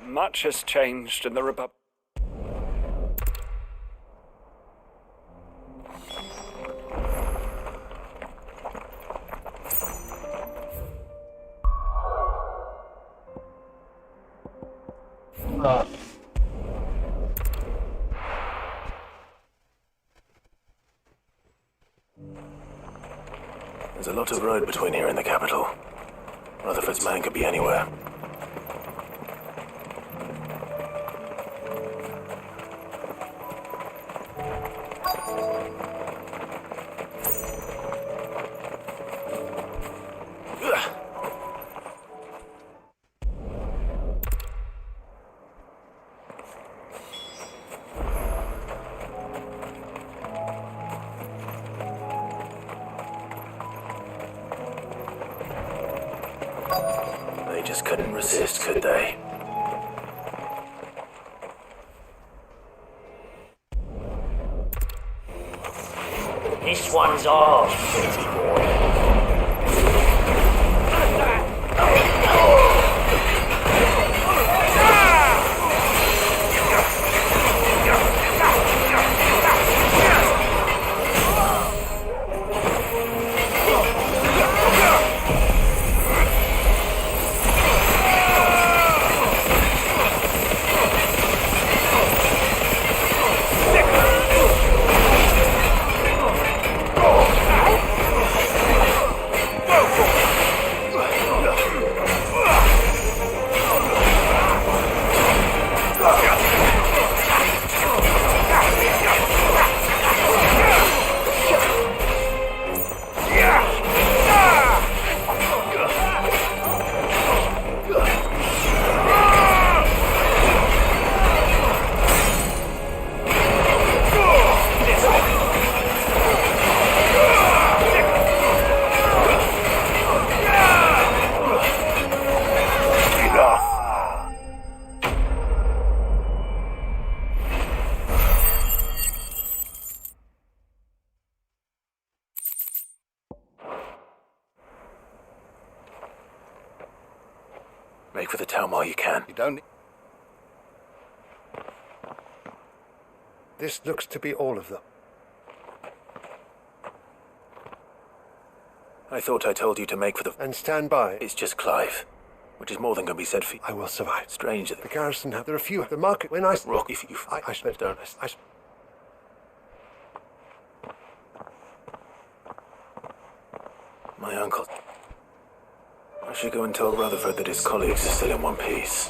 Much has changed in the Republic. There's a lot of road between here and the capital. Rutherford's man could be anywhere. They just couldn't resist, could they? This one's ours, pretty boy. Make for the town while you can. You don't... This looks to be all of them. I thought I told you to make for the... And stand by. It's just Clive, which is more than can be said for you. I will survive. Strange that... The garrison have... There are a few... The market... When I... Rock, if you... I don't... My uncle... I should go and tell Rutherford that his colleagues are still in one piece.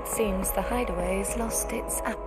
Seems the hideaway's lost its app.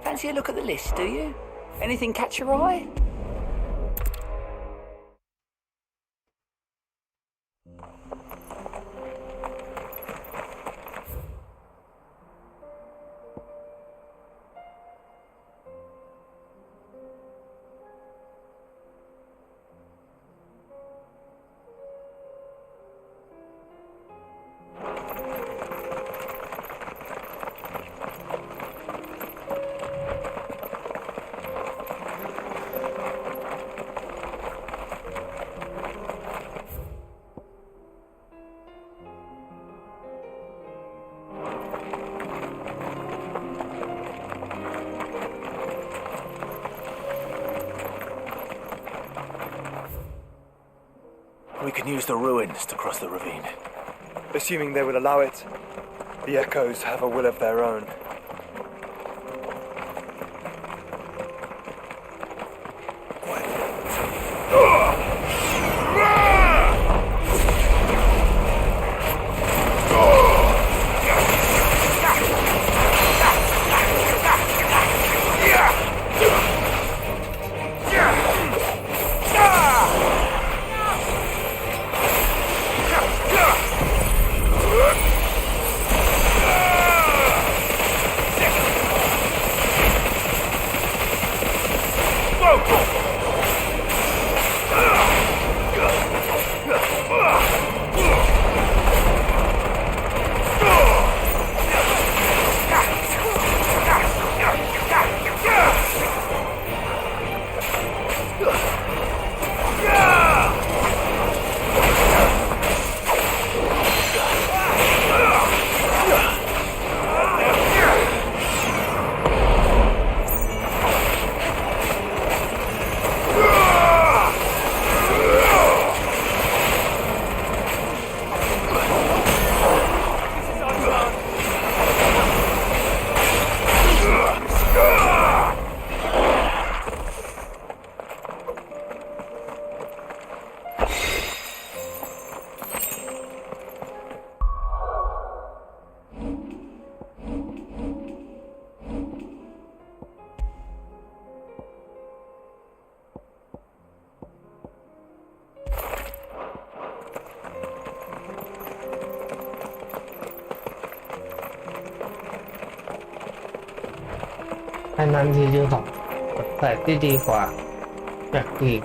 Fancy a look at the list, do you? Anything catch your eye? We can use the ruins to cross the ravine. Assuming they will allow it. The echoes have a will of their own. อันนั้นคือของใส่ที่ดีกว่าจากอีก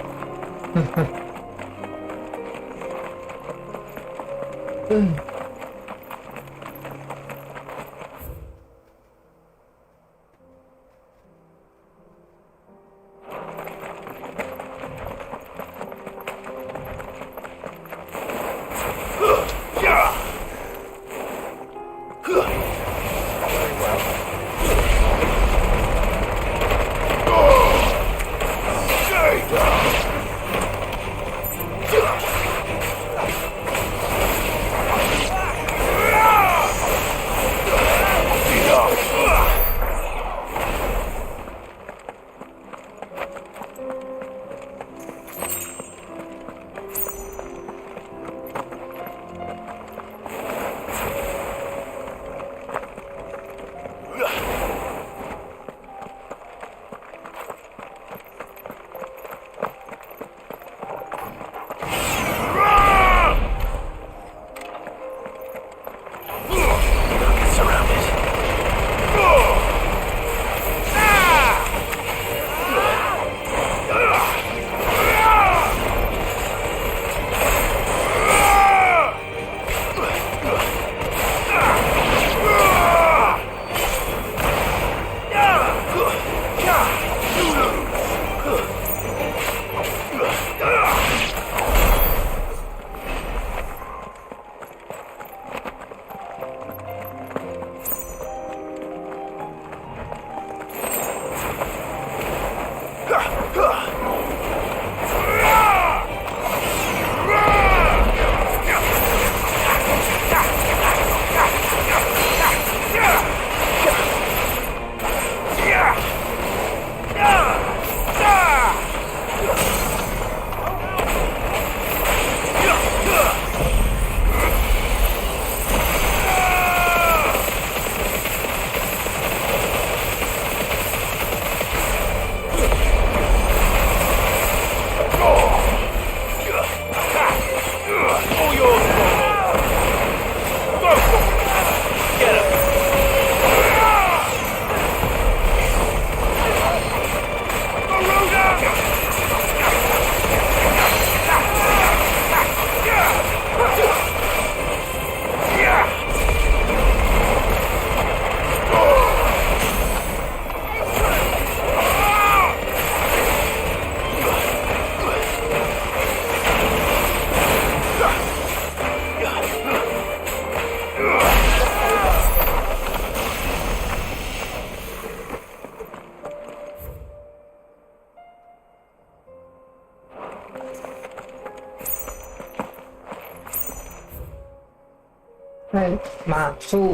ให้มาสู้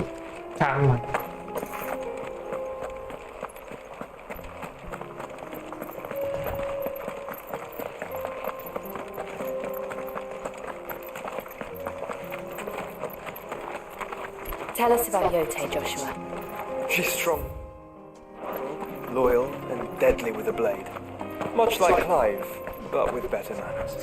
ทางมัน Tell us about Yote, Joshua. She's strong, loyal, and deadly with a blade. Much like Clive, but with better manners.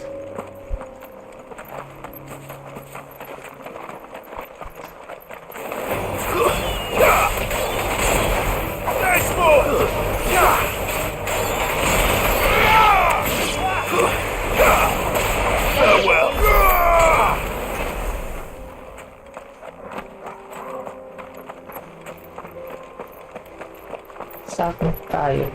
Farewell. Sakit tayo.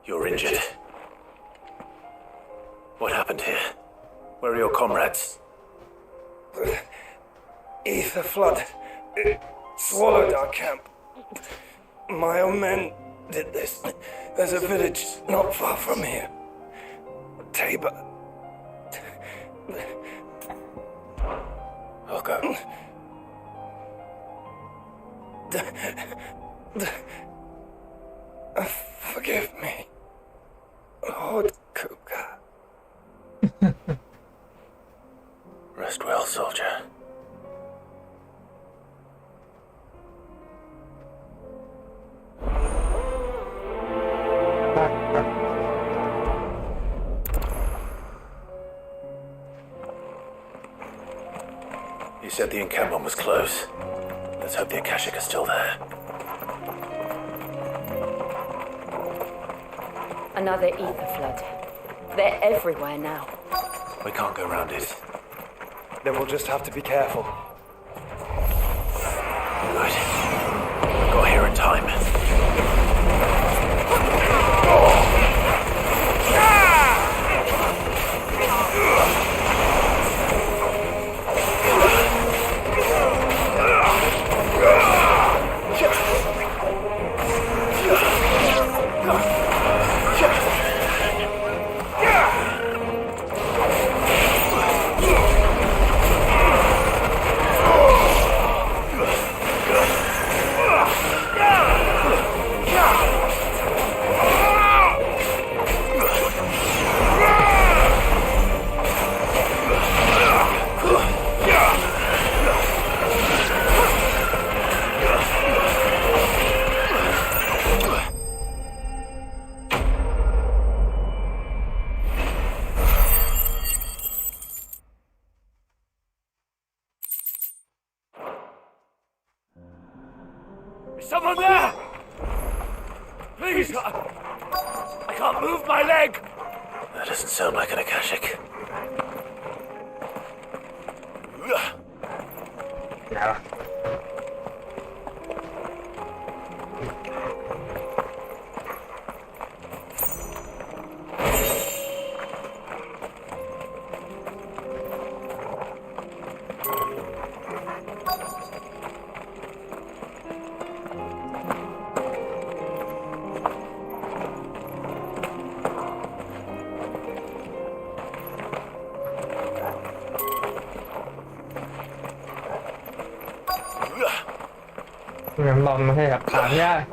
You're injured. What happened here? Where are your comrades? Ether flood. It swallowed our camp. My own men did this. There's a village not far from here. Tabor. I'll go. Forgive me. Lord Kuka. You said the encampment was close. Let's hope the Akashic is still there. Another ether flood. They're everywhere now. We can't go around it. Then we'll just have to be careful. Good. I got here in time. Is someone there? Please, I can't move my leg. That doesn't sound like an Akashic. Yeah. Ngắm bom hay gặp thảm nha.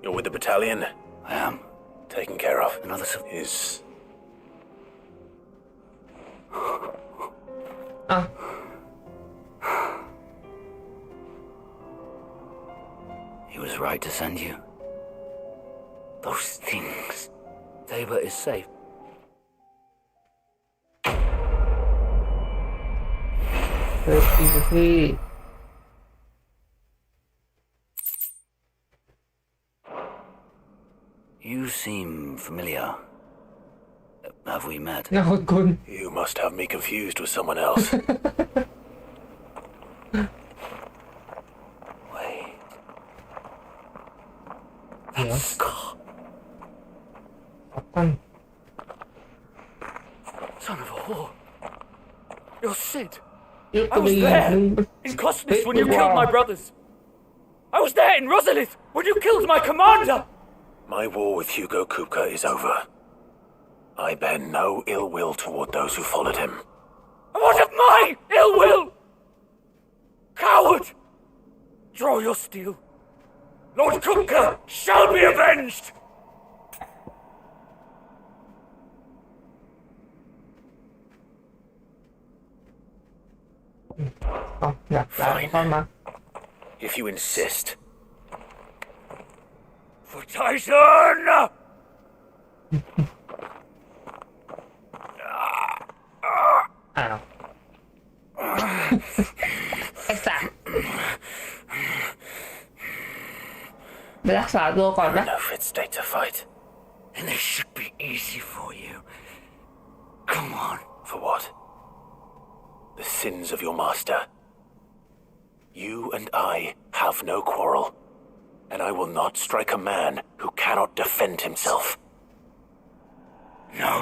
You're with the battalion? I am. Taken care of. Another is... He was right to send you. Those things. Tabor is safe. You seem familiar. Have we met? No, good. You must have me confused with someone else. Wait. Yeah. Scar. Son of a whore. You're Sid. I was there in Cosnes when you killed my brothers. I was there in Rosalith when you killed my commander. My war with Hugo Kupka is over. I bear no ill will toward those who followed him. And what of my ill will? Coward! Draw your steel. Lord Kupka shall be avenged! Fine. If you insist. For Tyson! Ow. ไอ้สัสไปรักษาตัวก่อนนะ No fit state to fight. And this should be easy for you. Come on. For what? The sins of your master. You and I have no quarrel, and I will not strike a man who cannot defend himself. No.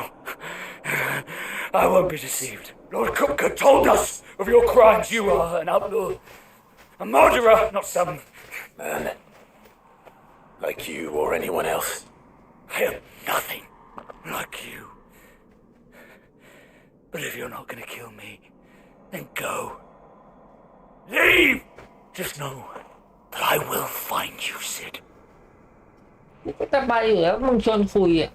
I won't be deceived. Lord Kupka told us of your crimes. You are an outlaw. A murderer, not some man. Like you or anyone else. I am nothing like you. But if you're not gonna kill me, then go. Leave! Just know that I will find you, Sid. ก็จะไปอยู่แล้วมึงชวนคุยอ่ะ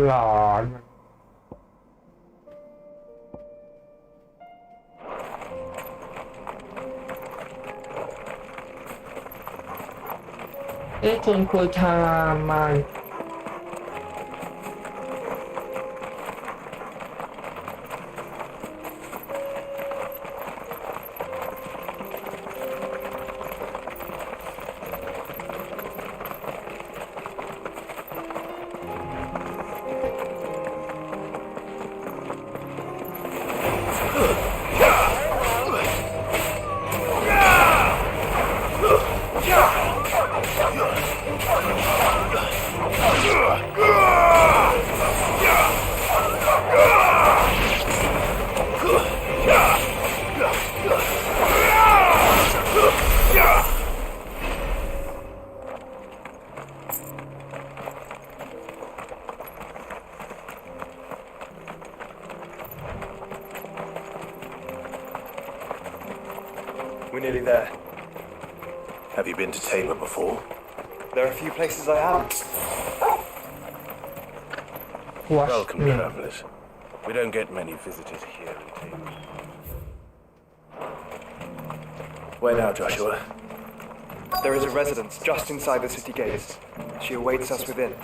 หลอน ชวนคุยทางมานWe're nearly there. Have you been to Tabor before? There are a few places I haven't. Welcome, travelers. We don't get many visitors here in Tabor. Where now, Joshua? There is a residence just inside the city gates. She awaits us within.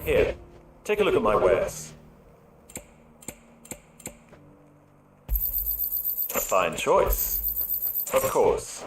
Here, take a look at my wares. A fine choice. Of course.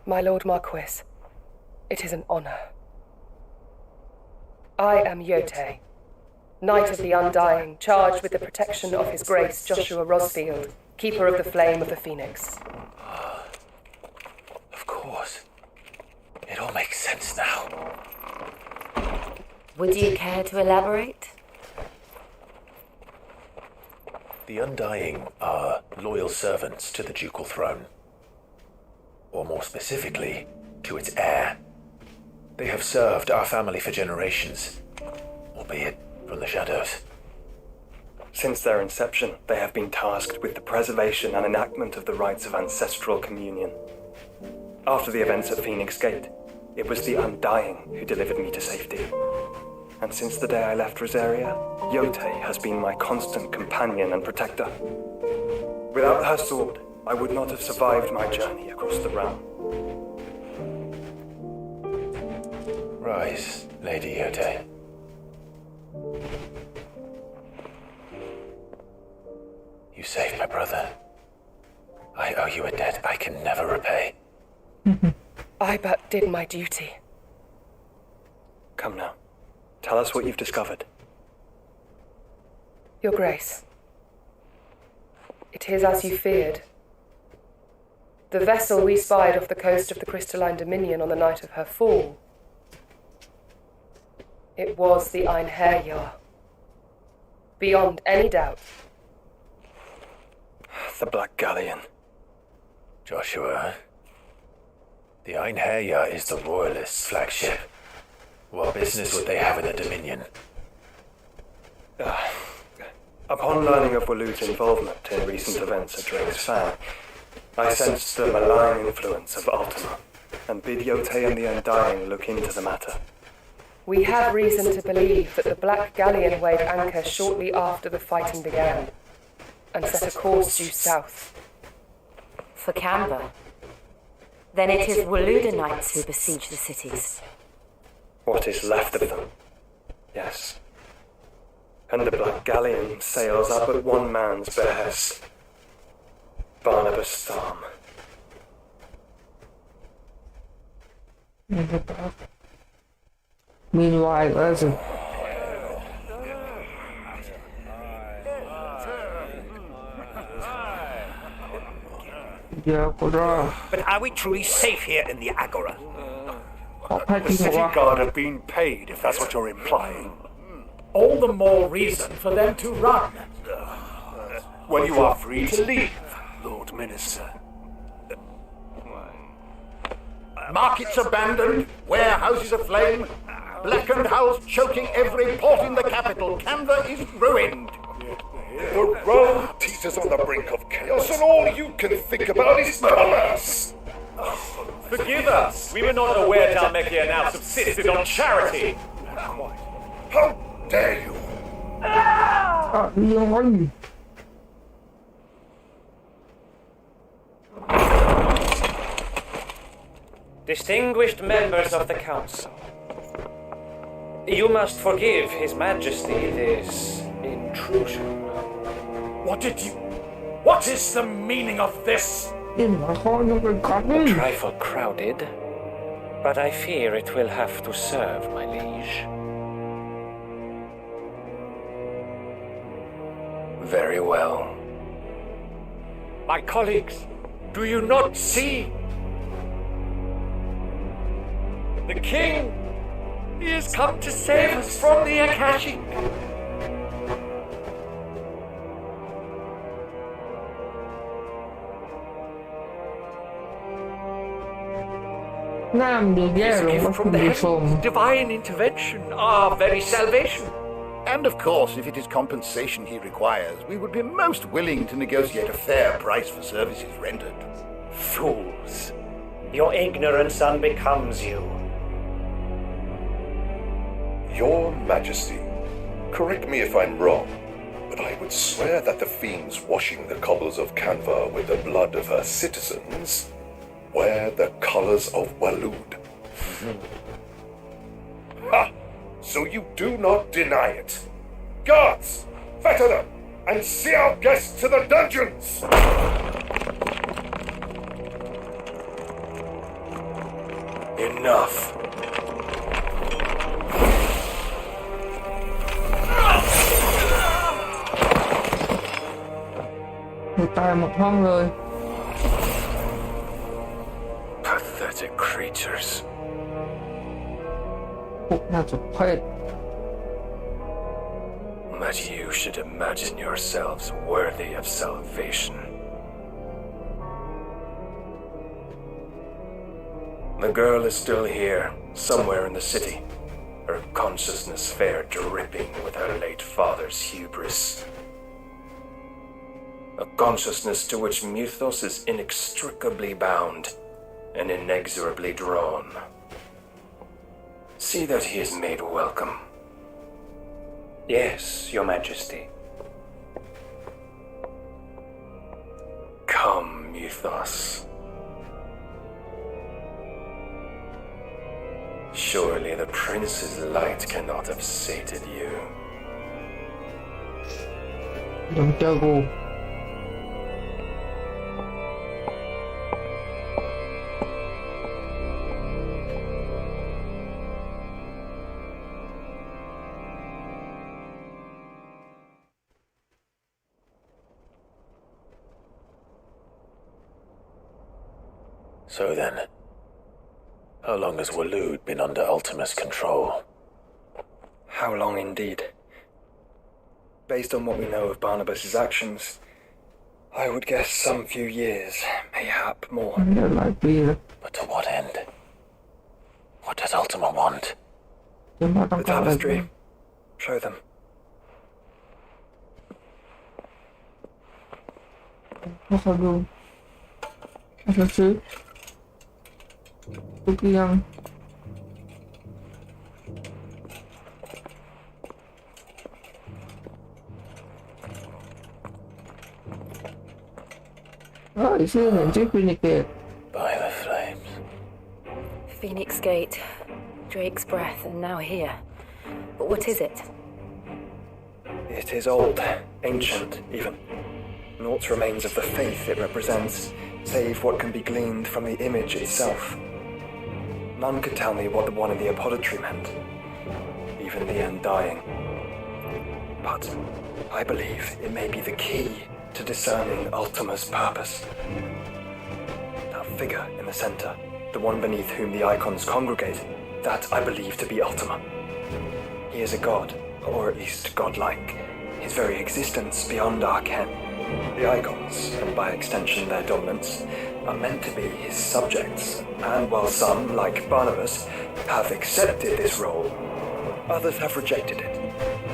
My Lord Marquis, it is an honor. I am Yote, Knight of the Undying, charged with the protection of His Grace Joshua Rosfield, Keeper of the Flame of the Phoenix. Of course. It all makes sense now. Would you care to elaborate? The Undying are loyal servants to the ducal throne. Or more specifically, to its heir. They have served our family for generations, albeit from the shadows. Since their inception, they have been tasked with the preservation and enactment of the rites of ancestral communion. After the events at Phoenix Gate, it was the Undying who delivered me to safety. And since the day I left Rosaria, Yote has been my constant companion and protector. Without her sword, I would not have survived my journey across the realm. Rise, Lady Yote. You saved my brother. I owe you a debt I can never repay. I but did my duty. Come now. Tell us what you've discovered. Your Grace. It is as you feared. The vessel we spied off the coast of the Crystalline Dominion on the night of her fall. It was the Einherjar. Beyond any doubt. The Black Galleon. Joshua, the Einherjar is the Royalists' flagship. What business would they have in the Dominion? Upon learning of Walud's involvement in recent events at Drake's Fan, I sensed the malign influence of Ultima, and bid Yote and the Undying look into the matter. We have reason to believe that the Black Galleon weighed anchor shortly after the fighting began, and set a course due south. For Canberra? Then it is Waluda Knights who besiege the cities. What is left of them? Yes. And the Black Galleon sails up at one man's behest. Barnabas Storm. Meanwhile, listen. But are we truly safe here in the Agora? The city guard have been paid, if that's what you're implying. All the more reason for them to run. Well, you are free to leave, Lord Minister. Markets abandoned, warehouses aflame, blackened hulls choking every port in the capital. Canva is ruined. The road teeters on the brink of chaos, and all you can think about is commerce. Forgive us. We were not aware Dhalmekia now subsisted on charity. How dare you? Distinguished members of the Council, you must forgive His Majesty this intrusion. What is the meaning of this? A trifle crowded, but I fear it will have to serve, my liege. Very well. My colleagues, do you not see? The king, he has come to save us from the Akashic. Divine intervention, our very salvation. And of course, if it is compensation he requires, we would be most willing to negotiate a fair price for services rendered. Fools! Your ignorance unbecomes you. Your Majesty, correct me if I'm wrong, but I would swear that the fiends washing the cobbles of Canva with the blood of her citizens wear the colors of Waloed. Ha! So you do not deny it. Guards, fetter them, and see our guests to the dungeons! Enough. Pathetic creatures. That you should imagine yourselves worthy of salvation. The girl is still here, somewhere in the city, her consciousness fair dripping with her late father's hubris. A consciousness to which Mythos is inextricably bound and inexorably drawn. See that he is made welcome. Yes, Your Majesty. Come, Mythos. Surely the prince's light cannot have sated you. Don't go. So then, how long has Waloed been under Ultima's control? How long indeed? Based on what we know of Barnabas's actions, I would guess some few years, mayhap more. But to what end? What does Ultima want? The tapestry. Show them. Phoenix Gate. By the flames. Phoenix Gate, Drake's breath, and now here. But what is it? It is old, ancient even. Naught remains of the faith it represents, save what can be gleaned from the image itself. None could tell me what the one in the apothecary meant, even the undying. But I believe it may be the key to discerning Ultima's purpose. figure in the center, the one beneath whom the icons congregate, that I believe to be Ultima. He is a god, or at least godlike, his very existence beyond our ken. The icons, and by extension their dominants, are meant to be his subjects, and while some, like Barnabas, have accepted this role, others have rejected it,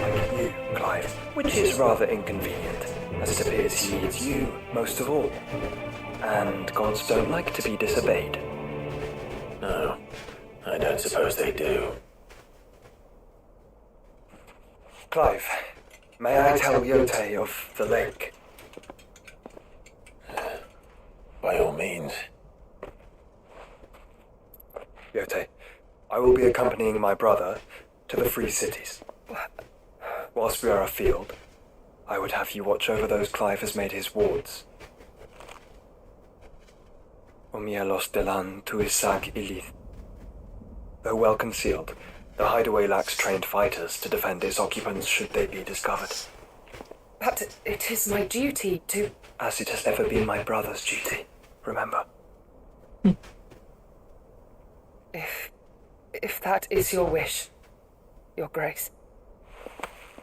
like you, Clive, which is rather inconvenient, as it appears he needs you most of all. And gods don't like to be disobeyed. No, I don't suppose they do. Clive, may I tell Yote of the lake? By all means. Yote, I will be accompanying my brother to the Free Cities. Whilst we are afield, I would have you watch over those Clive has made his wards. Omielos delan tuisag ilith. Though well concealed, the hideaway lacks trained fighters to defend its occupants should they be discovered. But it is my duty to... As it has ever been my brother's duty, remember. If that is your wish, Your Grace.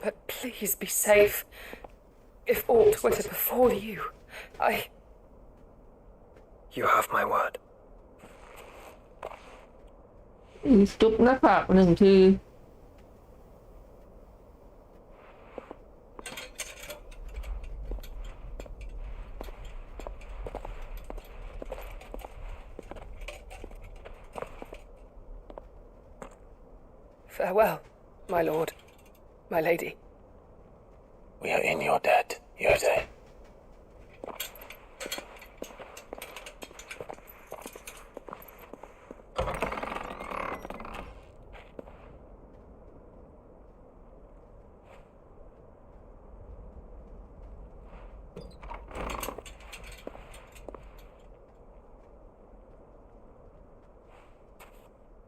But please be safe. If aught were to befall you, You have my word. จุ๊บหน้าผากหนึ่งที Farewell, my lord, my lady. We are in your debt, Yote.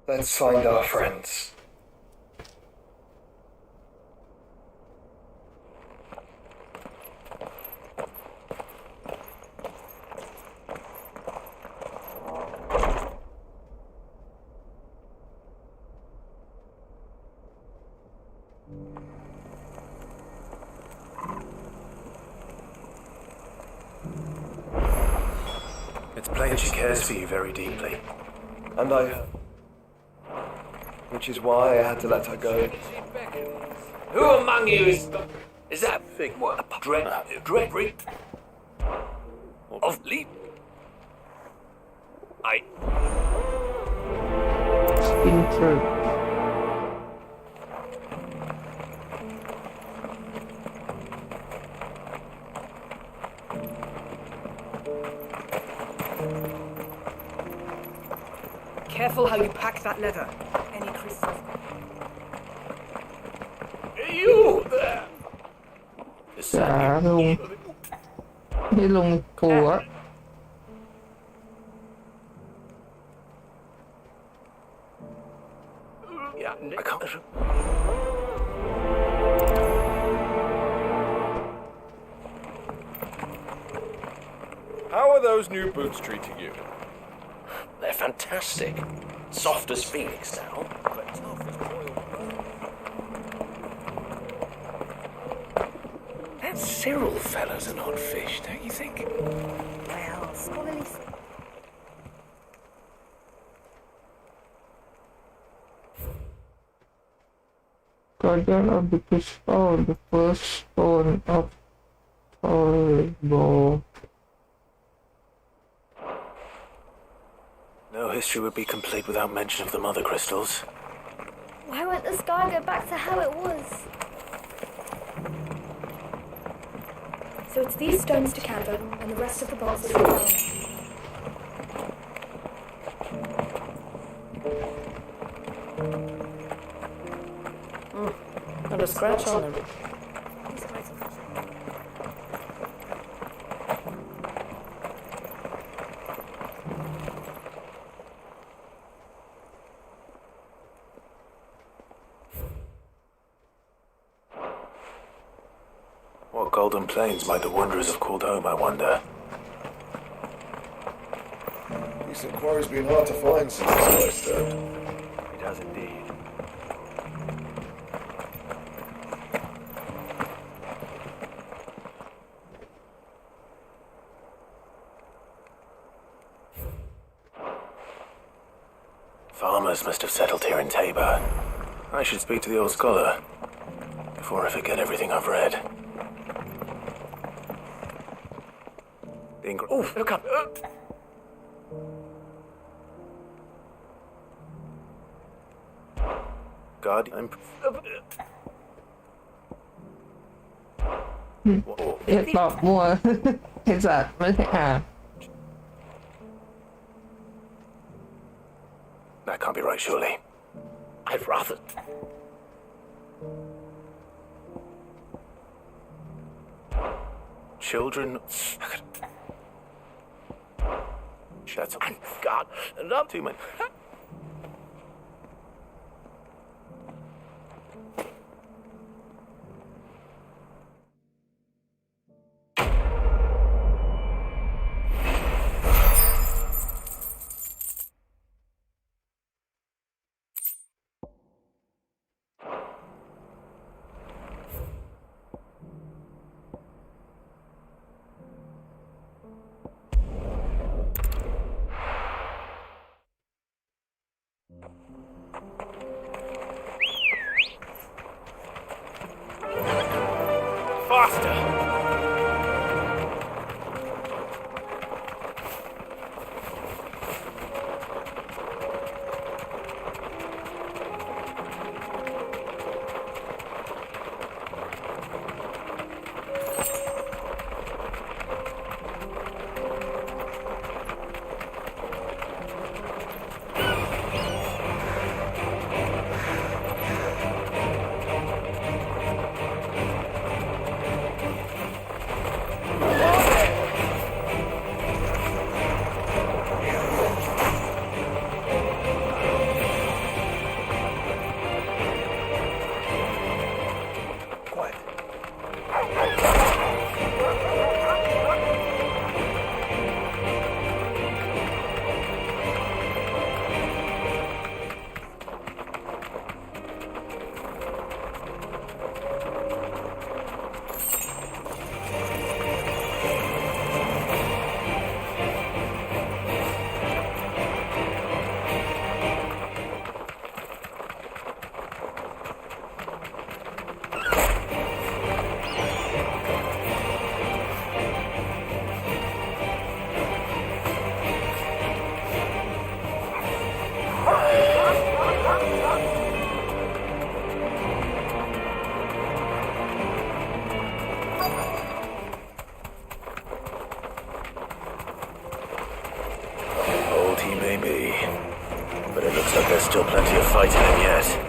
Let's find our friends. It's plain she cares for you very deeply. And which is why I had to let her go. Who among you is that thing? What? Dreadrick? Of Leap? Spin through. Careful how you pack that leather. Any crystals. You there? จ๋าลุงนี่ลุงผัว Yeah, I can't. How are those new boots treating you? They're fantastic. Soft as Phoenix now, but tough as boiled. That Cyril fellow's an odd fish, don't you think? Well, scholarly... Guardian of the Crystal, the first stone of Torbo. No history would be complete without mention of the mother crystals. Why won't the sky go back to how it was? So it's these stones to Canva, and the rest of the boxes to Palmer. Got a scratch on them. What golden plains might the wanderers have called home, I wonder? This inquiry's been hard to find since I started. It has indeed. Farmers must have settled here in Tabor. I should speak to the old scholar before I forget everything I've read. Oh, look up! God, I'm... ตอบมัว ไอ้สัตว์ไม่ใช่อ่าน That can't be right, surely. I'd rather... Children... That's... God, not too many... Faster! There's still plenty of fighting in yet.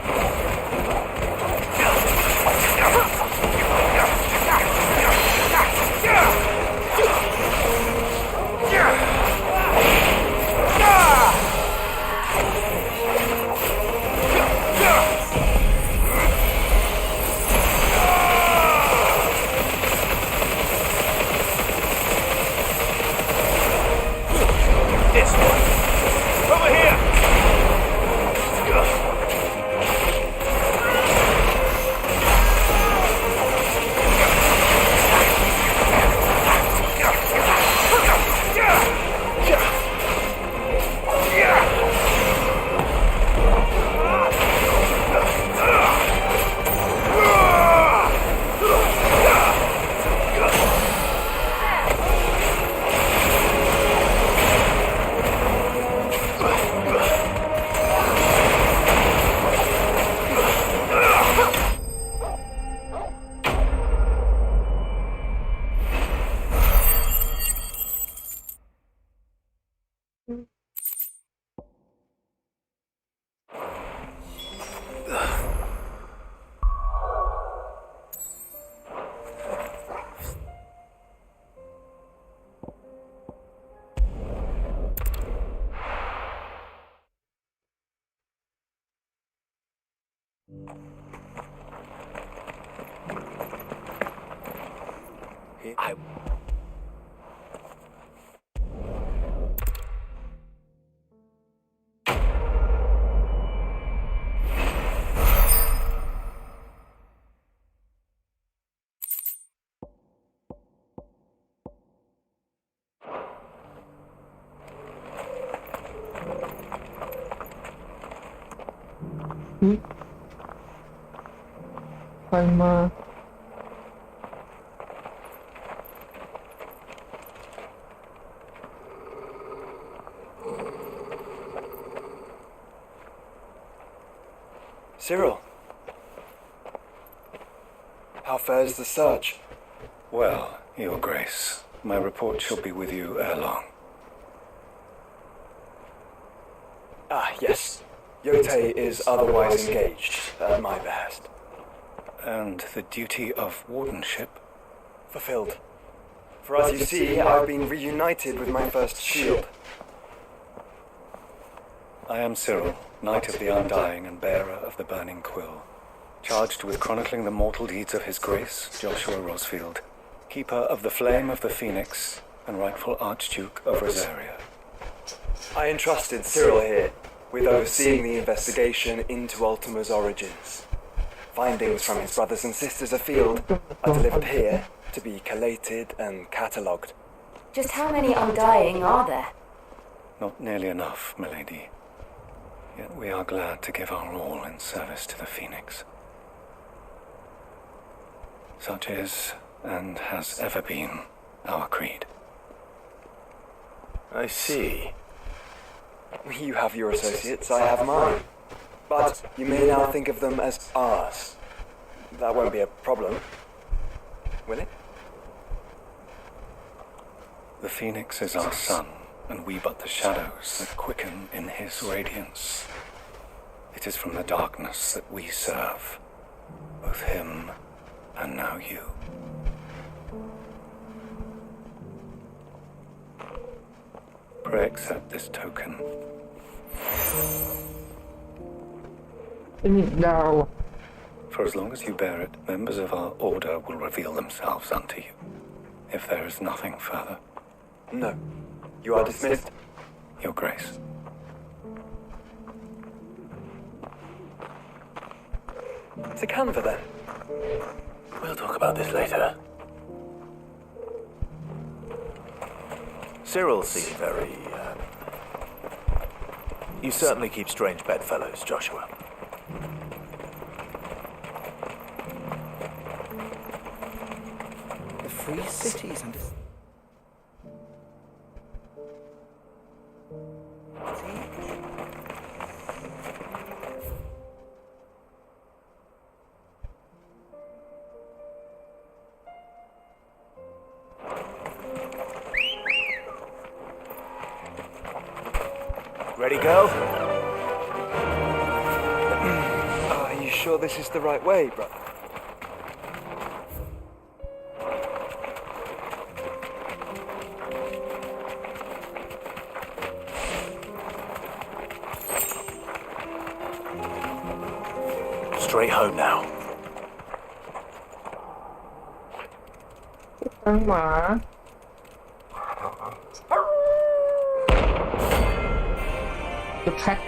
ใครมา Cyril, how fares the search? Well, Your Grace, my report shall be with you ere long. Yes. Yote is otherwise engaged at my behest. And the duty of wardenship? Fulfilled. For as you see, I've been reunited with my first shield. I am Cyril, Knight of the Undying and bearer of the Burning Quill, charged with chronicling the mortal deeds of His Grace, Joshua Rosfield, Keeper of the Flame of the Phoenix and rightful Archduke of Rosaria. I entrusted Cyril here with overseeing the investigation into Ultima's origins. Findings from his brothers and sisters afield are delivered here to be collated and catalogued. Just how many Undying are there? Not nearly enough, milady. Yet we are glad to give our all in service to the Phoenix. Such is, and has ever been, our creed. I see. You have your associates, I have mine. But you may now think of them as ours. That won't be a problem, will it? The Phoenix is our sun, and we but the shadows that quicken in his radiance. It is from the darkness that we serve, both him and now you. Pray accept this token. For as long as you bear it, members of our order will reveal themselves unto you. If there is nothing further. No. You are dismissed. Your Grace. To Canva, then. We'll talk about this later. Cyril seemed very, You certainly keep strange bedfellows, Joshua. The free cities and... Ready, go? Are you sure this is the right way, brother? Straight home now. The pack.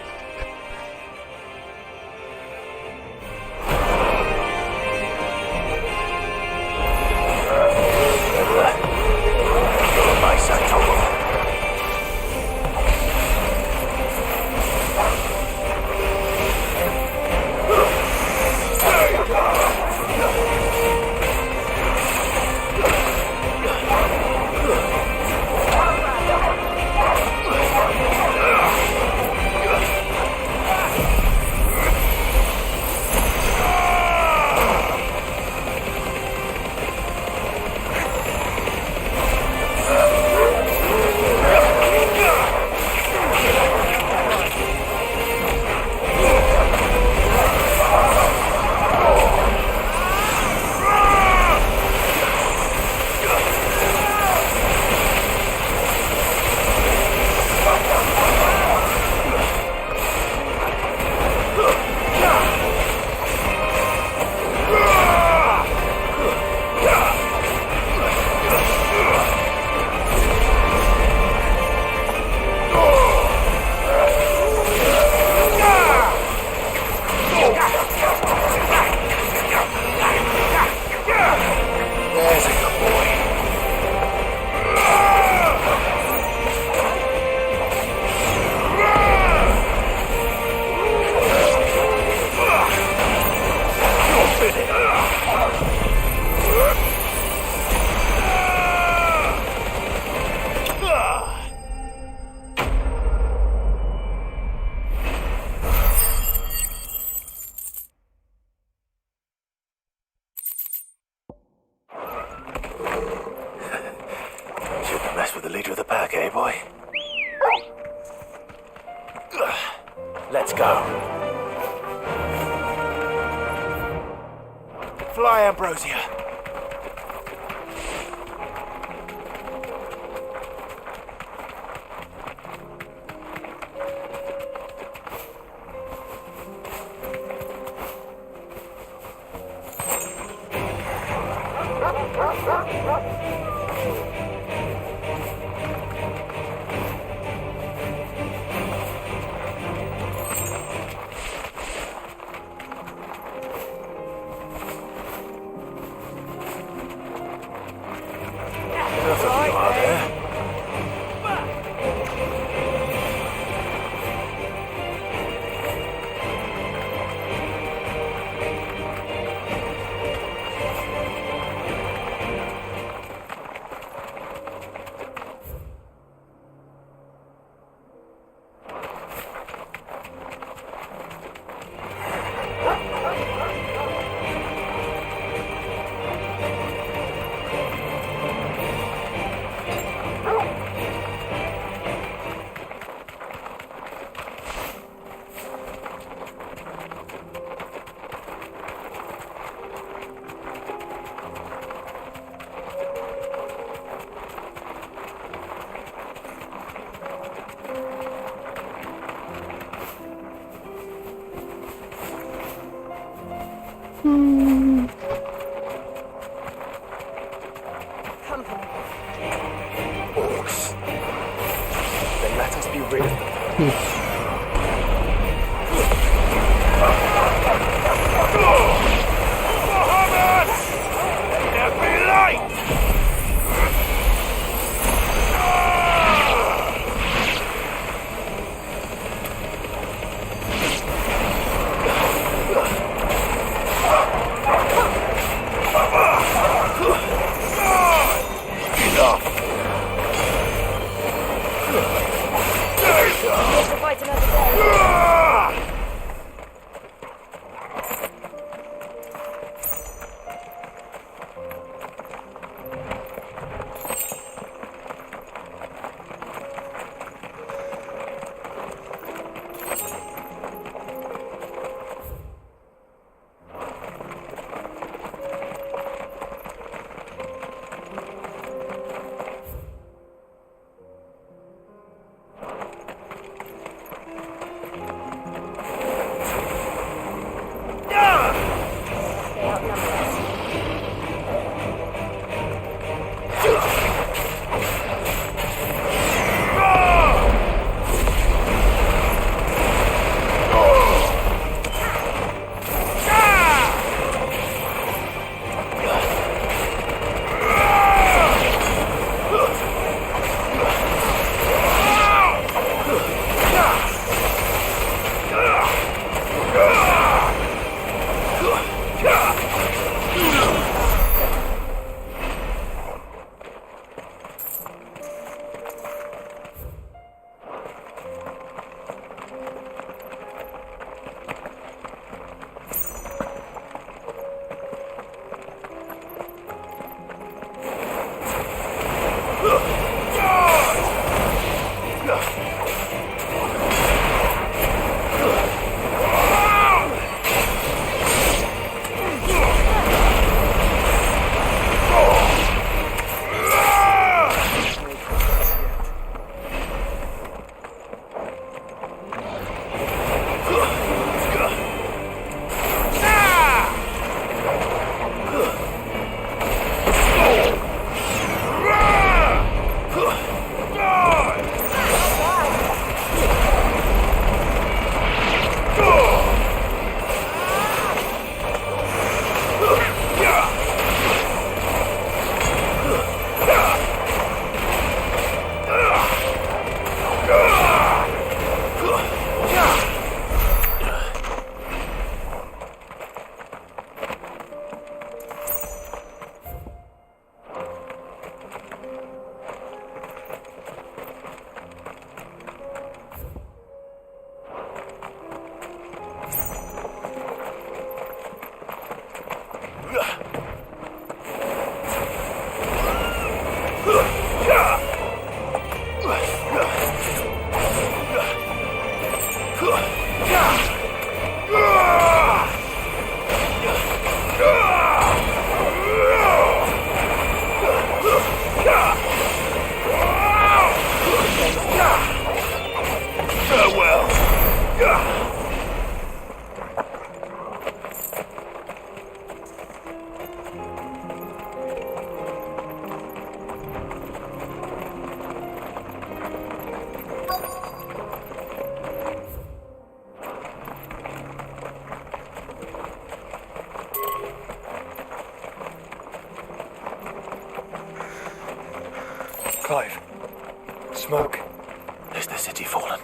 the leader of the pack, eh, boy? Let's go. Fly, Ambrosia. Orcs. Then let us be rid of them. Let me light! Clive. Smoke. Is the city fallen?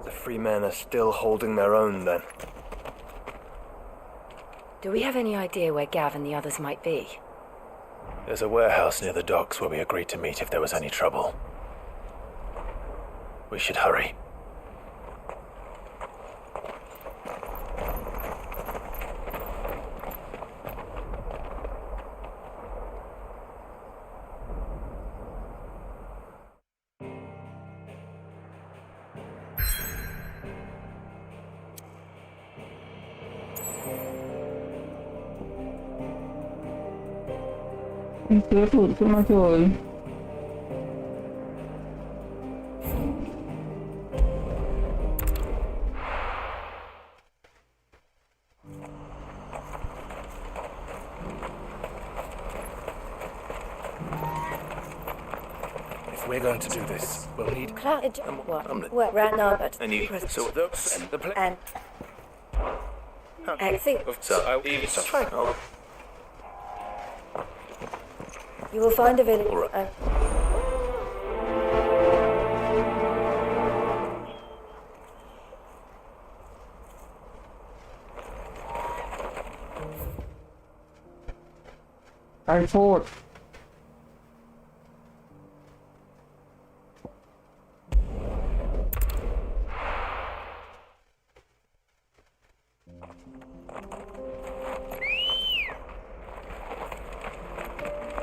The free men are still holding their own, then. Do we have any idea where Gav and the others might be? There's a warehouse near the docks where we agreed to meet if there was any trouble. We should hurry. If we're going to do this, we'll need... What? Right now, but... And you... So the And... I think... So, you will find a village... I thought.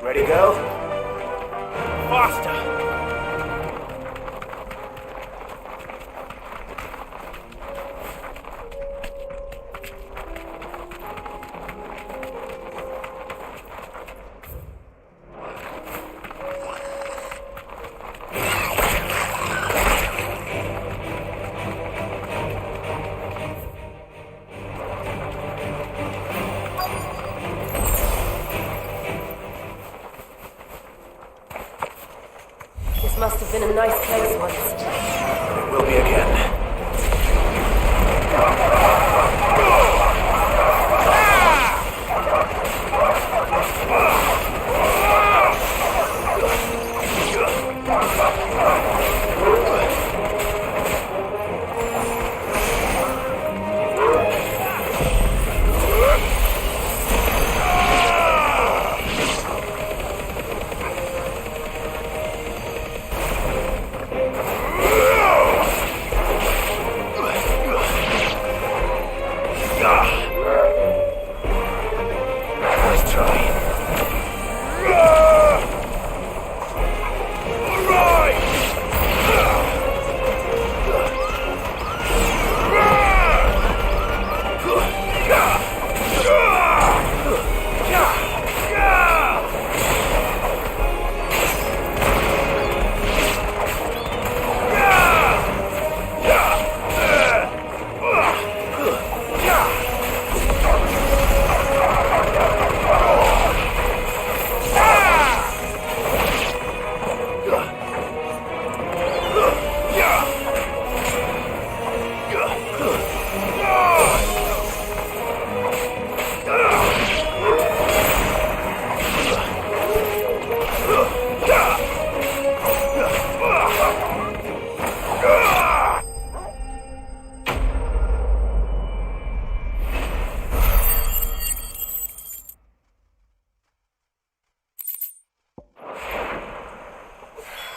Ready to go? Faster! This must have been a nice place once. It will be again.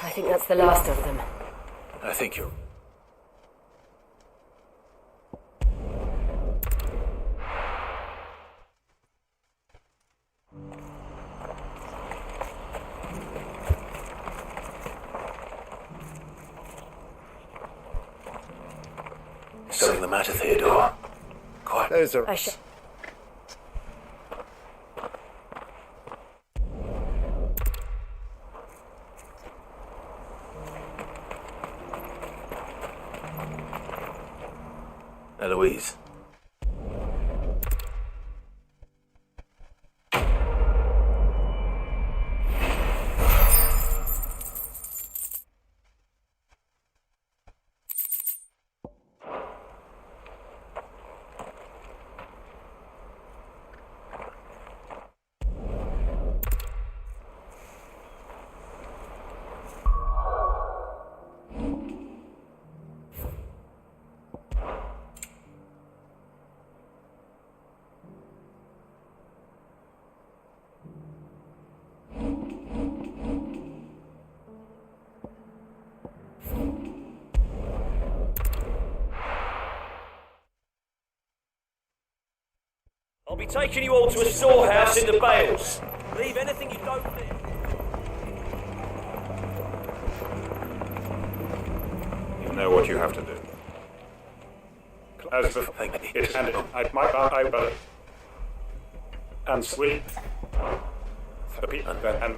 I think that's the last of them. I think you're... Something the matter, Theodore? Quite. Those are. Eloise. I'll be taking you all to a storehouse in the Bales. Leave anything you don't need. You know what you have to do. As before, it and I and sweep the people and.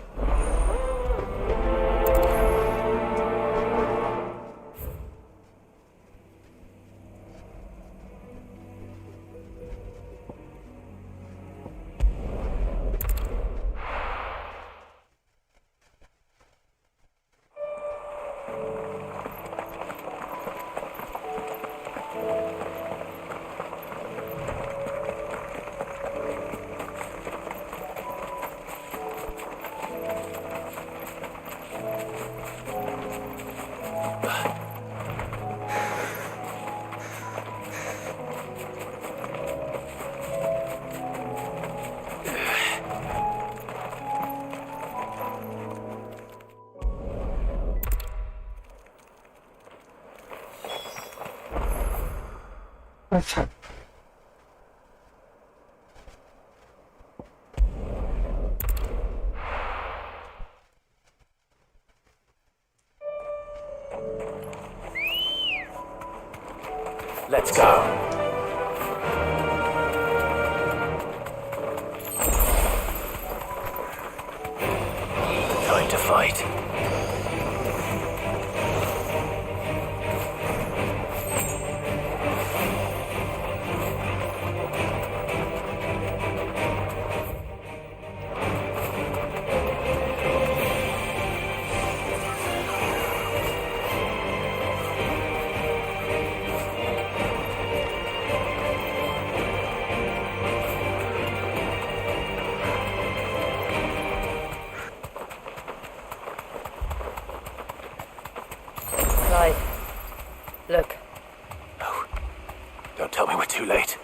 Let's go. Time to fight. Look. No. Don't tell me we're too late.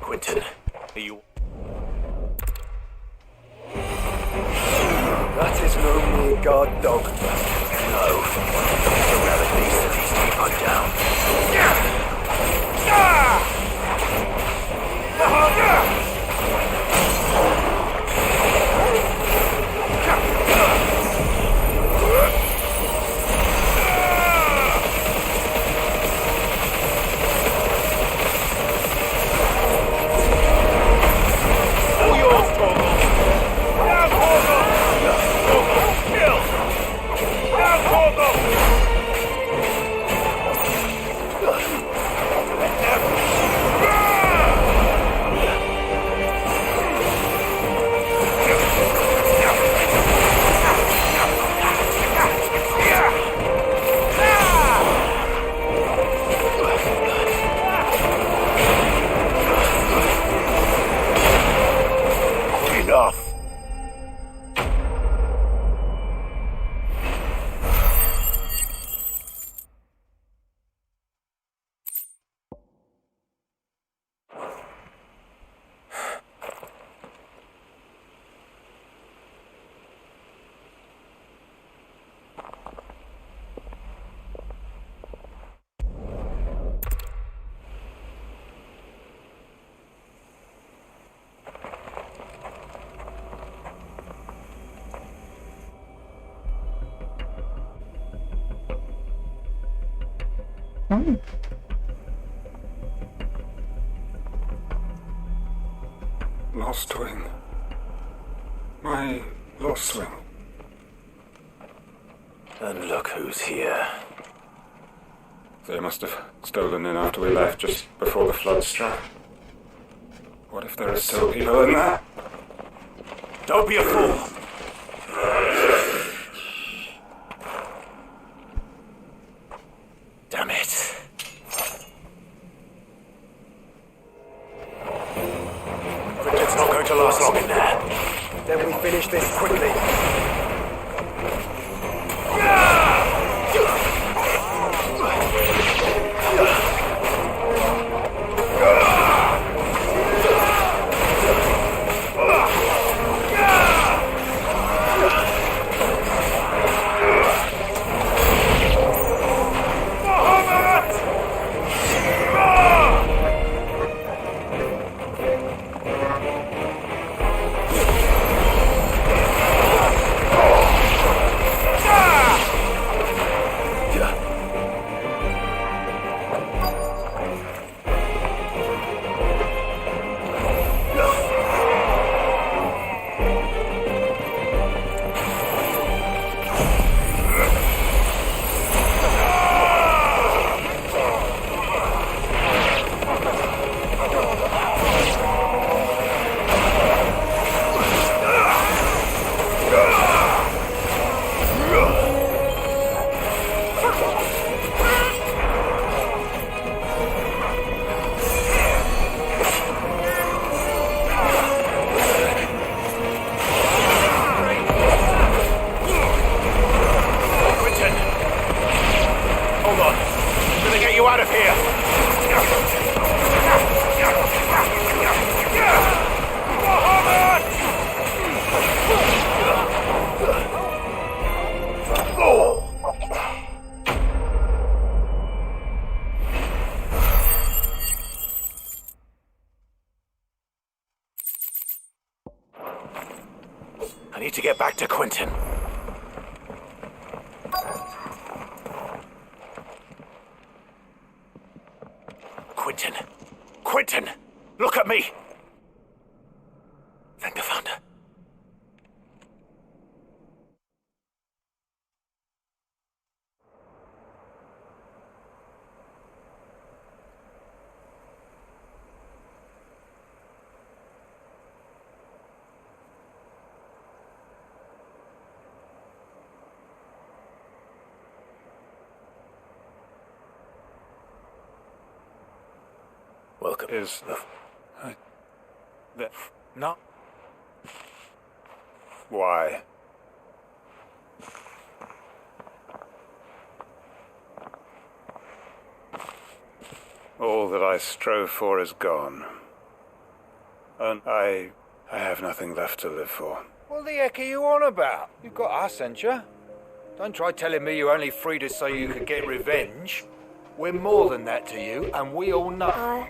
Quentin, are you... That is no mere guard dog. No. The rabbit beast that needs to be put down. Lost wing. My lost wing. And look who's here. They must have stolen in after we left, just before the flood struck. What if there are still people in there? Don't be a fool! Damn it. It's not going to last long in there. Then we finish this quickly. I need to get back to Quentin. Quentin! Look at me! Thank the Founder. Welcome. No. Why? All that I strove for is gone. And I have nothing left to live for. What the heck are you on about? You've got us, ain't you? Don't try telling me you're only freed us so you could get revenge. We're more than that to you, and we all know.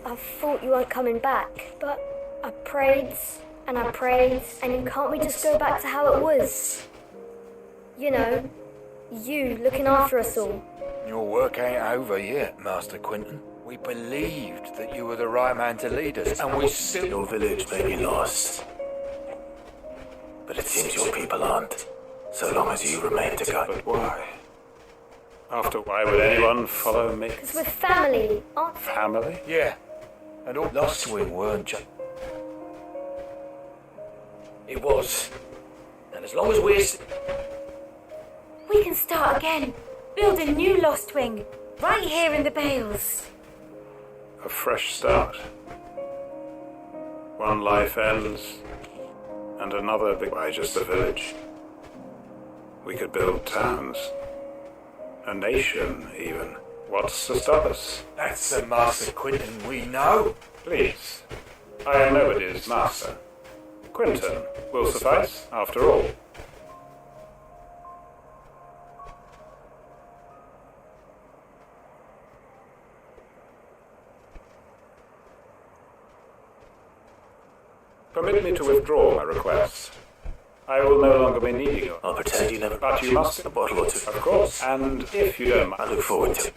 I thought you weren't coming back, but I prayed, and can't we just go back to how it was? You know, you looking after us all. Your work ain't over yet, Master Quentin. We believed that you were the right man to lead us, and we still... Your village may be lost, but it seems your people aren't, so long as you remain to guide. But why? Why would anyone follow me? Because we're family, aren't we? Family? Yeah. And all Lost Wing weren't you? It was. And as long as we're... We can start again. Build a new Lost Wing. Right here in the Bales. A fresh start. One life ends, and another by just a village. We could build towns. A nation, even. What's to stop us? That's the Master Quentin we know. Please. I am nobody's master. Quentin will suffice, after all. Permit me to withdraw my request. I will no longer be needing you. I'll pretend you never... But you must... A bottle or two. Of course. And if you don't mind... I look forward to it.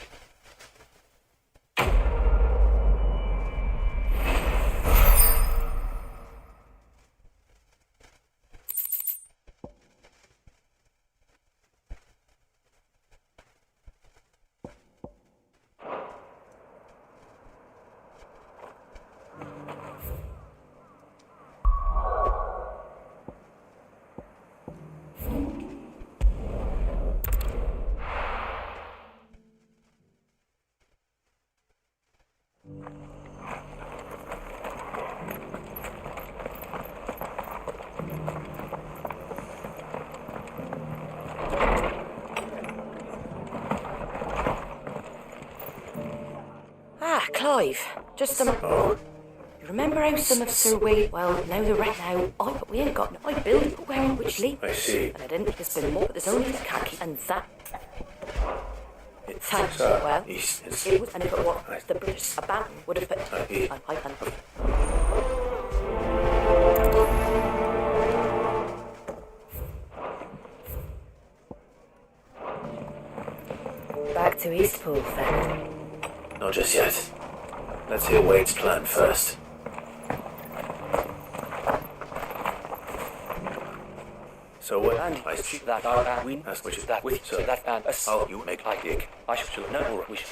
Clive. Just some... Oh? You remember how some of Sir Wade... Well, now they're right now. But we ain't got no... I built wearing which leap. I see. And I didn't think there's been more, but there's only the khaki and that... Thanks. Sir, Well, East is... it was... And if it was the British abandoned would have put... Back to Eastpool, then. Not just yet. Let's hear Wade's plan first. So what? I see that we which is that with so that and oh, you make like it. I should know. We should.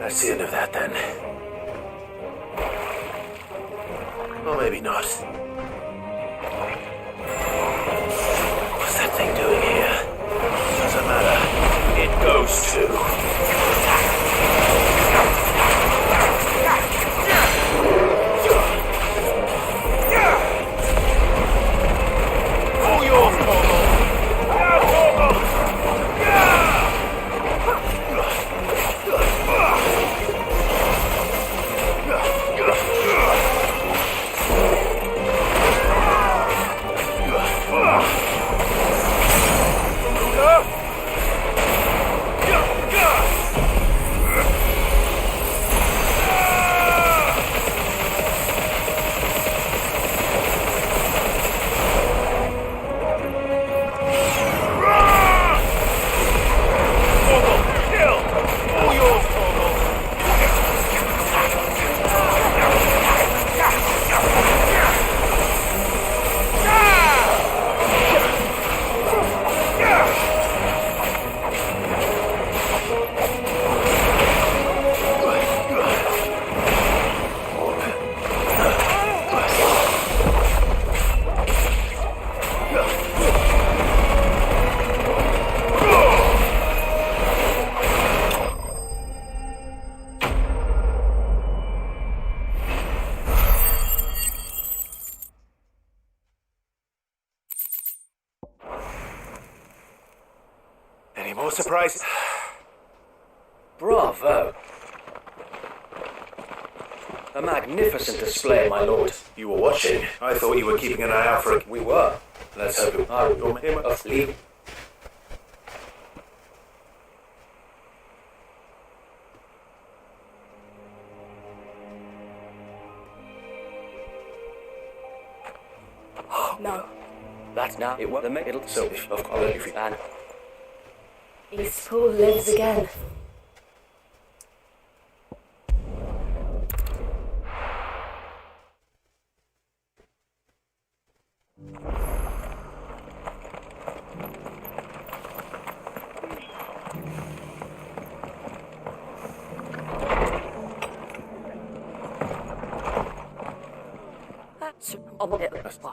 That's the end of that, then. Or maybe not. What's that thing doing here? Doesn't matter. It goes to... All yours, Torgal! Any more surprises? Bravo! A magnificent display, my lord. You were watching. I thought you were keeping an eye out for it. We were. Let's hope I will him of leave. No. That's now it was the middle so of color if you can. Eastpool lives again.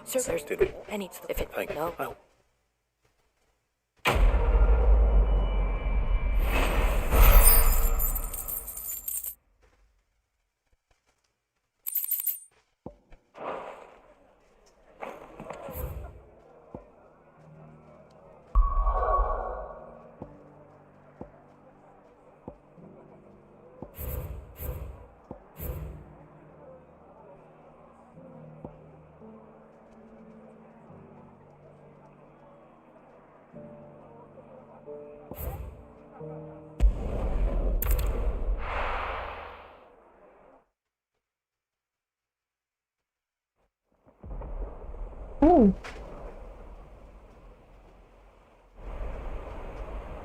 Sir, penny, if it... Thank no. Oh. Ooh.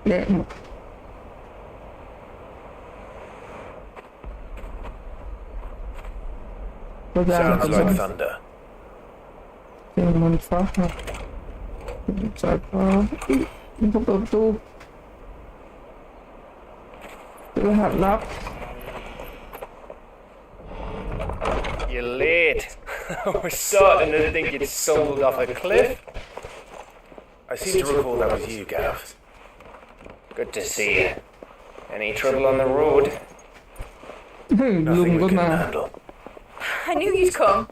Damn. Sounds like thunder. المنفعةประตูรหัสลับ You're late. We're starting to think you'd stumbled off a cliff. I seem to recall that was you, Gav. Good to see you. Any trouble on the road? Nothing we can handle. I knew you'd come.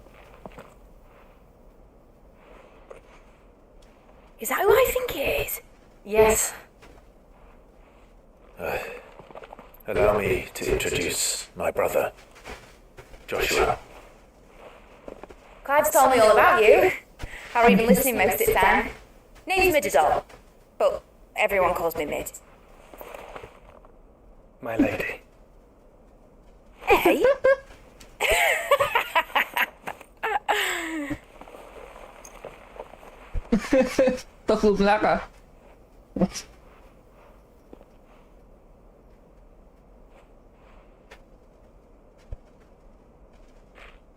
Is that who I think it is? Yes. Allow me to introduce my brother, Joshua. Clive's told me all about you. I've been listening most of the time. Name's Midadol, but everyone calls me Mid. My lady. Hey? Takut belaka.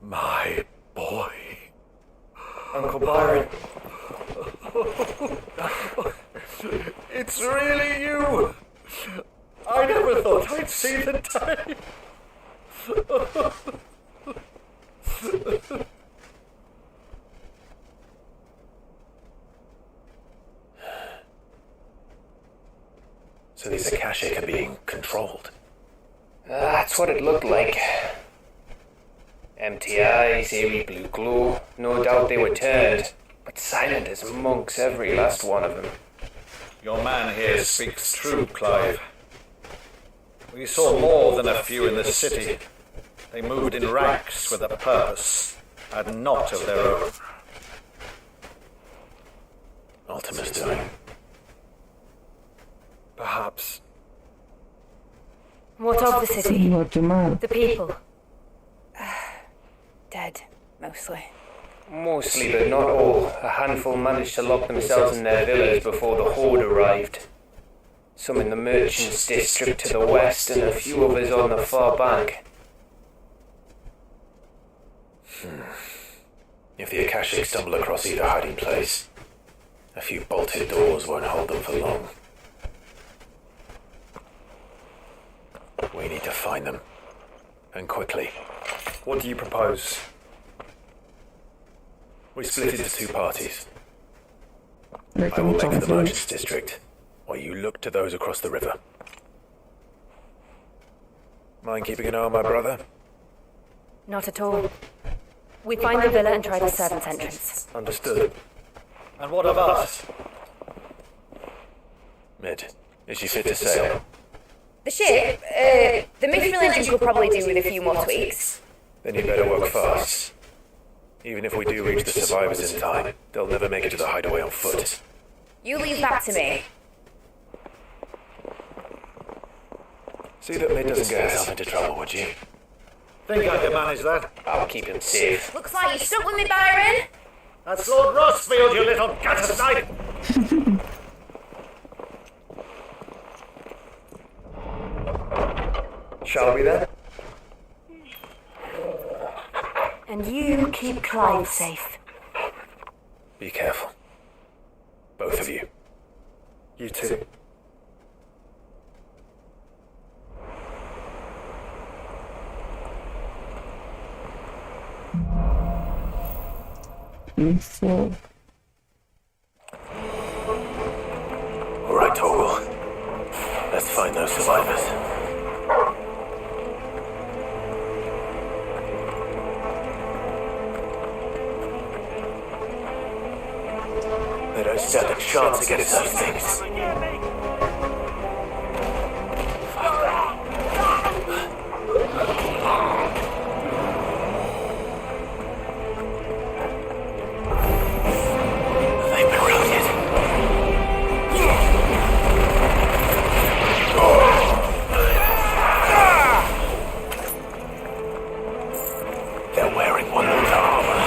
My boy. Uncle Byron. It's really you! I never thought I'd see the day. So these Akashic are being controlled. That's what it looked like. Empty eyes, eerie blue glow. No doubt they were turned, but silent as monks, every last one of them. Your man here speaks true, Clive. We saw more than a few in the city. They moved in ranks with a purpose, and not of their own. Ultima's doing. Perhaps. What of the city? The people? Dead, mostly. Mostly, but not all. A handful managed to lock themselves in their villas before the horde arrived. Some in the merchants' district to the west, and a few others on the far bank. If the Akashic stumble across either hiding place, a few bolted doors won't hold them for long. We need to find them, and quickly. What do you propose? We split into two parties. I will make for the merchants' district, while you look to those across the river. Mind keeping an eye on my brother? Not at all. We find the villa and try the servants' entrance. Understood. And what of us? Mid, is she fit to sail? The ship, the Mithril engine could probably do with a few more tweaks. Then you better work fast. Even if we do reach the survivors in time, they'll never make it to the hideaway on foot. You leave that to me. See that Mid doesn't get herself into trouble, would you? Think I can manage that? I'll keep him safe. Looks like you stuck with me, Byron. That's Lord Rossfield, you little guttersnipe! Shall we then? And you keep Clive safe. Be careful. Both of you. You too. All right, Torgal. Let's find those survivors. They don't stand a chance against those things. They've been routed. They're wearing one of their armor.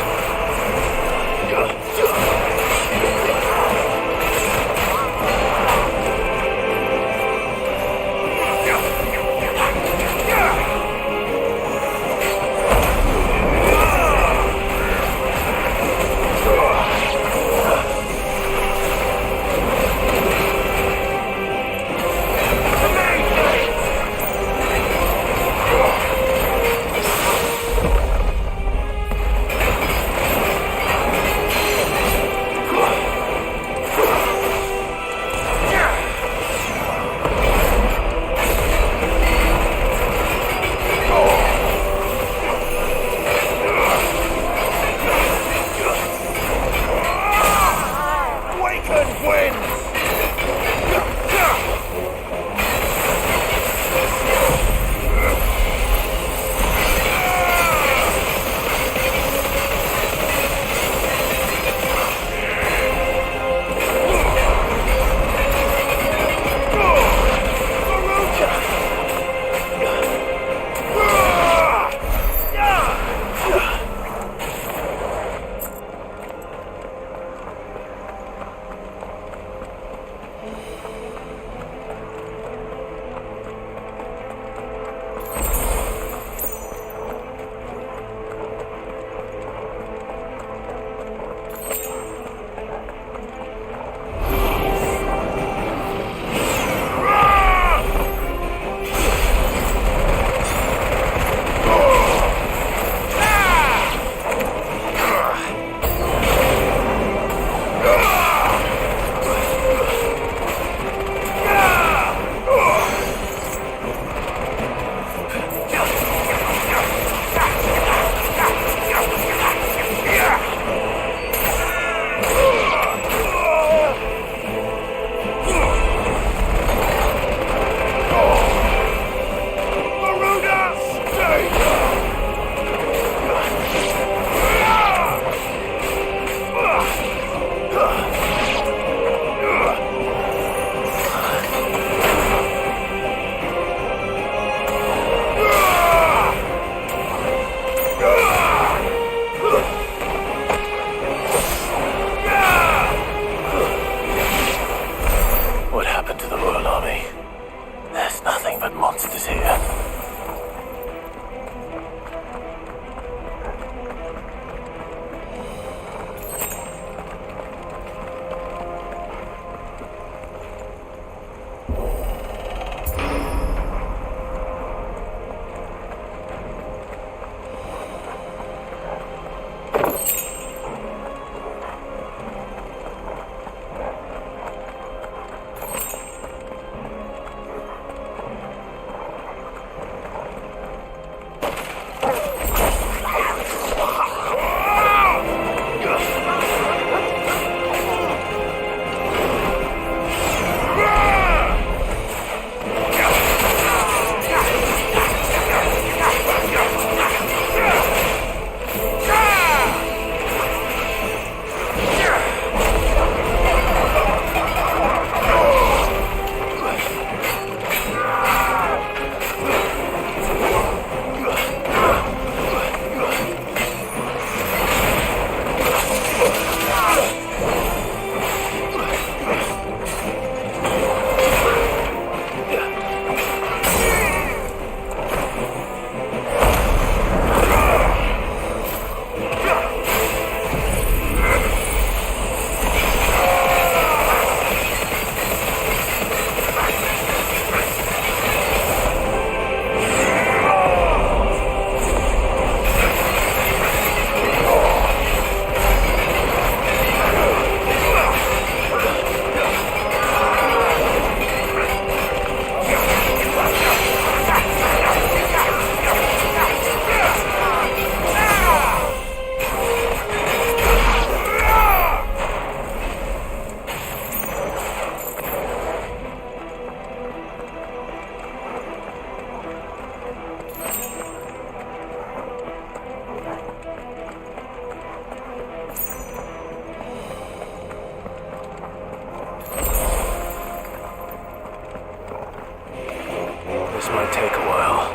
might take a while.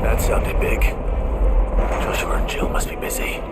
That sounded big. Joshua and Jill must be busy.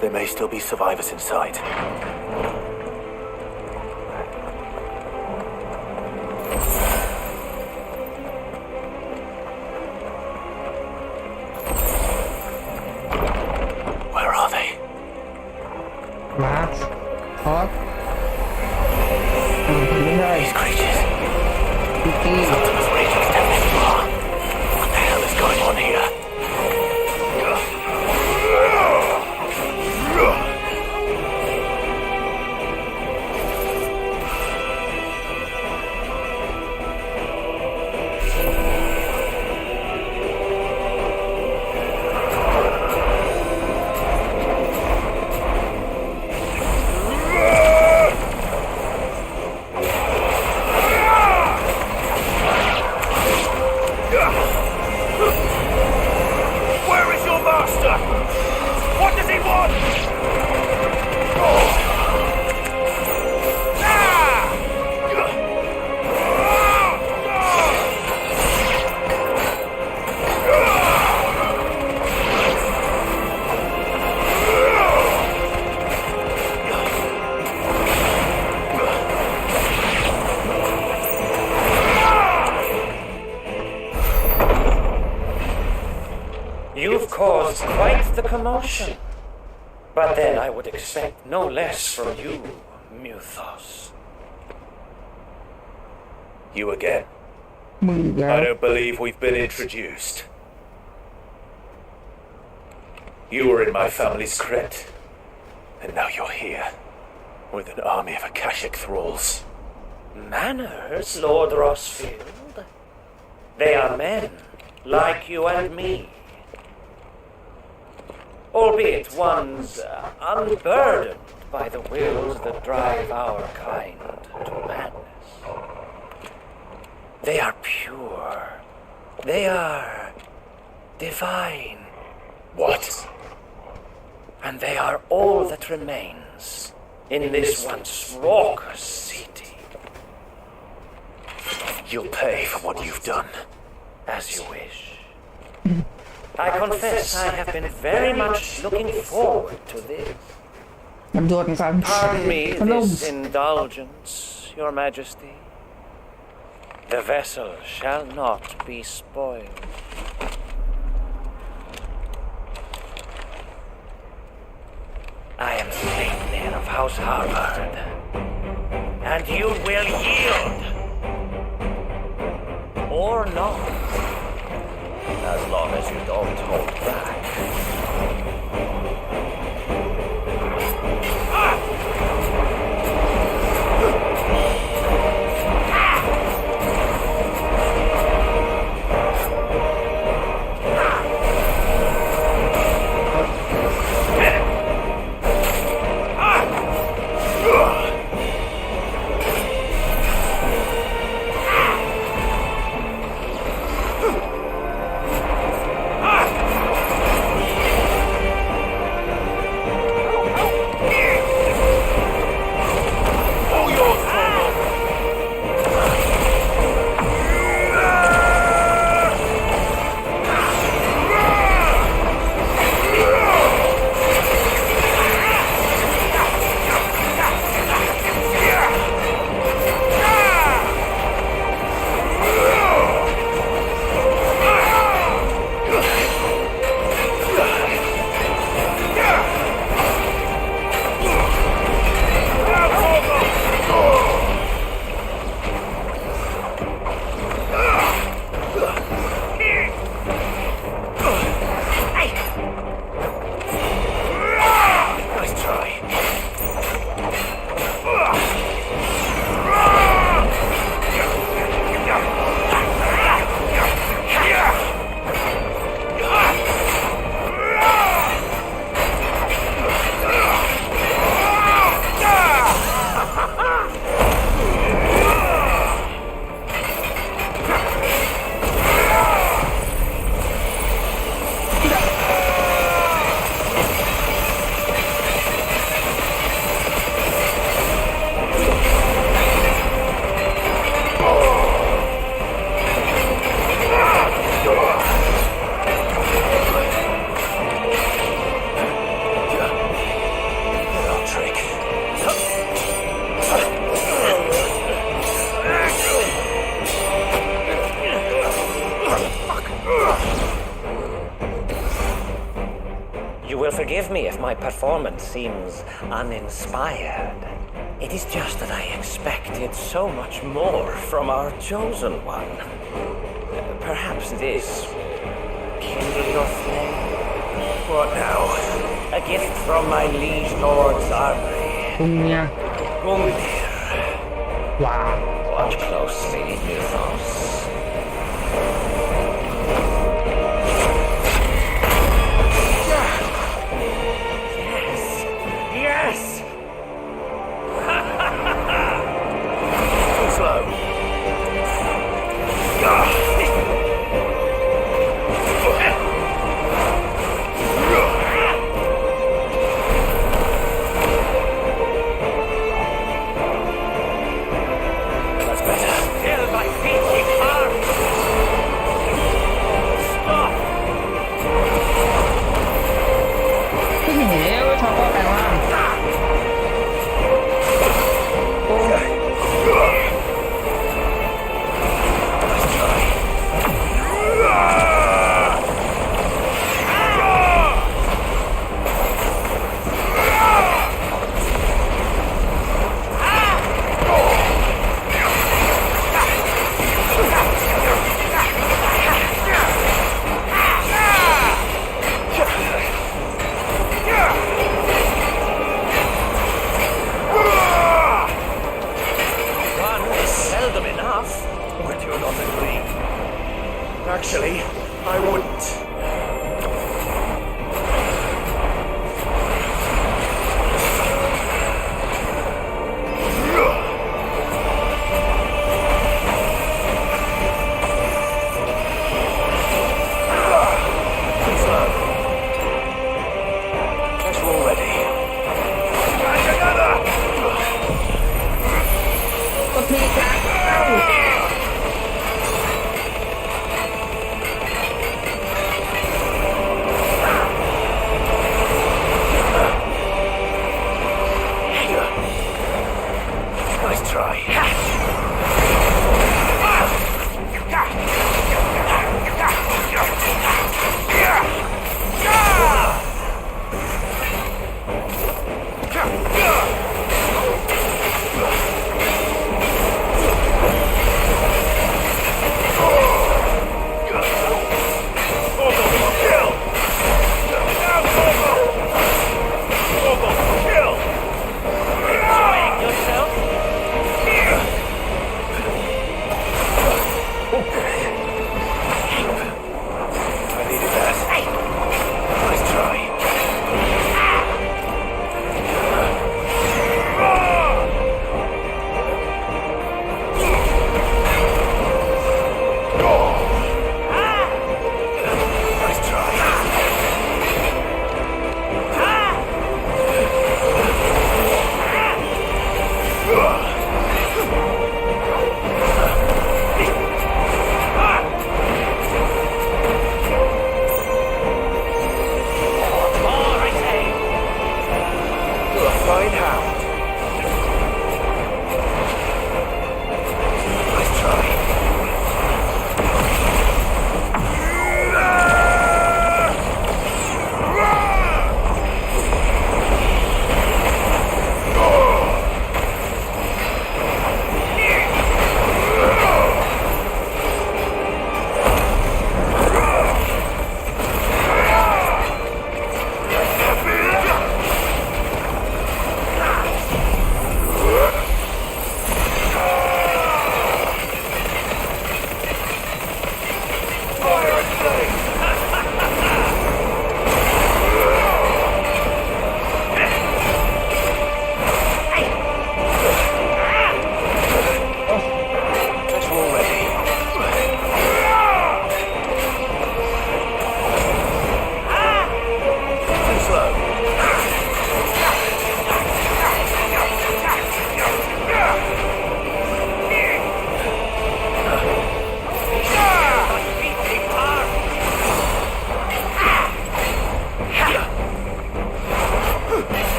There may still be survivors inside. Where are they? Max? Hawk? These creatures. Something was raging down this far. What the hell is going on here? You've caused quite the commotion. But then I would expect no less from you, Muthos. You again? I don't believe we've been introduced. You were in my family's crypt, and now you're here. with an army of Akashic thralls. Manners, Lord Rosfield? They are men, like you and me. Albeit ones unburdened by the wills that drive our kind to madness. They are pure. They are divine. What? And they are all that remains in this once raucous city. You'll pay for what you've done. As you wish. I confess I have been very much looking forward to this. Pardon me this indulgence, Your Majesty. The vessel shall not be spoiled. I am Sleipnir of House Harvard, and you will yield. Or not. As long as you don't hold back. Forgive me if my performance seems uninspired. It is just that I expected so much more from our chosen one. Perhaps this kindle your flame. What now? A gift from my liege lord's armory. Gungnir. Wow. Watch closely, Mythos. Yes! Too slow. That's better. Till my feet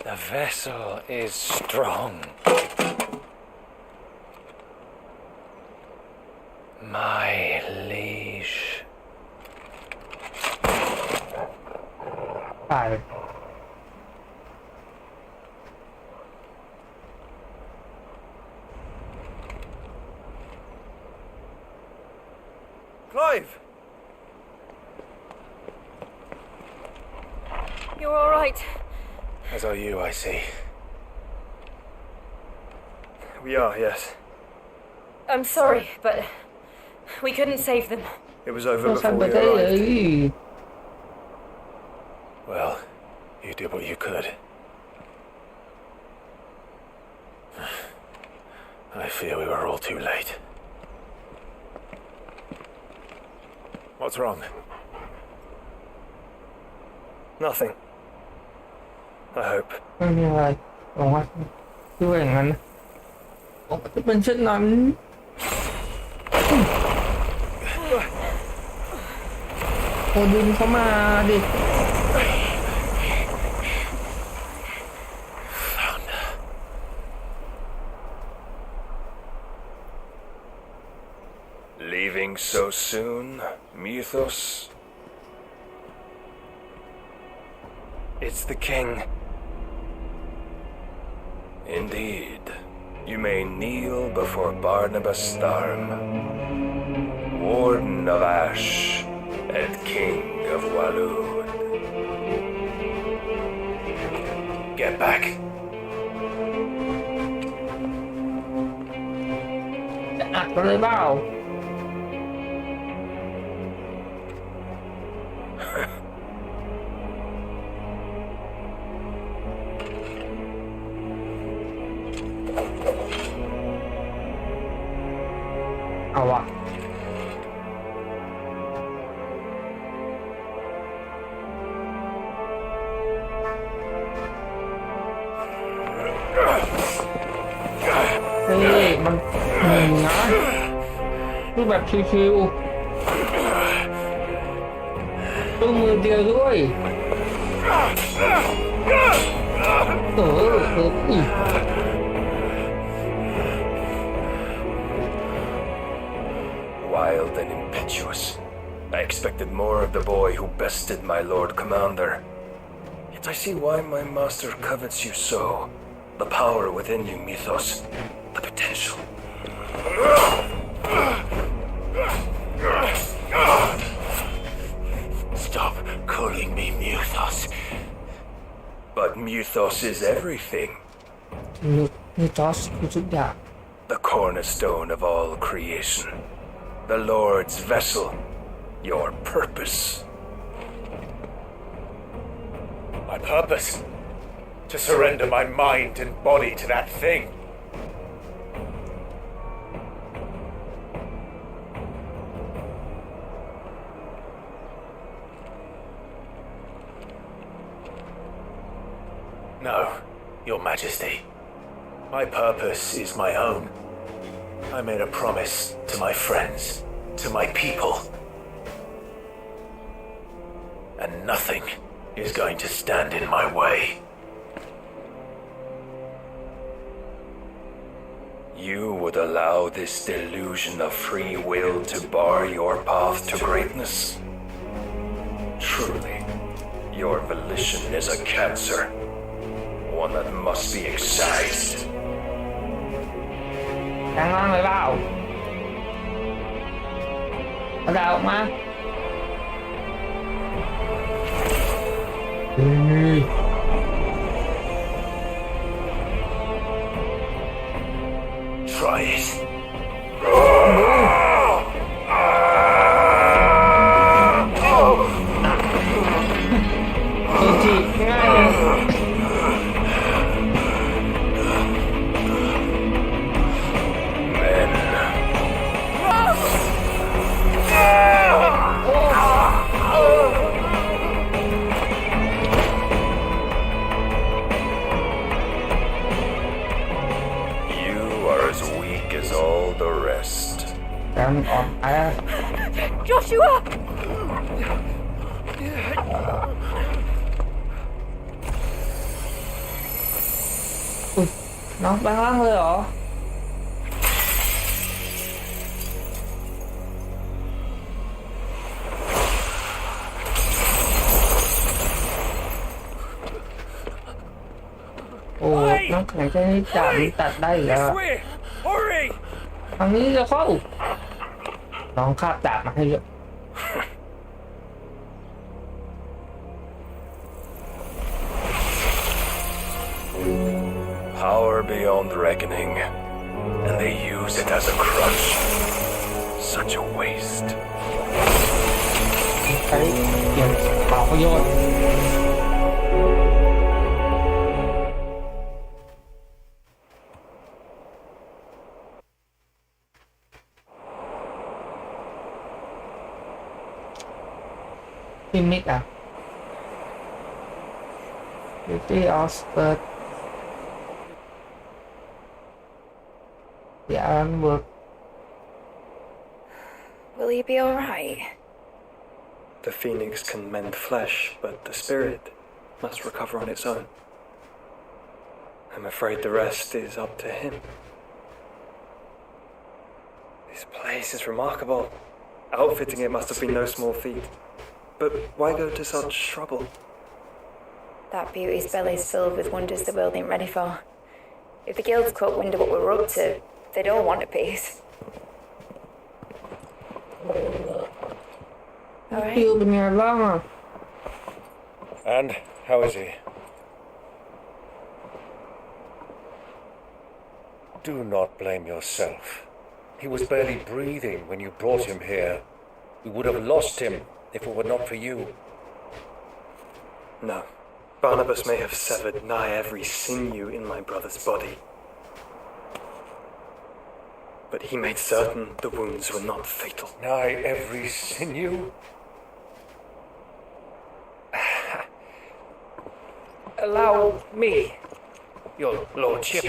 The vessel is strong. My liege. Five. Clive! You're all right. As are you, I see. We are, yes. I'm sorry, but we couldn't save them. It was over before we arrived. Well, you did what you could. I fear we were all too late. What's wrong? Nothing. I hope. ไม่มีอะไรหวังว่าด้วยอย่างนั้นนะหวังว่าจะเป็นเช่นนั้นโอ้ดึงเข้ามาดิ Leaving so soon, Mythos? It's the king. Indeed. You may kneel before Barnabas Starm, Warden of Ash and King of Waloed. Get back. จะอัดกันเลยเปล่า วะนี่มันนะรูปแบบชิวๆตู้มือเดียวด้วยWild and impetuous. I expected more of the boy who bested my Lord Commander. Yet I see why my master covets you so. The power within you, Mythos. The potential. Stop calling me Mythos. But Mythos is everything. Mythos คือทุกอย่าง The cornerstone of all creation. The Lord's vessel. Your purpose. My purpose? To surrender my mind and body to that thing. No, Your Majesty. My purpose is my own. I made a promise to my friends, to my people. And nothing is going to stand in my way. You would allow this delusion of free will to bar your path to greatness? Truly, your volition is a cancer, one that must be excised. แรงล่างเลยเปล่าเอาดาวออกมาTry it. จีง่ายเลย Joshua! น้องแปลงร่างเลยเหรอโอ้น้องแข็งใจนี่ตัดได้แล้วทางนี้จะเข้าน้องคาบดาบมาให้เยอะ Power beyond reckoning, and they use it as a crutch. Such a waste. ใช้อย่างเปล่าประโยชน์พิมิกอ่ะ Beauty of Spirit The ironwork. Will he be alright? The phoenix can mend flesh, but the spirit must recover on its own. I'm afraid the rest is up to him. This place is remarkable. Outfitting it must have been no small feat. But why go to such trouble? That beauty's belly's filled with wonders the world ain't ready for. If the guilds caught wind of what we're up to, they'd all want a piece. Alright. And how is he? Do not blame yourself. He was barely breathing when you brought him here. We would have lost him if it were not for you. No. Barnabas may have severed nigh every sinew in my brother's body. but he made certain the wounds were not fatal. Nigh every sinew? Allow me, your lordship.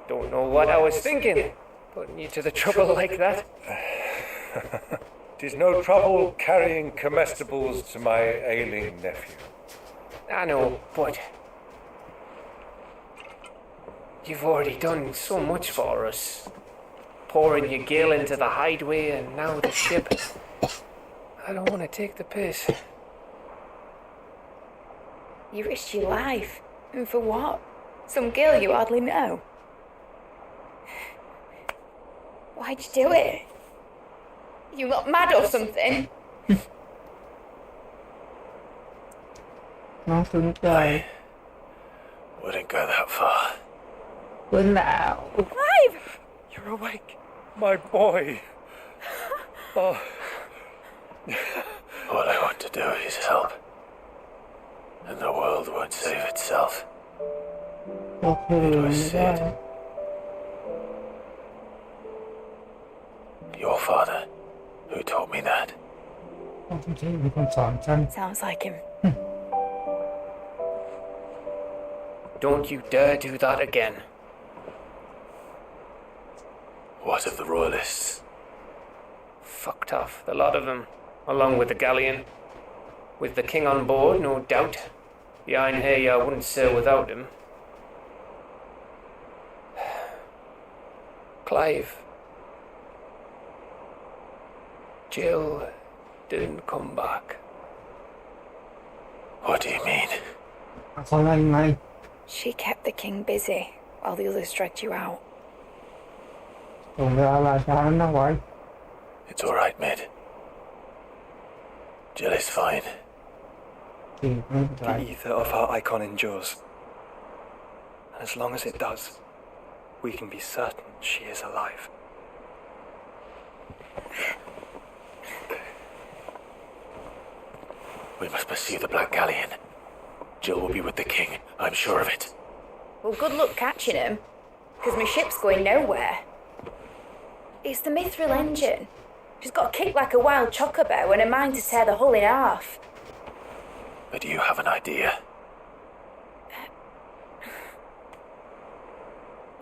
Don't know what I was thinking, putting you to the trouble like that. 'Tis no trouble carrying comestibles to my ailing nephew. I know, but you've already done so much for us. Pouring your gale into the hideaway and now the ship. I don't want to take the piss. You risked your life. And for what? Some girl you hardly know. Why'd you do it? You got mad or something? น้องสนใจ Wouldn't go that far. เพื่อนแล้ว Clive! You're awake, my boy. Oh. All I want to do is help. And the world won't save itself. โอเค It was ไม่ได้ said. Your father, who taught me that. จริงๆมีคนสอนฉัน Sounds like him. Don't you dare do that again. What of the royalists? Fucked off, the lot of them, along with the galleon. With the king on board, no doubt. The Iron Hay wouldn't sail without him. Clive. Jill didn't come back. What do you mean? เขาอะไรไง She kept the king busy while the others dragged you out. ส่งเวลาราชานั้นเอาไว้ It's all right, Mid. Jill is fine. จริงไม่เป็นไร The ether of her icon endures. And as long as it does, we can be certain she is alive. We must pursue the Black Galleon. Jill will be with the king, I'm sure of it. Well, good luck catching him, because my ship's going nowhere. It's the Mithril engine. She's got a kick like a wild chocobo and a mind to tear the hull in half. But you have an idea.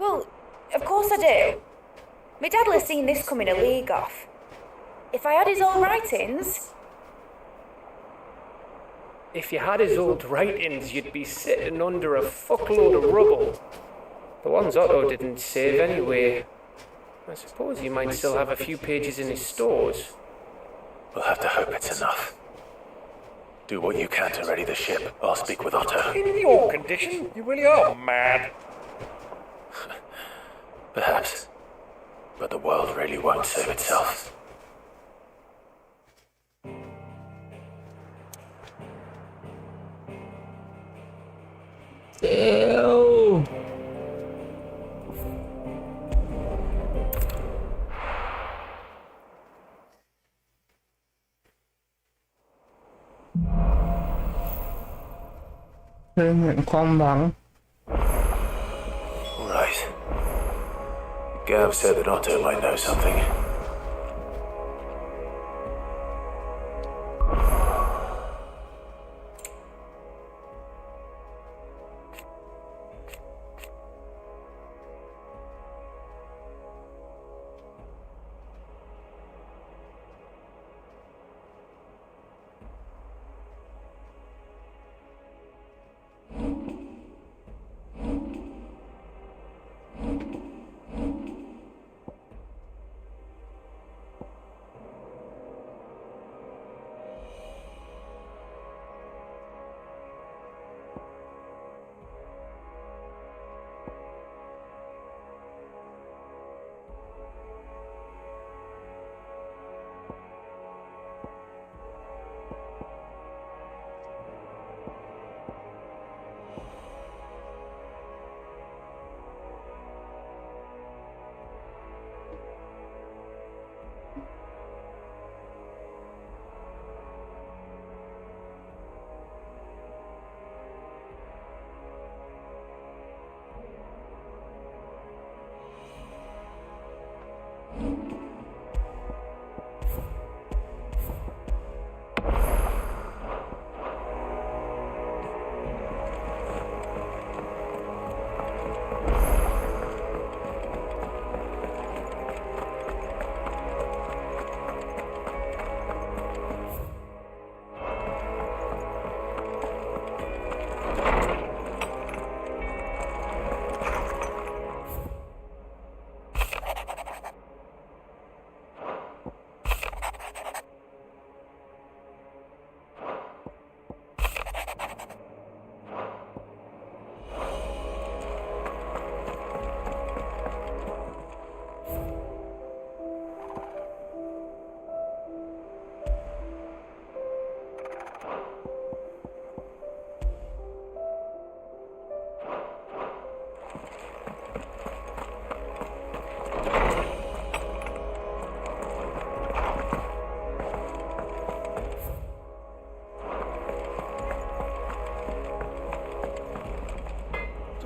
Well, of course I do. My dad will have seen this coming a league off. If I had his old writings... If you had his old writings, you'd be sitting under a fuckload of rubble. The ones Otto didn't save anyway. I suppose he might still have a few pages in his stores. We'll have to hope it's enough. Do what you can to ready the ship. I'll speak with Otto. In your condition, you really are mad. Perhaps. But the world really won't save itself. Ew. Right. Gav said that Otto might know something.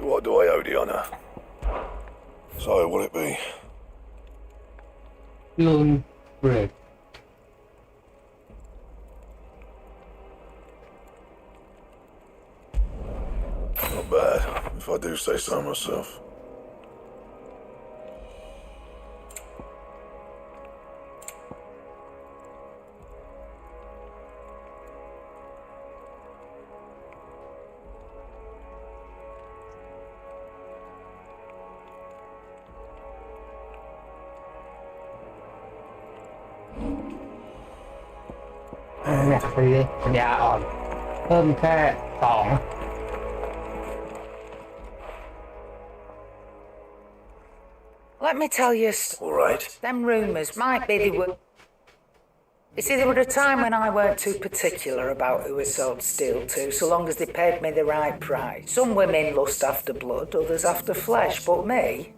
So what do I owe the honour? So will it be? Lone break. Not bad, if I do say so myself. Nè, đi, nhà ổn. Thơm khe, tỏng. Let me tell you, All right. them rumours might be they were. You see, there were a time when I weren't too particular about who I sold steel to, so long as they paid me the right price. Some women lust after blood, others after flesh, but me,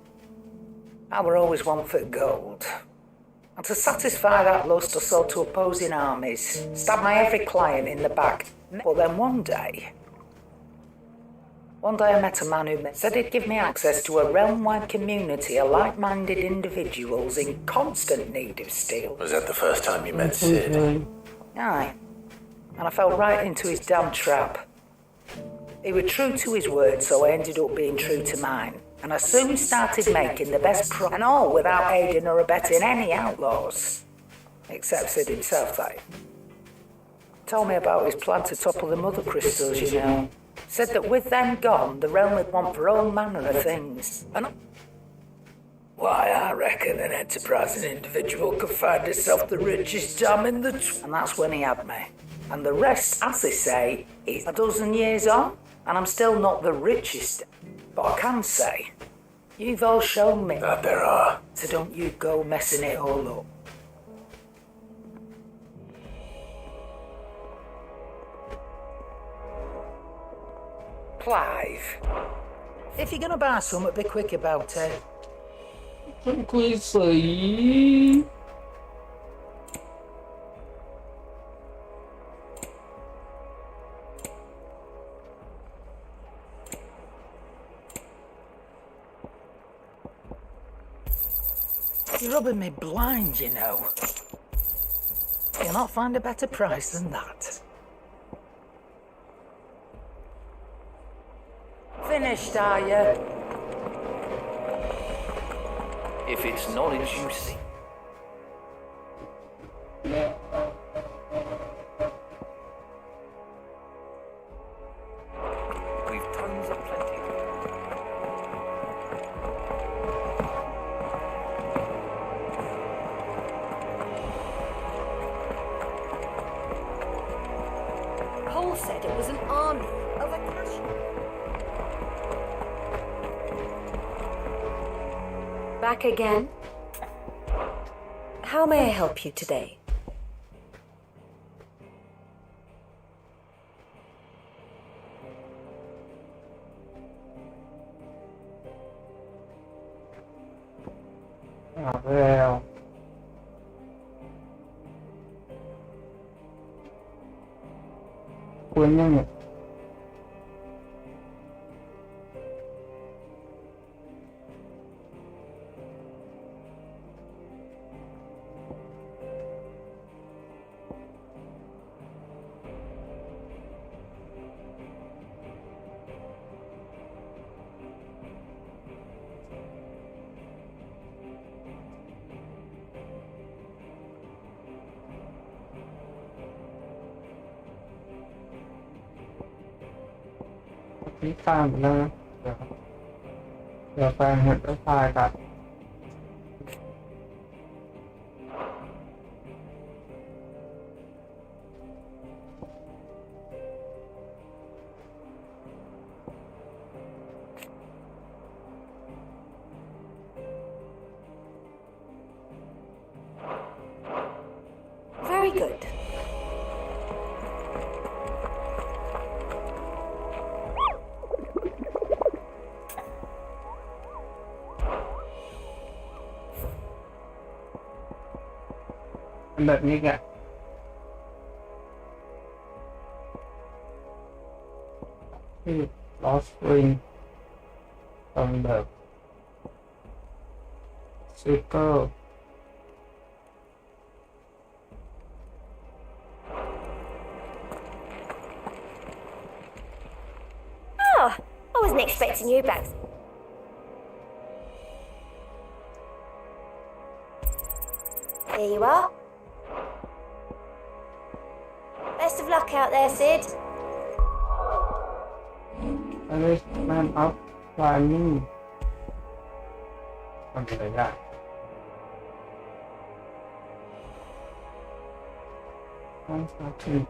I were always one for gold. And to satisfy that lust, I sold to opposing armies, stabbed my every client in the back. But then one day I met a man who said he'd give me access to a realm-wide community of like-minded individuals in constant need of steel. Was that the first time you met Sid? Aye. And I fell right into his damn trap. He was true to his word, so I ended up being true to mine. And I soon started making the best profit, and all without aiding or abetting any outlaws. Except Sid himself, that. Told me about his plan to topple the mother crystals, you know. Said that with them gone, the realm would want for all manner of things. And why, I reckon an enterprising individual could find himself the richest dam in the... And that's when he had me. And the rest, as they say, is a dozen years on, and I'm still not the richest. But I can say, you've all shown me that there are. So don't you go messing it all up. Clive, if you're gonna buy something, be quick about it. Không quy sĩ. You're rubbing me blind, you know. You'll not find a better price than that. Finished, are you? If it's knowledge you seek. We've tons of plenty. Cole said it was an army of a cash. Back again? How may I help you today? Well. Quên nhanh nhỉ? Tí tạm nữa. Giờ phải hiện cái file cả. Very good. Đợt như vậy. Lost ring. ต้องแบบซูเปอร์ Oh, I wasn't expecting you back. Here you are. Best of luck out there, Sid. Man of Warning ทำอะไรได้ต้องสาธิต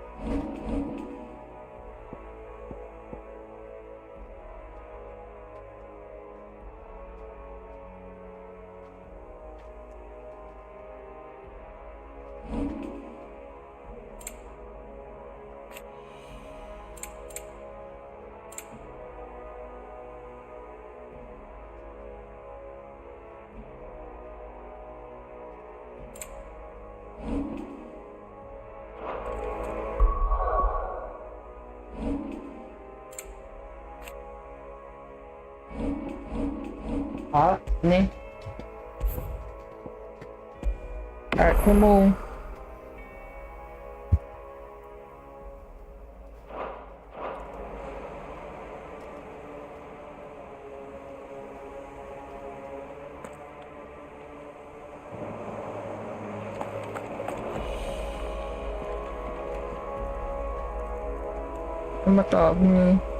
นี่8 ชั่วโมงมาต่อมือ